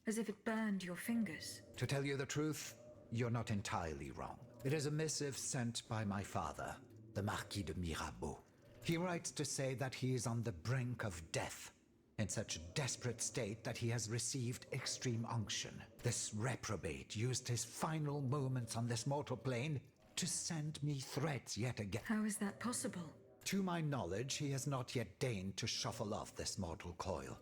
As if it burned your fingers. To tell you the truth, you're not entirely wrong. It is a missive sent by my father, the Marquis de Mirabeau. He writes to say that he is on the brink of death, in such a desperate state that he has received extreme unction. This reprobate used his final moments on this mortal plane to send me threats yet again. How is that possible? To my knowledge, he has not yet deigned to shuffle off this mortal coil.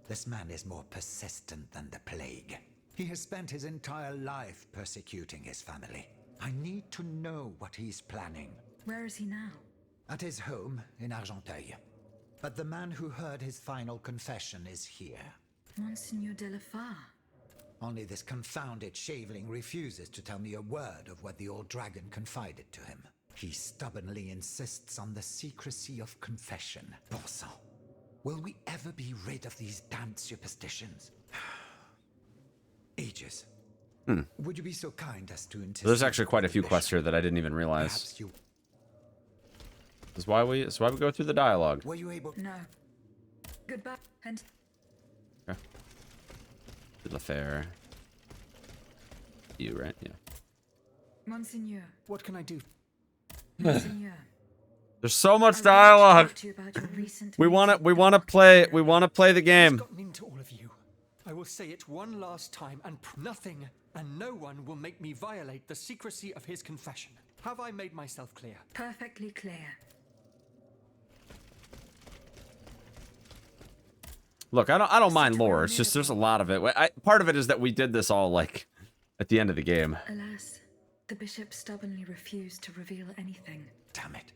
This man is more persistent than the plague. He has spent his entire life persecuting his family. I need to know what he's planning. Where is he now? At his home in Argenteuil. But the man who heard his final confession is here. Monseigneur de la Fare. Only this confounded shaveling refuses to tell me a word of what the old dragon confided to him. He stubbornly insists on the secrecy of confession. Bon sang. Will we ever be rid of these damned superstitions? Aegis. Would you be so kind as to intercede? There's actually quite a few quests here that I didn't even realize. That's why we go through the dialogue. Were you able? No. Goodbye. And Okay. De la Fare. You, right? Yeah. Monseigneur. What can I do? Monseigneur. There's so much dialogue. We want to play the game. I've gotten into all of you. I will say it one last time, and nothing and no one will make me violate the secrecy of his confession. Have I made myself clear? Perfectly clear. Look, I don't mind lore. It's just there's a lot of it. Part of it is that we did this all like at the end of the game. Alas, the bishop stubbornly refused to reveal anything. Damn it.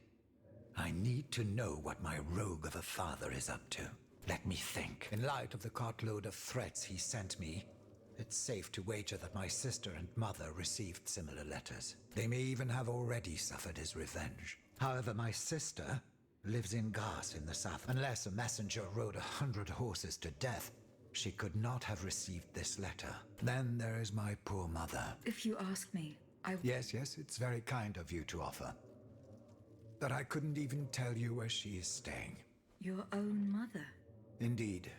I need to know what my rogue of a father is up to. Let me think. In light of the cartload of threats he sent me, it's safe to wager that my sister and mother received similar letters. They may even have already suffered his revenge. However, my sister lives in Grasse in the south. Unless a messenger rode 100 horses to death, she could not have received this letter. Then there is my poor mother. If you ask me, I... Yes, it's very kind of you to offer. But I couldn't even tell you where she is staying. Your own mother. Indeed.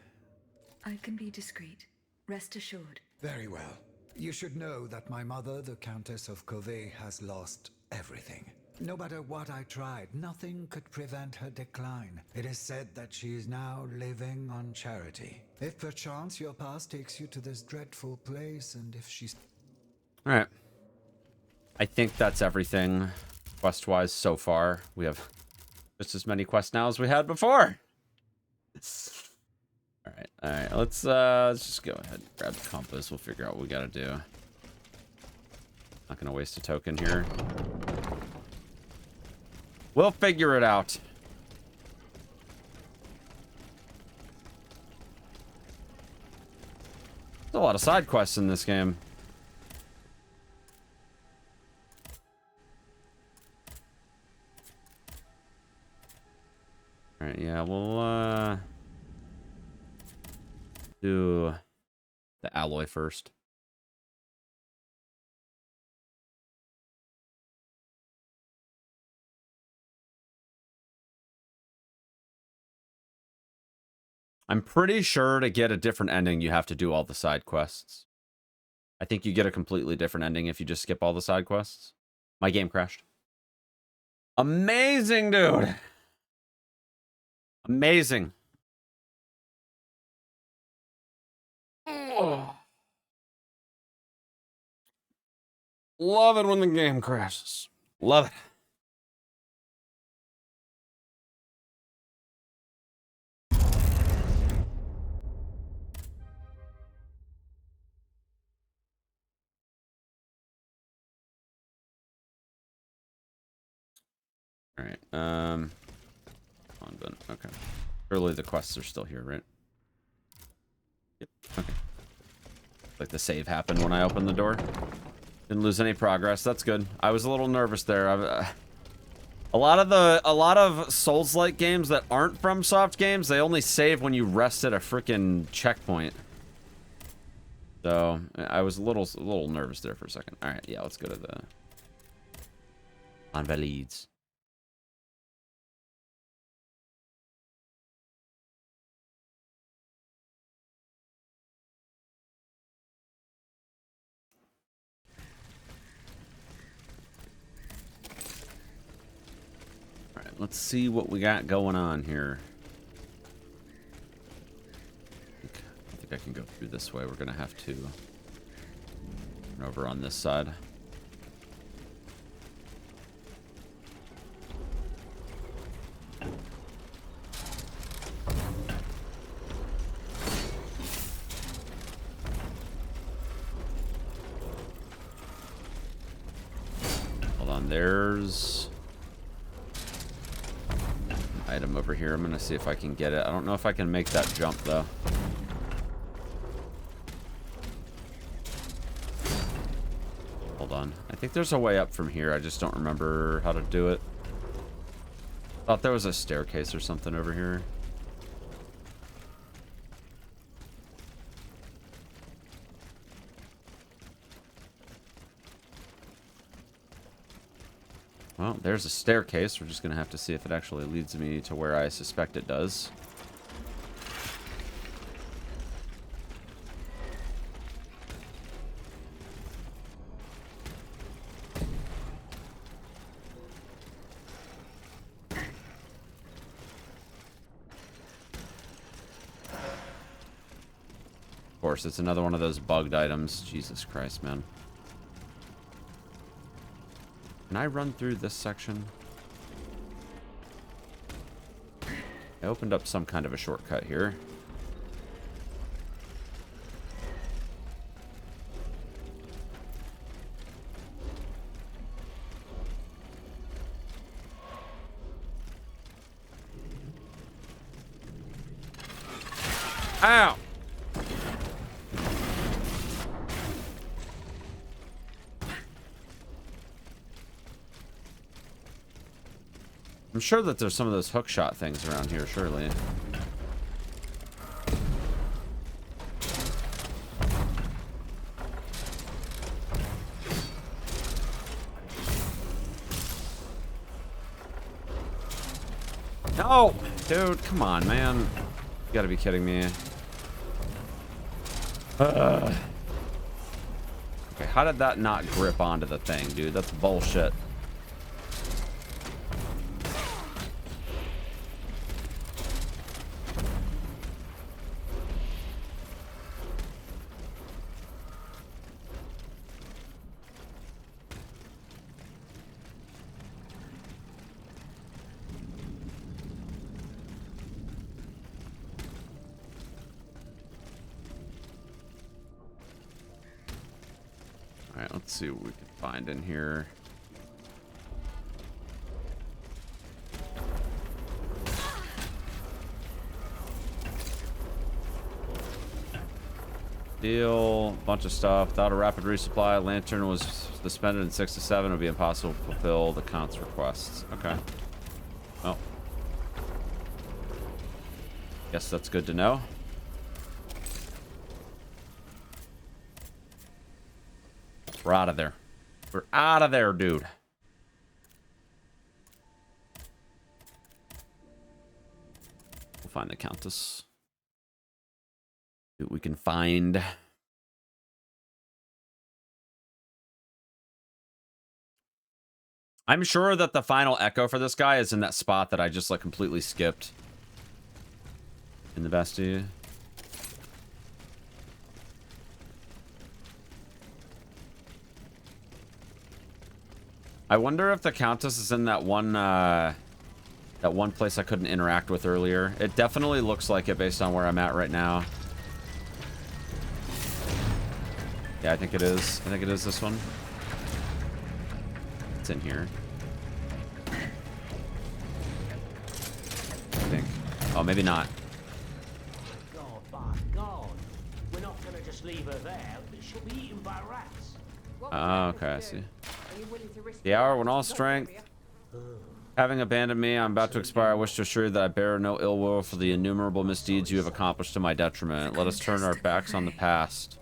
I can be discreet. Rest assured. Very well. You should know that my mother, the Countess of Covey, has lost everything. No matter what I tried, nothing could prevent her decline. It is said that she is now living on charity. If perchance your past takes you to this dreadful place, and if she's... Alright. I think that's everything quest-wise so far. We have just as many quests now as we had before. Alright, let's just go ahead and grab the compass. We'll figure out what we gotta do. Not gonna waste a token here. We'll figure it out. There's a lot of side quests in this game. Alright, yeah, we'll do the alloy first. I'm pretty sure to get a different ending, you have to do all the side quests. I think you get a completely different ending if you just skip all the side quests. My game crashed. Amazing, dude. Amazing. Oh. Love it when the game crashes. Love it. All right. Convent. Okay. Surely the quests are still here, right? Yep. Okay. Like the save happened when I opened the door. Didn't lose any progress. That's good. I was a little nervous there. A lot of Souls-like games that aren't FromSoft games, they only save when you rest at a freaking checkpoint. So I was a little nervous there for a second. All right, yeah, let's go to the Invalides. All right, let's see what we got going on here. I think I can go through this way. We're gonna have to run over on this side. Hold on, there's an item over here. I'm gonna see if I can get it. I don't know if I can make that jump though. Hold on. I think there's a way up from here. I just don't remember how to do it. Thought there was a staircase or something over here. Well, there's a staircase. We're just gonna have to see if it actually leads me to where I suspect it does. Of course, it's another one of those bugged items. Jesus Christ, man. Can I run through this section? I opened up some kind of a shortcut here. Ow! I'm sure that there's some of those hookshot things around here, surely. No! Dude, come on, man. You gotta be kidding me. Okay, how did that not grip onto the thing, dude? That's bullshit. Alright, let's see what we can find in here. Deal, bunch of stuff. Without a rapid resupply, lantern was suspended in 6 to 7. It would be impossible to fulfill the Count's requests. Okay. Well. Guess that's good to know. We're out of there. We're out of there, dude. We'll find the Countess. See what we can find. I'm sure that the final echo for this guy is in that spot that I just like completely skipped. In the Bastille. I wonder if the Countess is in that one place I couldn't interact with earlier. It definitely looks like it based on where I'm at right now. Yeah, I think it is. I think it is this one. It's in here. I think. Oh, maybe not. God, by God. We're not gonna just leave her there. She'll be eaten by rats. Oh, okay, I see. The hour when all strength, having abandoned me, I'm about to expire. I wish to assure you that I bear no ill will for the innumerable misdeeds you have accomplished to my detriment. Let us turn our backs on the past.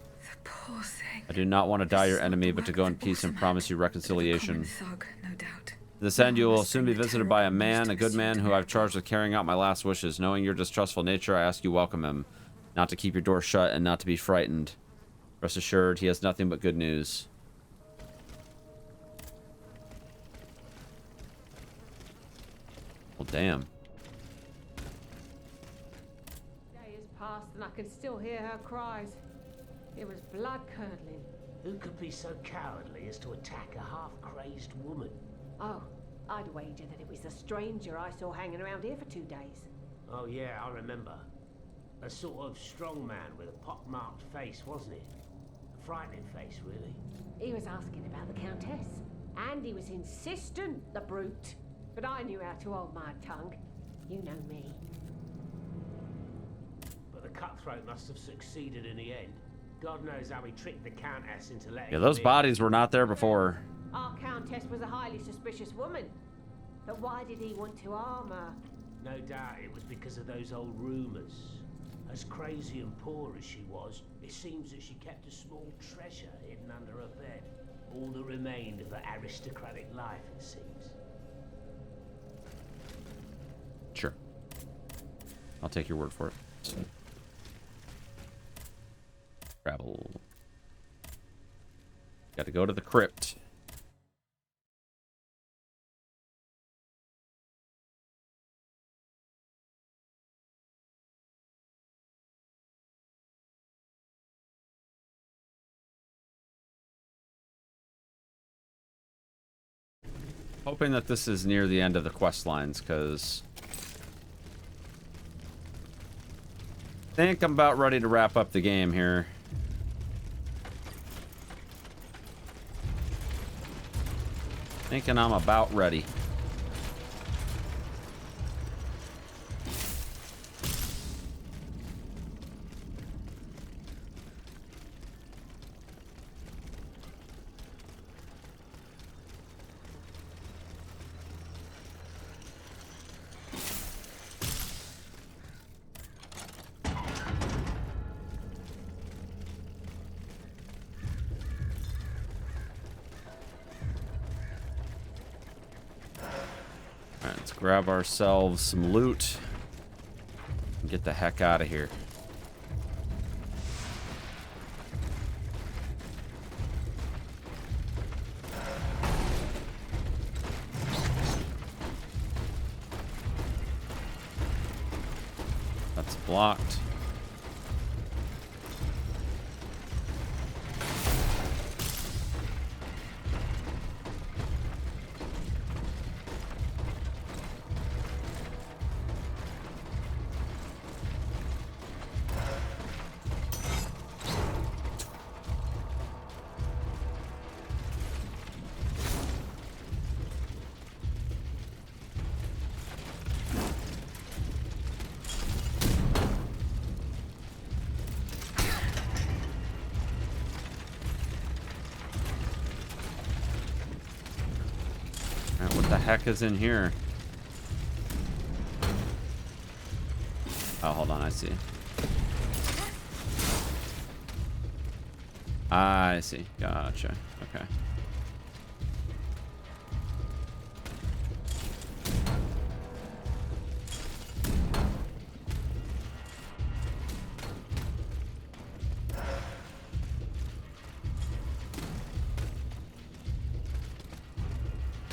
I do not want to die your enemy, but to go in peace and promise you reconciliation. To this end, you will soon be visited by a man, a good man, who I've charged with carrying out my last wishes. Knowing your distrustful nature, I ask you welcome him, not to keep your door shut and not to be frightened. Rest assured, he has nothing but good news. Well, damn. Day has passed and I can still hear her cries. It was blood-curdling. Who could be so cowardly as to attack a half-crazed woman? Oh, I'd wager that it was a stranger I saw hanging around here for 2 days. Oh yeah, I remember. A sort of strong man with a pock-marked face, wasn't it? A frightening face, really. He was asking about the Countess, and he was insistent, the brute. But I knew how to hold my tongue. You know me. But the cutthroat must have succeeded in the end. God knows how he tricked the Countess into letting Yeah, those him in. bodies were not there before. Our Countess was a highly suspicious woman. But why did he want to harm her? No doubt it was because of those old rumours. As crazy and poor as she was, it seems that she kept a small treasure hidden under her bed. All that remained of her aristocratic life, it seems. Sure. I'll take your word for it. Travel. Got to go to the crypt. Hoping that this is near the end of the quest lines, because I think I'm about ready to wrap up the game here. Thinking I'm about ready. Grab ourselves some loot and get the heck out of here. That's blocked. Heck is in here? Oh, hold on, I see. I see. Gotcha. Okay.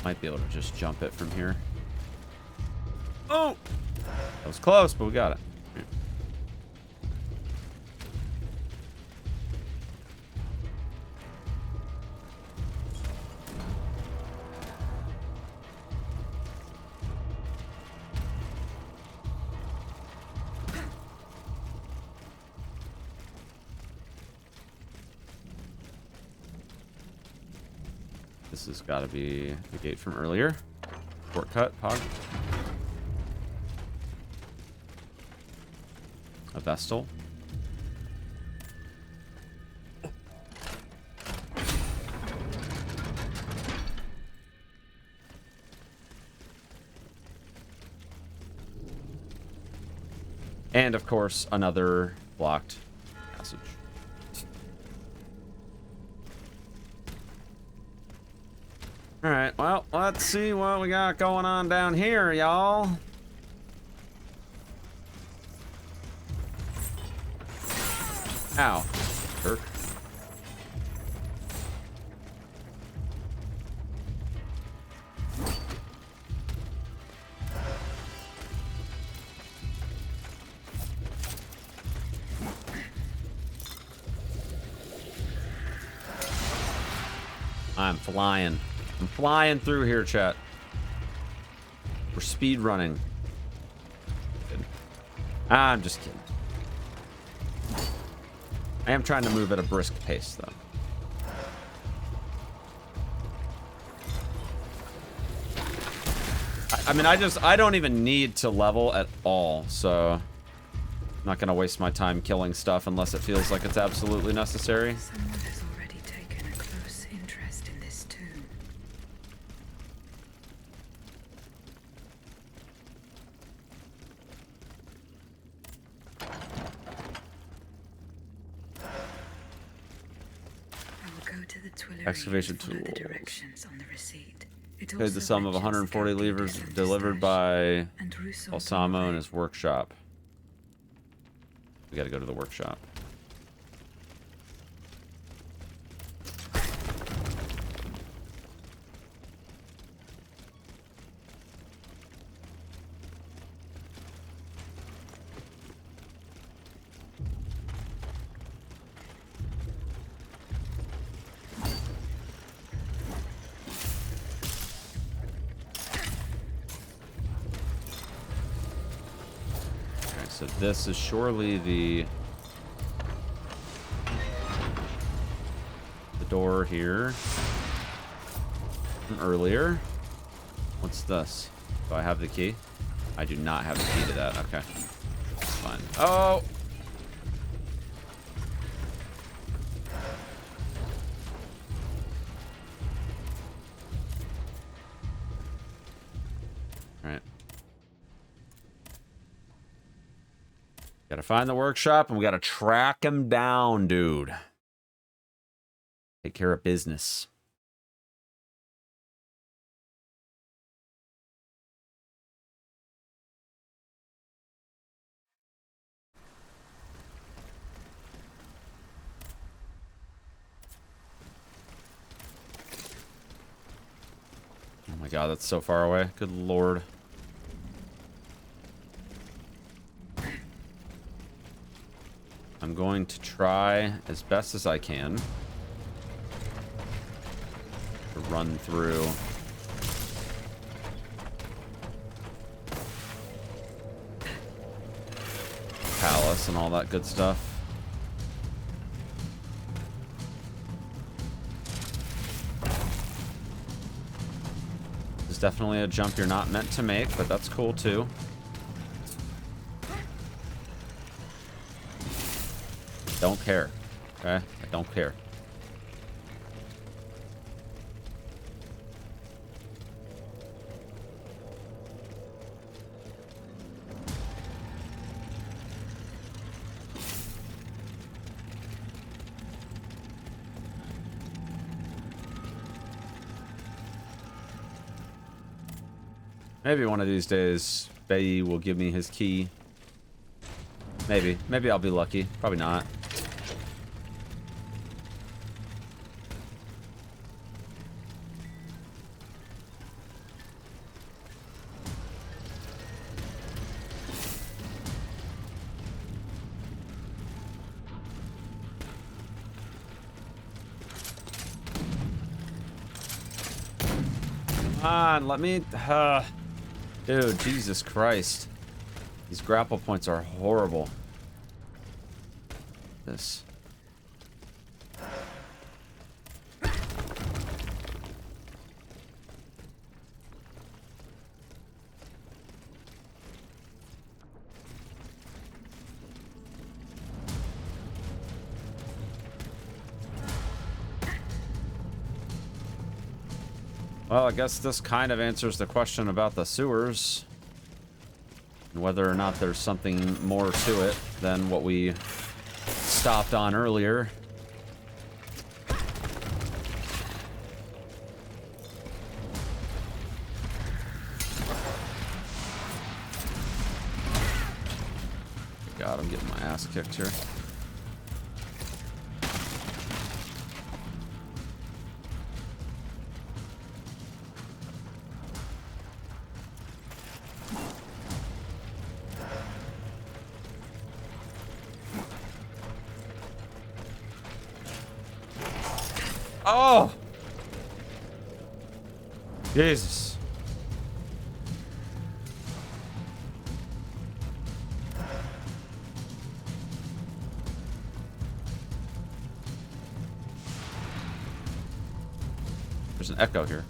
Might be able to just jump it from here. Oh! That was close, but we got it. This has got to be the gate from earlier. Shortcut, Pog. A Vestal. And of course, another blocked passage. Alright, well, let's see what we got going on down here, y'all. Ow. Jerk. I'm flying. I'm flying through here, chat. We're speed running. I'm just kidding. I am trying to move at a brisk pace, though. I mean, I don't even need to level at all, so I'm not gonna waste my time killing stuff unless it feels like it's absolutely necessary. Someone has already taken a close interest in this tomb. Excavation Follow tools. the directions on the receipt. It Paid the also sum of mentions the 140 Captain levers Descent delivered stash by and Rousseau Balsamo in his workshop. We gotta go to the workshop. So this is surely the door here from earlier. What's this? Do I have the key? I do not have the key to that. Okay. That's fine. Oh! Alright. Gotta find the workshop and we gotta track him down, dude. Take care of business. Oh my god, that's so far away. Good lord. I'm going to try as best as I can to run through palace and all that good stuff. There's definitely a jump you're not meant to make, but that's cool too. Don't care. Okay? I don't care. Maybe one of these days, Bayi will give me his key. Maybe. Maybe I'll be lucky. Probably not. on, let me... dude, Jesus Christ. These grapple points are horrible. This. Well, I guess this kind of answers the question about the sewers. And whether or not there's something more to it than what we stopped on earlier. God, I'm getting my ass kicked here. Oh! Jesus. There's an echo here.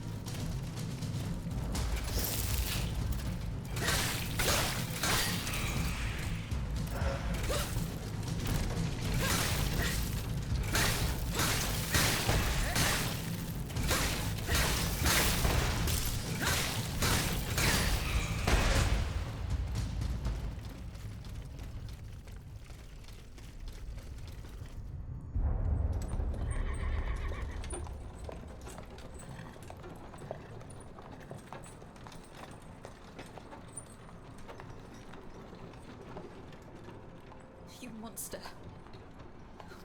You monster.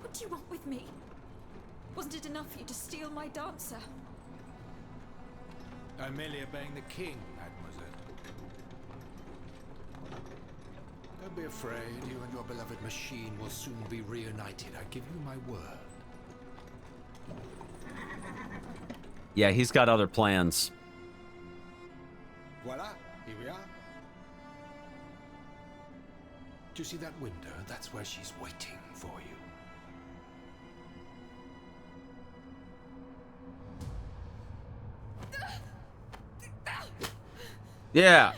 What do you want with me? Wasn't it enough for you to steal my dancer? I'm merely obeying the king, mademoiselle. Don't be afraid. You and your beloved machine will soon be reunited. I give you my word. Yeah, he's got other plans. Voila, here we are. Do you see that window? That's where she's waiting for you. Yeah.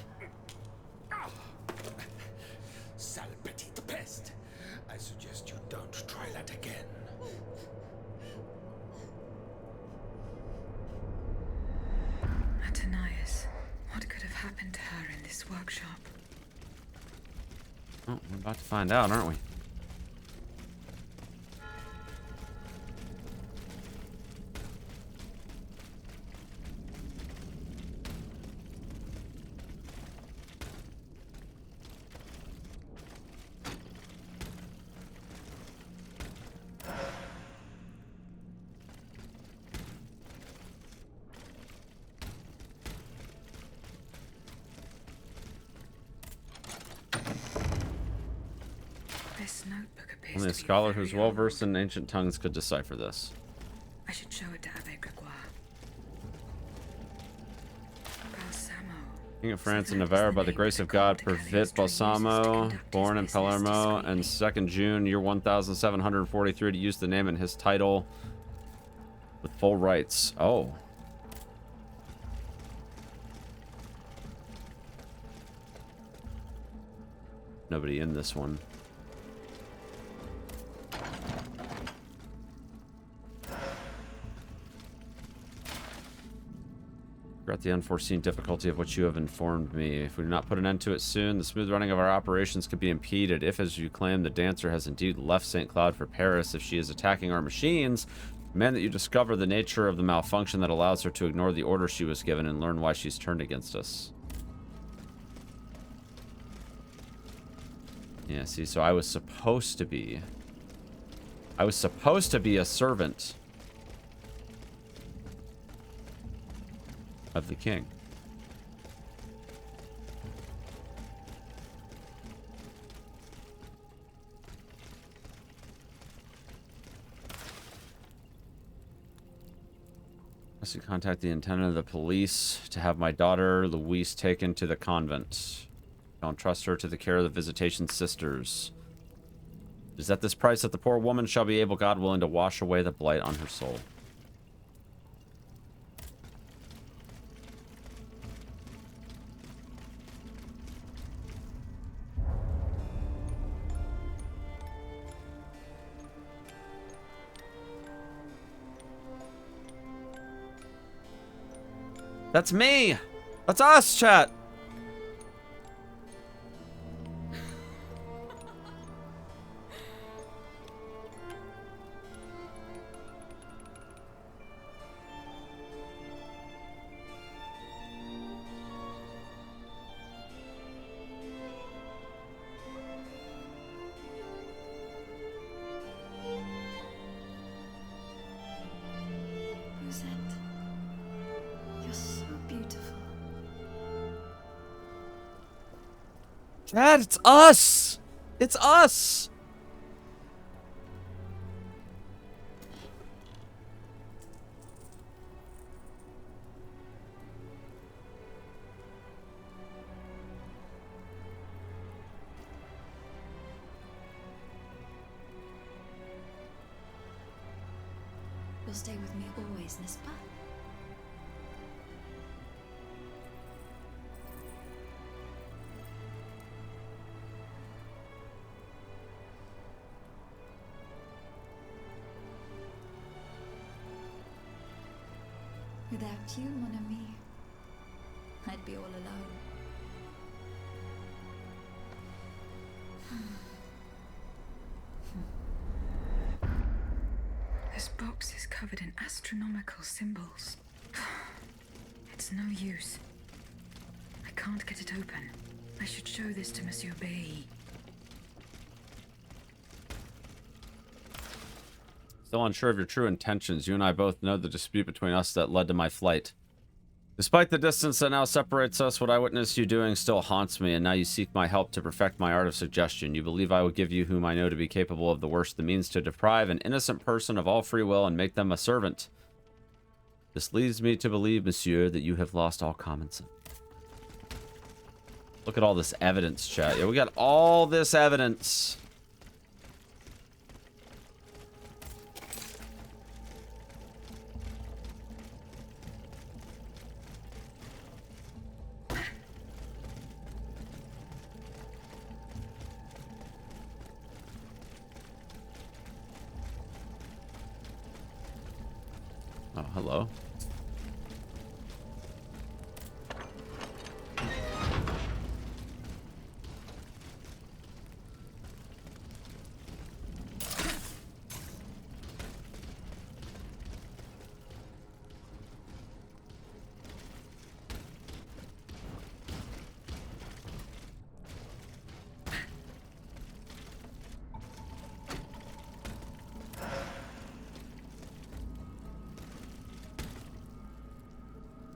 Sale petite peste. I suggest you don't try that again. Atanias, what could have happened to her in this workshop? Oh, we're about to find out, aren't we? This notebook appears Only a to be scholar very who's well old. versed in ancient tongues could decipher this. I should show it to Abbe Gregoire. Balsamo. King of France and Navarre, by the grace of God, Pervit Balsamo, born in Palermo, and 2nd June, year 1743, to use the name and his title with full rights. Oh. Nobody in this one. Regret the unforeseen difficulty of which you have informed me. If we do not put an end to it soon, the smooth running of our operations could be impeded. If, as you claim, the dancer has indeed left St. Cloud for Paris, if she is attacking our machines, demand that you discover the nature of the malfunction that allows her to ignore the order she was given and learn why she's turned against us. Yeah, see, so I was supposed to be a servant of the king. To contact the intendant of the police to have my daughter Louise taken to the convent. Don't trust her to the care of the visitation sisters. It is at this price that the poor woman shall be able, God willing, to wash away the blight on her soul. That's me! That's us, chat! Chad, it's us! It's us! You'll stay with me always, n'est-ce pas? Without you, mon ami, I'd be all alone. This box is covered in astronomical symbols. It's no use. I can't get it open. I should show this to Monsieur B. Still unsure of your true intentions. You and I both know the dispute between us that led to my flight. Despite the distance that now separates us, what I witnessed you doing still haunts me, and now you seek my help to perfect my art of suggestion. You believe I will give you whom I know to be capable of the worst, the means to deprive an innocent person of all free will and make them a servant. This leads me to believe, monsieur, that you have lost all common sense. Look at all this evidence, chat. Yeah, we got all this evidence. Oh, hello.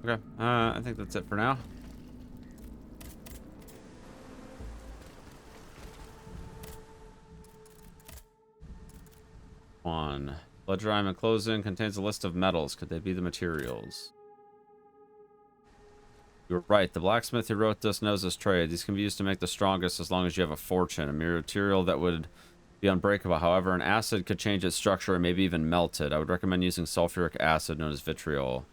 Okay, I think that's it for now. One. Ledger I'm enclosing contains a list of metals. Could they be the materials? You're right. The blacksmith who wrote this knows his trade. These can be used to make the strongest as long as you have a fortune. A material that would be unbreakable. However, an acid could change its structure and maybe even melt it. I would recommend using sulfuric acid, known as vitriol.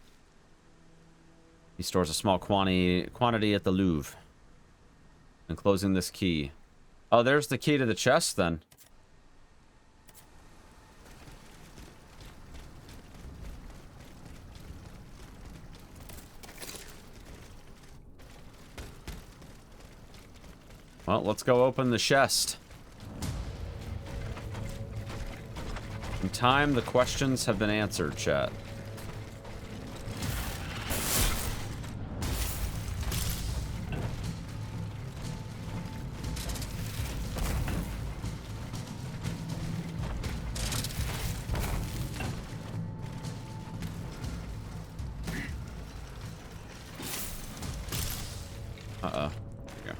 He stores a small quantity at the Louvre. Enclosing this key. Oh, there's the key to the chest, then. Well, let's go open the chest. In time, the questions have been answered, chat. Uh-oh. There we go.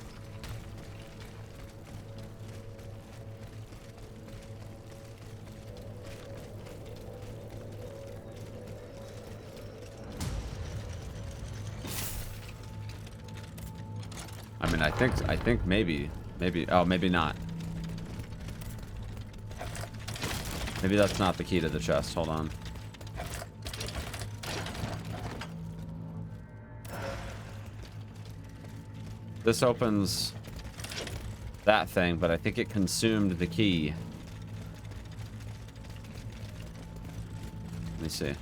I mean, I think maybe, oh, maybe not. Maybe that's not the key to the chest. Hold on. This opens that thing, but I think it consumed the key. Let me see.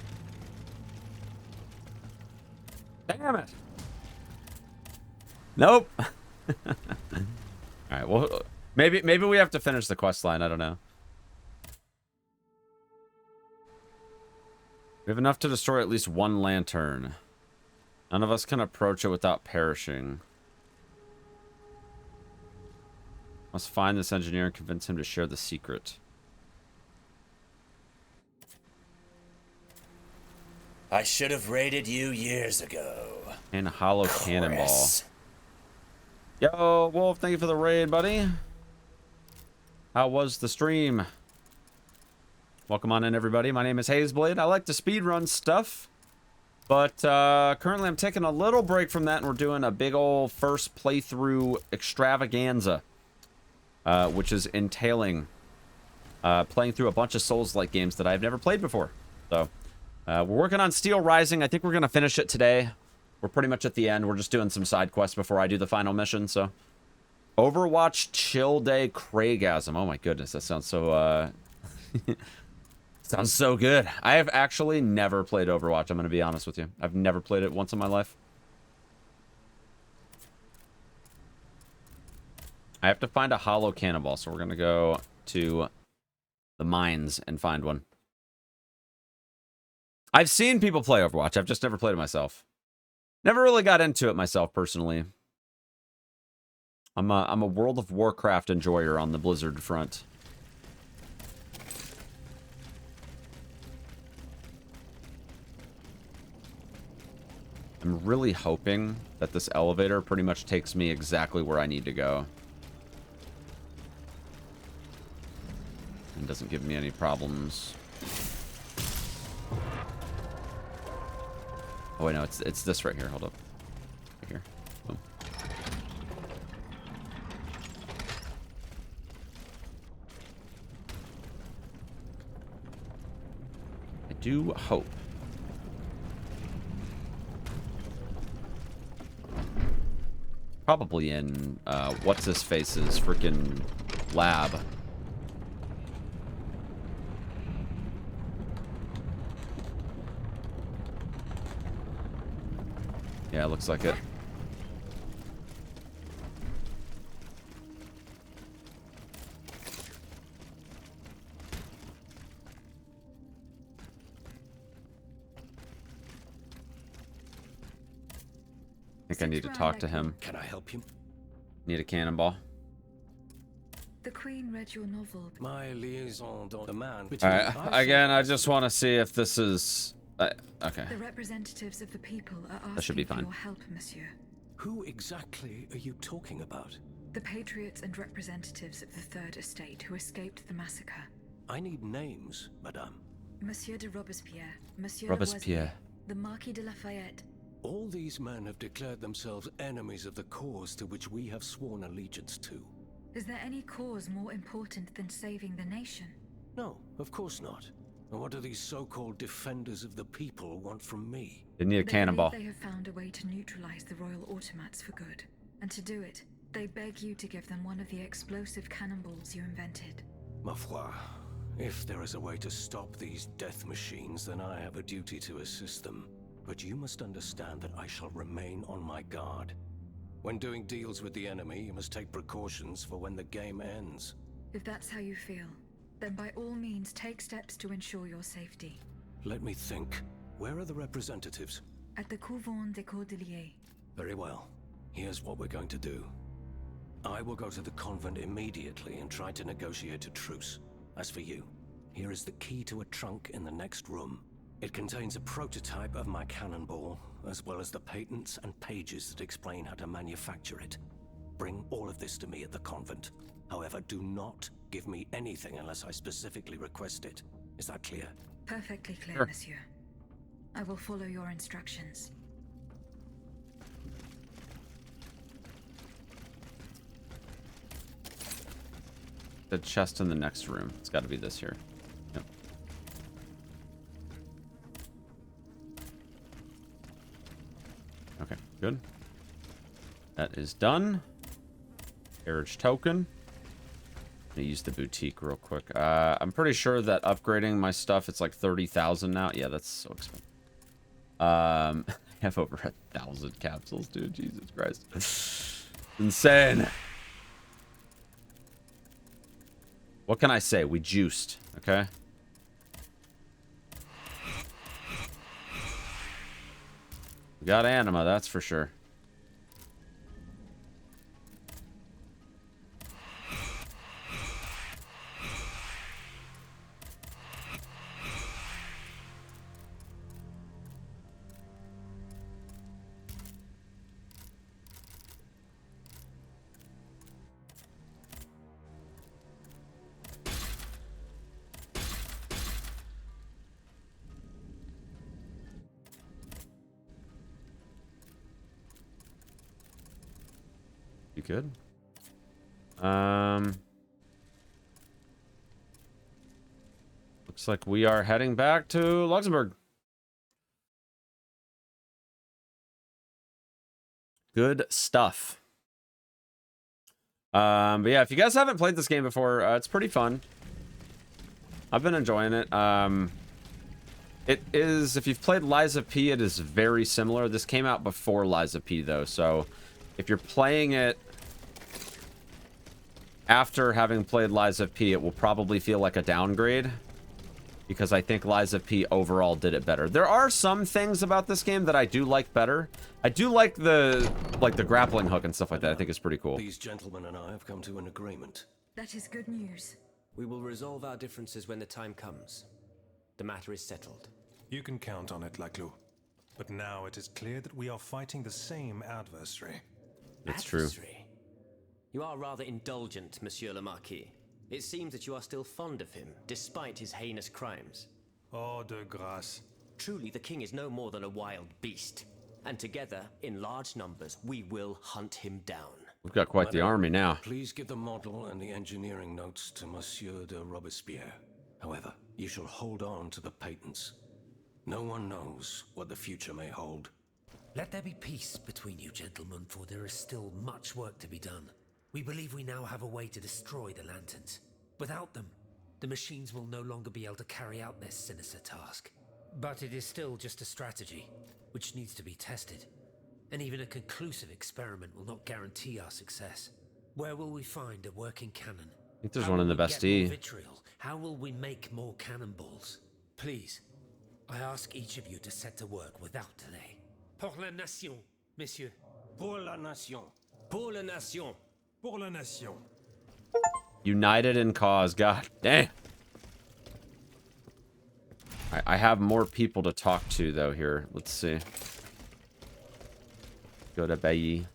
Damn it. Nope. All right, well, maybe we have to finish the quest line. I don't know. We have enough to destroy at least one lantern. None of us can approach it without perishing. Must find this engineer and convince him to share the secret. I should have raided you years ago. And a hollow cannonball. Yo, Wolf, thank you for the raid, buddy. How was the stream? Welcome on in, everybody. My name is Hazeblade. I like to speedrun stuff. But currently I'm taking a little break from that, and we're doing a big old first playthrough extravaganza. Which is entailing playing through a bunch of Souls-like games that I've never played before. So, we're working on Steelrising. I think we're going to finish it today. We're pretty much at the end. We're just doing some side quests before I do the final mission, so. Overwatch Chill Day Craigasm. Oh my goodness, that sounds so, sounds so good. I have actually never played Overwatch, I'm going to be honest with you. I've never played it once in my life. I have to find a hollow cannonball, so we're going to go to the mines and find one. I've seen people play Overwatch. I've just never played it myself. Never really got into it myself, personally. I'm a World of Warcraft enjoyer on the Blizzard front. I'm really hoping that this elevator pretty much takes me exactly where I need to go. And doesn't give me any problems. Oh wait, no, it's this right here. Hold up. Right here. Boom. I do hope. Probably in what's his face's freaking lab. Yeah, it looks like it. I think I need to talk to him. Can I help you? Need a cannonball. The Queen read your novel. My liaison dans the man. Alright, again, I just want to see if this is... okay. The representatives of the people are That should be asking for fine. your help, monsieur. Who exactly are you talking about? The patriots and representatives of the Third Estate who escaped the massacre. I need names, madame. Monsieur de Robespierre, Monsieur Robespierre. Lavoisier, the Marquis de Lafayette. All these men have declared themselves enemies of the cause to which we have sworn allegiance to. Is there any cause more important than saving the nation? No, of course not. And what do these so-called defenders of the people want from me? They need a cannonball. They have found a way to neutralize the royal automats for good. And to do it, they beg you to give them one of the explosive cannonballs you invented. Ma foi, if there is a way to stop these death machines, then I have a duty to assist them. But you must understand that I shall remain on my guard. When doing deals with the enemy, you must take precautions for when the game ends. If that's how you feel, then by all means take steps to ensure your safety. Let me think. Where are the representatives? At the Couvent des Cordeliers. Very well. Here's what we're going to do. I will go to the convent immediately and try to negotiate a truce. As for you, here is the key to a trunk in the next room. It contains a prototype of my cannonball, as well as the patents and pages that explain how to manufacture it. Bring all of this to me at the convent. However, do not give me anything unless I specifically request it. Is that clear? Perfectly clear, Sure. monsieur. I will follow your instructions. the chest in the next room. It's got to be this here. Yep. Okay, good. That is done. Carriage token. I'm gonna use the boutique real quick. I'm pretty sure that upgrading my stuff, it's like 30,000 now. Yeah, that's so expensive. I have over 1,000 capsules, dude. Jesus Christ. Insane. What can I say? We juiced, okay? We got anima, that's for sure. You good? Looks like we are heading back to Luxembourg. Good stuff. But yeah, if you guys haven't played this game before, it's pretty fun. I've been enjoying it. It is, if you've played Lies of P, it is very similar. This came out before Lies of P, though, so if you're playing it after having played Lies of P, it will probably feel like a downgrade, because I think Lies of P overall did it better. There are some things about this game that I do like better. I do like the grappling hook and stuff like that. I think it's pretty cool. These gentlemen and I have come to an agreement. That is good news. We will resolve our differences when the time comes. The matter is settled. You can count on it, Laclos. But now it is clear that we are fighting the same adversary. It's true. You are rather indulgent, Monsieur le Marquis. It seems that you are still fond of him, despite his heinous crimes. Oh, de grâce. Truly, the king is no more than a wild beast. And together, in large numbers, we will hunt him down. We've got quite the army now. Please give the model and the engineering notes to Monsieur de Robespierre. However, you shall hold on to the patents. No one knows what the future may hold. Let there be peace between you, gentlemen, for there is still much work to be done. We believe we now have a way to destroy the lanterns. Without them, the machines will no longer be able to carry out their sinister task. But it is still just a strategy, which needs to be tested. And even a conclusive experiment will not guarantee our success. Where will we find a working cannon? I think there's one in the Bastille. Vitriol? How will we make more cannonballs? Please, I ask each of you to set to work without delay. Pour la nation, messieurs. Pour la nation. Pour la nation. Pour la nation. United in cause. God damn. I have more people to talk to, though, here. Let's see. Go to Bailly.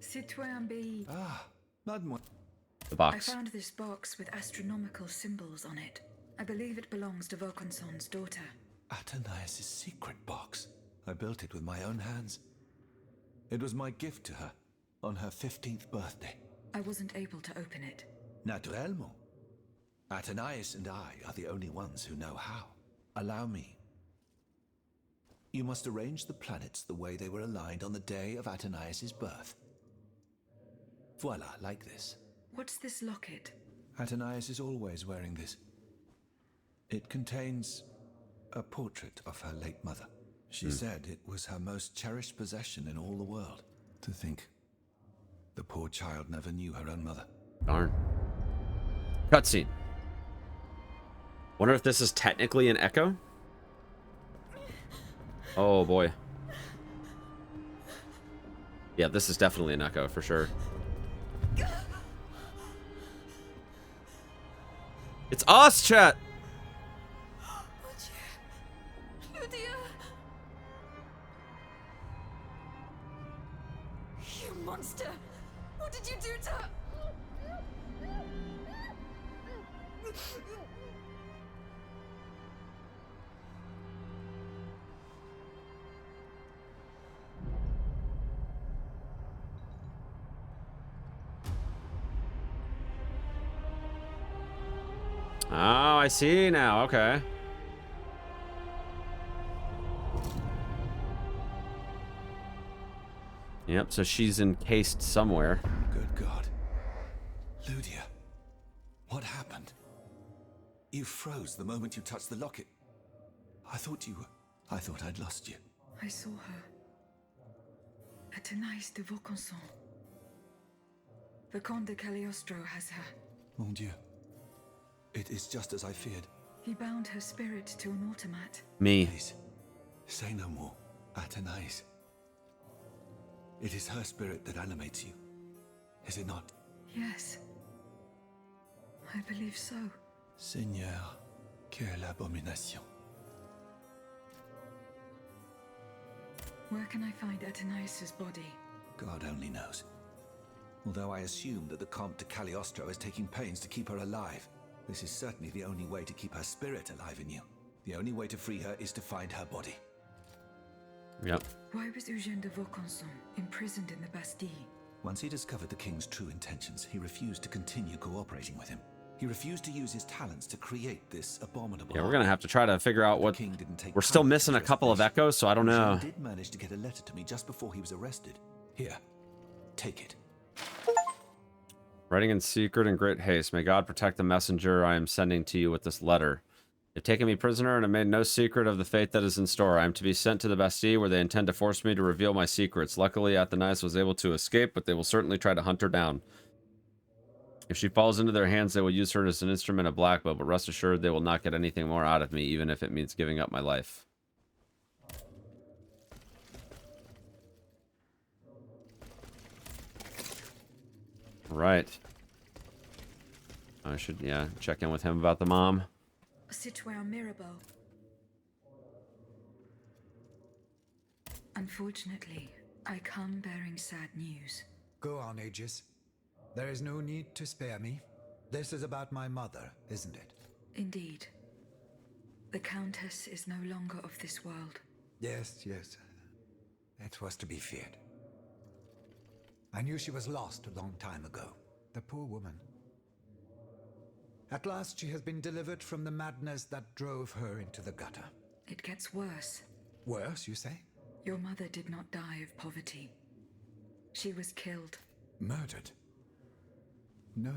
Citoyen Bailly. Ah, mademoiselle. The box. I found this box with astronomical symbols on it. I believe it belongs to Vaucanson's daughter. Athenais' secret box. I built it with my own hands. It was my gift to her on her 15th birthday. I wasn't able to open it. Naturellement. Athenais and I are the only ones who know how. Allow me. You must arrange the planets the way they were aligned on the day of Athenais' birth. Voila, like this. What's this locket? Athenais is always wearing this. It contains a portrait of her late mother. She said it was her most cherished possession in all the world. To think, the poor child never knew her own mother. Darn. Cutscene. Wonder if this is technically an echo? Oh boy. Yeah, this is definitely an echo for sure. It's us, chat! You monster! What did you do to her? I see now. Okay. Yep, so she's encased somewhere. Good God. Ludia, what happened? You froze the moment you touched the locket. I thought I'd lost you. I saw her. Athénaïs de Vaucanson. The Comte de Cagliostro has her. Mon Dieu. It is just as I feared. He bound her spirit to an automat. Me. Please, say no more. Athénaïs. It is her spirit that animates you, is it not? Yes. I believe so. Seigneur, quelle abomination. Where can I find Athénaïs' body? God only knows. Although I assume that the Comte de Cagliostro is taking pains to keep her alive. This is certainly the only way to keep her spirit alive in you. The only way to free her is to find her body. Yep. Why was Eugène de Vaucanson imprisoned in the Bastille? Once he discovered the king's true intentions, he refused to continue cooperating with him. He refused to use his talents to create this abominable... Yeah, we're gonna have to try to figure out what... We're still missing a couple of echoes, so I don't know. He did manage to get a letter to me just before he was arrested. Here, take it. Writing in secret in great haste. May God protect the messenger I am sending to you with this letter. They've taken me prisoner and have made no secret of the fate that is in store. I am to be sent to the Bastille where they intend to force me to reveal my secrets. Luckily, Athénaïs was able to escape, but they will certainly try to hunt her down. If she falls into their hands, they will use her as an instrument of blackmail, but rest assured they will not get anything more out of me, even if it means giving up my life. Right. I should, yeah, check in with him about the mom. Citoyen Mirabeau. Unfortunately, I come bearing sad news. Go on, Aegis. There is no need to spare me. This is about my mother, isn't it? Indeed. The Countess is no longer of this world. Yes. It was to be feared. I knew she was lost a long time ago. The poor woman. At last she has been delivered from the madness that drove her into the gutter. It gets worse. Worse, you say? Your mother did not die of poverty. She was killed. Murdered? No.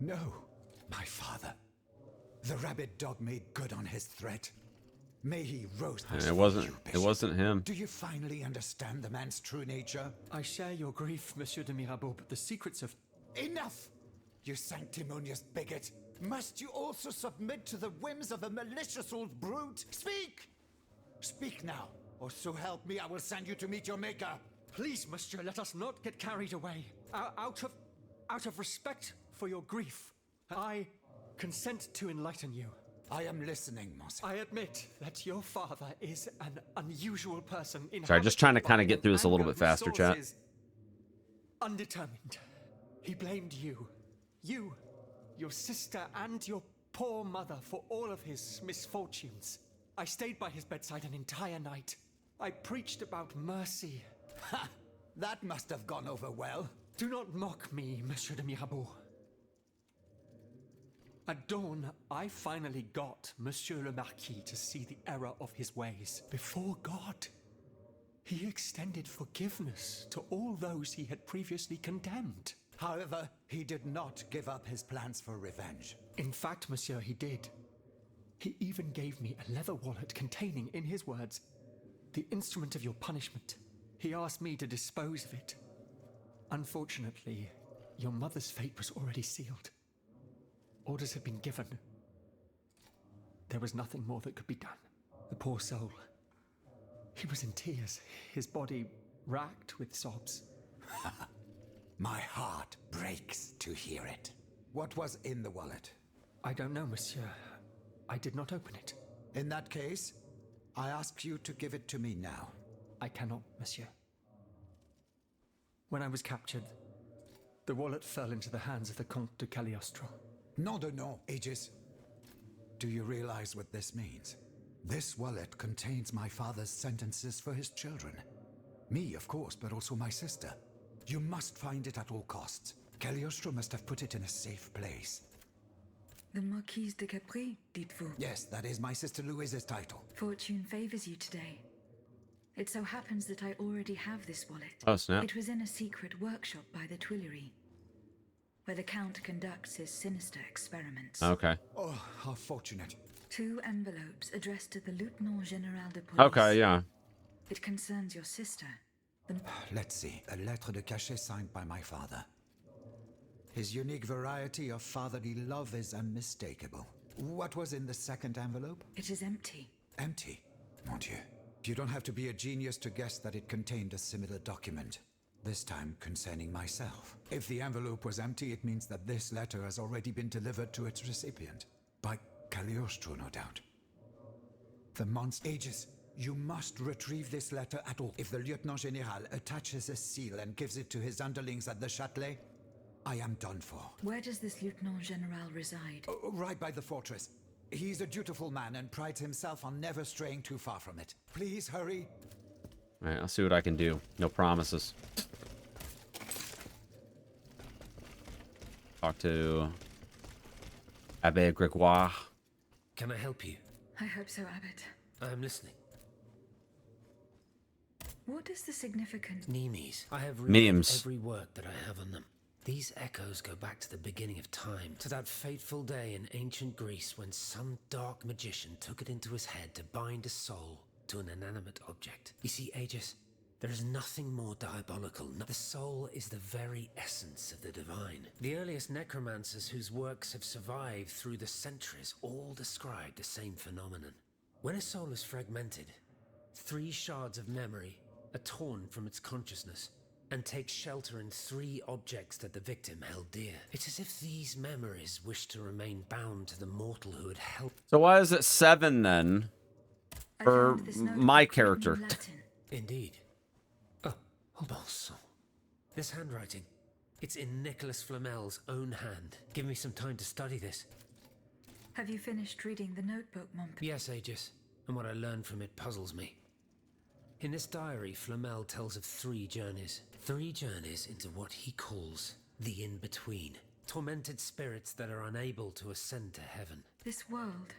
No. My father. The rabid dog made good on his threat. May he roast us. It wasn't him. Do you finally understand the man's true nature? I share your grief, Monsieur de Mirabeau, but the secrets of... Enough! You sanctimonious bigot! Must you also submit to the whims of a malicious old brute? Speak! Speak now, or so help me, I will send you to meet your maker. Please, Monsieur, let us not get carried away. Out of respect for your grief, I consent to enlighten you. I am listening, Monsieur. I admit that your father is an unusual person in... Sorry, just trying to kind of get through this a little bit faster, chat. Undetermined. He blamed you. You, your sister, and your poor mother for all of his misfortunes. I stayed by his bedside an entire night. I preached about mercy. Ha! That must have gone over well. Do not mock me, Monsieur de Mirabeau. At dawn, I finally got Monsieur le Marquis to see the error of his ways. Before God, he extended forgiveness to all those he had previously condemned. However, he did not give up his plans for revenge. In fact, Monsieur, he did. He even gave me a leather wallet containing, in his words, the instrument of your punishment. He asked me to dispose of it. Unfortunately, your mother's fate was already sealed. Orders had been given. There was nothing more that could be done. The poor soul. He was in tears, his body racked with sobs. My heart breaks to hear it. What was in the wallet? I don't know, Monsieur. I did not open it. In that case, I ask you to give it to me now. I cannot, Monsieur. When I was captured, the wallet fell into the hands of the Comte de Cagliostro. No, Aegis. Do you realize what this means? This wallet contains my father's sentences for his children. Me, of course, but also my sister. You must find it at all costs. Cagliostro must have put it in a safe place. The Marquise de Capri, dites-vous? Yes, that is my sister Louise's title. Fortune favors you today. It so happens that I already have this wallet. Oh, snap. It was in a secret workshop by the Tuileries, where the Count conducts his sinister experiments. Okay. Oh, how fortunate. 2 envelopes addressed to the Lieutenant General de Police. Okay, yeah. It concerns your sister. Let's see. A lettre de cachet signed by my father. His unique variety of fatherly love is unmistakable. What was in the second envelope? It is empty. Empty? Mon Dieu. You don't have to be a genius to guess that it contained a similar document. This time concerning myself. If the envelope was empty, it means that this letter has already been delivered to its recipient. By Cagliostro, no doubt. The monster ages. You must retrieve this letter at all. If the Lieutenant General attaches a seal and gives it to his underlings at the Châtelet, I am done for. Where does this Lieutenant General reside? Right by the fortress. He's a dutiful man and prides himself on never straying too far from it. Please hurry. All right, I'll see what I can do. No promises. Talk to Abbé Gregoire. Can I help you? I hope so, Abbot. I'm listening. What is the significance? Nemes. I have read Memes. every work that I have on them. These echoes go back to the beginning of time, to that fateful day in ancient Greece when some dark magician took it into his head to bind a soul to an inanimate object. You see, Aegis, there is nothing more diabolical. The soul is the very essence of the divine. The earliest necromancers whose works have survived through the centuries all describe the same phenomenon. When a soul is fragmented, 3 shards of memory are torn from its consciousness and take shelter in 3 objects that the victim held dear. It's as if these memories wish to remain bound to the mortal who had helped. So why is it 7 then? For my character. Indeed. Oh, hold on, so. This handwriting, it's in Nicholas Flamel's own hand. Give me some time to study this. Have you finished reading the notebook, Monk? Yes, Aegis, and what I learned from it puzzles me. In this diary, Flamel tells of 3 journeys. 3 journeys into what he calls the in-between. Tormented spirits that are unable to ascend to heaven. This world.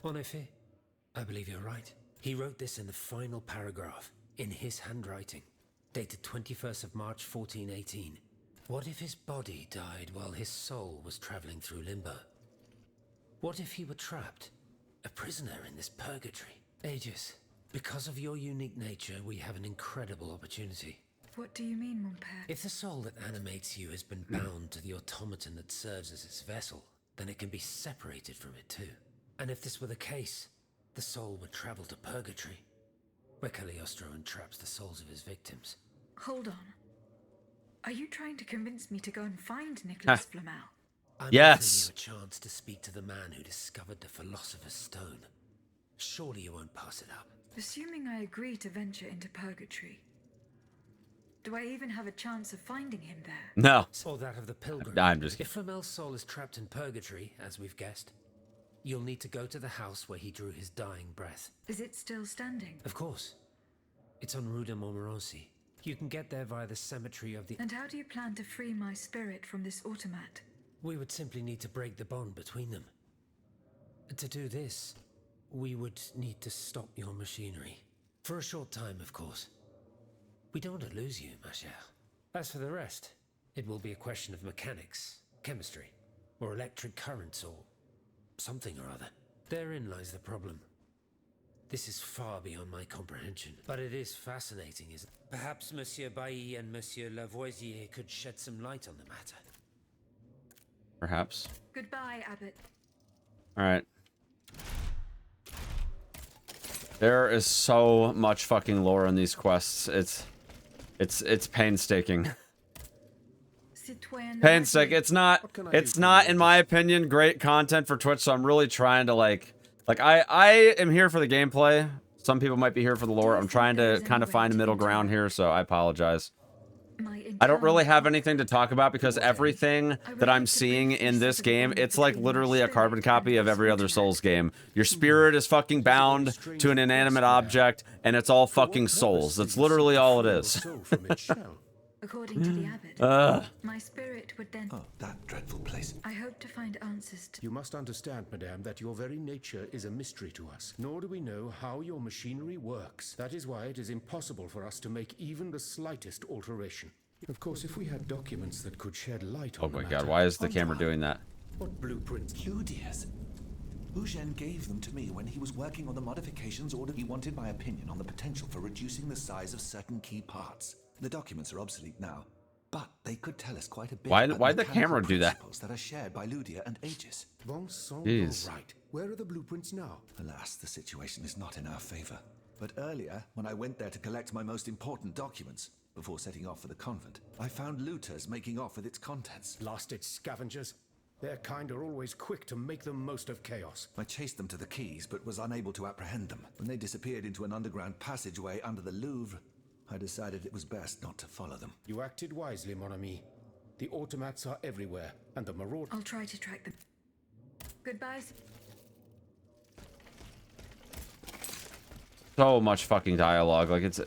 En effet, I believe you're right. He wrote this in the final paragraph, in his handwriting, dated 21st of March 1418. What if his body died while his soul was traveling through limbo? What if he were trapped, a prisoner in this purgatory? Aegis, because of your unique nature, we have an incredible opportunity. What do you mean, mon père? If the soul that animates you has been bound to the automaton that serves as its vessel, then it can be separated from it too. And if this were the case, the soul would travel to purgatory, where Cagliostro entraps the souls of his victims. Hold on. Are you trying to convince me to go and find Nicholas Flamel? I'm yes. offering you a chance to speak to the man who discovered the Philosopher's Stone. Surely you won't pass it up. Assuming I agree to venture into purgatory, do I even have a chance of finding him there? No. Or that of the pilgrim. I'm just kidding. If Flamel's soul is trapped in purgatory, as we've guessed, you'll need to go to the house where he drew his dying breath. Is it still standing? Of course. It's on Rue de Montmorency. You can get there via the cemetery of the... And how do you plan to free my spirit from this automat? We would simply need to break the bond between them. To do this, we would need to stop your machinery. For a short time, of course. We don't want to lose you, ma chère. As for the rest, it will be a question of mechanics, chemistry, or electric currents, or something or other. Therein lies the problem. This is far beyond my comprehension, but it is fascinating, isn't it? Perhaps Monsieur Bailly and Monsieur Lavoisier could shed some light on the matter. Perhaps. Goodbye, Abbot. All right. There is so much fucking lore in these quests. It's painstaking. Painstaking. It's not, in my opinion, great content for Twitch. So I'm really trying to like I am here for the gameplay. Some people might be here for the lore. I'm trying to kind of find a middle ground here, so I apologize. I don't really have anything to talk about because everything that I'm seeing in this game, it's like literally a carbon copy of every other Souls game. Your spirit is fucking bound to an inanimate object, and it's all fucking souls. That's literally all it is. According to the abbot, my spirit would then... Oh, that dreadful place. I hope to find answers to... You must understand, madame, that your very nature is a mystery to us. Nor do we know how your machinery works. That is why it is impossible for us to make even the slightest alteration. Of course, if we had documents that could shed light on Oh my the god, matter... why is the camera doing that? What blueprints? Ludia's. Eugène gave them to me when he was working on the modifications order. He wanted my opinion on the potential for reducing the size of certain key parts. The documents are obsolete now, but they could tell us quite a bit about Why'd the camera do that? principles that are shared by Ludia and Aegis. Vincent, you're Jeez. right. Where are the blueprints now? Alas, the situation is not in our favor. But earlier, when I went there to collect my most important documents, before setting off for the convent, I found looters making off with its contents. Blasted scavengers. Their kind are always quick to make the most of chaos. I chased them to the keys, but was unable to apprehend them. When they disappeared into an underground passageway under the Louvre, I decided it was best not to follow them. You acted wisely, mon ami. The automats are everywhere, and the maraud... I'll try to track them. Goodbye. So much fucking dialogue. Like, it's...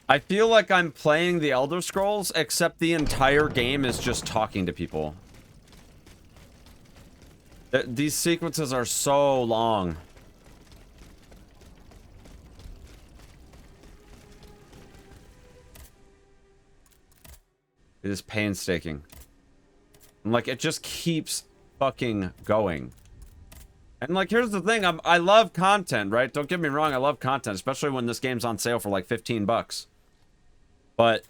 I feel like I'm playing the Elder Scrolls, except the entire game is just talking to people. These sequences are so long. It is painstaking. And like, it just keeps fucking going. And like, here's the thing, I love content, right? Don't get me wrong, I love content, especially when this game's on sale for like 15 bucks. But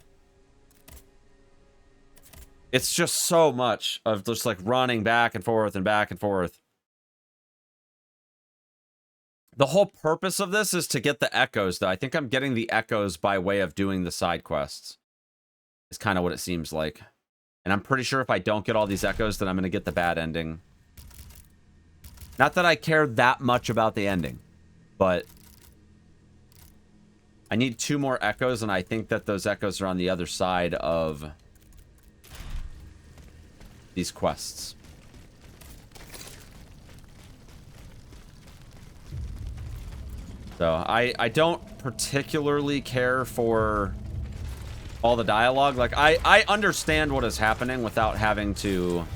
it's just so much of just like running back and forth and back and forth. The whole purpose of this is to get the echoes, though. I think I'm getting the echoes by way of doing the side quests. It's kind of what it seems like. And I'm pretty sure if I don't get all these echoes, then I'm going to get the bad ending. Not that I care that much about the ending, but I need 2 more echoes, and I think that those echoes are on the other side of these quests. So I don't particularly care for all the dialogue. Like, I understand what is happening without having to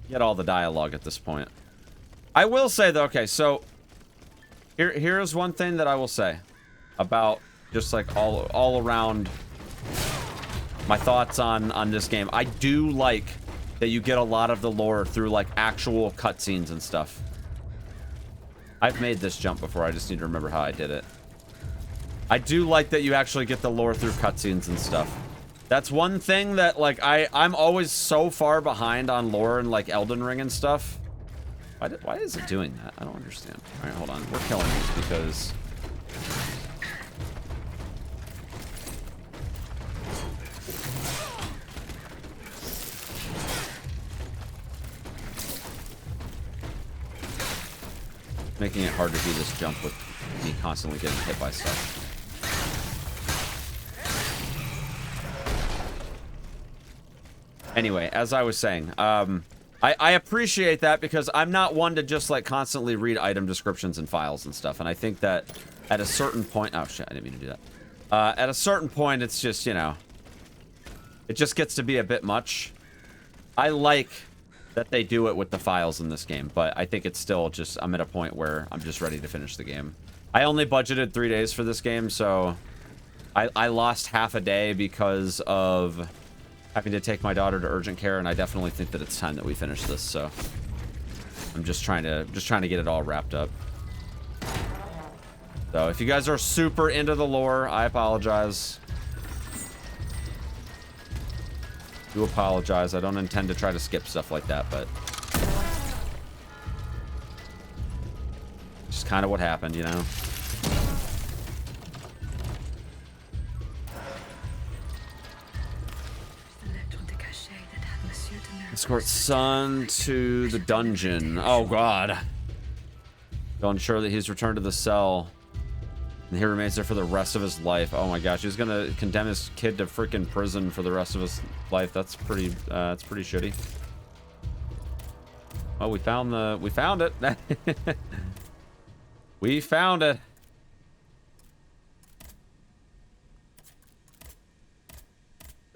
get all the dialogue at this point. I will say though, okay, so here's one thing that I will say about just like all around my thoughts on this game. I do like that you get a lot of the lore through like actual cutscenes and stuff. I've made this jump before, I just need to remember how I did it. I do like that you actually get the lore through cutscenes and stuff. That's one thing that like I'm always so far behind on lore and like Elden Ring and stuff. Why is it doing that? I don't understand. All right, hold on. We're killing these because making it hard to do this jump with me constantly getting hit by stuff. Anyway, as I was saying, I appreciate that because I'm not one to just like constantly read item descriptions and files and stuff. And I think that at a certain point, oh shit, I didn't mean to do that. At a certain point, it's just, you know, it just gets to be a bit much. I like that they do it with the files in this game, but I think it's still just, I'm at a point where I'm just ready to finish the game. I only budgeted 3 days for this game, so I lost half a day because of having to take my daughter to urgent care, and I definitely think that it's time that we finish this, so I'm just trying to get it all wrapped up. So if you guys are super into the lore, I apologize. I do apologize. I don't intend to try to skip stuff like that, but just kind of what happened, you know? Escort son to the dungeon. Oh god. To ensure that he's returned to the cell. And he remains there for the rest of his life. Oh my gosh, he's gonna condemn his kid to freaking prison for the rest of his life. That's pretty shitty. Oh, we found it. We found it.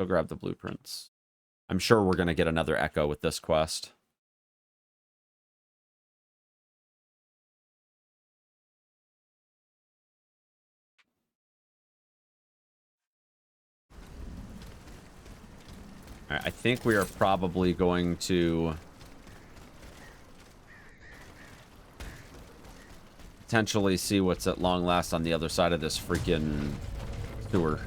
Go grab the blueprints. I'm sure we're going to get another echo with this quest. All right, I think we are probably going to potentially see what's at long last on the other side of this freaking sewer.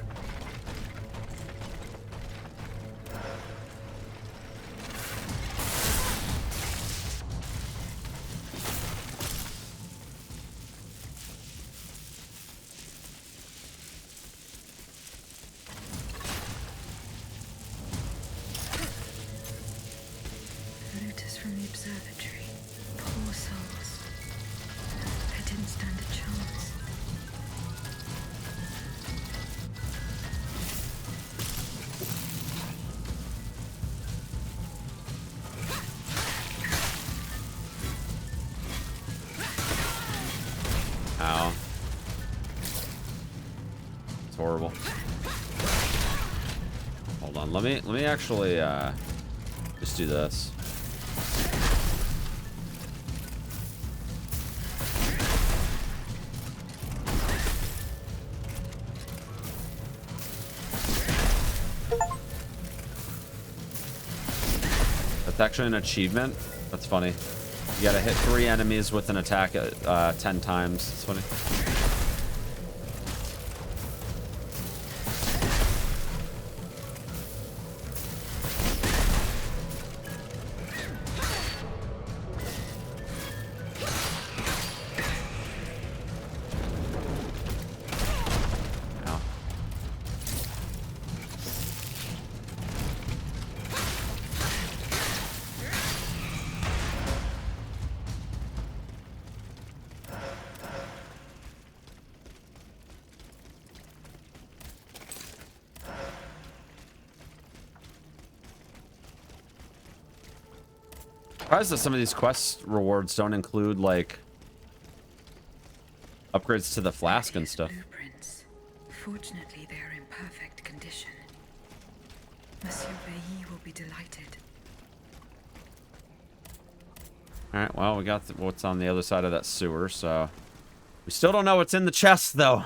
Looters from the observatory. Poor souls. They didn't stand a chance. Ow. It's horrible. Hold on, let me actually just do this. That's actually an achievement. That's funny. You gotta hit 3 enemies with an attack 10 times. It's funny. Ow. Surprised that some of these quest rewards don't include like upgrades to the flask and stuff. Blueprints. Fortunately, they are in perfect condition. Monsieur Bailly will be delighted. All right, well, we got what's on the other side of that sewer, so we still don't know what's in the chest, though.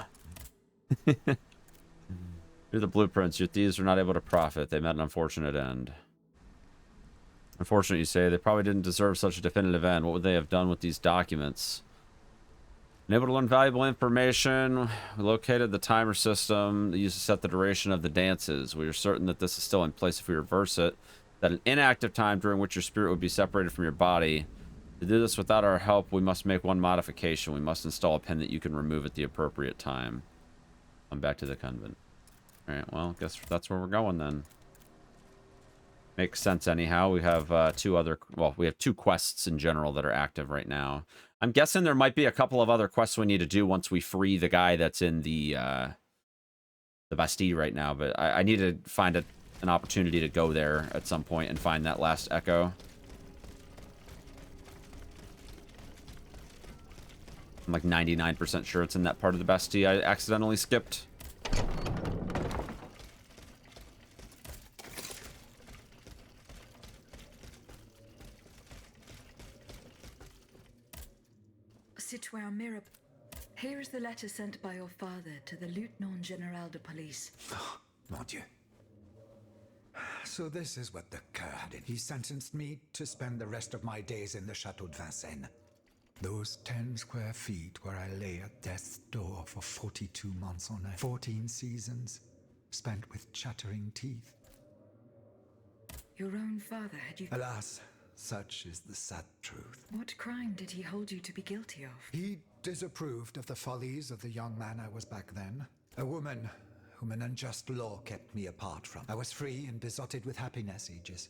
Through the blueprints, your thieves were not able to profit. They met an unfortunate end. Unfortunate, you say. They probably didn't deserve such a definitive end. What would they have done with these documents? Been able to learn valuable information. We located the timer system used to set the duration of the dances. We are certain that this is still in place if we reverse it. That an inactive time during which your spirit would be separated from your body. To do this without our help, we must make one modification. We must install a pin that you can remove at the appropriate time. I'm back to the convent. Alright, well, I guess that's where we're going then. Makes sense anyhow. We have we have 2 quests in general that are active right now. I'm guessing there might be a couple of other quests we need to do once we free the guy that's in the Bastille right now, but I need to find an opportunity to go there at some point and find that last echo. I'm like 99% sure it's in that part of the Bastille I accidentally skipped. Citoyen Mirab, here is the letter sent by your father to the Lieutenant General de Police. Mon Dieu. So this is what the cur did. He sentenced me to spend the rest of my days in the Chateau de Vincennes. Those 10 square feet where I lay at death's door for 42 months on end. 14 seasons spent with chattering teeth. Your own father had you... Alas, such is the sad truth. What crime did he hold you to be guilty of? He disapproved of the follies of the young man I was back then. A woman whom an unjust law kept me apart from. I was free and besotted with happiness, Aegis.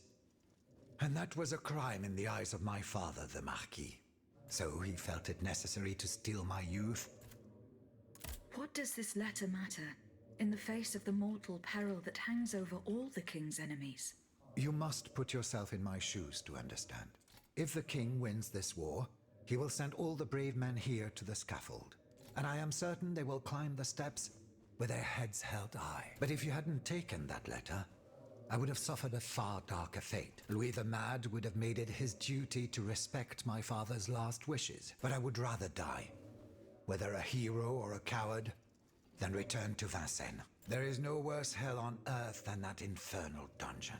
And that was a crime in the eyes of my father, the Marquis. So he felt it necessary to steal my youth. What does this letter matter in the face of the mortal peril that hangs over all the king's enemies? You must put yourself in my shoes to understand. If the king wins this war, he will send all the brave men here to the scaffold. And I am certain they will climb the steps with their heads held high. But if you hadn't taken that letter, I would have suffered a far darker fate. Louis the Mad would have made it his duty to respect my father's last wishes, but I would rather die, whether a hero or a coward, than return to Vincennes. There is no worse hell on earth than that infernal dungeon.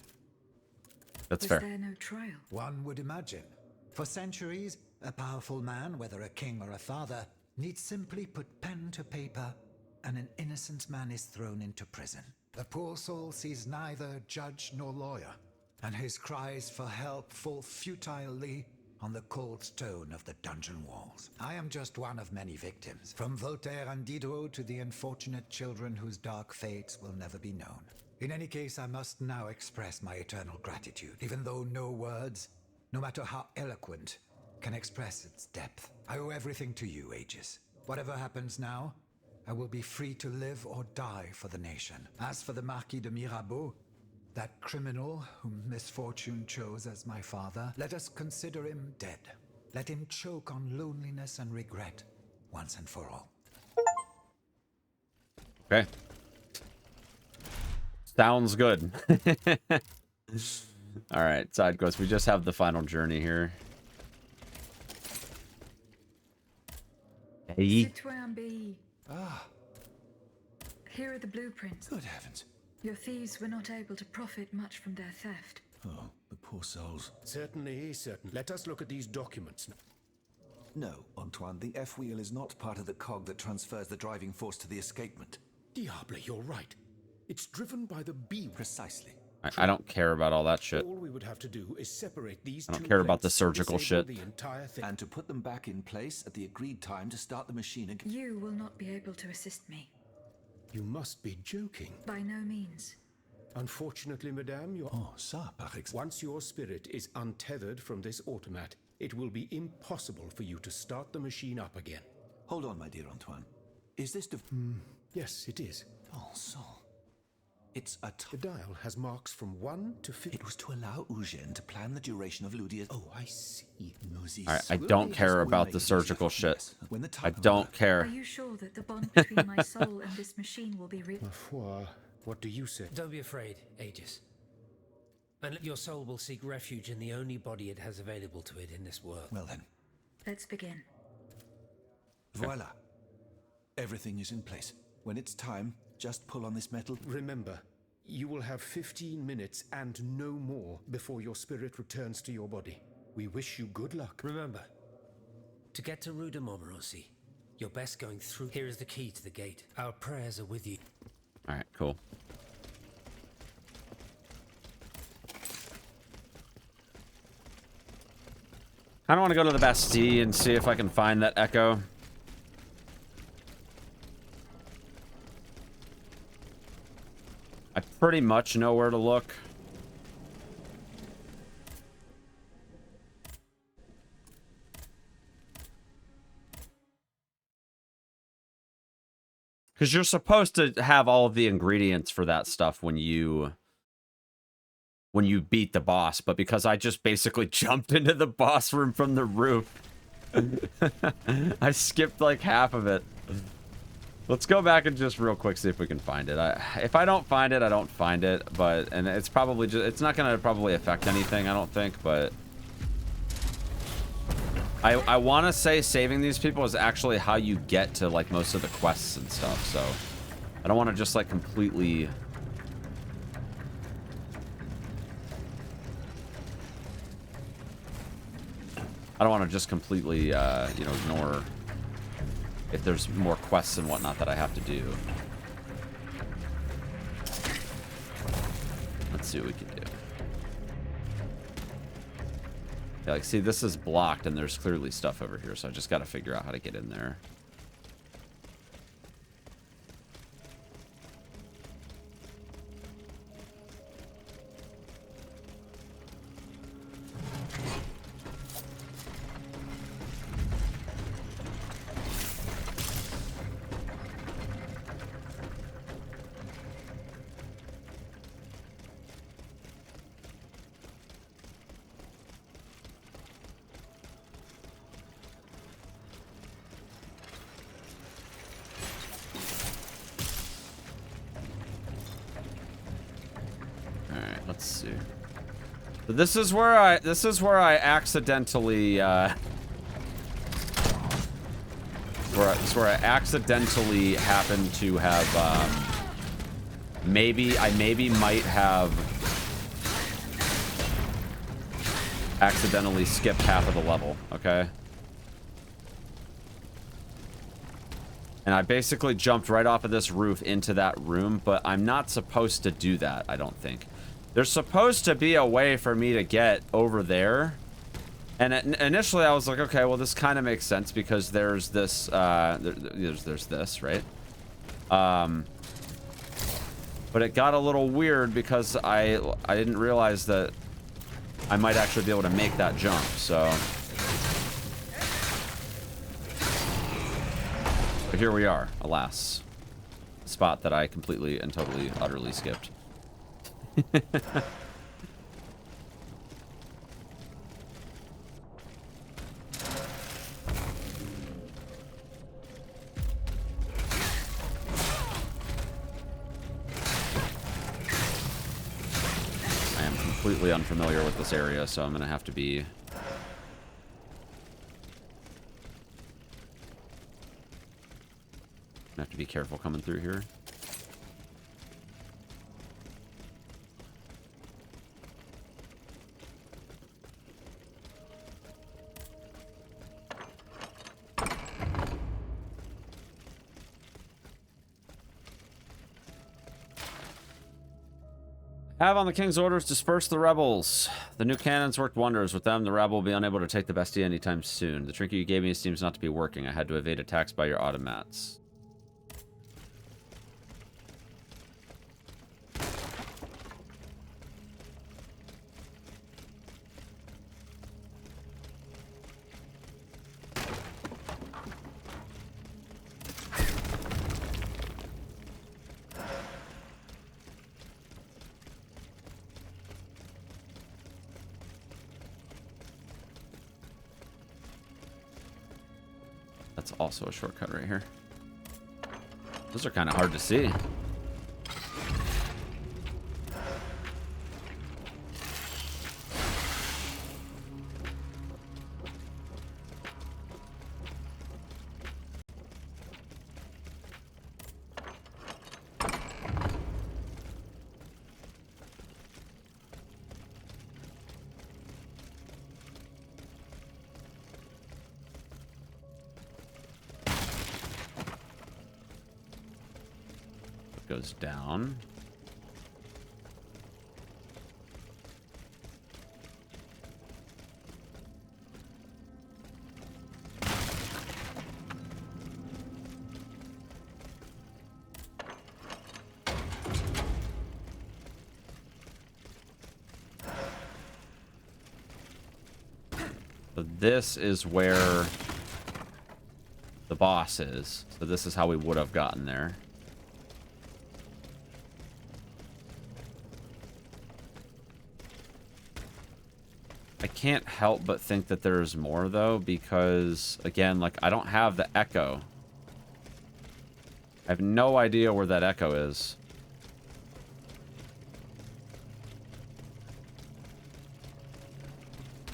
That's fair. Was there no trial? One would imagine. For centuries, a powerful man, whether a king or a father, needs simply put pen to paper, and an innocent man is thrown into prison. The poor soul sees neither judge nor lawyer, and his cries for help fall futilely on the cold stone of the dungeon walls. I am just one of many victims, from Voltaire and Diderot to the unfortunate children whose dark fates will never be known. In any case, I must now express my eternal gratitude, even though no words, no matter how eloquent, can express its depth. I owe everything to you, Aegis. Whatever happens now, I will be free to live or die for the nation. As for the Marquis de Mirabeau, that criminal whom misfortune chose as my father, let us consider him dead. Let him choke on loneliness and regret once and for all. Okay. Sounds good. All right, side quest. We just have the final journey here. Hey. Citoyen B. Ah. Here are the blueprints. Good heavens. Your thieves were not able to profit much from their theft. Oh, the poor souls. Certainly. Let us look at these documents now. No, Antoine, the F-wheel is not part of the cog that transfers the driving force to the escapement. Diable, you're right. It's driven by the B. Precisely. I don't care about all that shit. All we would have to do is separate these I don't care about the plates surgical to disable shit. the entire thing. And to put them back in place at the agreed time to start the machine again. You will not be able to assist me. You must be joking. By no means. Unfortunately, madame, your... Oh, ça, par exemple. Once your spirit is untethered from this automat, it will be impossible for you to start the machine up again. Hold on, my dear Antoine. Is this Yes, it is. Oh, so... It's a... The dial has marks from 1 to 50. It was to allow Eugène to plan the duration of Ludia's... Oh, I see. All right, I don't care about the surgical shit. I don't Are care. you sure that the bond between my soul and this machine will be real? Ma foi, what do you say? Don't be afraid, Aegis. And your soul will seek refuge in the only body it has available to it in this world. Well then. Let's begin. Voila. Everything is in place. When it's time, just pull on this metal. Remember, you will have 15 minutes and no more before your spirit returns to your body. We wish you good luck. Remember, to get to Rue de Montmorency, you're best going through. Here is the key to the gate. Our prayers are with you. All right, cool. I don't want to go to the Bastille and see if I can find that echo. I pretty much know where to look. Because you're supposed to have all of the ingredients for that stuff when you beat the boss, but because I just basically jumped into the boss room from the roof, I skipped like half of it. Let's go back and just real quick see if we can find it. If I don't find it, I don't find it, and it's probably just, it's not gonna probably affect anything, I don't think, but I want to say saving these people is actually how you get to like most of the quests and stuff, so I don't want to just like completely you know, ignore if there's more quests and whatnot that I have to do. Let's see what we can do. Yeah, like, see, this is blocked and there's clearly stuff over here, so I just got to figure out how to get in there. see. So this is where I accidentally where I accidentally happen to have maybe might have accidentally skipped half of the level, okay? And I basically jumped right off of this roof into that room, but I'm not supposed to do that, I don't think. There's supposed to be a way for me to get over there. And initially I was like, okay, well this kind of makes sense because there's this, there's this, right? But it got a little weird because I didn't realize that I might actually be able to make that jump, so. But here we are, alas. Spot that I completely and totally, utterly skipped. I am completely unfamiliar with this area, so I'm gonna have to be careful coming through here. Have on the king's orders disperse the rebels. The new cannons worked wonders. With them, the rabble will be unable to take the Bastille anytime soon. The trinket you gave me seems not to be working. I had to evade attacks by your automats. That's also a shortcut right here. Those are kind of hard to see. Goes down. So this is where the boss is. So this is how we would have gotten there. I can't help but think that there's more though, because again, like I don't have the echo. I have no idea where that echo is.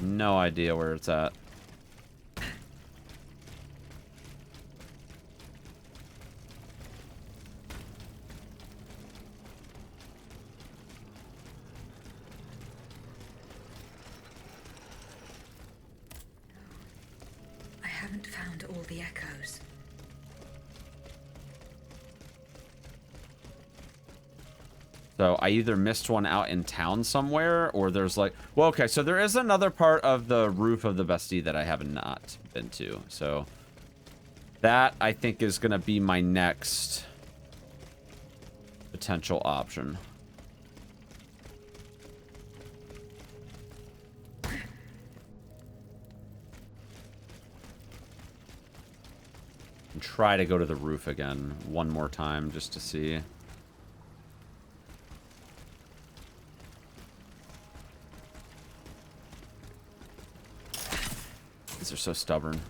No idea where it's at. I haven't found all the echoes. So I either missed one out in town somewhere, or there's like, well, okay, so there is another part of the roof of the Bastille that I have not been to. So that I think is going to be my next potential option. And try to go to the roof again one more time just to see. These are so stubborn.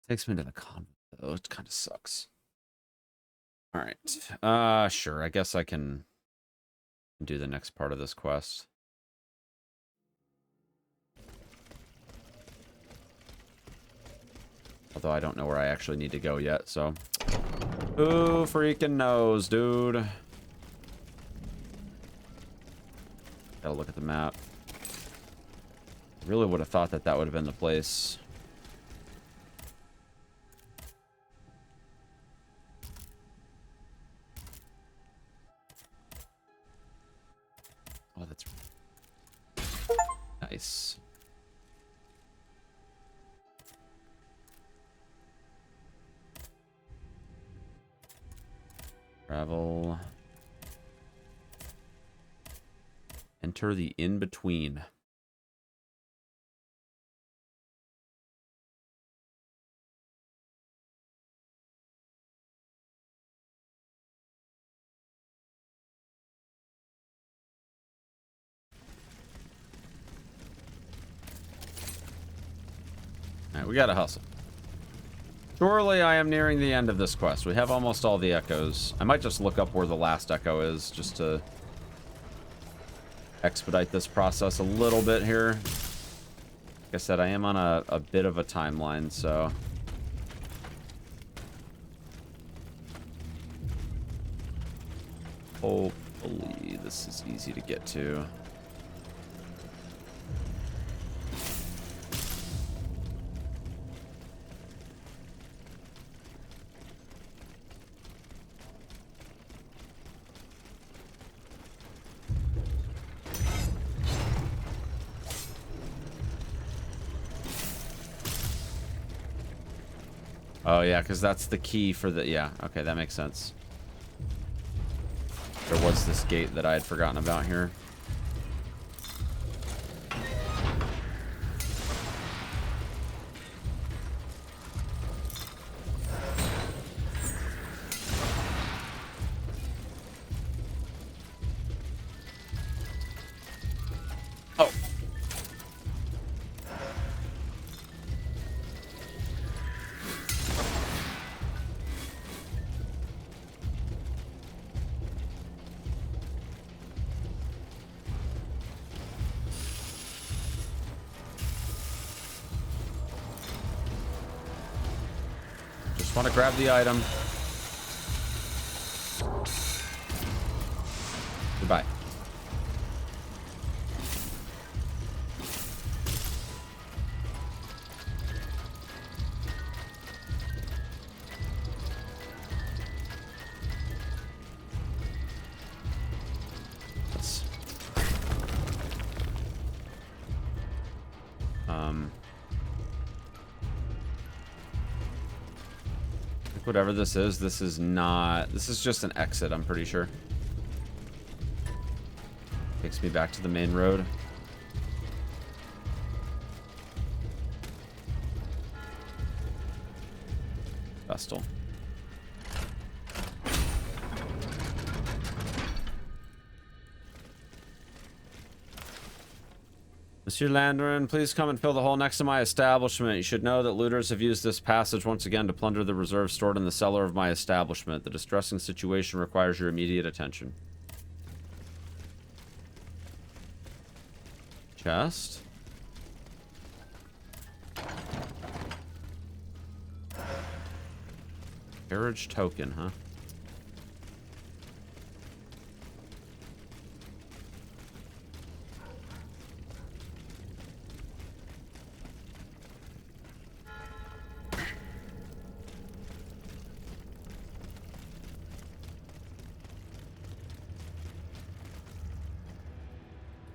Takes me to the convent, though. It kind of sucks. All right. Sure. I guess I can do the next part of this quest. Although I don't know where I actually need to go yet, so... Who freaking knows, dude? Gotta look at the map. Really would have thought that that would have been the place. Oh, that's nice. Travel. Enter the in-between. Alright, we gotta hustle. Surely I am nearing the end of this quest. We have almost all the echoes. I might just look up where the last echo is, just to expedite this process a little bit here. Like I said, I am on a bit of a timeline, so... Hopefully this is easy to get to. Oh, yeah, because that's the key for the... Yeah, okay, that makes sense. There was this gate that I had forgotten about here. Oh. Want to grab the item. Goodbye. Whatever this is not... This is just an exit, I'm pretty sure. Takes me back to the main road. Vestal. Monsieur Landrin, please come and fill the hole next to my establishment. You should know that looters have used this passage once again to plunder the reserves stored in the cellar of my establishment. The distressing situation requires your immediate attention. Chest. Carriage token, huh?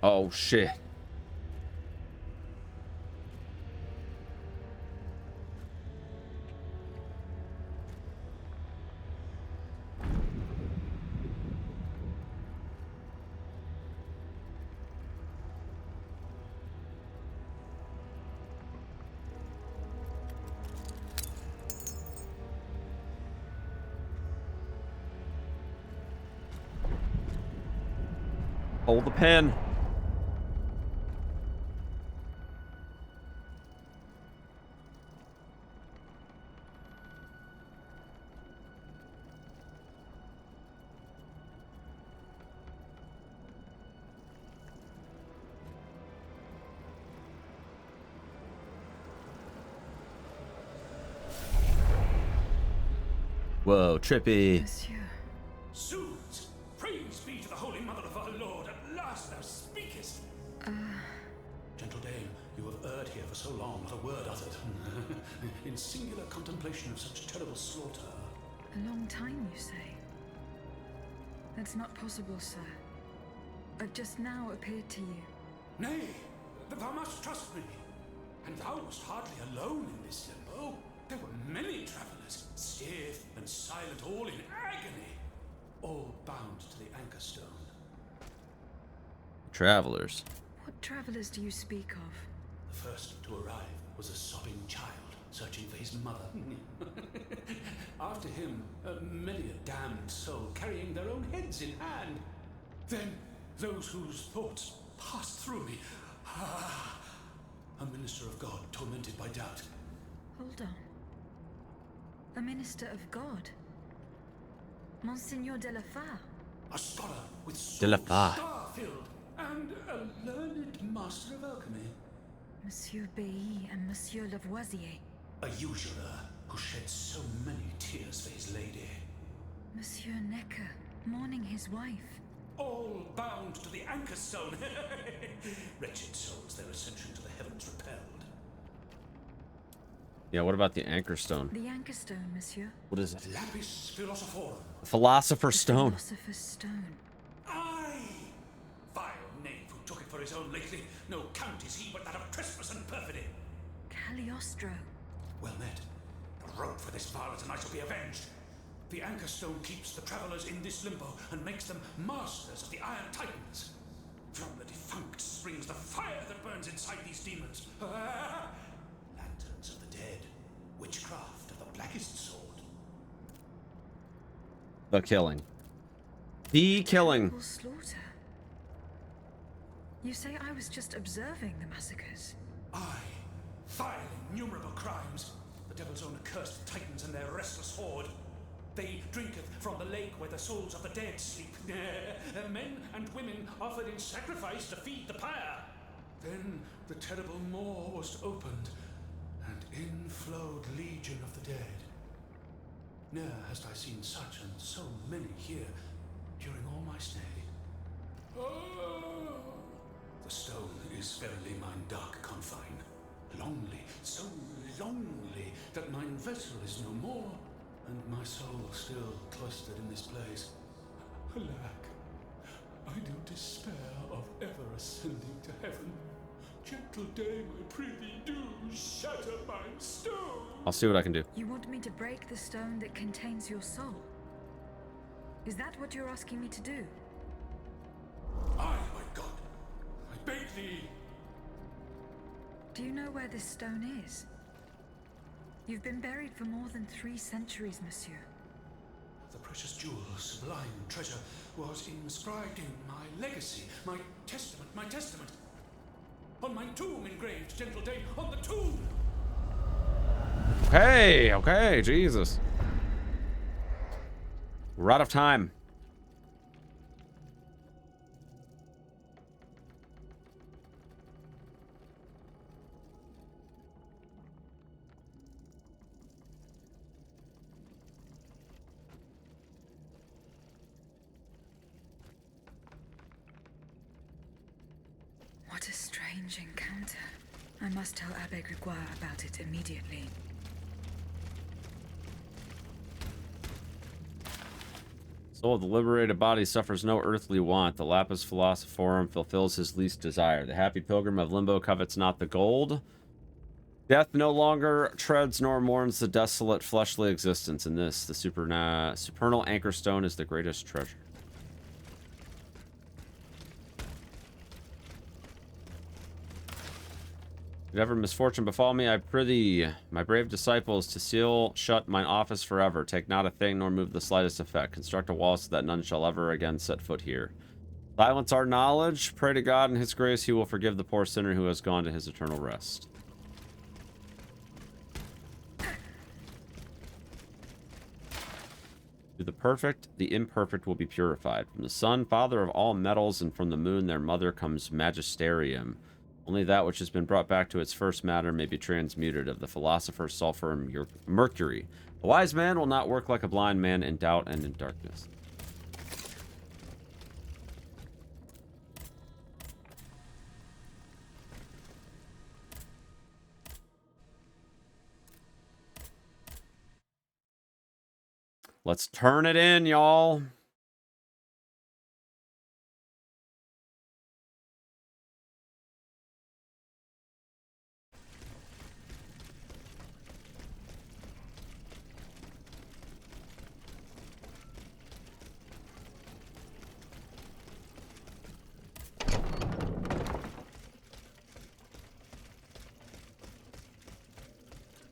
Oh, shit. Hold the pen. Whoa, trippy. Monsieur. Zoos! Praise be to the Holy Mother of our Lord, at last thou speakest! Gentle dame, you have erred here for so long, not a word uttered. In singular contemplation of such terrible slaughter. A long time, you say? That's not possible, sir. I've just now appeared to you. Nay, thou must trust me. And thou wast hardly alone in this limbo. There were many travelers, stiff and silent, all in agony, all bound to the anchor stone. Travelers. What travelers do you speak of? The first to arrive was a sobbing child, searching for his mother. After him, many a damned soul carrying their own heads in hand. Then, those whose thoughts passed through me. A minister of God, tormented by doubt. Hold on. A minister of God? Monseigneur de la Fare? A scholar with De la soul Fare. star-filled, and a learned master of alchemy. Monsieur Bailly and Monsieur Lavoisier. A usurer who shed so many tears for his lady. Monsieur Necker, mourning his wife. All bound to the anchor stone. Wretched souls, their ascension to the heavens repelled. Yeah, what about the anchor stone? The anchor stone, monsieur. What is it? Lapis philosophorum. Philosopher's Stone. Philosopher's stone. Aye! Vile knave who took it for his own lately. No count is he but that of trespass and perfidy. Cagliostro. Well met. A rope for this varlet, and I shall be avenged. The anchor stone keeps the travelers in this limbo and makes them masters of the Iron Titans. From the defunct springs the fire that burns inside these demons. Lanterns of the dead. Witchcraft of the blackest sort. The killing. The killing. Terrible slaughter. You say I was just observing the massacres? Aye. Vile, innumerable crimes. The devil's own accursed titans and their restless horde. They drinketh from the lake where the souls of the dead sleep. Men and women offered in sacrifice to feed the pyre. Then the terrible maw was opened, and in flowed legion of the dead. Ne'er hast I seen such and so many here during all my stay. The stone is verily mine dark confine. Lonely, so lonely, that mine vessel is no more, and my soul still cloistered in this place. Alack, I do despair of ever ascending to heaven. Gentle dame, I prithee do shatter mine stone. I'll see what I can do. You want me to break the stone that contains your soul? Is that what you're asking me to do? Aye, my God, I beg thee. Do you know where this stone is? You've been buried for more than 3 centuries, monsieur. The precious jewel, sublime treasure, was inscribed in my legacy, my testament. On my tomb engraved, gentle dame, on the tomb! Okay, Jesus. We're out of time. What a strange encounter. I must tell Abbe Grégoire about it immediately. Soul of the liberated body suffers no earthly want. The lapis philosophorum fulfills his least desire. The happy pilgrim of limbo covets not the gold. Death no longer treads nor mourns the desolate fleshly existence. In this, the supernal anchor stone is the greatest treasure. If ever misfortune befall me, I prithee, my brave disciples, to seal shut mine office forever. Take not a thing, nor move the slightest effect. Construct a wall so that none shall ever again set foot here. Silence our knowledge. Pray to God in his grace he will forgive the poor sinner who has gone to his eternal rest. To the perfect, the imperfect will be purified. From the sun, father of all metals, and from the moon, their mother, comes magisterium. Only that which has been brought back to its first matter may be transmuted. Of the philosopher, sulfur and mercury, A wise man will not work like a blind man in doubt and in darkness. Let's turn it in, y'all.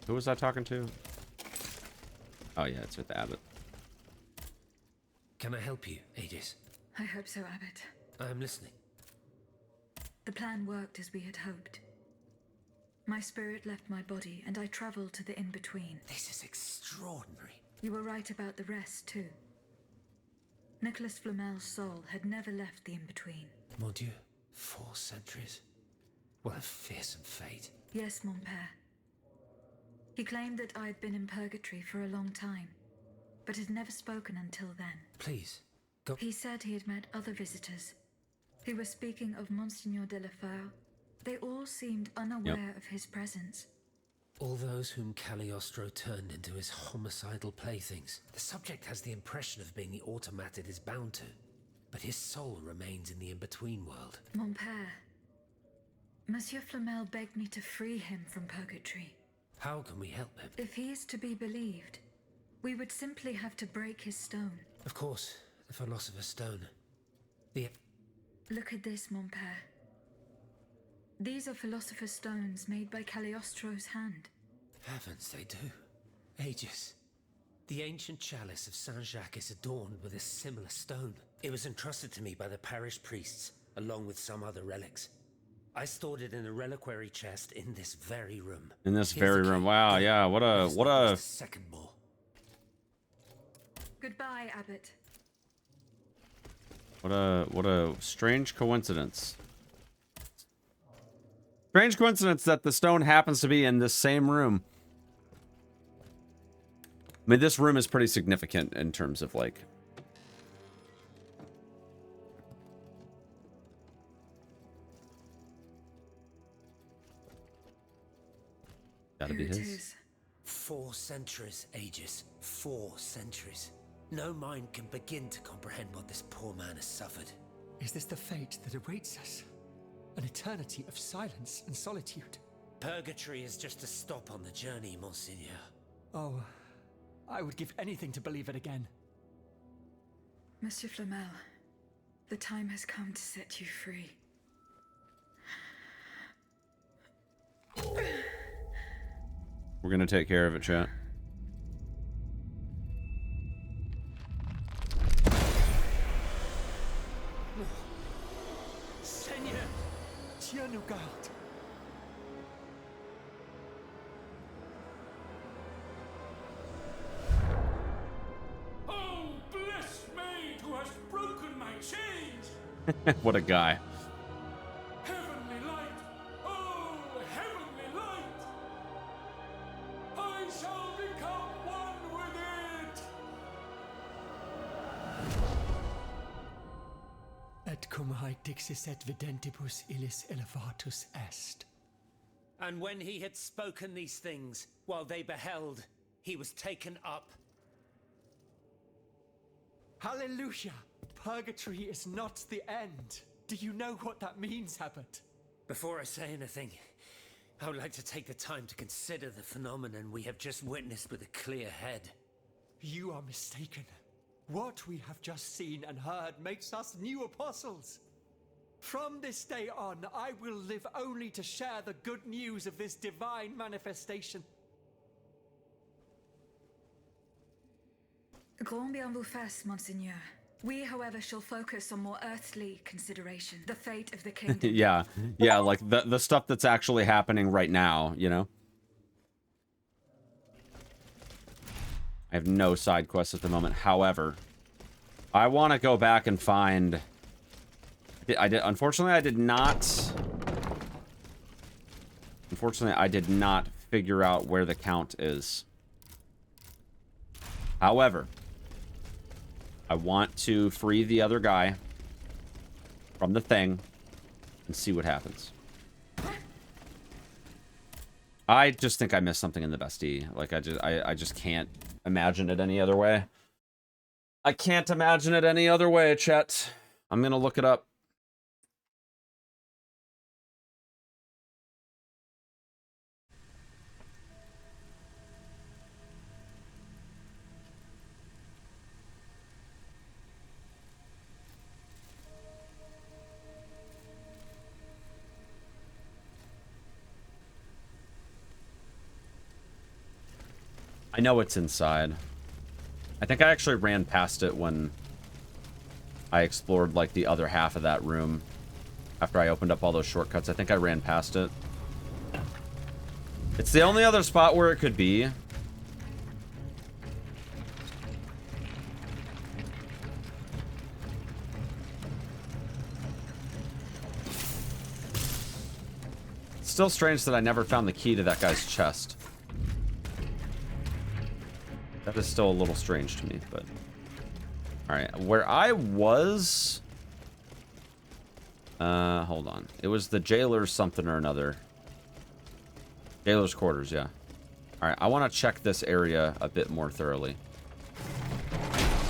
Who was I talking to? Oh yeah, it's with the abbot. Can I help you, Aegis? I hope so, Abbot. I'm listening. The plan worked as we had hoped. My spirit left my body, and I traveled to the in-between. This is extraordinary. You were right about the rest, too. Nicholas Flamel's soul had never left the in-between. Mon Dieu, 4 centuries? What a fearsome fate. Yes, mon père. He claimed that I had been in purgatory for a long time, but had never spoken until then. Please, go. He said he had met other visitors who were speaking of Monseigneur de la Feur. They all seemed unaware of his presence. All those whom Cagliostro turned into his homicidal playthings. The subject has the impression of being the automat it is bound to, but his soul remains in the in-between world. Mon père, Monsieur Flamel begged me to free him from purgatory. How can we help him? If he is to be believed, we would simply have to break his stone. Of course, the Philosopher's Stone. Look at this, mon père. These are Philosopher's Stones made by Cagliostro's hand. Heavens, they do. Aegis. The ancient chalice of Saint-Jacques is adorned with a similar stone. It was entrusted to me by the parish priests, along with some other relics. I stored it in a reliquary chest in this very room. In this very room. Wow, yeah, what a second more. Goodbye, Abbot. What a strange coincidence. Strange coincidence that the stone happens to be in this same room. I mean, this room is pretty significant in terms of, like... Gotta be his. 4 centuries, Aegis. 4 centuries. No mind can begin to comprehend what this poor man has suffered. Is this the fate that awaits us? An eternity of silence and solitude? Purgatory is just a stop on the journey, Monseigneur. Oh, I would give anything to believe it again. Monsieur Flamel, the time has come to set you free. We're gonna take care of it, chat. Seigneur, Dieu nous garde. Oh, bless maid who has broken my chains! What a guy. Heavenly light! Oh, heavenly light! I shall become one with it! Et cum haec dixis et videntibus illis elevatus est. And when he had spoken these things, while they beheld, he was taken up. Hallelujah! Purgatory is not the end. Do you know what that means, Abbot? Before I say anything, I would like to take the time to consider the phenomenon we have just witnessed with a clear head. You are mistaken. What we have just seen and heard makes us new apostles. From this day on, I will live only to share the good news of this divine manifestation. Grand bien vous fasse, Monseigneur. We, however, shall focus on more earthly consideration. The fate of the kingdom. yeah, like the stuff that's actually happening right now, you know? I have no side quests at the moment. However, I want to go back and find... Unfortunately, I did not... Unfortunately, I did not figure out where the Count is. However, I want to free the other guy from the thing and see what happens. I just think I missed something in the Bastille. Like, I just can't imagine it any other way. I can't imagine it any other way, chat. I'm gonna look it up. I know it's inside. I think I actually ran past it when I explored, like, the other half of that room. After I opened up all those shortcuts, I think I ran past it. It's the only other spot where it could be. It's still strange that I never found the key to that guy's chest. That is still a little strange to me, but... Alright, where I was... hold on. It was the jailer's something or another. Jailer's quarters, yeah. Alright, I want to check this area a bit more thoroughly.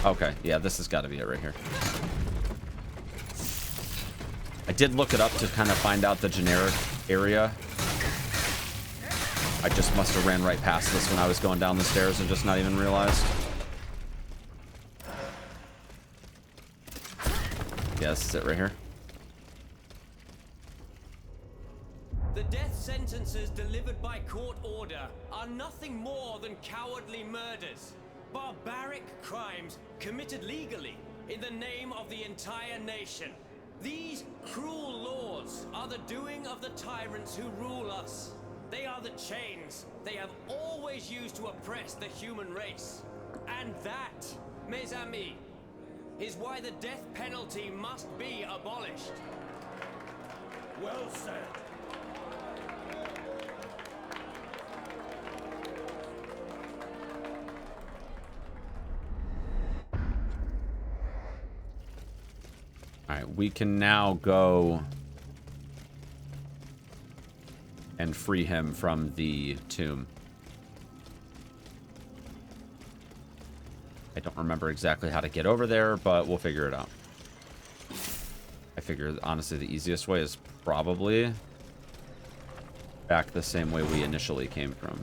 Okay, yeah, this has got to be it right here. I did look it up to kind of find out the generic area. I just must have ran right past this when I was going down the stairs and just not even realized. Yeah, this is it right here. The death sentences delivered by court order are nothing more than cowardly murders. Barbaric crimes committed legally in the name of the entire nation. These cruel laws are the doing of the tyrants who rule us. They are the chains they have always used to oppress the human race. And that, mes amis, is why the death penalty must be abolished. Well said. Alright, we can now go and free him from the tomb. I don't remember exactly how to get over there, but we'll figure it out. I figure, honestly, the easiest way is probably back the same way we initially came from.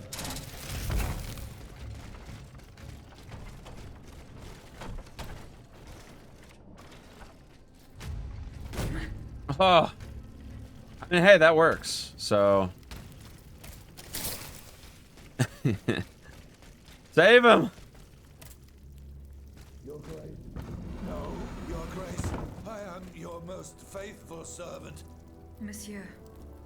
Oh, I mean, hey, that works. So, save him. Your Grace. No, Your Grace. I am your most faithful servant. Monsieur,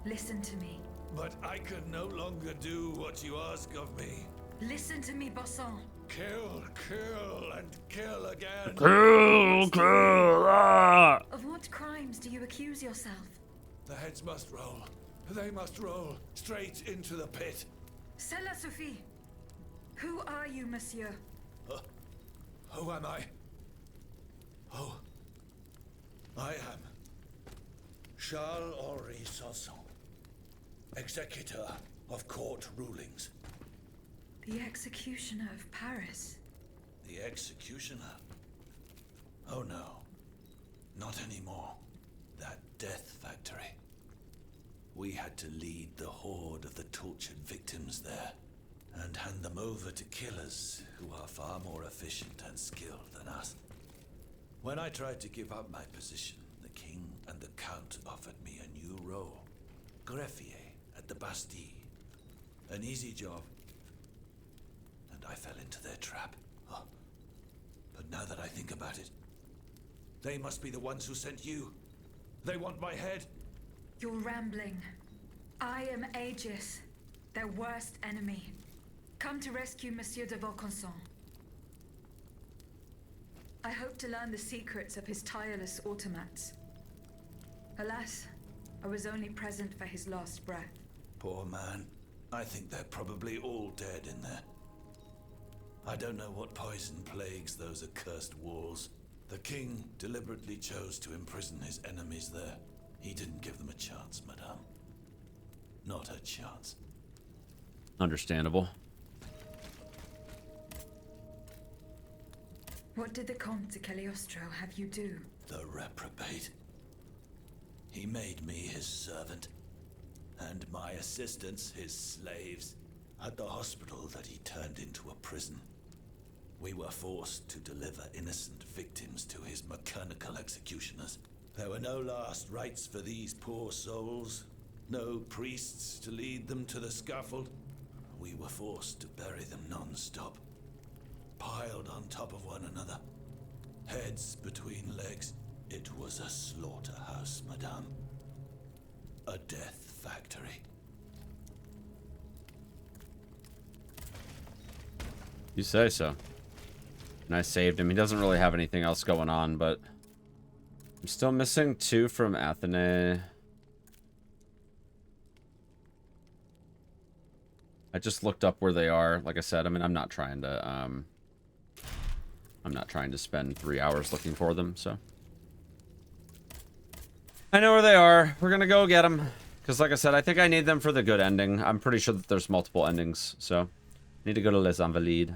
listen to me. But I can no longer do what you ask of me. Listen to me, Bossan. Kill, kill, and kill again. Kill, ah! Of what crimes do you accuse yourself? The heads must roll. They must roll straight into the pit. Cela Sophie. Who are you, monsieur? Who am I? Oh, I am Charles-Henri Sanson, executor of court rulings. The executioner of Paris. The executioner? Oh no, not anymore. That death factory. We had to lead the horde of the tortured victims there and hand them over to killers who are far more efficient and skilled than us. When I tried to give up my position, the king and the count offered me a new role. Greffier at the Bastille. An easy job. And I fell into their trap. Oh. But now that I think about it, they must be the ones who sent you. They want my head. You're rambling. I am Aegis, their worst enemy. Come to rescue Monsieur de Vaucanson. I hope to learn the secrets of his tireless automats. Alas, I was only present for his last breath. Poor man. I think they're probably all dead in there. I don't know what poison plagues those accursed walls. The king deliberately chose to imprison his enemies there. He didn't give them a chance, madame. Not a chance. Understandable. What did the Comte de Cagliostro have you do? The reprobate. He made me his servant, and my assistants his slaves. At the hospital that he turned into a prison, we were forced to deliver innocent victims to his mechanical executioners. There were no last rites for these poor souls, no priests to lead them to the scaffold. We were forced to bury them non-stop, piled on top of one another, heads between legs. It was a slaughterhouse, madame. A death factory. You say so. And I saved him. He doesn't really have anything else going on, but I'm still missing 2 from Athene. I just looked up where they are. Like I said, I mean, I'm not trying to spend 3 hours looking for them, so. I know where they are. We're gonna go get them. Because like I said, I think I need them for the good ending. I'm pretty sure that there's multiple endings, so. Need to go to Les Invalides.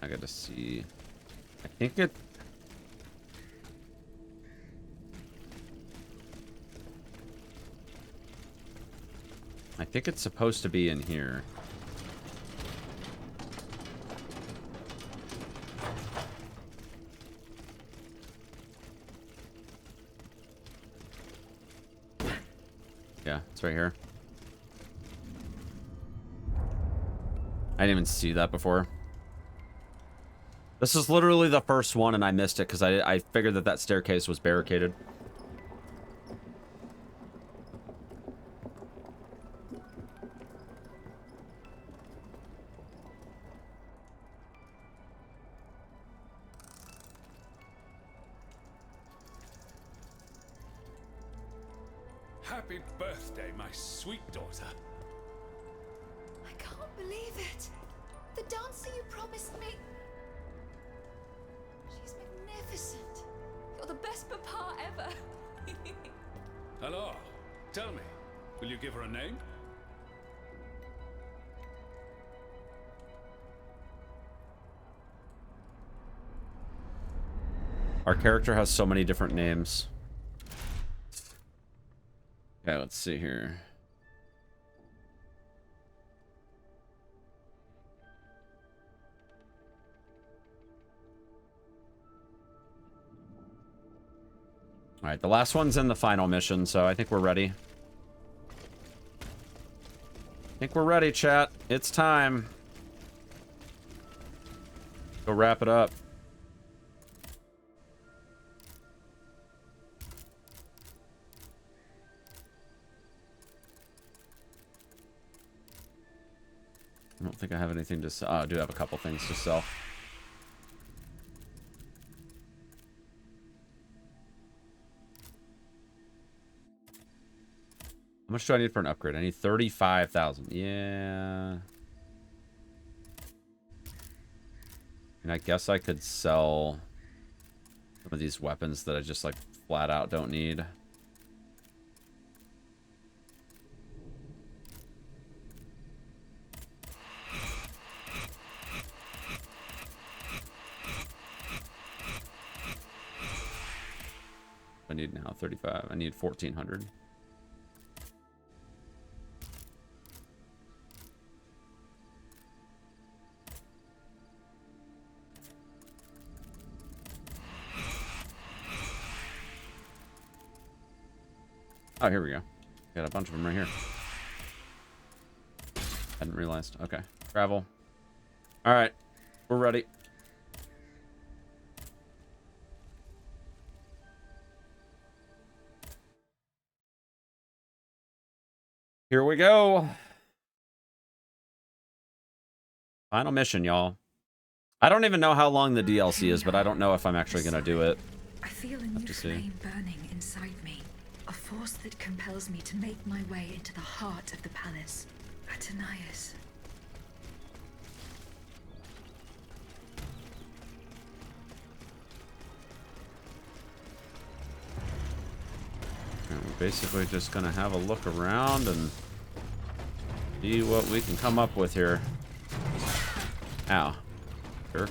I gotta see. I think it. I think it's supposed to be in here. Yeah, it's right here. I didn't even see that before. This is literally the first one, and I missed it because I figured that that staircase was barricaded. Happy birthday, my sweet daughter. I can't believe it. The dancer you promised me. She's magnificent. You're the best papa ever. Hello. Tell me, will you give her a name? Our character has so many different names. Okay, let's see here. All right, the last one's in the final mission, so I think we're ready. I think we're ready, chat. It's time. Go wrap it up. I don't think I have anything to sell. Oh, I do have a couple things to sell. How much do I need for an upgrade? I need 35,000. Yeah. And I guess I could sell some of these weapons that I just like flat out don't need. I need now 35. I need 1,400. Oh, here we go. Got a bunch of them right here. Hadn't realized. Okay. Travel. All right. We're ready. Here we go. Final mission, y'all. I don't even know how long the DLC is, but I don't know if I'm actually gonna do it. I feel a new flame burning inside me. A force that compels me to make my way into the heart of the palace. Atenias. And we're basically just gonna have a look around and see what we can come up with here. Ow. Jerk.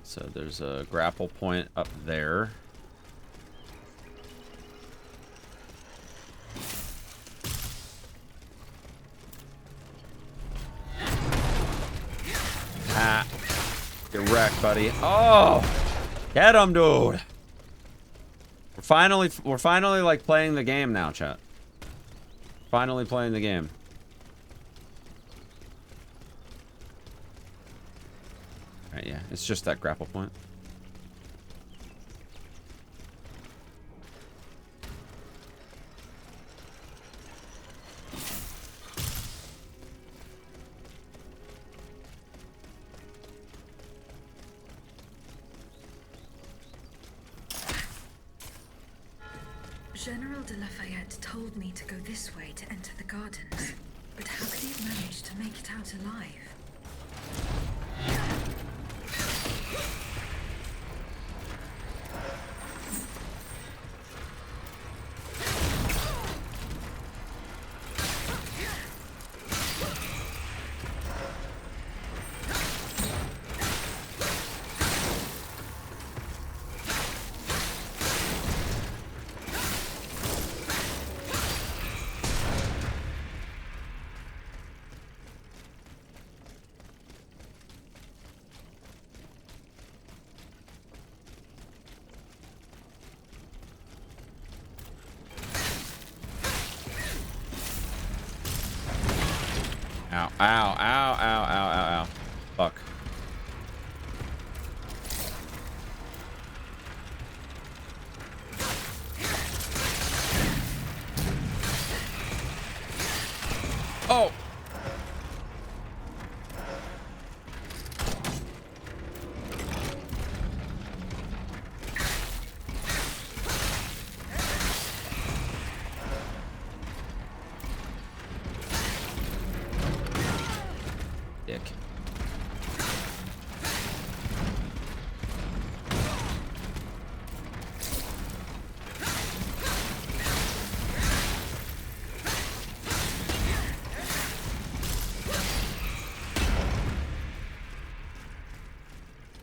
So there's a grapple point up there. Ah, get wrecked, buddy. Oh, get him, dude. We're finally like playing the game now, chat. Finally playing the game. Right, yeah, it's just that grapple point. General de Lafayette told me to go this way to enter the gardens. But how could he have managed to make it out alive? Ow, ow, ow, ow, ow, ow, ow. Fuck. Oh! Dick.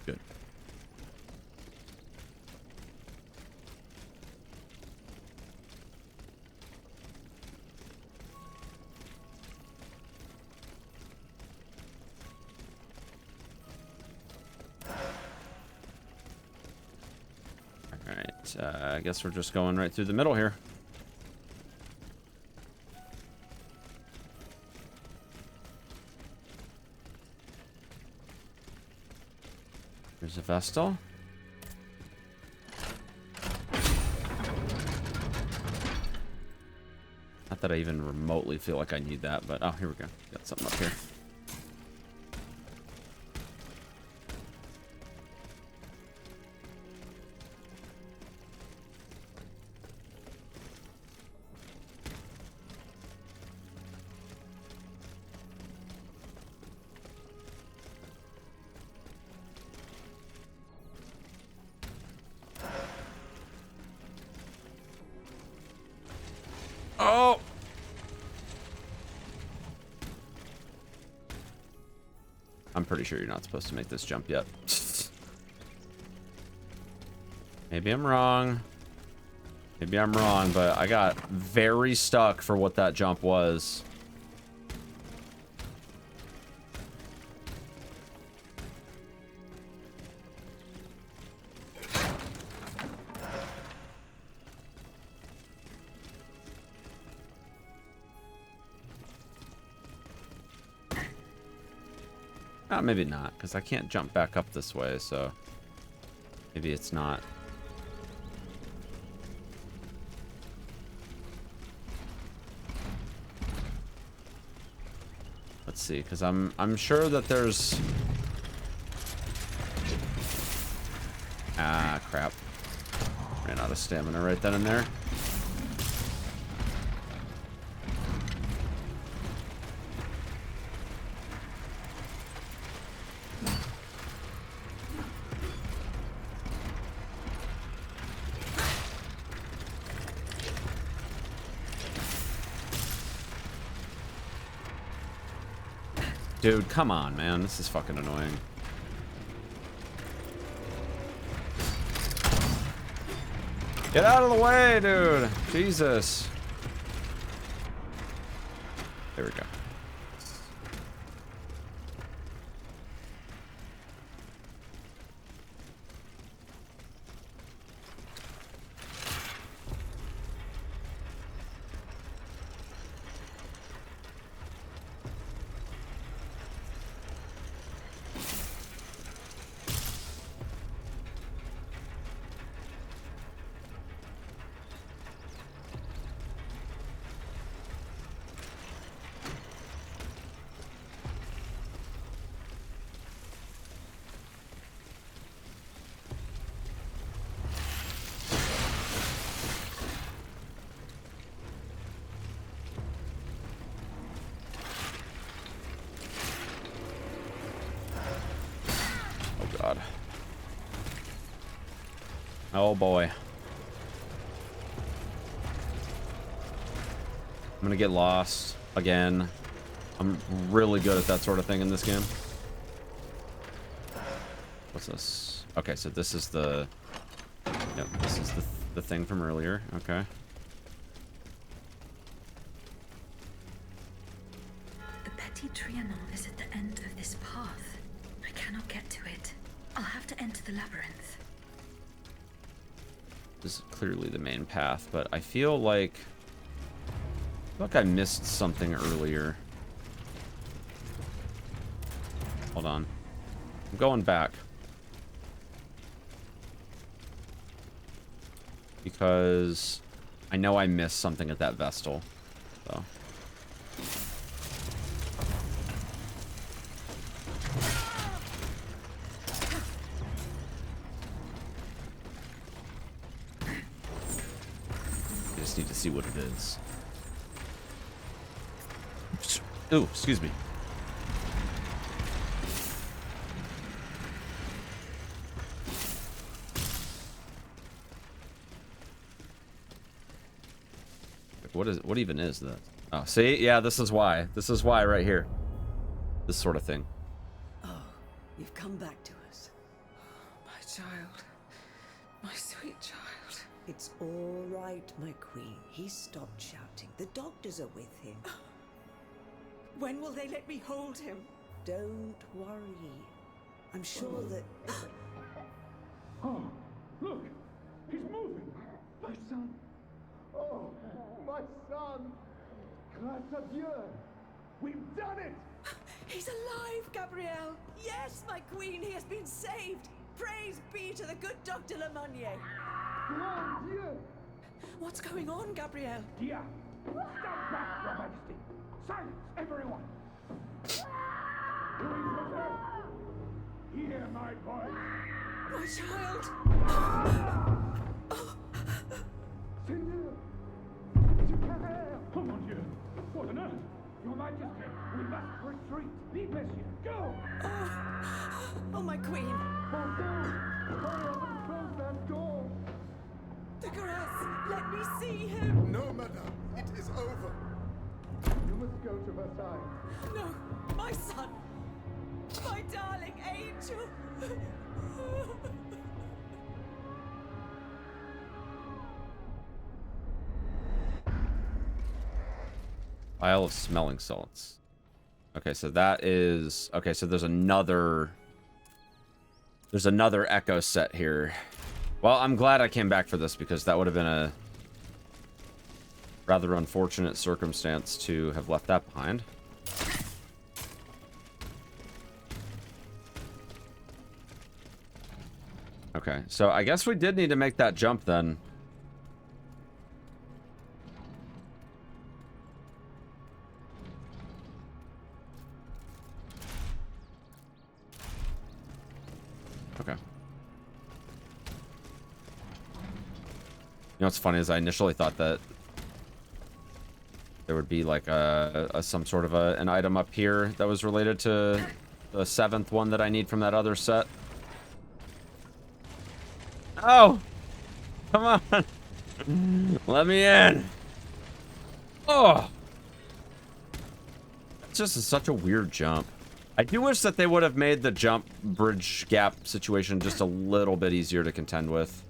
Good. Alright, I guess we're just going right through the middle here. There's a Vestal. Not that I even remotely feel like I need that, but oh, here we go. Got something up here. Oh! I'm pretty sure you're not supposed to make this jump yet. Maybe I'm wrong. Maybe I'm wrong, but I got very stuck for what that jump was. Maybe not, because I can't jump back up this way, so maybe it's not. Let's see, because I'm sure that there's... Ah, crap. Ran out of stamina right then and there. Dude, come on, man. This is fucking annoying. Get out of the way, dude. Jesus. There we go. Oh boy. I'm gonna get lost again. I'm really good at that sort of thing in this game. What's this? Okay, so this is the... Yep, this is the thing from earlier. Okay. The Petit Trianon is at the end of this path. I cannot get to it. I'll have to enter the labyrinth. This is clearly the main path, but I feel like I missed something earlier. Hold on. I'm going back. Because I know I missed something at that Vestal. So. Need to see what it is. Ooh, excuse me. What even is that? Oh, see? Yeah, this is why. This is why right here. This sort of thing. Oh, you've come back to us. My child. My sweet child. It's all right, my queen. He's stopped shouting. The doctors are with him. When will they let me hold him? Don't worry. I'm sure that... Oh, look! He's moving! My son! Oh, my son! Grâce à Dieu! We've done it! He's alive, Gabrielle! Yes, my queen, he has been saved! Praise be to the good Dr. Lemonnier! Grand Dieu! What's going on, Gabrielle? Stand back, Your Majesty! Silence, everyone! Louis-Joseph! Hear my voice! My child! Seigneur! Superior! Oh, mon Dieu! What on earth? Your Majesty, we must retreat! Leave Messieurs! Go! Oh, my queen! Hurry up and close that door! The caress! Let me see him! No, madame. It is over. You must go to Versailles. No! My son! My darling angel! Vial of smelling salts. Okay, so that is... Okay, so there's another... There's another echo set here. Well, I'm glad I came back for this because that would have been a rather unfortunate circumstance to have left that behind. Okay, so I guess we did need to make that jump then. Okay. You know what's funny is I initially thought that there would be like some sort of an item up here that was related to the 7th one that I need from that other set. Oh! Come on! Let me in! Oh! It's just such a weird jump. I do wish that they would have made the jump bridge gap situation just a little bit easier to contend with.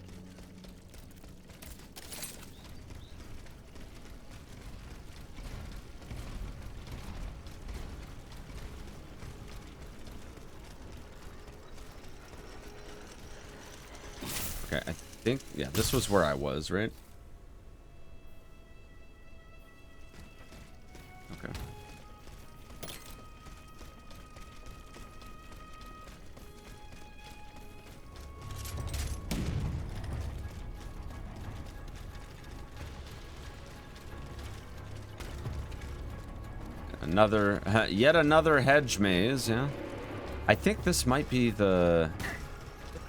Okay, I think, yeah, this was where I was, right? Okay. Yet another hedge maze, yeah. I think this might be the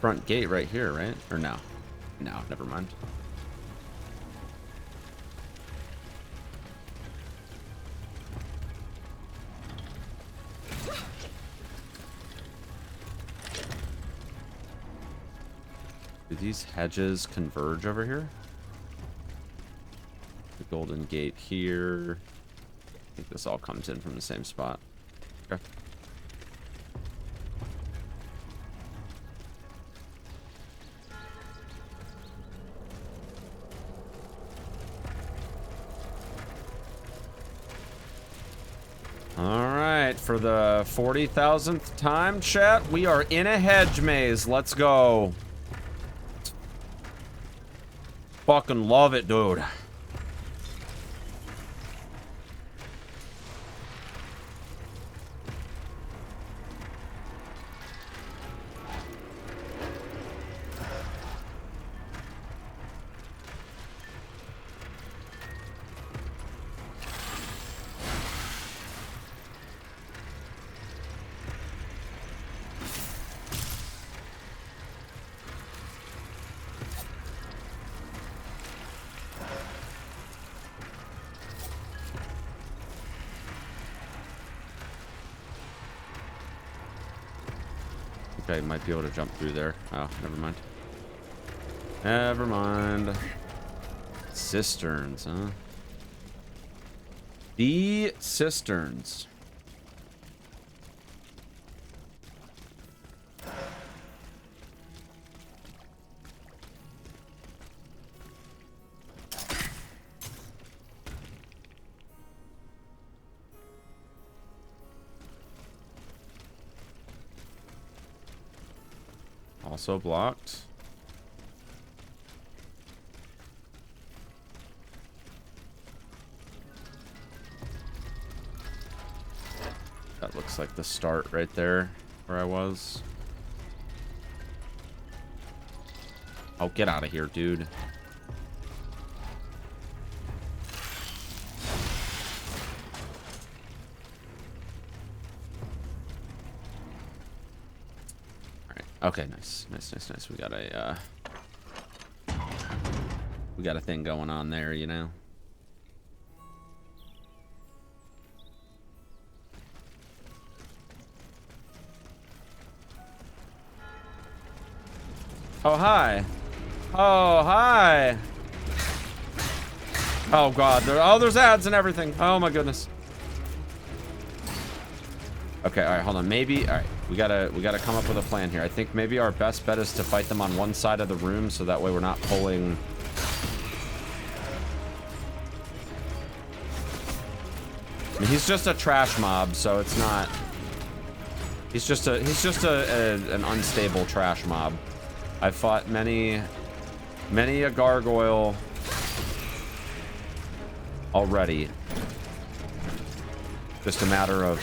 front gate right here, right? Or no? No, never mind. Do these hedges converge over here? The golden gate here. I think this all comes in from the same spot. Okay. Alright, for the 40,000th time, chat, we are in a hedge maze. Let's go. Fucking love it, dude. I might be able to jump through there. Oh, never mind. Never mind. Cisterns, huh? The cisterns. Also blocked. That looks like the start right there where I was. Oh, get out of here, dude. Okay, nice. Nice. We got a thing going on there, you know. Oh, hi. Oh, hi. Oh god, there's ads and everything. Oh my goodness. Okay, all right, hold on. Maybe, all right, we gotta come up with a plan here. I think maybe our best bet is to fight them on one side of the room, so that way we're not pulling. mean, he's just a trash mob, so it's not. He's just an unstable trash mob. I've fought many a gargoyle already. Just a matter of,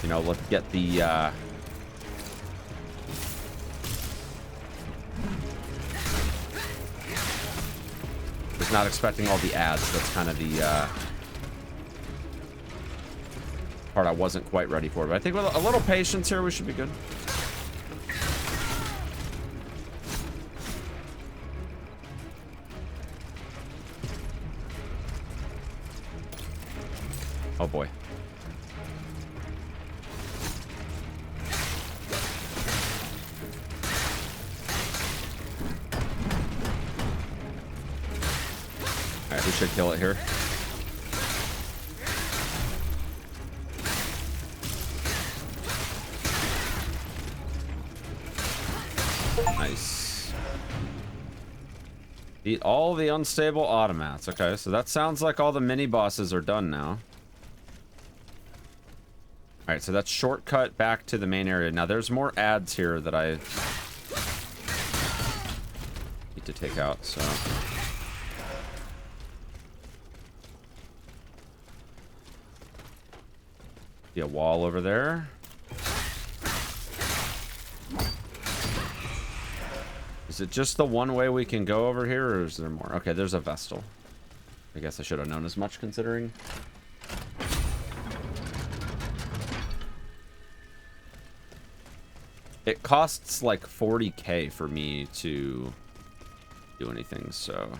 you know, let's get the just not expecting all the ads. That's kind of the part I wasn't quite ready for. But I think with a little patience here, we should be good. Oh boy. Alright, we should kill it here. Nice. Eat all the unstable automats. Okay, so that sounds like all the mini bosses are done now. Alright, so that's shortcut back to the main area. Now, there's more ads here that I need to take out, so. See a wall over there. Is it just the one way we can go over here, or is there more? Okay, there's a Vestal. I guess I should have known as much, considering. It costs like 40k for me to do anything, so.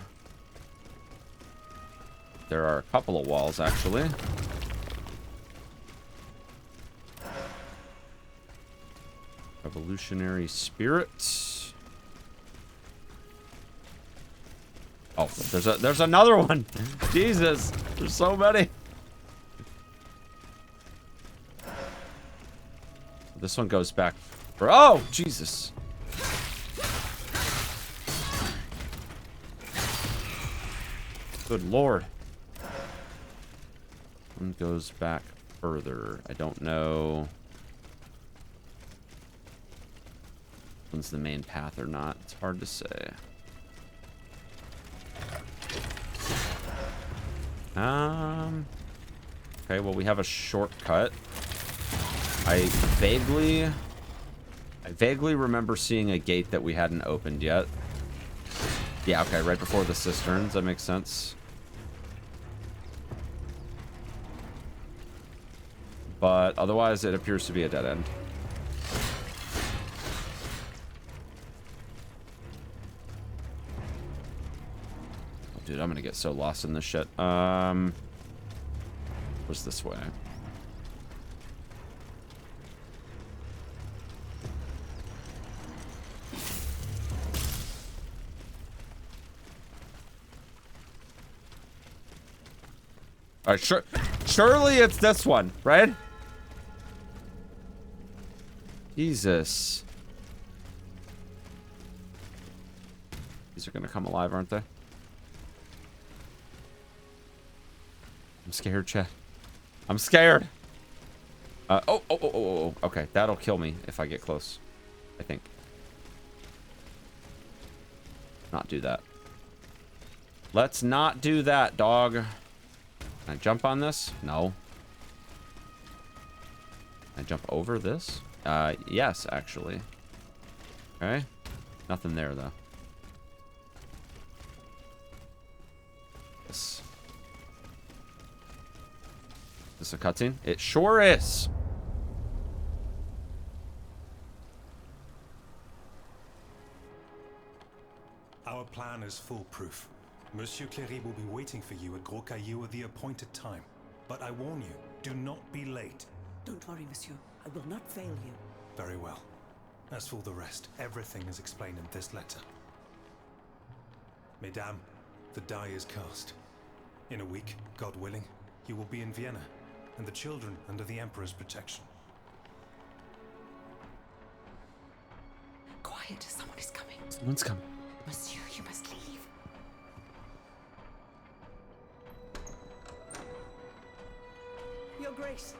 There are a couple of walls, actually. Revolutionary Spirit. Oh, there's another one. Jesus, there's so many. This one goes back. Oh, Jesus. Good Lord. One goes back further. I don't know. One's the main path or not. It's hard to say. Okay, well, we have a shortcut. I vaguely remember seeing a gate that we hadn't opened yet. Yeah, okay, right before the cisterns. That makes sense. But otherwise, it appears to be a dead end. Oh, dude, I'm gonna get so lost in this shit. What's this way? All right, sure. Surely it's this one, right? Jesus. These are gonna come alive, aren't they? I'm scared, chat. I'm scared. Oh. Okay, that'll kill me if I get close. I think. Not do that. Let's not do that, dog. Can I jump on this? No. Can I jump over this? Yes, actually. Okay. Nothing there, though. This. Is this a cutscene? It sure is. Our plan is foolproof. Monsieur Cléry will be waiting for you at Gros Caillou at the appointed time. But I warn you, do not be late. Don't worry, monsieur. I will not fail you. Very well. As for the rest, everything is explained in this letter. Mesdames, the die is cast. In a week, God willing, you will be in Vienna, and the children under the Emperor's protection. Quiet, someone is coming. Someone's coming. Monsieur, you must leave. grace.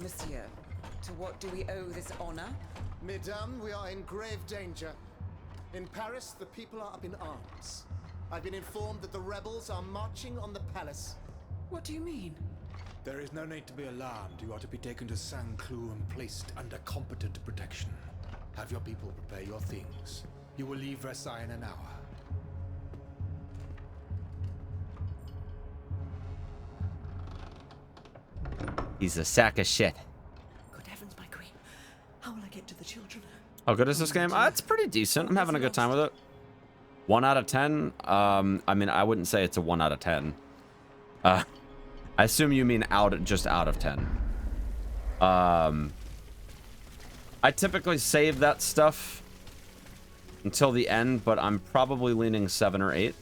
Monsieur, to what do we owe this honor? Mesdames, we are in grave danger. In Paris, the people are up in arms. I've been informed that the rebels are marching on the palace. What do you mean? There is no need to be alarmed. You are to be taken to Saint-Cloud and placed under competent protection. Have your people prepare your things. You will leave Versailles in an hour. He's a sack of shit. Good heavens, my queen. How will I get to the children? How good is this game? It's pretty decent. I'm having a good time with it. 1 out of 10? I mean, I wouldn't say it's a 1 out of 10. I assume you mean just out of 10. I typically save that stuff until the end, but I'm probably leaning 7 or 8.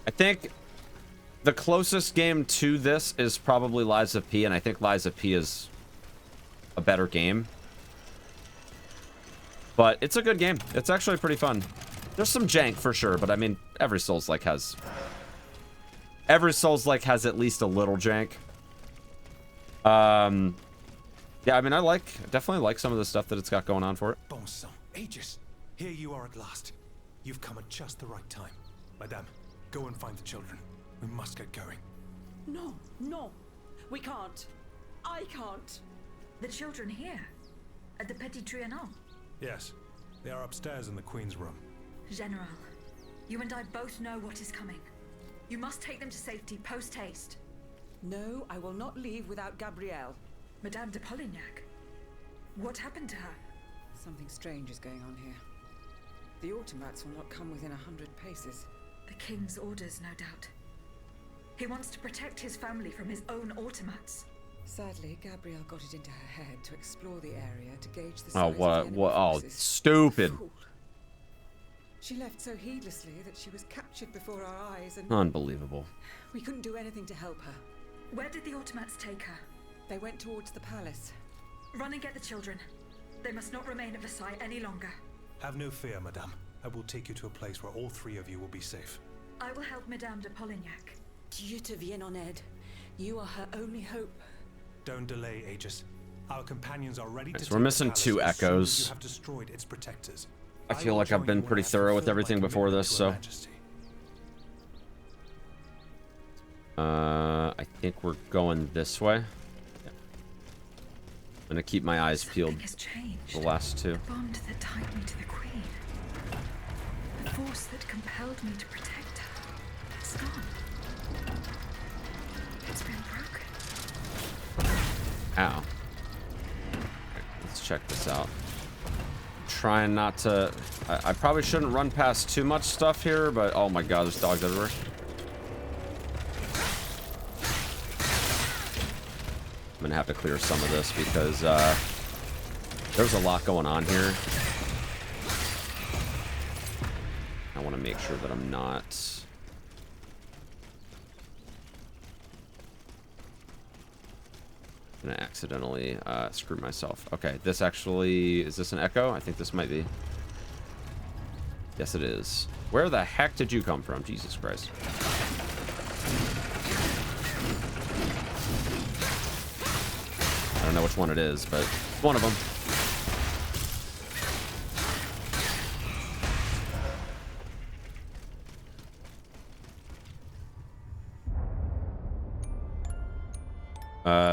I think the closest game to this is probably Lies of P, and I think Lies of P is a better game. But it's a good game. It's actually pretty fun. There's some jank for sure, but I mean, every Souls-like has at least a little jank. Yeah, I mean, definitely like some of the stuff that it's got going on for it. Bon sang, Aegis, here you are at last. You've come at just the right time. Madame, go and find the children. We must get going. No, no. We can't. I can't. The children here? At the Petit Trianon? Yes, they are upstairs in the Queen's room. General, you and I both know what is coming. You must take them to safety post-haste. No, I will not leave without Gabrielle. Madame de Polignac, what happened to her? Something strange is going on here. The automats will not come within 100 paces. The king's orders, no doubt. He wants to protect his family from his own automats. Sadly, Gabrielle got it into her head to explore the area to gauge the size Oh, of the enemy oh, forces. stupid. Fool. She left so heedlessly that she was captured before our eyes and... Unbelievable. We couldn't do anything to help her. Where did the automats take her? They went towards the palace. Run and get the children. They must not remain at Versailles any longer. Have no fear, Madame. I will take you to a place where all 3 of you will be safe. I will help Madame de Polignac. Dieu te vienne en aide. You are her only hope. Don't delay, Aegis. Our companions are ready to So we're missing 2 echoes. You have destroyed its protectors. I feel like I've been pretty thorough with everything before this, so... I think we're going this way. Yeah. I'm gonna keep my eyes peeled the last 2. The bond that tied me to the Queen. The force that compelled me to protect her. It's gone. It's been broken. Ow. Okay, let's check this out. Trying not to... I probably shouldn't run past too much stuff here, but oh my god, there's dogs everywhere. I'm gonna have to clear some of this because there's a lot going on here. I want to make sure that I'm not... gonna accidentally screw myself. Okay, this actually... Is this an echo? I think this might be. Yes, it is. Where the heck did you come from? Jesus Christ. I don't know which one it is, but it's one of them.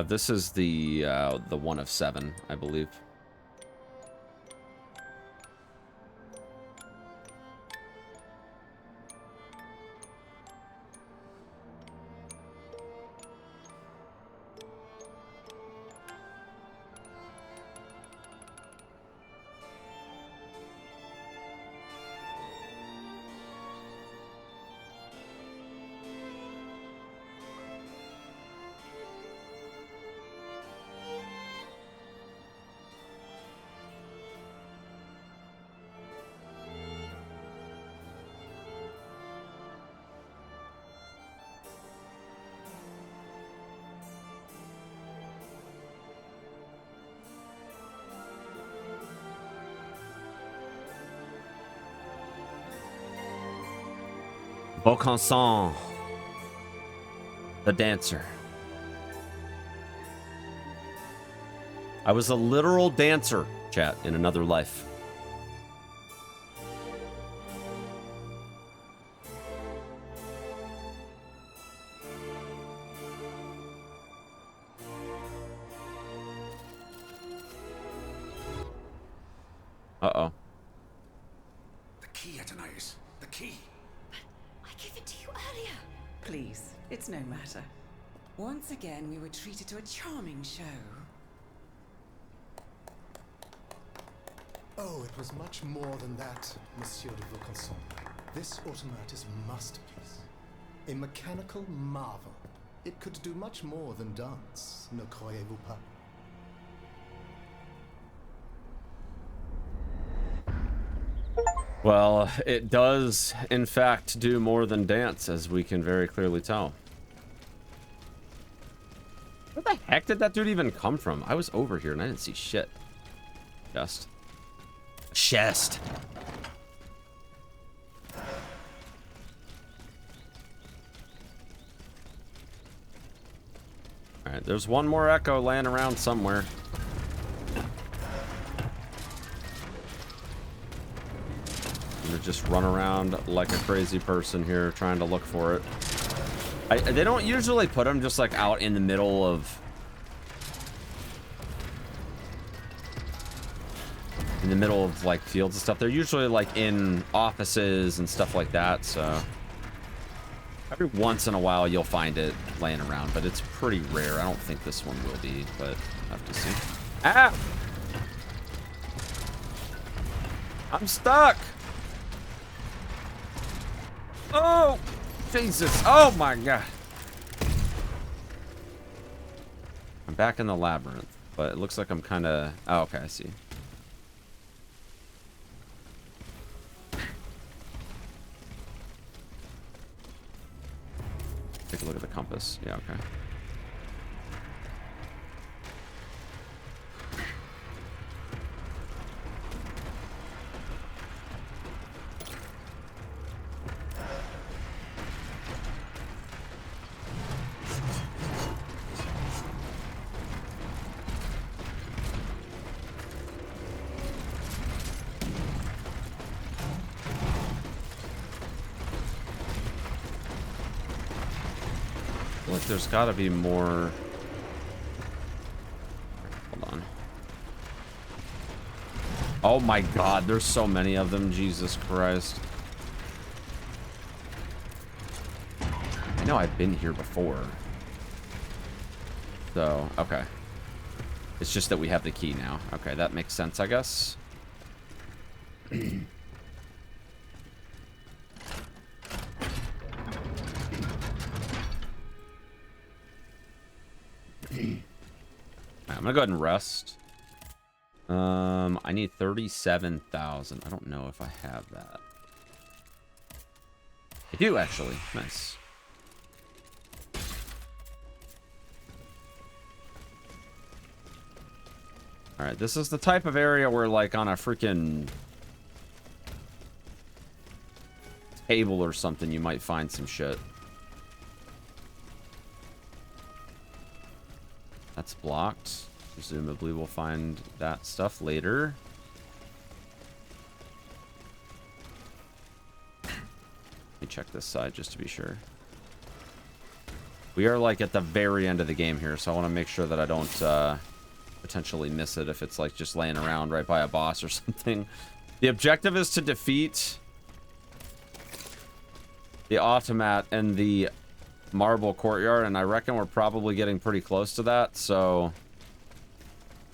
This is the 1 of 7, I believe. Beaucanson, the dancer. I was a literal dancer, chat, in another life. Uh-oh. The key, Athenais. The key. I gave it to you earlier. Please, it's no matter. Once again, we were treated to a charming show. Oh, it was much more than that, Monsieur de Vaucanson. This automat is a masterpiece. A mechanical marvel. It could do much more than dance, ne croyez-vous pas? Well, it does, in fact, do more than dance, as we can very clearly tell. Where the heck did that dude even come from? I was over here and I didn't see shit. Chest. Chest. Alright, there's one more echo laying around somewhere. I'm gonna just run around like a crazy person here trying to look for it. They don't usually put them just like out in the middle of... like fields and stuff. They're usually like in offices and stuff like that, so... Every once in a while you'll find it laying around, but it's pretty rare. I don't think this one will be, but I'll have to see. Ah! I'm stuck! Oh! Jesus! Oh my god! I'm back in the labyrinth, but it looks like I'm kind of... Oh, okay, I see. Take a look at the compass. Yeah, okay. Look, there's gotta be more. Hold on. Oh my god, there's so many of them. Jesus Christ. I know I've been here before. So, okay. It's just that we have the key now. Okay, that makes sense, I guess. I'm gonna go ahead and rest. I need 37,000. I don't know if I have that. I do, actually. Nice. Alright, this is the type of area where, like, on a freaking table or something, you might find some shit. That's blocked. Presumably we'll find that stuff later. Let me check this side just to be sure. We are like at the very end of the game here, so I want to make sure that I don't potentially miss it if it's like just laying around right by a boss or something. The objective is to defeat the automat and the marble courtyard, and I reckon we're probably getting pretty close to that, so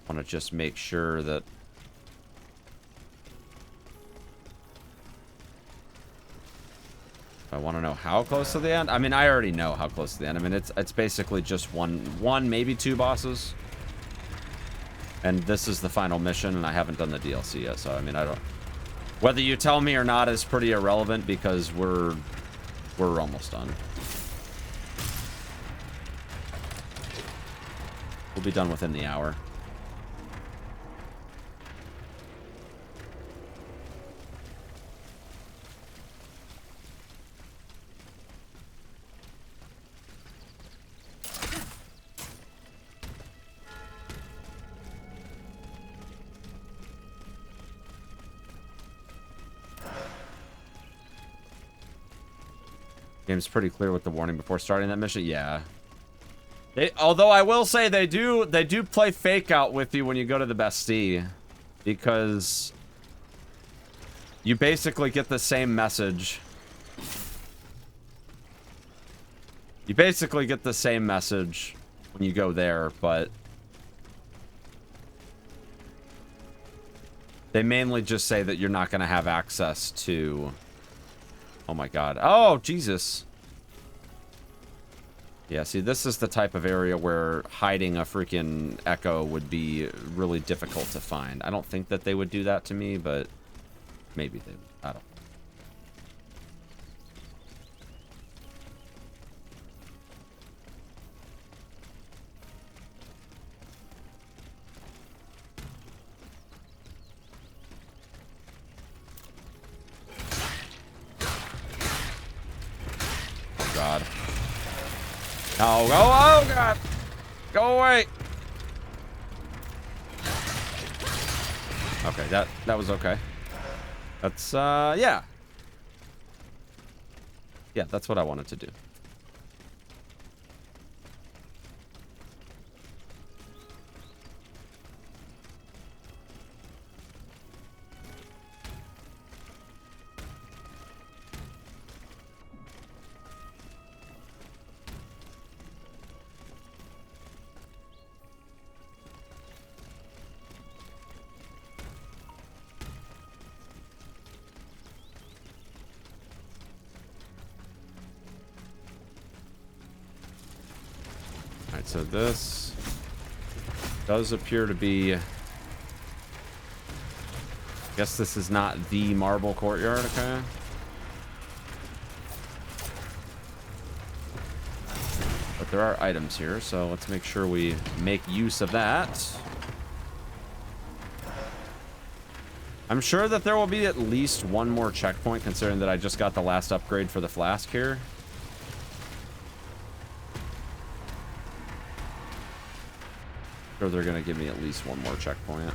I want to just make sure that I want to know how close to the end. I mean, I already know how close to the end. I mean, it's basically just one maybe two bosses, and this is the final mission, and I haven't done the DLC yet, so I mean, I don't, whether you tell me or not is pretty irrelevant because we're almost done. We'll be done within the hour. Game's pretty clear with the warning before starting that mission. Yeah. Although I will say they do play fake out with you when you go to the Bastille, because you basically get the same message. You basically get the same message when you go there, but they mainly just say that you're not going to have access to... Oh my god. Oh, Jesus. Yeah, see, this is the type of area where hiding a freaking echo would be really difficult to find. I don't think that they would do that to me, but maybe they would. I don't. Oh, God. Oh, oh, oh, God. Go away. Okay, that was okay. That's, yeah. Yeah, that's what I wanted to do. So this does appear to be... I guess this is not the marble courtyard, okay? But there are items here, so let's make sure we make use of that. I'm sure that there will be at least one more checkpoint, considering that I just got the last upgrade for the flask here. Or they're gonna give me at least one more checkpoint.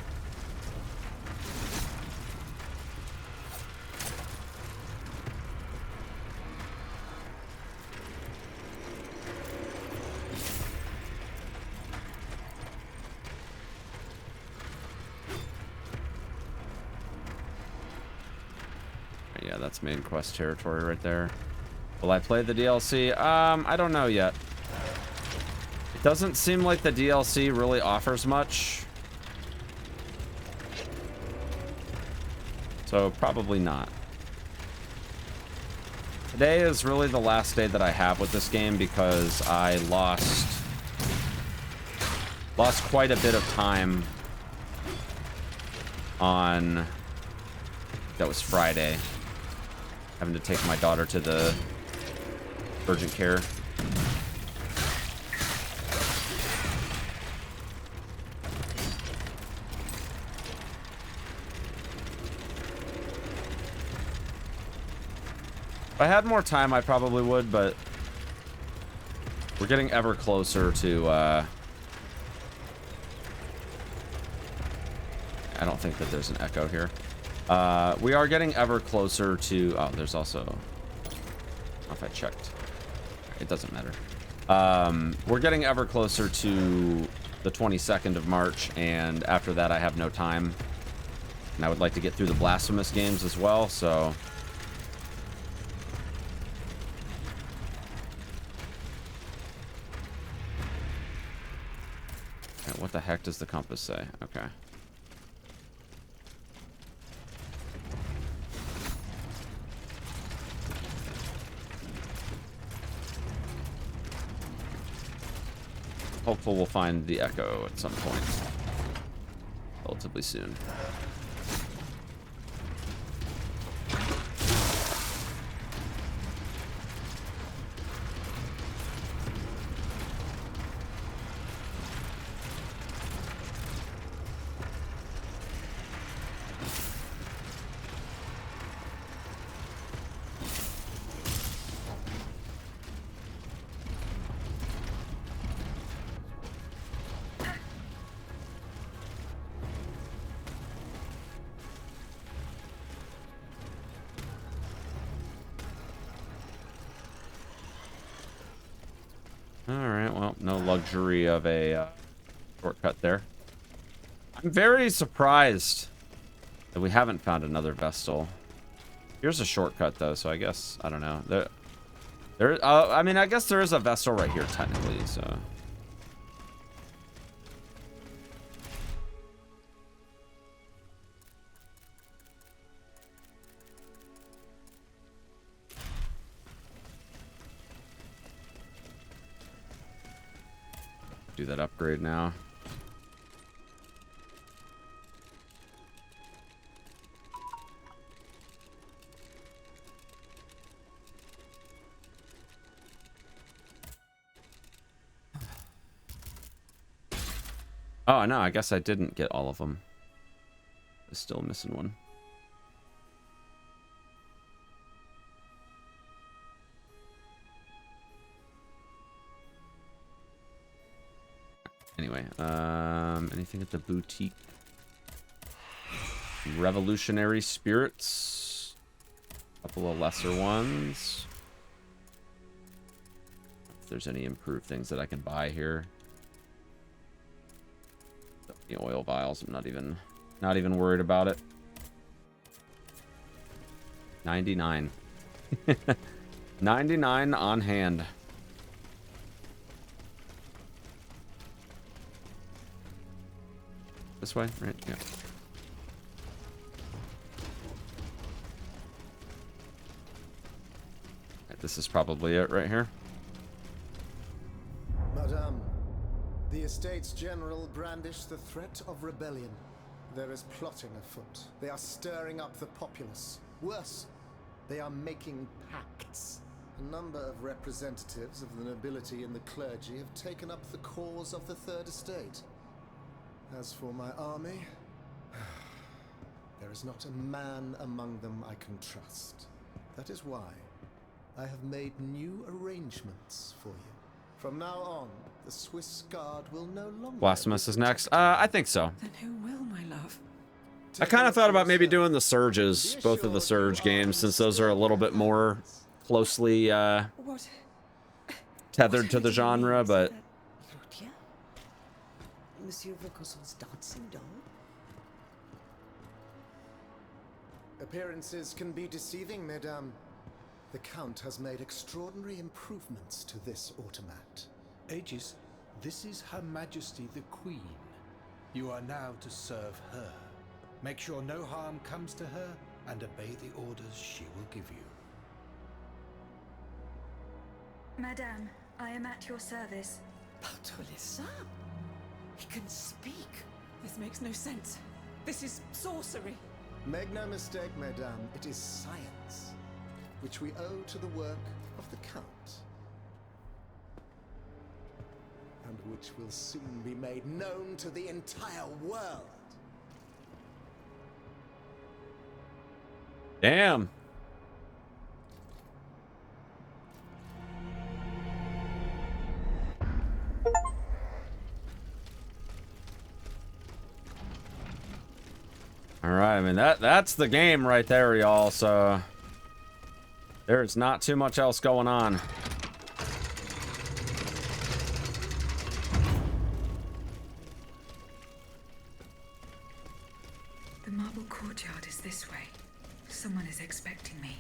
Yeah, that's main quest territory right there. Will I play the DLC? I don't know yet. Doesn't seem like the DLC really offers much. So probably not. Today is really the last day that I have with this game because I lost quite a bit of time on, that was Friday, having to take my daughter to the urgent care. If I had more time, I probably would, but we're getting ever closer to, I don't think that there's an echo here. We are getting ever closer to, oh, there's also, I don't know if I checked. It doesn't matter. We're getting ever closer to the 22nd of March, and after that I have no time. And I would like to get through the Blasphemous games as well, so... What the heck does the compass say? Okay. Hopefully we'll find the echo at some point. Relatively soon. All right, well, no luxury of a shortcut there. I'm very surprised that we haven't found another Vestal. Here's a shortcut, though, so I guess, I don't know. I mean, I guess there is a Vestal right here, technically, so... Do that upgrade now. Oh, no, I guess I didn't get all of them. I'm still missing one. Anyway, anything at the boutique? Revolutionary spirits. A couple of lesser ones. If there's any improved things that I can buy here. The oil vials, I'm not even worried about it. 99. 99 on hand. This way, right? Yeah. Right, this is probably it right here. Madame, the Estates General brandish the threat of rebellion. There is plotting afoot. They are stirring up the populace. Worse, they are making pacts. A number of representatives of the nobility and the clergy have taken up the cause of the Third Estate. As for my army, there is not a man among them I can trust. That is why I have made new arrangements for you. From now on, the Swiss Guard will no longer... Blasphemous is next. I think so. Then who will, my love? I kind of thought about maybe doing the Surges, both of the Surge games, since those are a little bit more closely tethered to the genre, but... Monsieur Vaucanson's dancing doll? Appearances can be deceiving, Mesdames. The Count has made extraordinary improvements to this automat. Aegis, this is Her Majesty the Queen. You are now to serve her. Make sure no harm comes to her and obey the orders she will give you. Madame, I am at your service. Bartolessa? He can speak. This makes no sense. This is sorcery. Make no mistake, Mesdames, it is science, which we owe to the work of the Count. And which will soon be made known to the entire world. Damn. All right, I mean that's the game right there, y'all. So there's not too much else going on. The marble courtyard is this way. Someone is expecting me.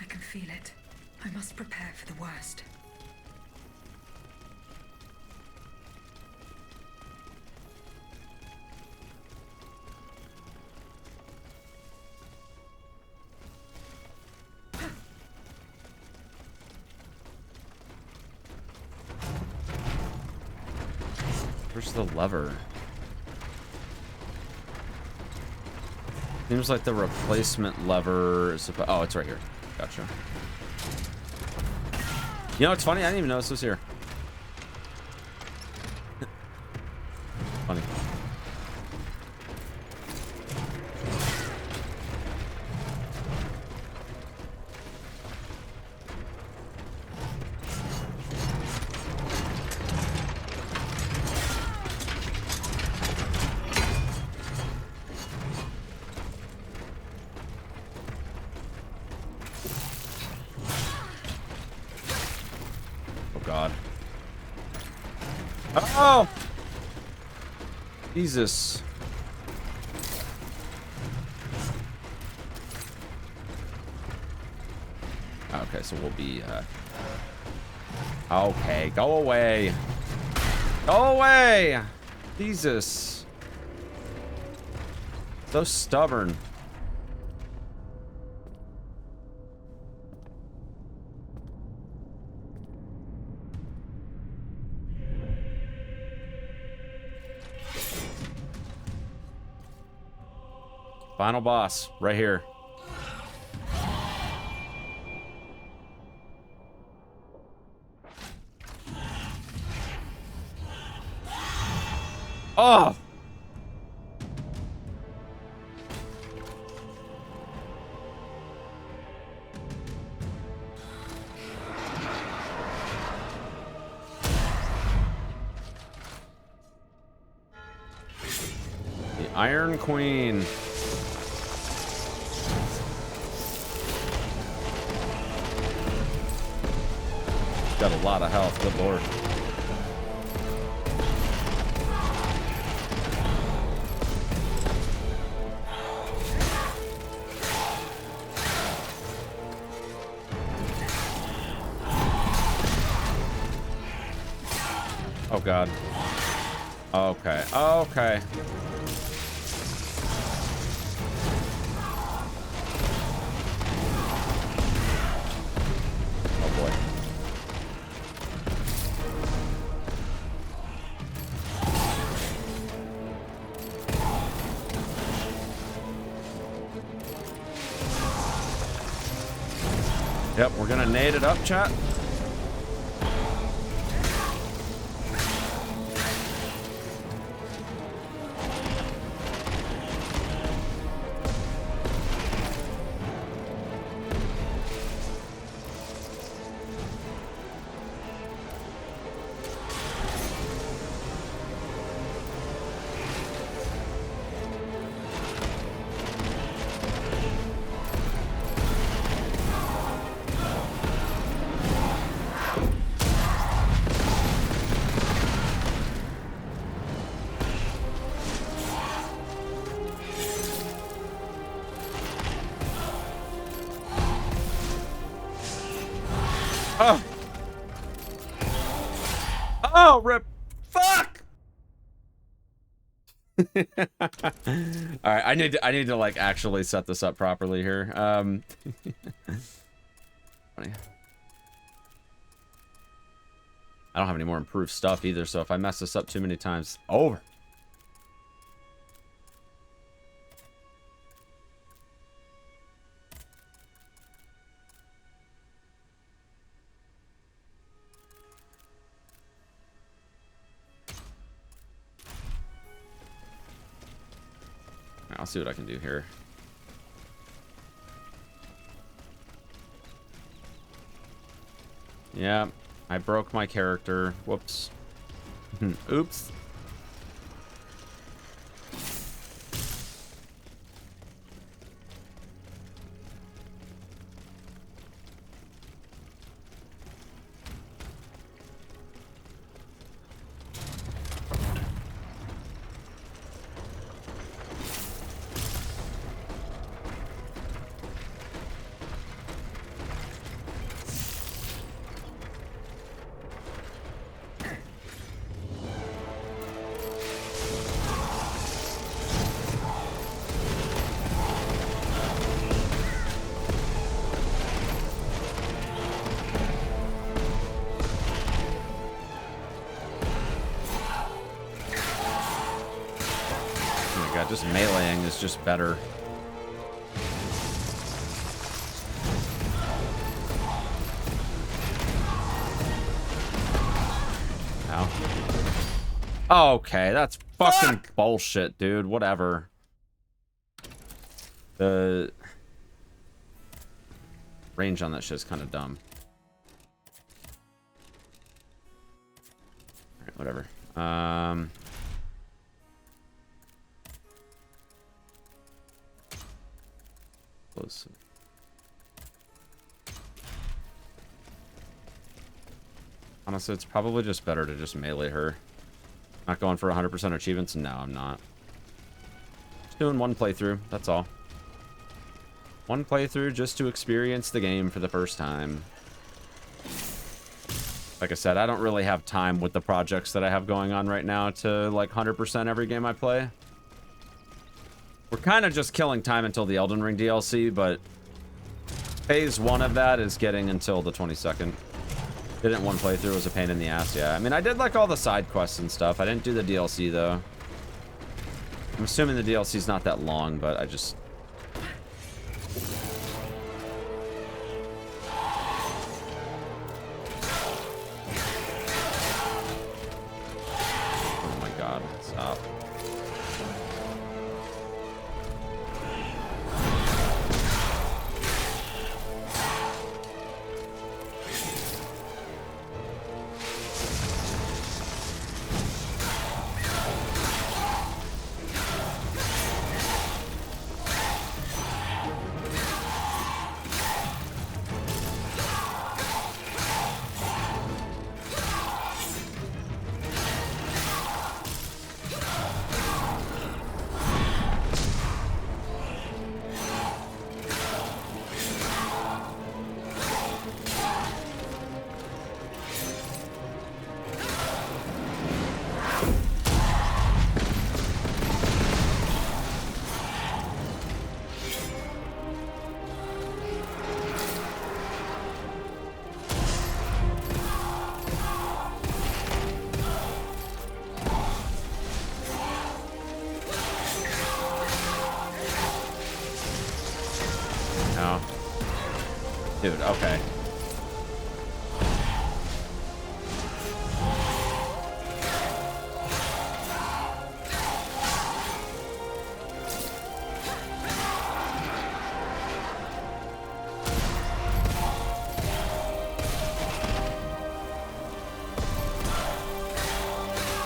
I can feel it. I must prepare for the worst. Where's the lever? Seems like the replacement lever is oh, it's right here. Gotcha. You know, it's funny. I didn't even know this was here. Funny. God. Oh! Jesus. Okay, so we'll be, okay, go away. Go away! Jesus. So stubborn. Final boss, right here. Oh! The Iron Queen. Got a lot of health, good lord. Oh god. Okay, okay. Oh boy. Yep, we're gonna nade it up, chat. Oh. Oh, rip. Fuck. All right, I need to like actually set this up properly here. Funny. I don't have any more improved stuff either, so if I mess this up too many times, over. I'll see what I can do here. Yeah, I broke my character. Whoops. Oops. Just meleeing is just better. Ow. Okay, that's fucking bullshit, dude. Whatever. The range on that shit is kind of dumb. Alright, whatever. Close. Honestly, it's probably just better to just melee her. Not going for 100% achievements? No, I'm not. Just doing one playthrough, that's all. One playthrough just to experience the game for the first time. Like I said, I don't really have time with the projects that I have going on right now to like 100% every game I play. We're kind of just killing time until the Elden Ring DLC, but phase 1 of that is getting until the 22nd. Didn't one playthrough, was a pain in the ass, yeah. I mean, I did like all the side quests and stuff. I didn't do the DLC though. I'm assuming the DLC's not that long, but I just... Oh my god, stop. Dude, okay.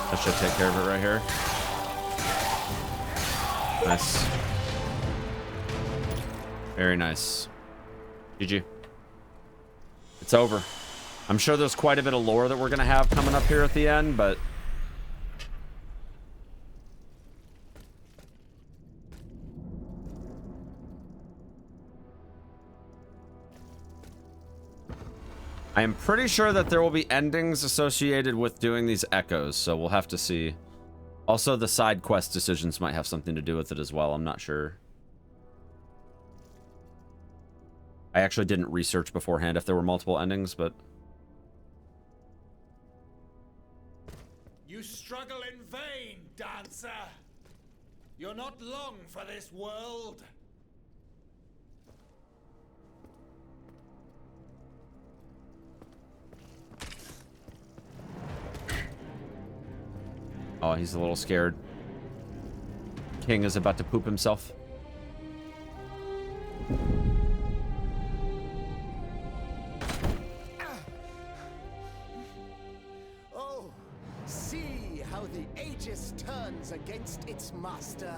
That should take care of it right here. Nice. Very nice. GG. It's over. I'm sure there's quite a bit of lore that we're going to have coming up here at the end, but... I am pretty sure that there will be endings associated with doing these echoes, so we'll have to see. Also, the side quest decisions might have something to do with it as well. I'm not sure. I actually didn't research beforehand if there were multiple endings, but... You struggle in vain, dancer! You're not long for this world! Oh, he's a little scared. King is about to poop himself. Oh, see how the Aegis turns against its master.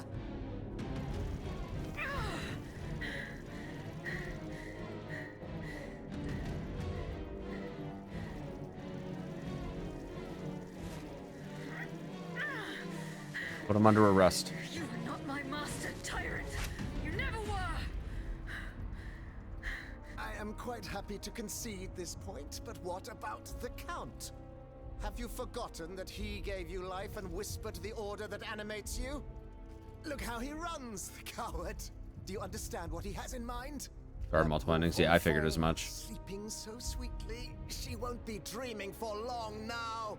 Put him under arrest. You are not my master, tyrant. You never were. I am quite happy to concede this point, but what about the Count? Have you forgotten that he gave you life and whispered the order that animates you? Look how he runs, the coward. Do you understand what he has in mind? Guard multiple endings. Yeah, I figured as much. Sleeping so sweetly, she won't be dreaming for long now.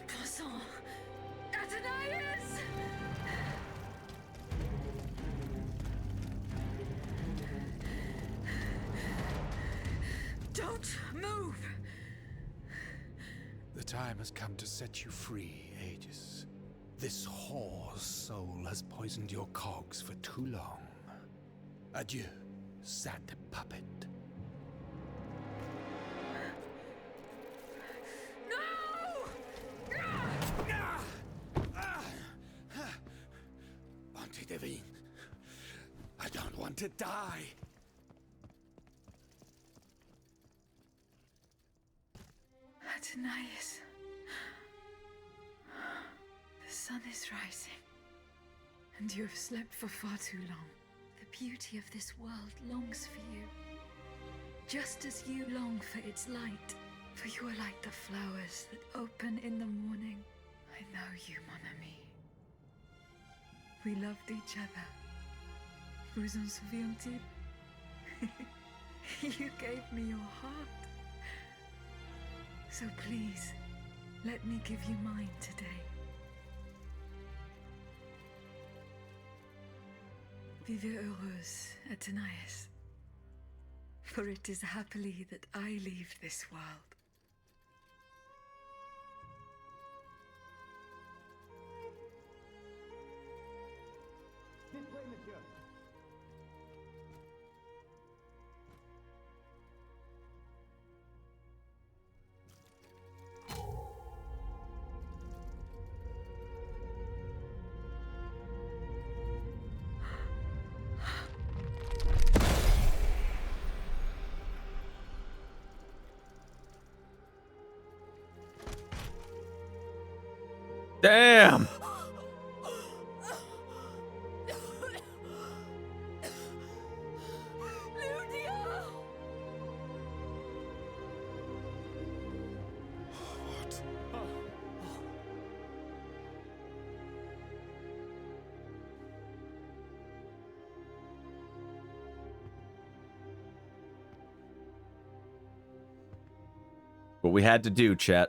Croissant. Athenais! Don't move! The time has come to set you free, Aegis. This whore's soul has poisoned your cogs for too long. Adieu, sad puppet. Bonté Divine, I don't want to die. Athenais, sun is rising, and you have slept for far too long. The beauty of this world longs for you, just as you long for its light. For you are like the flowers that open in the morning. I know you, mon ami. We loved each other. Vous en souvient-il? You gave me your heart. So please, let me give you mine today. Vivez heureuse, Athenais. For it is happily that I leave this world. This way, monsieur. Damn! What we had to do, chat.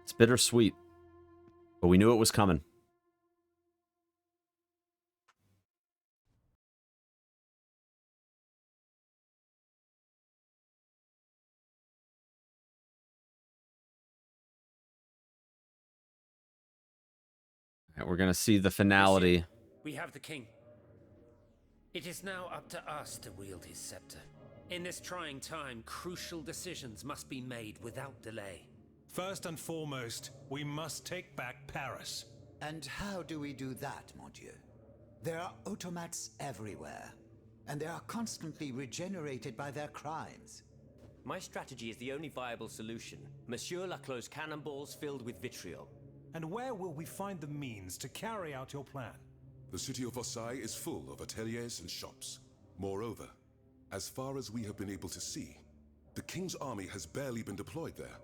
It's bittersweet, but we knew it was coming. All right, we're gonna see the finality. We have the king. It is now up to us to wield his scepter. In this trying time, crucial decisions must be made without delay. First and foremost, we must take back Paris. And how do we do that, mon Dieu? There are automats everywhere, and they are constantly regenerated by their crimes. My strategy is the only viable solution. Monsieur Laclos' cannonballs filled with vitriol. And where will we find the means to carry out your plan? The city of Versailles is full of ateliers and shops. Moreover, as far as we have been able to see, the King's army has barely been deployed there.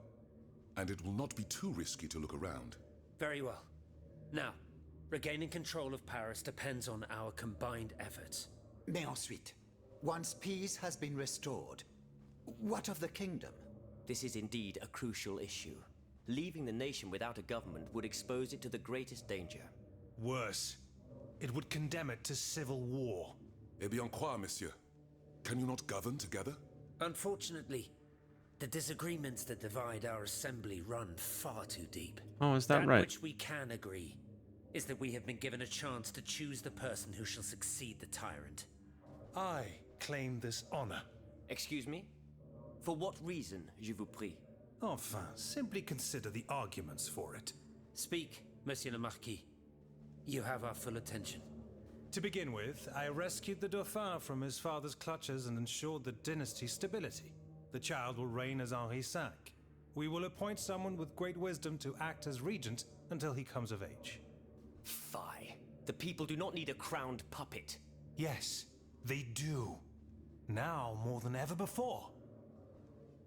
And it will not be too risky to look around. Very well. Now, regaining control of Paris depends on our combined efforts. Mais ensuite, once peace has been restored, what of the kingdom? This is indeed a crucial issue. Leaving the nation without a government would expose it to the greatest danger. Worse, it would condemn it to civil war. Eh bien quoi, monsieur? Can you not govern together? Unfortunately, the disagreements that divide our assembly run far too deep. Oh, is that right? Which we can agree is that we have been given a chance to choose the person who shall succeed the tyrant. I claim this honor. Excuse me? For what reason, je vous prie? Enfin, simply consider the arguments for it. Speak, Monsieur le Marquis. You have our full attention. To begin with, I rescued the Dauphin from his father's clutches and ensured the dynasty's stability. The child will reign as Henri V. We will appoint someone with great wisdom to act as regent until he comes of age. Fie. The people do not need a crowned puppet. Yes, they do. Now more than ever before.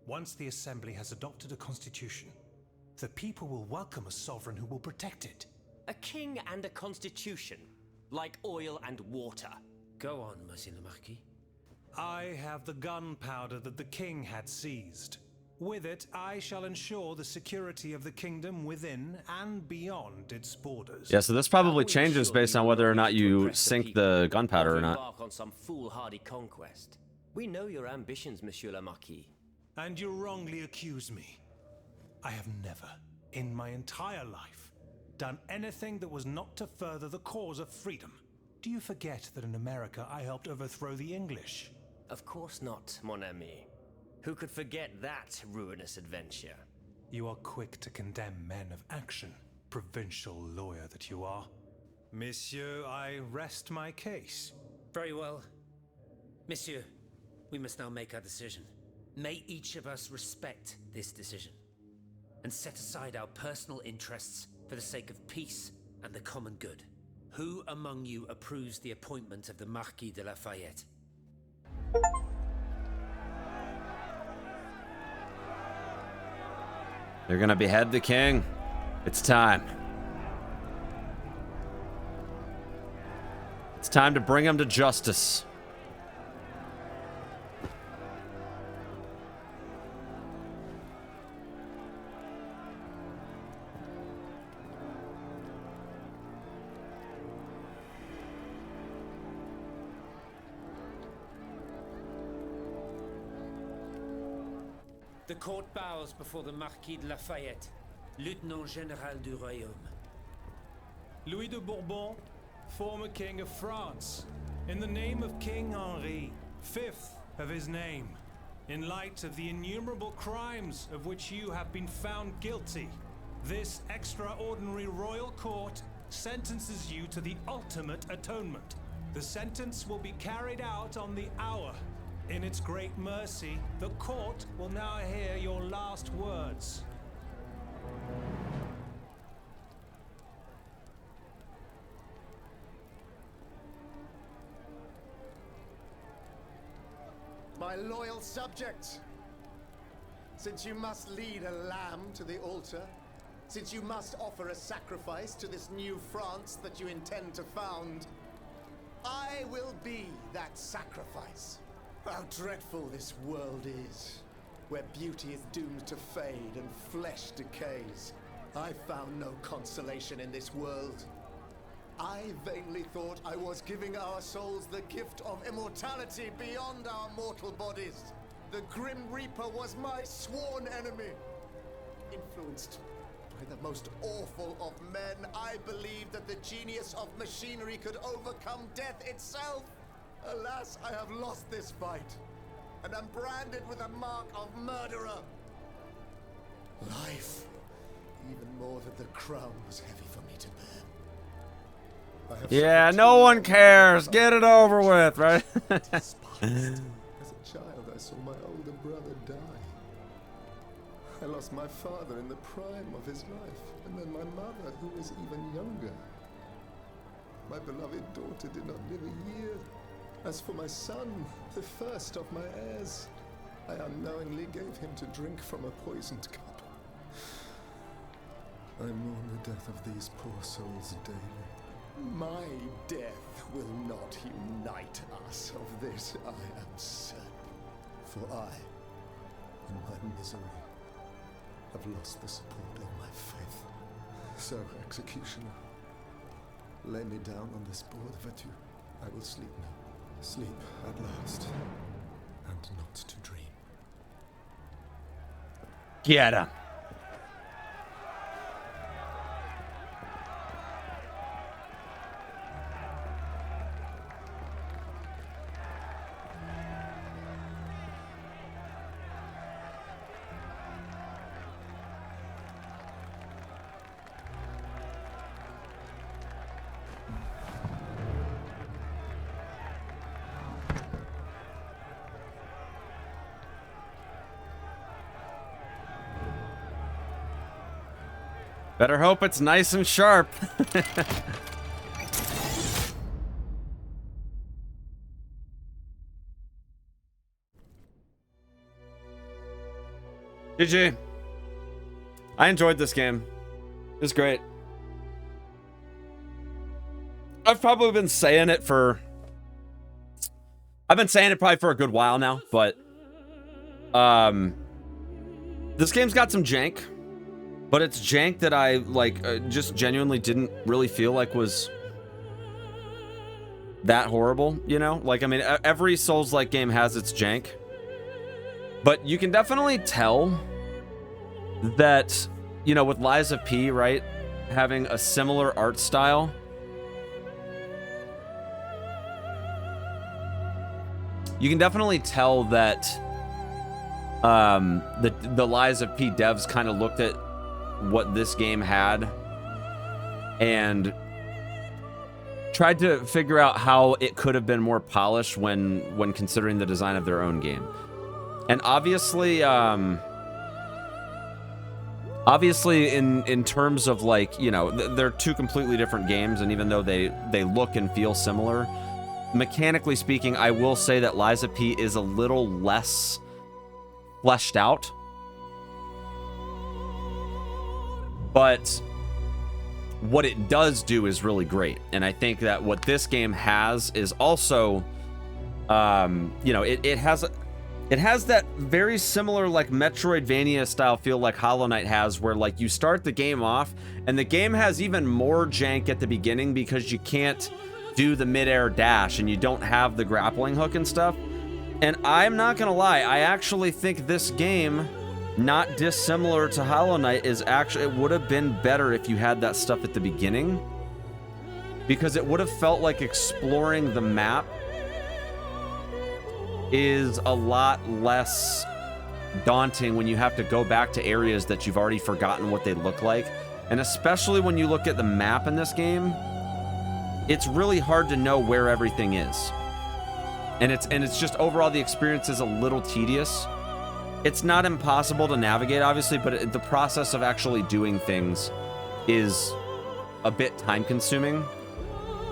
Once the Assembly has adopted a constitution, the people will welcome a sovereign who will protect it. A king and a constitution, like oil and water. Go on, Monsieur le Marquis. I have the gunpowder that the king had seized. With it, I shall ensure the security of the kingdom within and beyond its borders. Yeah, so this probably changes based on whether or not you sink the gunpowder or not. Embark on some foolhardy conquest. We know your ambitions, Monsieur le Marquis. And you wrongly accuse me. I have never, in my entire life, done anything that was not to further the cause of freedom. Do you forget that in America I helped overthrow the English? Of course not, mon ami. Who could forget that ruinous adventure? You are quick to condemn men of action, provincial lawyer that you are. Monsieur, I rest my case. Very well. Monsieur, we must now make our decision. May each of us respect this decision and set aside our personal interests for the sake of peace and the common good. Who among you approves the appointment of the Marquis de Lafayette? They're gonna behead the king. It's time. It's time to bring him to justice. The court bows before the Marquis de Lafayette, Lieutenant Général du Royaume. Louis de Bourbon, former King of France, in the name of King Henri, fifth of his name, in light of the innumerable crimes of which you have been found guilty, this extraordinary royal court sentences you to the ultimate atonement. The sentence will be carried out on the hour. In its great mercy, the court will now hear your last words. My loyal subjects, since you must lead a lamb to the altar, since you must offer a sacrifice to this new France that you intend to found, I will be that sacrifice. How dreadful this world is, where beauty is doomed to fade and flesh decays. I found no consolation in this world. I vainly thought I was giving our souls the gift of immortality beyond our mortal bodies. The Grim Reaper was my sworn enemy. Influenced by the most awful of men, I believed that the genius of machinery could overcome death itself. Alas, I have lost this fight, and am branded with a mark of murderer. Life, even more than the crown, was heavy for me to bear. Yeah, no one cares. Get it over with, right? As a child, I saw my older brother die. I lost my father in the prime of his life, and then my mother, who was even younger. My beloved daughter did not live a year. As for my son, the first of my heirs, I unknowingly gave him to drink from a poisoned cup. I mourn the death of these poor souls daily. My death will not unite us, of this I am certain. For I, in my misery, have lost the support of my faith. So, executioner, lay me down on this board of adieu. I will sleep now. Sleep at last, and not to dream. Get him. Better hope it's nice and sharp. GG. I enjoyed this game. It was great. I've probably been saying it for... I've been saying it probably for a good while now, but... This game's got some jank. But it's jank that I, like, just genuinely didn't really feel like was that horrible, you know? Like, I mean, every Souls-like game has its jank. But you can definitely tell that, you know, with Lies of P, right? Having a similar art style. You can definitely tell that the Lies of P devs kind of looked at what this game had and tried to figure out how it could have been more polished when considering the design of their own game. And obviously Obviously, in terms of like, you know, they're two completely different games, and even though they look and feel similar, mechanically speaking, I will say that Liza P is a little less fleshed out. But what it does do is really great. And I think that what this game has is also, you know, it has that very similar like Metroidvania style feel like Hollow Knight has, where like you start the game off and the game has even more jank at the beginning because you can't do the midair dash and you don't have the grappling hook and stuff. And I'm not gonna lie, I actually think this game, not dissimilar to Hollow Knight, is actually, it would have been better if you had that stuff at the beginning, because it would have felt like exploring the map is a lot less daunting when you have to go back to areas that you've already forgotten what they look like. And especially when you look at the map in this game, it's really hard to know where everything is. And it's just overall the experience is a little tedious. It's not impossible to navigate, obviously, but the process of actually doing things is a bit time consuming,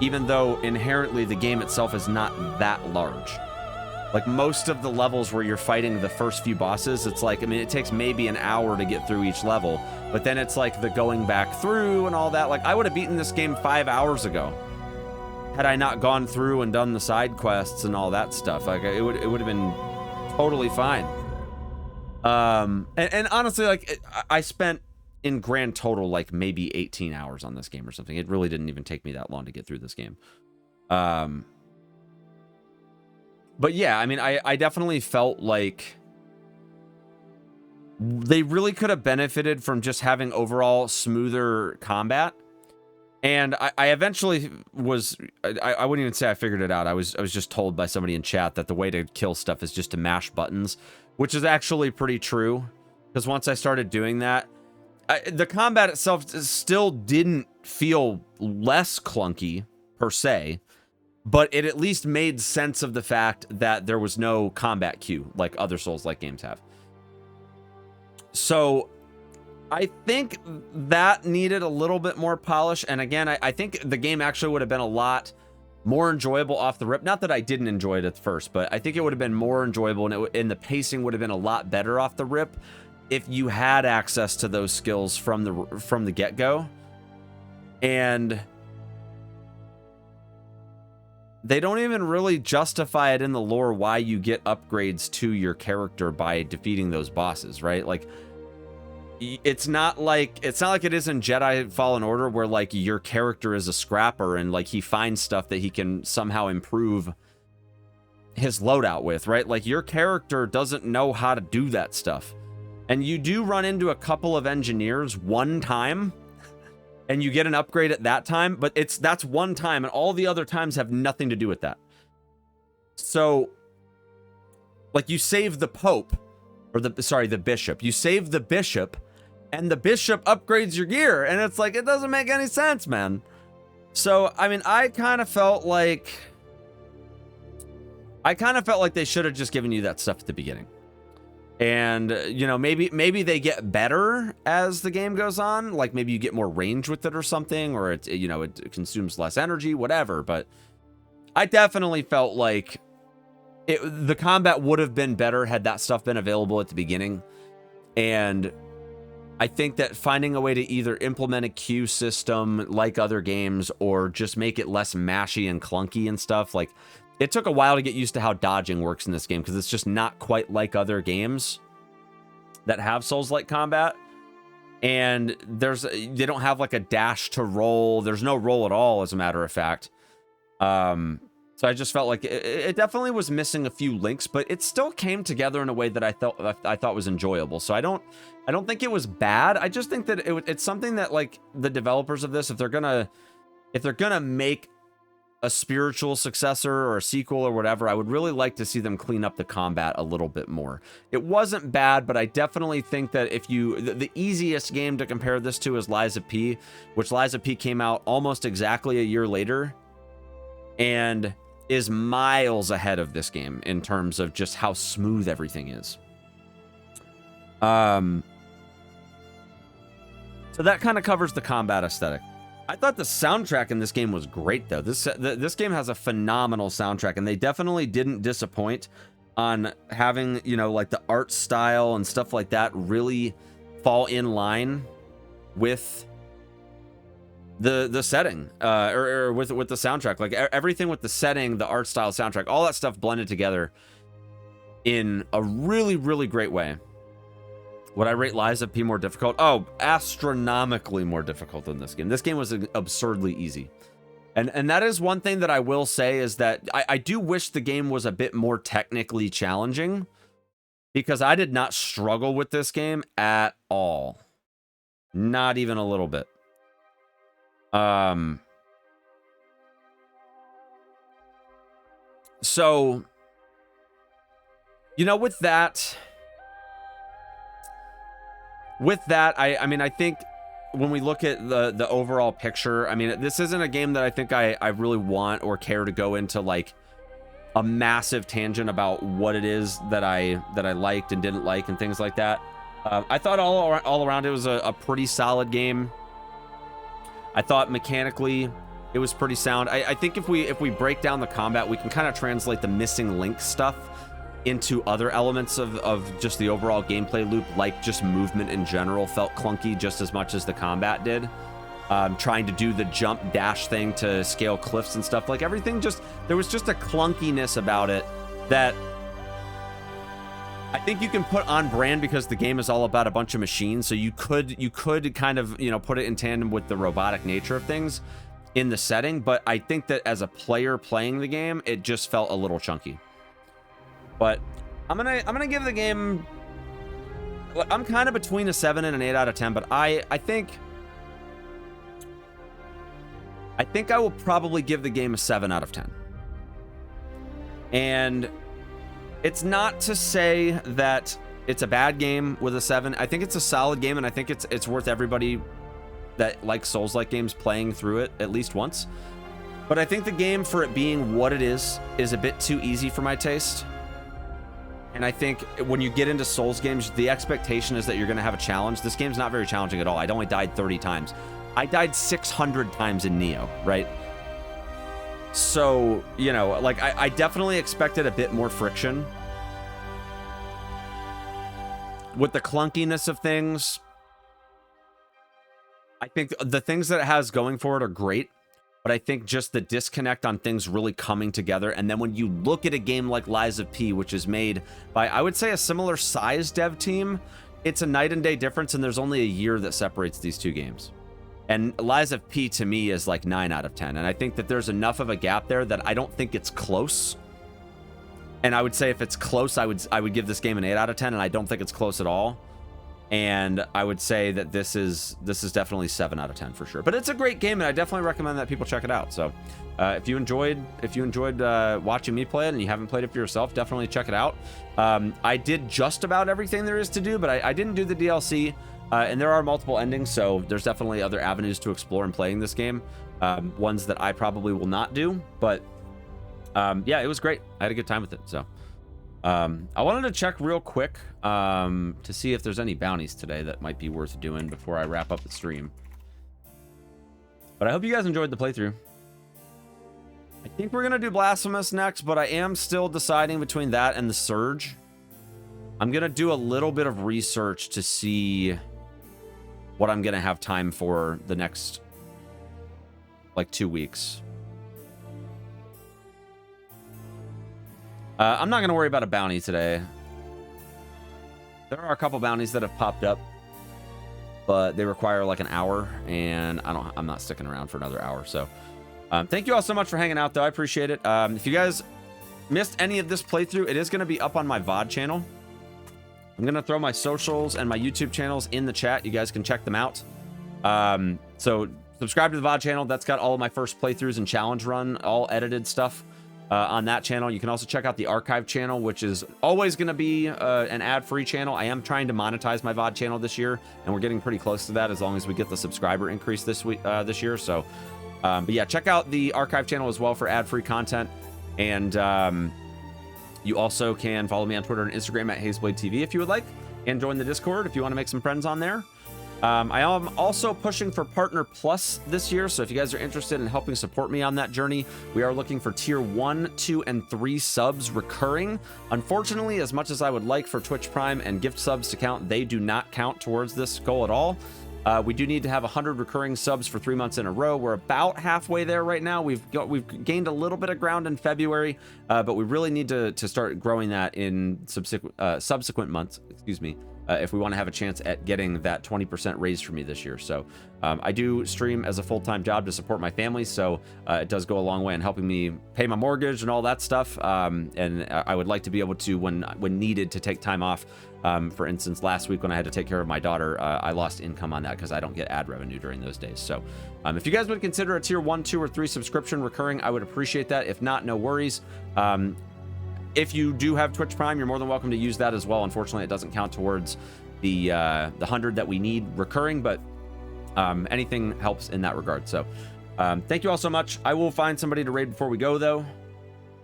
even though inherently the game itself is not that large. Like most of the levels where you're fighting the first few bosses, it's like, I mean, it takes maybe an hour to get through each level, but then it's like the going back through and all that. Like I would have beaten this game 5 hours ago had I not gone through and done the side quests and all that stuff. Like it would have been totally fine. And honestly, like I spent in grand total like maybe 18 hours on this game or something. It really didn't even take me that long to get through this game. But yeah, I mean, I definitely felt like they really could have benefited from just having overall smoother combat. And I eventually was, I wouldn't even say I figured it out. I was just told by somebody in chat that the way to kill stuff is just to mash buttons, which is actually pretty true. Because once I started doing that, the combat itself still didn't feel less clunky per se, but it at least made sense of the fact that there was no combat queue like other Souls-like games have. So I think that needed a little bit more polish. And again, I think the game actually would have been a lot more enjoyable off the rip. Not that I didn't enjoy it at first, but I think it would have been more enjoyable, and the pacing would have been a lot better off the rip if you had access to those skills from the get-go. And they don't even really justify it in the lore why you get upgrades to your character by defeating those bosses, right? Like it's not like it is in Jedi Fallen Order, where like your character is a scrapper and like he finds stuff that he can somehow improve his loadout with, right? Like your character doesn't know how to do that stuff. And you do run into a couple of engineers one time and you get an upgrade at that time, but that's one time, and all the other times have nothing to do with that. So like you save the Pope, or the bishop. You save the bishop, and the bishop upgrades your gear, and it's like, it doesn't make any sense, man. So, I mean, I kind of felt like they should have just given you that stuff at the beginning. And, you know, maybe they get better as the game goes on. Like, maybe you get more range with it or something, or it, you know, it consumes less energy, whatever. But I definitely felt like the combat would have been better had that stuff been available at the beginning. And I think that finding a way to either implement a queue system like other games, or just make it less mashy and clunky and stuff. Like, it took a while to get used to how dodging works in this game, because it's just not quite like other games that have Souls-like combat. And they don't have like a dash to roll. There's no roll at all, as a matter of fact. So I just felt like it definitely was missing a few links, but it still came together in a way that I thought was enjoyable. So I don't think it was bad. I just think that it's something that, like, the developers of this, if they're gonna make a spiritual successor or a sequel or whatever, I would really like to see them clean up the combat a little bit more. It wasn't bad, but I definitely think that if the easiest game to compare this to is Liza P, which Liza P came out almost exactly a year later, and is miles ahead of this game in terms of just how smooth everything is. So that kind of covers the combat aesthetic. I thought the soundtrack in this game was great, though. This game has a phenomenal soundtrack, and they definitely didn't disappoint on having, you know, like the art style and stuff like that really fall in line with the setting, or with the soundtrack. Like everything with the setting, the art style, soundtrack, all that stuff blended together in a really, really great way. Would I rate Lies of P more difficult? Oh, astronomically more difficult than this game. This game was absurdly easy. And that is one thing that I will say, is that I do wish the game was a bit more technically challenging, because I did not struggle with this game at all. Not even a little bit. So, you know, with that, I mean, I think when we look at the overall picture, I mean, this isn't a game that I think I really want or care to go into like a massive tangent about what it is that I liked and didn't like and things like that. I thought all around it was a pretty solid game. I thought mechanically it was pretty sound. I think if we break down the combat, we can kind of translate the missing link stuff into other elements of just the overall gameplay loop, like just movement in general felt clunky just as much as the combat did. Trying to do the jump dash thing to scale cliffs and stuff, like everything just, there was just a clunkiness about it that I think you can put on brand because the game is all about a bunch of machines. So you could kind of, you know, put it in tandem with the robotic nature of things in the setting. But I think that as a player playing the game, it just felt a little chunky. But I'm gonna give the game, I'm kind of between a 7 and an 8 out of 10, but I think I will probably give the game a 7 out of 10. And it's not to say that it's a bad game with a 7. I think it's a solid game, and I think it's worth everybody that likes Souls-like games playing through it at least once. But I think the game, for it being what it is a bit too easy for my taste. And I think when you get into Souls games, the expectation is that you're going to have a challenge. This game's not very challenging at all. I only died 30 times. I died 600 times in Neo, right? So, you know, like, I definitely expected a bit more friction. With the clunkiness of things, I think the things that it has going for it are great. But I think just the disconnect on things really coming together. And then when you look at a game like Lies of P, which is made by, I would say, a similar size dev team, it's a night and day difference, and there's only a year that separates these two games. And Lies of P to me is like 9 out of 10. And I think that there's enough of a gap there that I don't think it's close. And I would say if it's close, I would give this game an 8 out of 10, and I don't think it's close at all. And I would say that this is definitely 7 out of 10 for sure. But it's a great game, and I definitely recommend that people check it out. So if you enjoyed watching me play it and you haven't played it for yourself, definitely check it out. I did just about everything there is to do, but I didn't do the DLC. And there are multiple endings, so there's definitely other avenues to explore in playing this game. Ones that I probably will not do, but yeah, it was great. I had a good time with it. So I wanted to check real quick to see if there's any bounties today that might be worth doing before I wrap up the stream. But I hope you guys enjoyed the playthrough. I think we're gonna do Blasphemous next, but I am still deciding between that and the Surge. I'm gonna do a little bit of research to see what I'm gonna have time for the next like 2 weeks. I'm not gonna worry about a bounty today. There are a couple bounties that have popped up, but they require like an hour, and I'm not sticking around for another hour. So thank you all so much for hanging out, though. I appreciate it. If you guys missed any of this playthrough, it is going to be up on my VOD channel. I'm going to throw my socials and my YouTube channels in the chat. You guys can check them out. So subscribe to the VOD channel. That's got all of my first playthroughs and challenge run, all edited stuff on that channel. You can also check out the archive channel, which is always going to be an ad-free channel. I am trying to monetize my VOD channel this year, and we're getting pretty close to that as long as we get the subscriber increase this year. So, but yeah, check out the archive channel as well for ad-free content. And you also can follow me on Twitter and Instagram at Hazeblade TV if you would like, and join the Discord if you want to make some friends on there. I am also pushing for Partner Plus this year, so if you guys are interested in helping support me on that journey, we are looking for tier 1, 2, and 3 subs recurring. Unfortunately, as much as I would like for Twitch Prime and gift subs to count, they do not count towards this goal at all. We do need to have 100 recurring subs for 3 months in a row. We're about halfway there right now. We've gained a little bit of ground in February, but we really need to start growing that in subsequent months. Excuse me. If we want to have a chance at getting that 20% raise for me this year. So I do stream as a full-time job to support my family, so it does go a long way in helping me pay my mortgage and all that stuff. And I would like to be able to, when needed, to take time off. For instance, last week when I had to take care of my daughter, I lost income on that because I don't get ad revenue during those days. So if you guys would consider a tier 1, 2, or 3 subscription recurring, I would appreciate that. If not, no worries. If you do have Twitch Prime, you're more than welcome to use that as well. Unfortunately, it doesn't count towards the 100 that we need recurring, but anything helps in that regard. So thank you all so much. I will find somebody to raid before we go, though.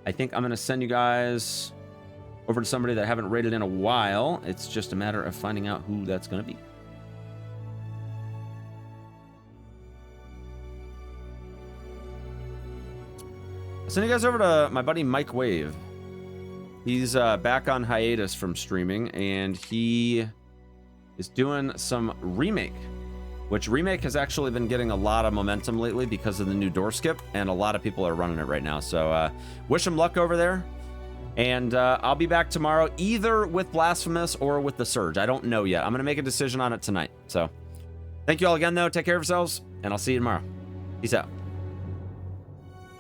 I think I'm going to send you guys over to somebody that I haven't raided in a while. It's just a matter of finding out who that's going to be. I'll send you guys over to my buddy Mike Wave. He's back on hiatus from streaming, and he is doing some Remake, which Remake has actually been getting a lot of momentum lately because of the new door skip, and a lot of people are running it right now. So wish him luck over there, and I'll be back tomorrow either with Blasphemous or with the Surge. I don't know yet. I'm going to make a decision on it tonight. So thank you all again, though. Take care of yourselves, and I'll see you tomorrow. Peace out.